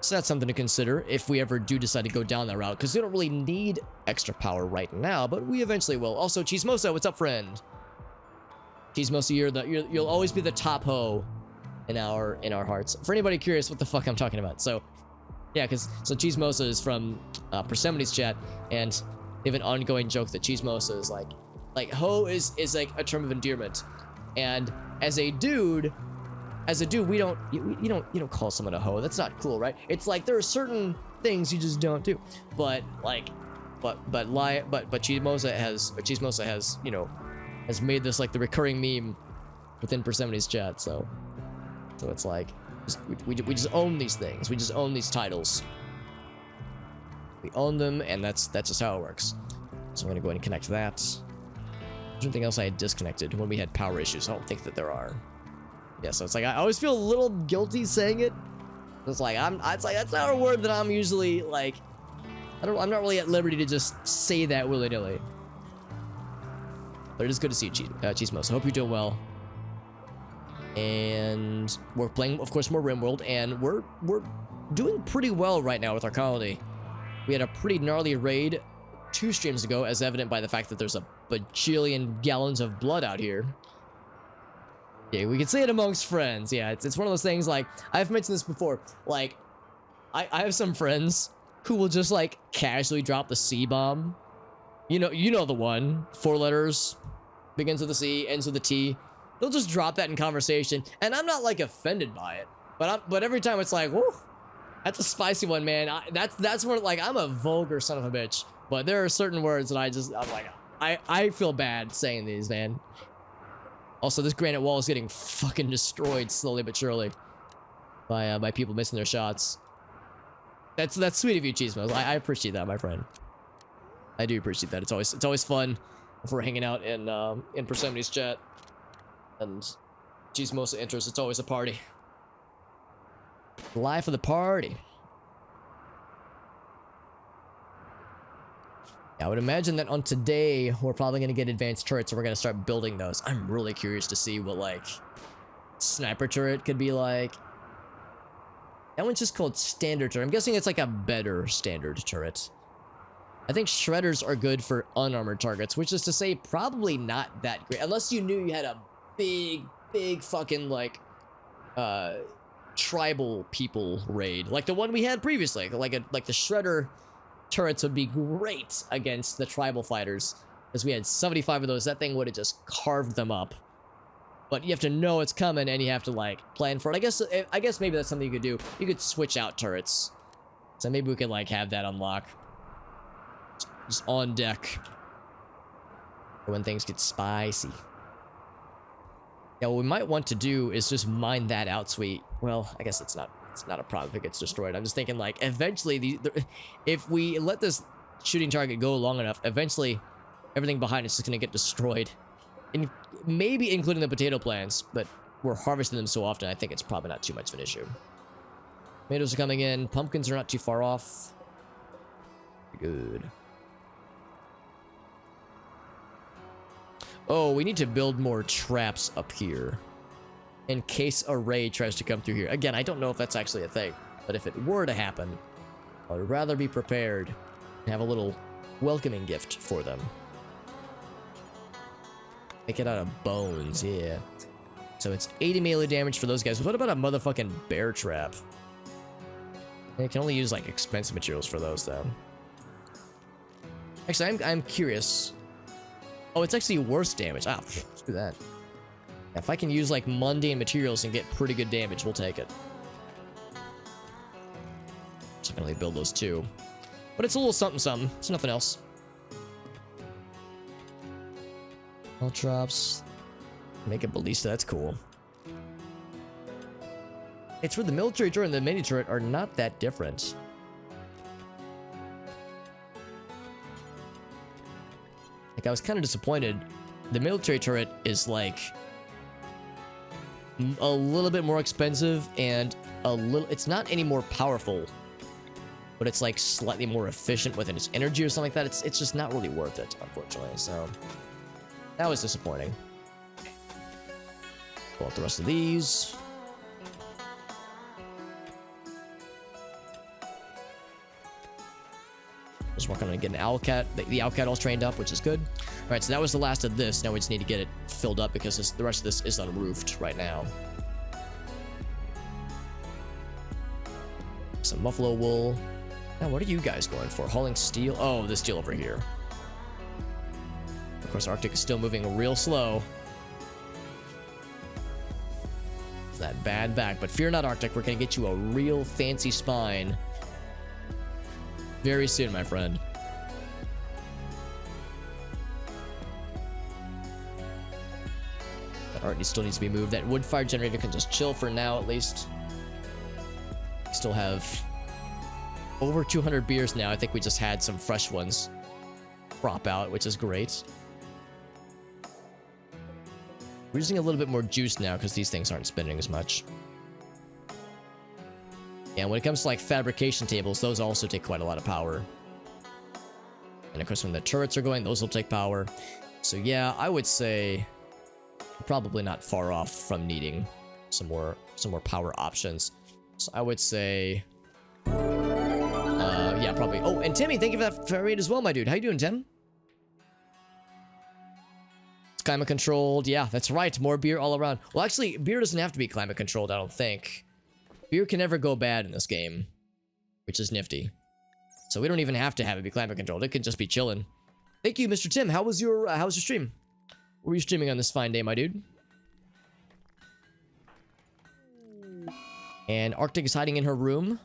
So that's something to consider if we ever do decide to go down that route, because we don't really need extra power right now, but we eventually will. Also, Chismosa, what's up, friend? Chismosa, you'll always be the top hoe in our hearts. For anybody curious what the fuck I'm talking about, so yeah, so Chismosa is from Persemoni's chat, and they have an ongoing joke that Chismosa is like hoe is like a term of endearment, and as a dude, we don't you don't call someone a hoe. That's not cool, right? It's like there are certain things you just don't do. But Chismosa has has made this like the recurring meme within Persemoni's chat. So it's like we just own these things. We just own these titles. We own them, and that's just how it works. So I'm gonna go ahead and connect that. There's anything else I had disconnected when we had power issues? I don't think that there are. Yeah, so it's like I always feel a little guilty saying it. It's like that's not a word that I'm usually like. I'm not really at liberty to just say that willy-nilly. But it is good to see you, Chismo. So I hope you're doing well. And we're playing, of course, more RimWorld, and we're doing pretty well right now with our colony. We had a pretty gnarly raid 2 streams ago, as evident by the fact that there's a bajillion gallons of blood out here. Yeah, we can say it amongst friends. Yeah, it's one of those things, like, I've mentioned this before. Like, I have some friends who will just, like, casually drop the C-bomb. You know the one. 4 letters, begins with a C, ends with a T. They'll just drop that in conversation, and I'm not, like, offended by it. But every time it's like, whoa, that's a spicy one, man. That's where, like, I'm a vulgar son of a bitch. But there are certain words that I'm like, I feel bad saying these, man. Also, this granite wall is getting fucking destroyed slowly but surely by people missing their shots. That's sweet of you, Cheesemos. I appreciate that, my friend. I do appreciate that. It's always fun if we're hanging out in Persemi's chat. And Cheesemos enters, it's always a party. Life of the party. I would imagine that on today, we're probably going to get advanced turrets, and we're going to start building those. I'm really curious to see what, like, sniper turret could be like. That one's just called standard turret. I'm guessing it's like a better standard turret. I think shredders are good for unarmored targets, which is to say probably not that great. Unless you knew you had a big fucking, like, tribal people raid. Like the one we had previously. Like the shredder turrets would be great against the tribal fighters, because we had 75 of those. That thing would have just carved them up. But you have to know it's coming, and you have to, like, plan for it. I guess maybe that's something you could do. You could switch out turrets, so maybe we could, like, have that unlock just on deck when things get spicy. Yeah, what we might want to do is just mine that out, sweet. Well, I guess it's not a problem if it gets destroyed. I'm just thinking, like, eventually, if we let this shooting target go long enough, eventually everything behind us is going to get destroyed. And maybe including the potato plants, but we're harvesting them so often, I think it's probably not too much of an issue. Tomatoes are coming in. Pumpkins are not too far off. Good. Oh, we need to build more traps up here in case a raid tries to come through here. Again, I don't know if that's actually a thing, but if it were to happen, I would rather be prepared and have a little welcoming gift for them. Make it out of bones, yeah. So it's 80 melee damage for those guys. What about a motherfucking bear trap? They can only use, like, expensive materials for those, though. Actually, I'm curious. Oh, it's actually worse damage. Ah, let's do that. If I can use, like, mundane materials and get pretty good damage, we'll take it. So I can only build those 2. But it's a little something. It's nothing else. All drops. Make a ballista. That's cool. It's for the military turret and the mini turret are not that different. Like, I was kind of disappointed. The military turret is, like, a little bit more expensive and it's not any more powerful, but it's, like, slightly more efficient within its energy or something like that. It's just not really worth it, unfortunately. So that was disappointing. Pull out the rest of these. Just working on getting Owlcat, the Owlcat all trained up, which is good. All right, so that was the last of this. Now we just need to get it filled up because the rest of this is unroofed right now. Some buffalo wool. Now, what are you guys going for? Hauling steel? Oh, this steel over here. Of course, Arctic is still moving real slow. It's that bad back, but fear not, Arctic. We're gonna get you a real fancy spine very soon, my friend. That art still needs to be moved. That wood fire generator can just chill for now, at least. We still have over 200 beers now. I think we just had some fresh ones crop out, which is great. We're using a little bit more juice now because these things aren't spinning as much. And when it comes to, like, fabrication tables, those also take quite a lot of power. And of course, when the turrets are going, those will take power. So yeah, I would say probably not far off from needing some more power options. So I would say, yeah, probably. Oh, and Timmy, thank you for that raid as well, my dude. How you doing, Tim? It's climate controlled. Yeah, that's right. More beer all around. Well, actually, beer doesn't have to be climate controlled, I don't think. Beer can never go bad in this game, which is nifty. So we don't even have to have it be climate controlled. It can just be chilling. Thank you, Mr. Tim. How was your stream? What were you streaming on this fine day, my dude? And Arctic is hiding in her room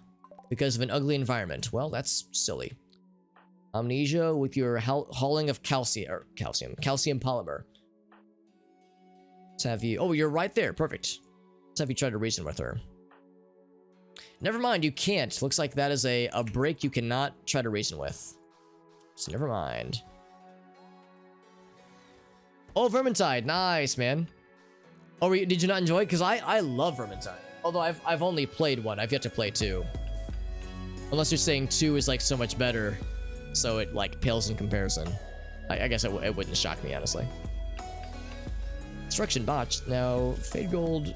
because of an ugly environment. Well, that's silly. Amnesia with your hauling of calcium polymer. Let's have you. Oh, you're right there. Perfect. Let's have you try to reason with her. Never mind, you can't. Looks like that is a break you cannot try to reason with. So never mind. Oh, Vermintide. Nice, man. Oh, did you not enjoy it? Because I love Vermintide. Although I've only played one. I've yet to play 2. Unless you're saying 2 is like so much better. So it like pales in comparison. I guess it wouldn't shock me, honestly. Destruction botched. Now, Fade Gold...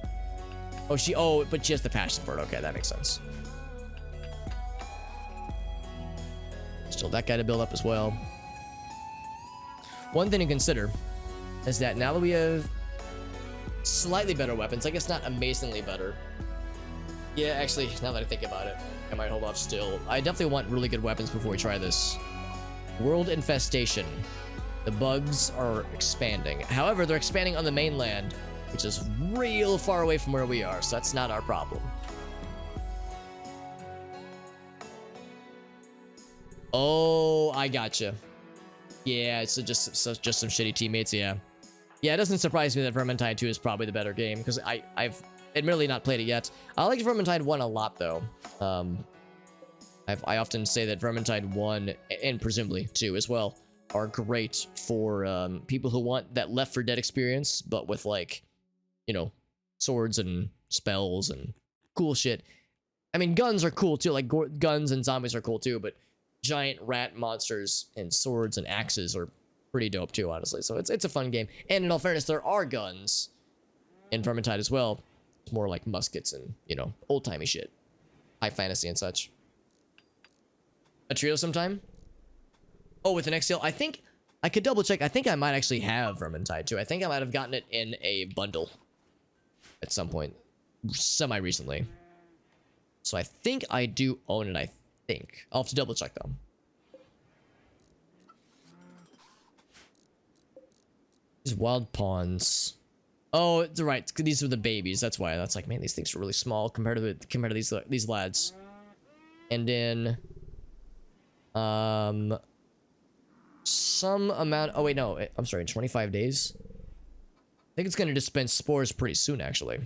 Oh, but she has the passion for it. Okay, that makes sense. Still that guy to build up as well. One thing to consider is that now that we have slightly better weapons, I guess not amazingly better. Yeah, actually, now that I think about it, I might hold off still. I definitely want really good weapons before we try this. World Infestation. The bugs are expanding. However, they're expanding on the mainland, which is real far away from where we are, so that's not our problem. Oh, I gotcha. Yeah, it's just some shitty teammates, yeah. Yeah, it doesn't surprise me that Vermintide 2 is probably the better game, because I've admittedly not played it yet. I like Vermintide 1 a lot, though. I often say that Vermintide 1, and presumably 2 as well, are great for people who want that Left 4 Dead experience, but with, like, you know, swords and spells and cool shit. I mean, guns are cool too. Like, guns and zombies are cool too, but giant rat monsters and swords and axes are pretty dope too, honestly. So it's a fun game. And in all fairness, there are guns in Vermintide as well. It's more like muskets and, you know, old-timey shit. High fantasy and such. A trio sometime? Oh, with an XL? I think... I could double check. I think I might actually have Vermintide 2. I think I might have gotten it in a bundle at some point, semi-recently. So I think I do own it, I think. I'll have to double check, though. These wild pawns. Oh, it's right. These are the babies. That's why. That's like, man, these things are really small compared to these lads. And then, some amount. Oh wait, no. I'm sorry. 25 days. I think it's gonna dispense spores pretty soon, actually.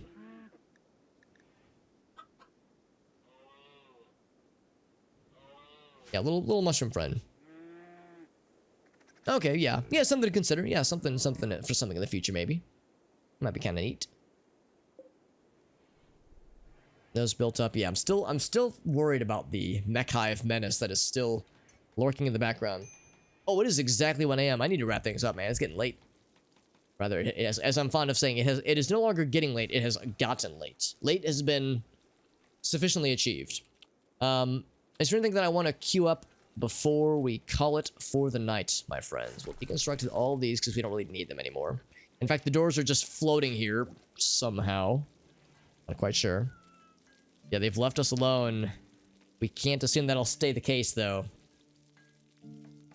Yeah, little mushroom friend. Okay, yeah, something to consider. Yeah, something in the future, maybe. Might be kind of neat. Those built up. Yeah, I'm still worried about the mech hive menace that is still lurking in the background. Oh, it is exactly 1 a.m. I need to wrap things up, man. It's getting late. Rather, as I'm fond of saying, it is no longer getting late. It has gotten late. Late has been sufficiently achieved. Is there anything that I want to queue up before we call it for the night, my friends? We'll deconstruct all of these because we don't really need them anymore. In fact, the doors are just floating here somehow. Not quite sure. Yeah, they've left us alone. We can't assume that'll stay the case, though.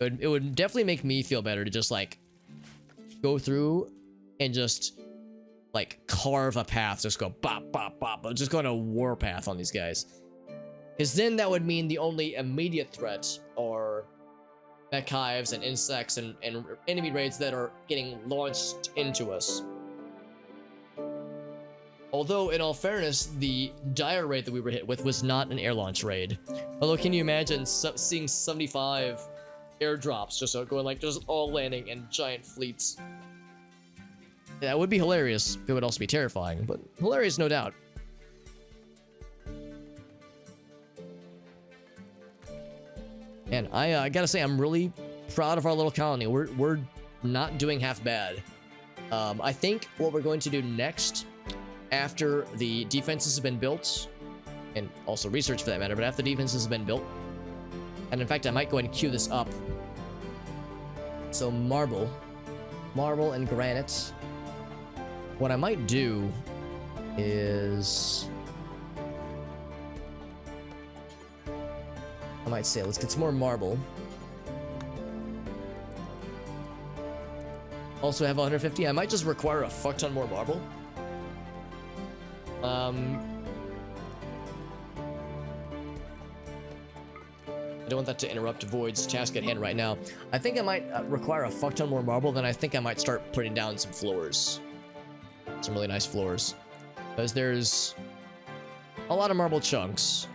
It would definitely make me feel better to just, like, go through and just, like, carve a path. Just go bop, bop, bop. Just go on a war path on these guys. Because then that would mean the only immediate threat are mech hives and insects and enemy raids that are getting launched into us. Although, in all fairness, the dire raid that we were hit with was not an air launch raid. Although, can you imagine seeing 75 airdrops just going like, just all landing in giant fleets? That would be hilarious. It would also be terrifying, but hilarious, no doubt. And I gotta say, I'm really proud of our little colony. We're not doing half bad. I think what we're going to do next after the defenses have been built, and also research for that matter, but after the defenses have been built, and in fact, I might go ahead and queue this up. So marble and granite. What I might do is, I might say, let's get some more marble. Also have 150. I might just require a fuck ton more marble. I don't want that to interrupt Void's task at hand right now. I think I might require a fuck ton more marble, then I think I might start putting down some floors. Some really nice floors. Because there's a lot of marble chunks.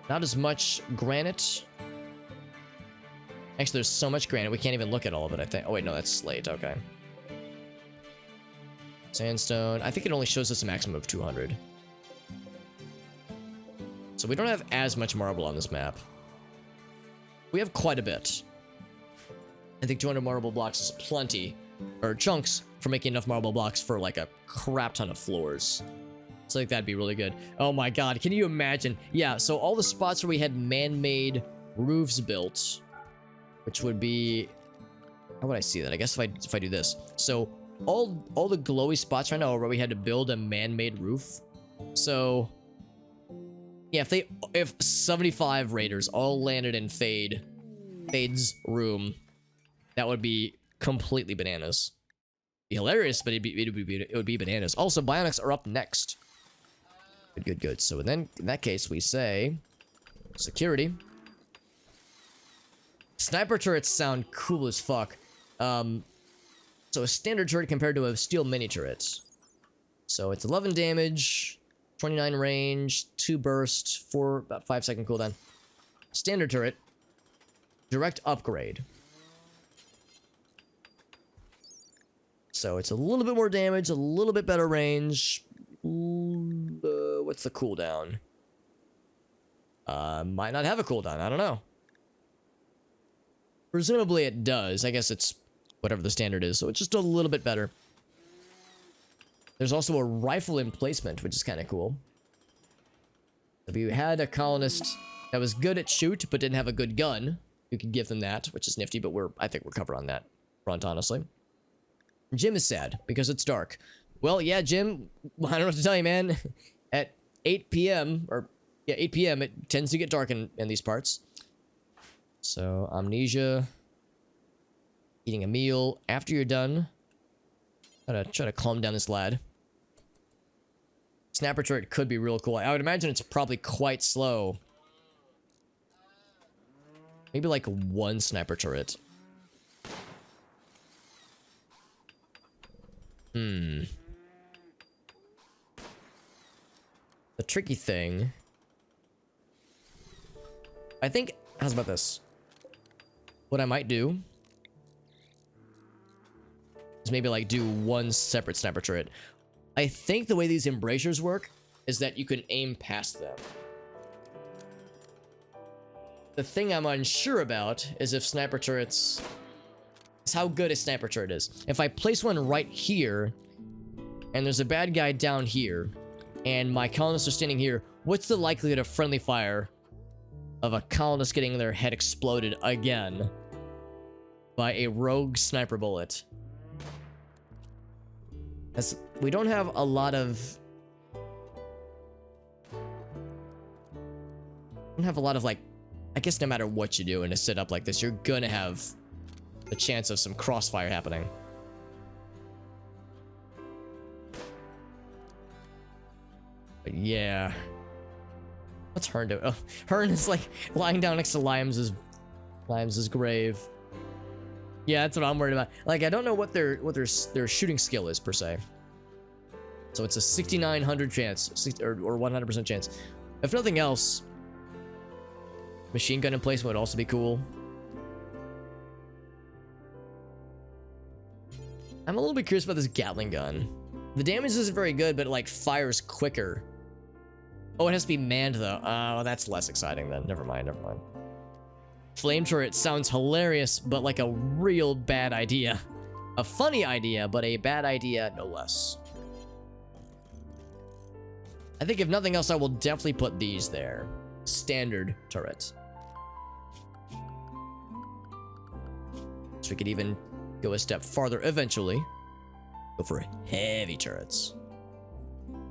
Not as much granite. Actually, there's so much granite, we can't even look at all of it, I think. Oh, wait, no, that's slate, okay. Sandstone. I think it only shows us a maximum of 200. So we don't have as much marble on this map. We have quite a bit. I think 200 marble blocks is plenty, or chunks, for making enough marble blocks for like a crap ton of floors. So I think that'd be really good. Oh my god, can you imagine? Yeah, so all the spots where we had man-made roofs built, which would be, how would I see that? I guess if I do this. So all the glowy spots right now are where we had to build a man-made roof. So yeah, if 75 raiders all landed in Fade's room, that would be completely bananas. Be hilarious, but it would be bananas. Also, bionics are up next. Good. So then in that case, we say security. Sniper turrets sound cool as fuck. So a standard turret compared to a steel mini turret. So it's 11 damage, 29 range, 2 burst, 4 about 5-second cooldown. Standard turret, direct upgrade. So it's a little bit more damage, a little bit better range. What's the cooldown? Might not have a cooldown, I don't know. Presumably it does. I guess it's whatever the standard is, so it's just a little bit better. There's also a rifle emplacement, which is kind of cool. If you had a colonist that was good at shoot, but didn't have a good gun, you could give them that, which is nifty, but I think we're covered on that front, honestly. Jim is sad, because it's dark. Well, yeah, Jim, I don't know what to tell you, man. At 8 p.m., or, yeah, 8 p.m., it tends to get dark in these parts. So, amnesia. Eating a meal. After you're done, try to calm down this lad. Snapper turret could be real cool. I would imagine it's probably quite slow. Maybe like 1 sniper turret. The tricky thing, I think, how's about this? What I might do is maybe like do 1 separate sniper turret. I think the way these embrasures work is that you can aim past them. The thing I'm unsure about is if sniper turrets, is how good a sniper turret is. If I place one right here, and there's a bad guy down here, and my colonists are standing here, what's the likelihood of friendly fire of a colonist getting their head exploded again by a rogue sniper bullet? As we don't have a lot of... like, I guess no matter what you do in a setup like this, you're gonna have a chance of some crossfire happening. But yeah. What's Hearn doing? Oh, Hearn is like lying down next to Liams's grave. Yeah, that's what I'm worried about. Like, I don't know what their shooting skill is per se. So it's a 6,900 chance, or 100% chance. If nothing else, machine gun emplacement would also be cool. I'm a little bit curious about this Gatling gun. The damage isn't very good, but it like fires quicker. Oh, it has to be manned though. Oh, that's less exciting then. Never mind. Flame turret sounds hilarious, but like a real bad idea. A funny idea, but a bad idea no less. I think if nothing else, I will definitely put these there. Standard turret. So we could even go a step farther eventually. Go for heavy turrets.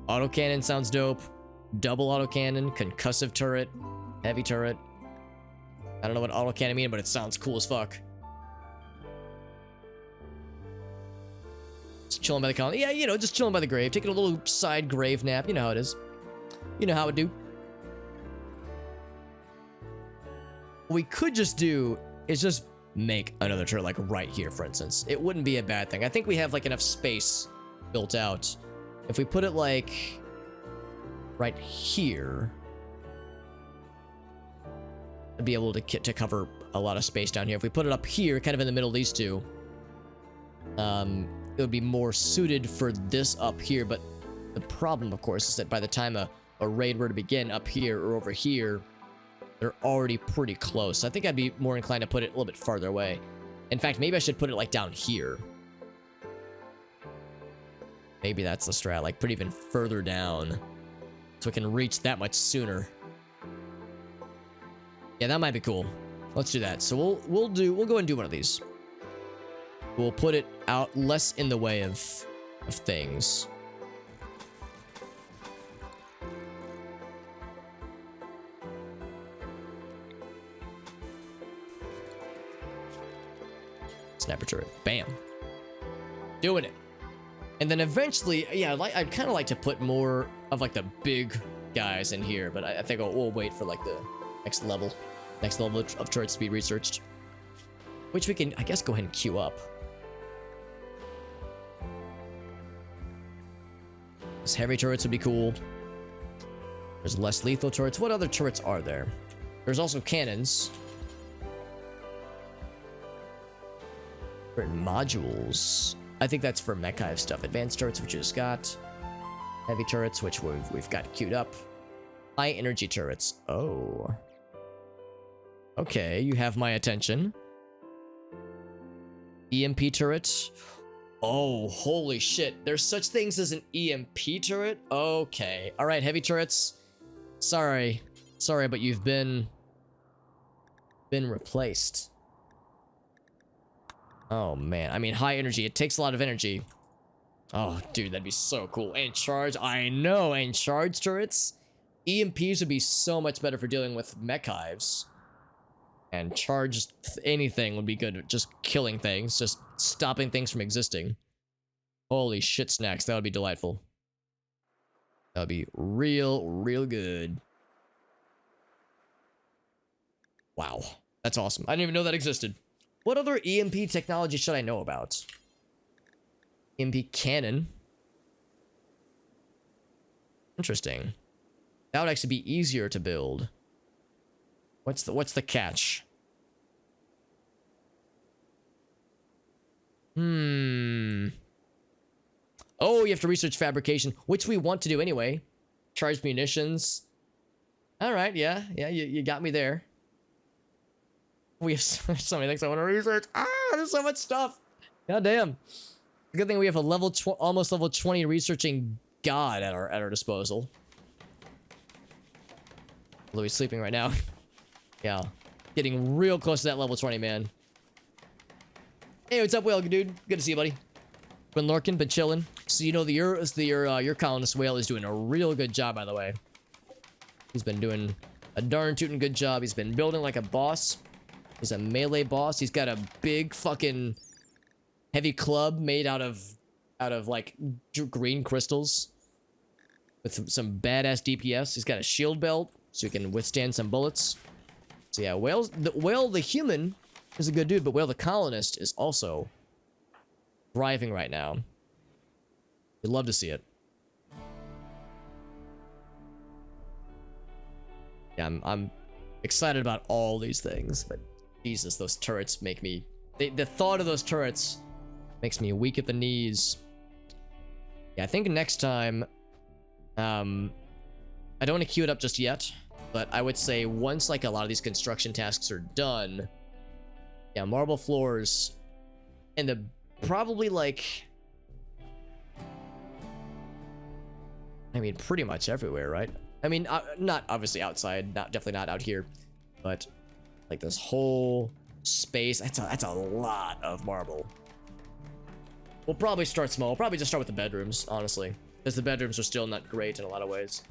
Autocannon sounds dope. Double autocannon, concussive turret, heavy turret. I don't know what autocannon means, but it sounds cool as fuck. Just chilling by the colony. Yeah, you know, just chilling by the grave. Taking a little side grave nap. You know how it is. You know how it do. What we could just do is just make another turret like right here, for instance. It wouldn't be a bad thing. I think we have like enough space built out. If we put it like right here, I'd be able to cover a lot of space down here. If we put it up here, kind of in the middle of these two, it would be more suited for this up here. But the problem, of course, is that by the time a raid were to begin up here or over here, they're already pretty close. I think I'd be more inclined to put it a little bit farther away. In fact, maybe I should put it like down here. Maybe that's the strat, like put it even further down so we can reach that much sooner. Yeah, that might be cool. Let's do that. So we'll go ahead and do one of these. We'll put it out less in the way of things. Sniper turret. Bam. Doing it. And then eventually, yeah, I'd kind of like to put more of like the big guys in here, but I think we'll wait for like the next level of turrets to be researched, which we can, I guess, go ahead and queue up. These heavy turrets would be cool. There's less lethal turrets. What other turrets are there? There's also cannons. Certain modules. I think that's for mech hive stuff. Advanced turrets, which we just got. Heavy turrets, which we've got queued up. High energy turrets. Oh. Okay, you have my attention. EMP turret. Oh, holy shit. There's such things as an EMP turret? Okay. Alright, heavy turrets. Sorry. Sorry, but you've been replaced. Oh, man. I mean, high energy. It takes a lot of energy. Oh, dude, that'd be so cool. And charge. I know. And charge turrets. EMPs would be so much better for dealing with mech hives. And charge anything would be good at just killing things. Just stopping things from existing. Holy shit snacks. That would be delightful. That would be real good. Wow. That's awesome. I didn't even know that existed. What other EMP technology should I know about? EMP cannon. Interesting. That would actually be easier to build. What's the catch? Oh, you have to research fabrication, which we want to do anyway. Charged munitions. All right, yeah, you got me there. We have so many things I want to research. There's so much stuff. God damn. Good thing we have a almost level 20 researching god at our disposal. Although he's sleeping right now. Yeah. Getting real close to that level 20, man. Hey, what's up, whale dude? Good to see you, buddy. Been lurking, been chilling. So you know your colonist whale is doing a real good job, by the way. He's been doing a darn tootin' good job. He's been building like a boss. He's a melee boss. He's got a big fucking heavy club made out of like green crystals with some badass DPS. He's got a shield belt so he can withstand some bullets. So yeah, Whale the human is a good dude, but Whale the colonist is also thriving right now. We'd love to see it. Yeah, I'm excited about all these things, but Jesus, those turrets make me... The thought of those turrets makes me weak at the knees. Yeah, I think next time... I don't want to queue it up just yet, but I would say once like a lot of these construction tasks are done... Yeah, marble floors... And the... Probably like... I mean, pretty much everywhere, right? I mean, not obviously outside, definitely not out here, but like this whole space, that's a lot of marble. We'll probably start small. We'll probably just start with the bedrooms, honestly, because the bedrooms are still not great in a lot of ways.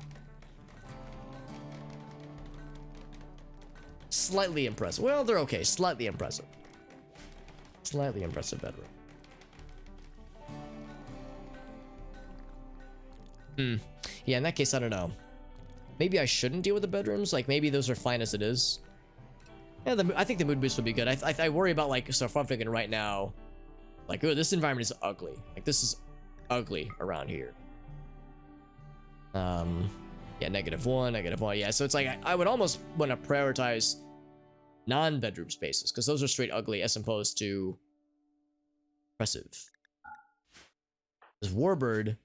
Slightly impressive. Well, they're okay. Slightly impressive. Slightly impressive bedroom. Yeah, in that case, I don't know. Maybe I shouldn't deal with the bedrooms. Like, maybe those are fine as it is. Yeah, I think the mood boost would be good. I worry about, like, so far I'm thinking right now, like, oh, this environment is ugly. Like, this is ugly around here. Yeah, -1, -1. Yeah, so it's like, I would almost want to prioritize non-bedroom spaces, because those are straight ugly as opposed to impressive. There's Warbird.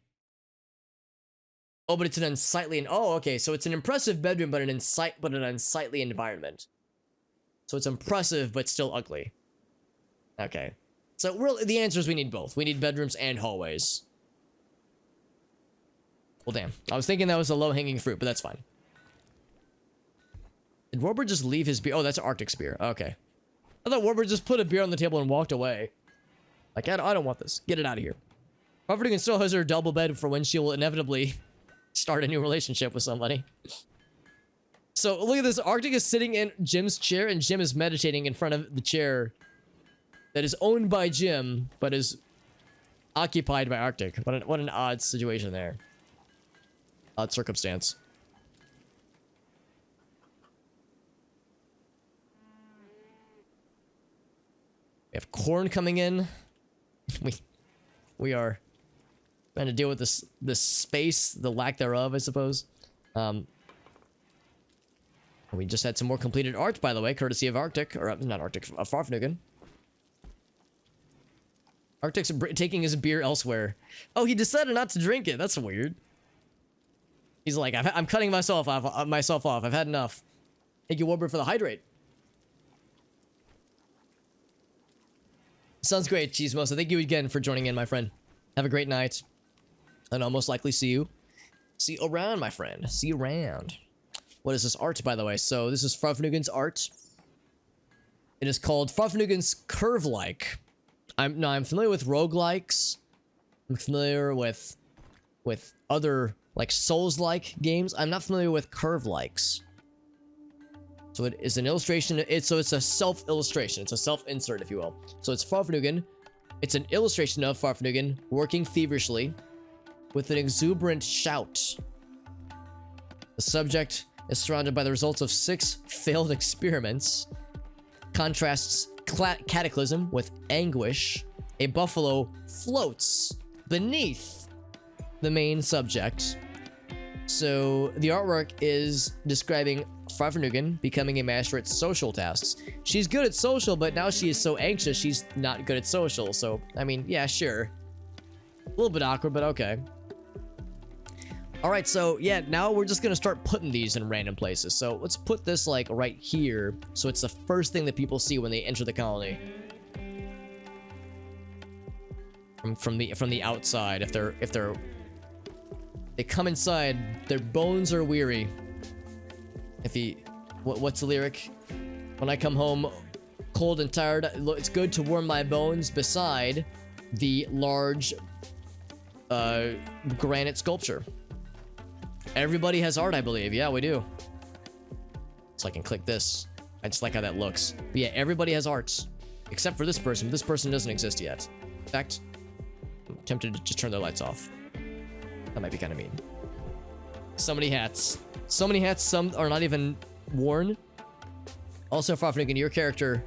Oh, but it's an unsightly, oh, okay, so it's an impressive bedroom, but an unsightly environment. So it's impressive, but still ugly. Okay. So the answer is we need both. We need bedrooms and hallways. Well, damn. I was thinking that was a low-hanging fruit, but that's fine. Did Warbird just leave his beer? Oh, that's an Arctic spear. Okay. I thought Warbird just put a beer on the table and walked away. Like, I don't want this. Get it out of here. Property still has her double bed for when she will inevitably start a new relationship with somebody. So, look at this. Arctic is sitting in Jim's chair, and Jim is meditating in front of the chair that is owned by Jim, but is occupied by Arctic. What an odd situation there. Odd circumstance. We have corn coming in. We are trying to deal with this space, the lack thereof, I suppose. We just had some more completed art, by the way, courtesy of Arctic, or not Arctic, Farfnugan. Arctic's taking his beer elsewhere. Oh, he decided not to drink it. That's weird. He's like, I'm cutting myself off. I've had enough. Thank you, Warbird, for the hydrate. Sounds great, Cheesemosa. Thank you again for joining in, my friend. Have a great night. And I'll most likely see you around, my friend. See you around. What is this art, by the way? So this is Farfnugan's art. It is called Farfnugan's Curve-like. I'm familiar with roguelikes. I'm familiar with other like Souls-like games. I'm not familiar with curve-likes. So it is an illustration. It's a self-illustration. It's a self-insert, if you will. So it's Farfnugan. It's an illustration of Farfnugan working feverishly with an exuberant shout. The subject is surrounded by the results of 6 failed experiments. Contrasts cataclysm with anguish. A buffalo floats beneath the main subject. So the artwork is describing Farfnugan becoming a master at social tasks. She's good at social, but now she is so anxious she's not good at social. So, I mean, yeah, sure. A little bit awkward, but okay. Alright, so yeah, now we're just gonna start putting these in random places. So let's put this like right here, so it's the first thing that people see when they enter the colony. From the outside, if they come inside, their bones are weary. What's the lyric? When I come home cold and tired, it's good to warm my bones beside the large granite sculpture. Everybody has art, I believe. Yeah, we do. So I can click this. I just like how that looks. But yeah, everybody has arts. Except for this person. This person doesn't exist yet. In fact, I'm tempted to just turn their lights off. That might be kind of mean. So many hats. So many hats, some are not even worn. Also, Farfnugan, your character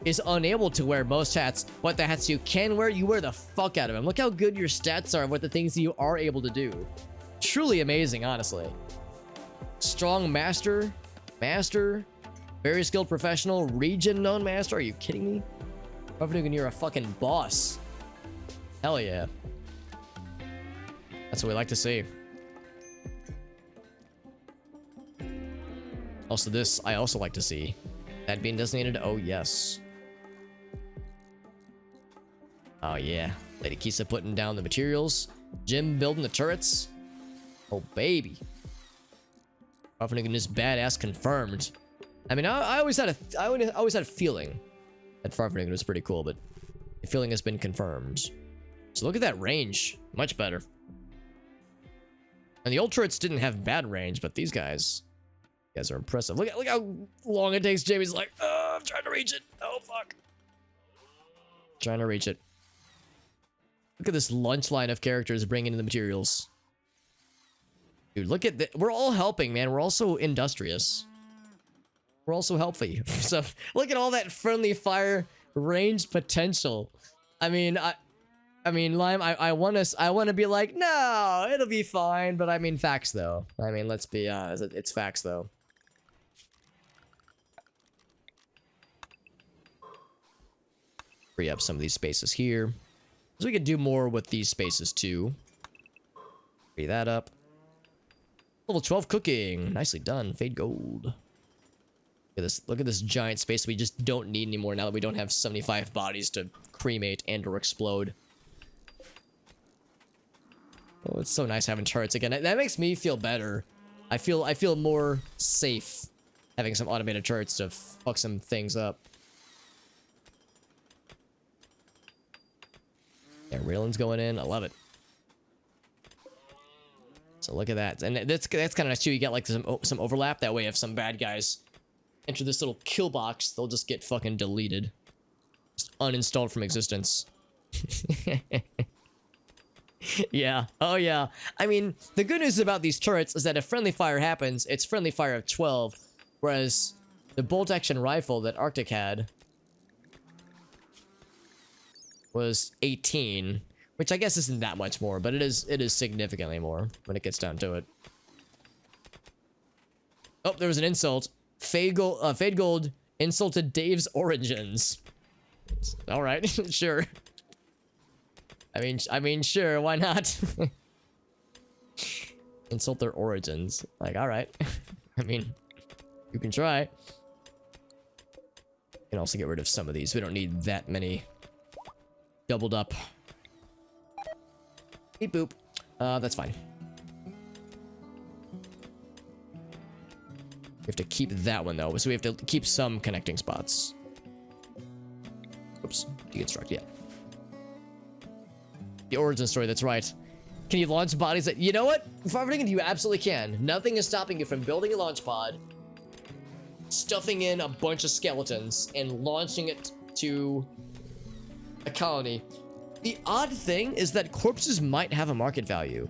is unable to wear most hats, but the hats you can wear, you wear the fuck out of them. Look how good your stats are with the things you are able to do. Truly amazing, honestly. Strong master, very skilled professional, region known master. Are you kidding me? Farfnugan, you're a fucking boss. Hell yeah. That's what we like to see. Also, this I also like to see. That being designated, oh yes. Oh yeah. Lady Kisa putting down the materials. Jim building the turrets. Oh, baby. Farfignugus badass confirmed. I mean, I always had a feeling that Farfignugus was pretty cool, but the feeling has been confirmed. So look at that range. Much better. And the old turrets didn't have bad range, but these guys are impressive. Look how long it takes. Jamie's like, oh, I'm trying to reach it. Oh, fuck. Trying to reach it. Look at this lunch line of characters bringing in the materials. Dude, look at that. We're all helping, man. We're also industrious. We're also healthy. So look at all that friendly fire range potential. I mean, Lime, I want to be like, no, it'll be fine. But I mean, facts though. I mean, let's be honest. It's facts though. Free up some of these spaces here. So we could do more with these spaces too. Free that up. Level 12 cooking. Nicely done. Fade gold. Look at this. Look at this giant space we just don't need anymore now that we don't have 75 bodies to cremate and or explode. Oh, it's so nice having turrets again. That makes me feel better. I feel more safe having some automated turrets to fuck some things up. Yeah, railing's going in. I love it. So look at that. And that's kind of nice too. You get like some overlap. That way if some bad guys enter this little kill box, they'll just get fucking deleted. Just uninstalled from existence. Yeah. Oh yeah. I mean, the good news about these turrets is that if friendly fire happens, it's friendly fire of 12. Whereas the bolt action rifle that Arctic had was 18, which I guess isn't that much more, but it is significantly more when it gets down to it. Oh, there was an insult. Fade Gold insulted Dave's origins. All right, sure. I mean, sure, why not? Insult their origins. Like, all right. I mean, you can try. You can also get rid of some of these. We don't need that many doubled up. Beep boop. That's fine. We have to keep that one though, so we have to keep some connecting spots. Oops, deconstruct, yeah. The origin story, that's right. Can you launch bodies that, you know what? Farfignugus, you absolutely can. Nothing is stopping you from building a launch pod, stuffing in a bunch of skeletons, and launching it to a colony. The odd thing is that corpses might have a market value,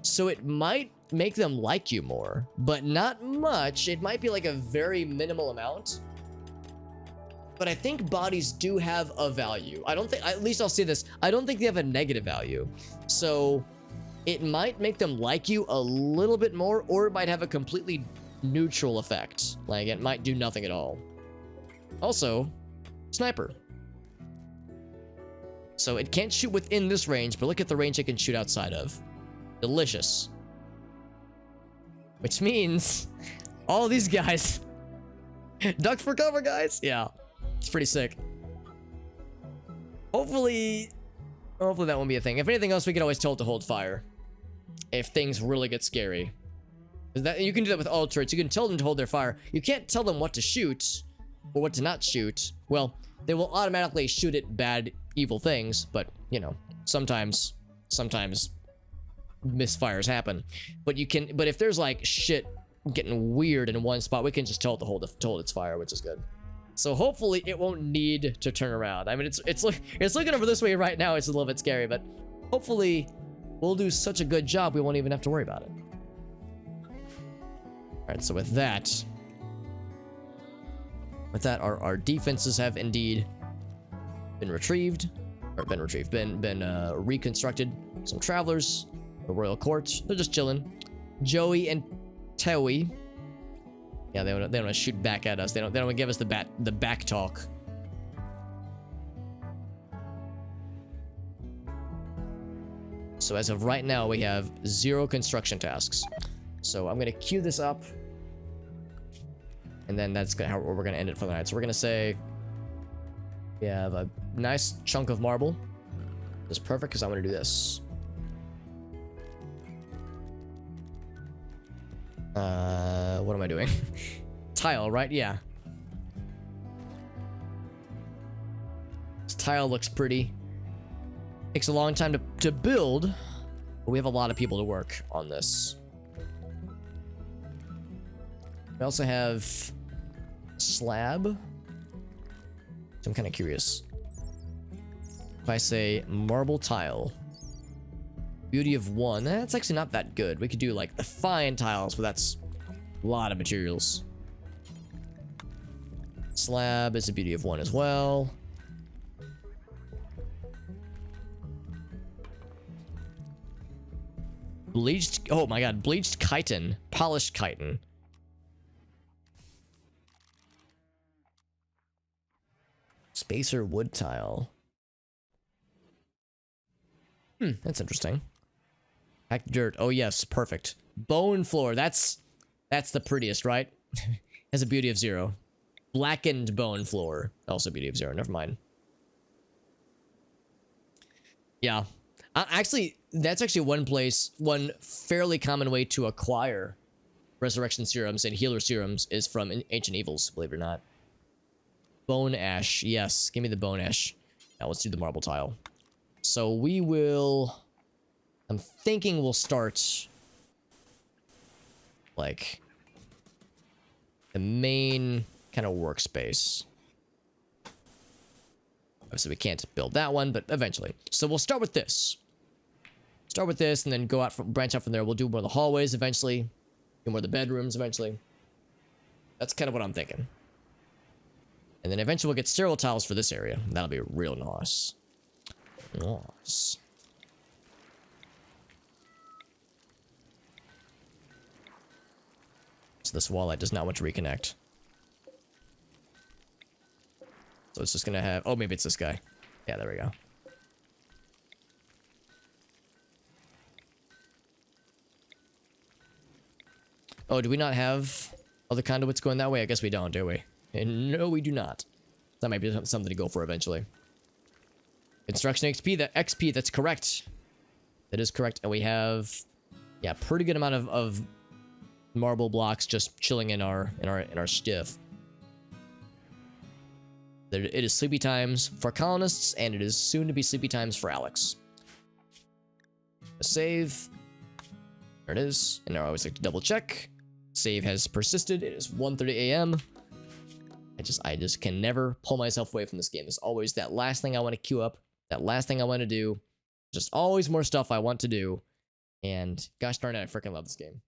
so it might make them like you more, but not much. It might be like a very minimal amount. But I think bodies do have a value. I don't think, at least I'll say this, I don't think they have a negative value. So it might make them like you a little bit more, or it might have a completely neutral effect. Like it might do nothing at all. Also, sniper. So it can't shoot within this range, but look at the range it can shoot outside of. Delicious. Which means all these guys duck for cover, guys. Yeah, it's pretty sick. Hopefully that won't be a thing. If anything else, we can always tell it to hold fire if things really get scary. That, you can do that with all turrets. You can tell them to hold their fire. You can't tell them what to shoot or what to not shoot. Well, they will automatically shoot at bad, evil things, but you know, sometimes misfires happen. But you can, but if there's like shit getting weird in one spot, we can just tell it to hold its fire, which is good. So hopefully it won't need to turn around. I mean, it's looking over this way right now. It's a little bit scary, but hopefully we'll do such a good job we won't even have to worry about it. All right, so with that, our defenses have indeed been retrieved, been reconstructed. Some travelers, the royal court, they're just chilling. Joey and Tewi, yeah, they don't want to shoot back at us. They don't want to give us the back talk. So as of right now, we have 0 construction tasks. So I'm gonna queue this up, and then that's how we're gonna end it for the night. So we're gonna say we have a nice chunk of marble. That's perfect because I'm gonna do this. What am I doing? Tile, right? Yeah. This tile looks pretty. Takes a long time to build, but we have a lot of people to work on this. We also have slab. So I'm kind of curious. If I say marble tile, beauty of 1, that's actually not that good. We could do like the fine tiles, but that's a lot of materials. Slab is a beauty of 1 as well. Bleached, oh my god, bleached chitin, polished chitin. Spacer wood tile. That's interesting. Packed dirt. Oh yes, perfect. Bone floor. That's the prettiest, right? Has a beauty of 0. Blackened bone floor. Also beauty of 0. Never mind. Yeah. Actually, that's actually one fairly common way to acquire resurrection serums and healer serums is from ancient evils, believe it or not. Bone ash. Yes, give me the bone ash. Now let's do the marble tile. So we will... I'm thinking we'll start... like... the main kind of workspace. Obviously we can't build that one, but eventually. So we'll start with this. Start with this and then go out from, branch out from there. We'll do more of the hallways eventually. Do more of the bedrooms eventually. That's kind of what I'm thinking. And then eventually we'll get sterile tiles for this area. That'll be real nice. Nice. So this wall light does not want to reconnect. So it's just gonna have... oh, maybe it's this guy. Yeah, there we go. Oh, do we not have other conduits going that way? I guess we don't, do we? And no, we do not. That might be something to go for eventually. Construction XP, that's correct. That is correct. And we have, yeah, pretty good amount of marble blocks just chilling in our stiff. It is sleepy times for colonists, and it is soon to be sleepy times for Alex. A save. There it is. And now I always like to double check. Save has persisted. It is 1:30 a.m. I just can never pull myself away from this game. There's always that last thing I want to queue up. That last thing I want to do. Just always more stuff I want to do. And gosh darn it, I freaking love this game.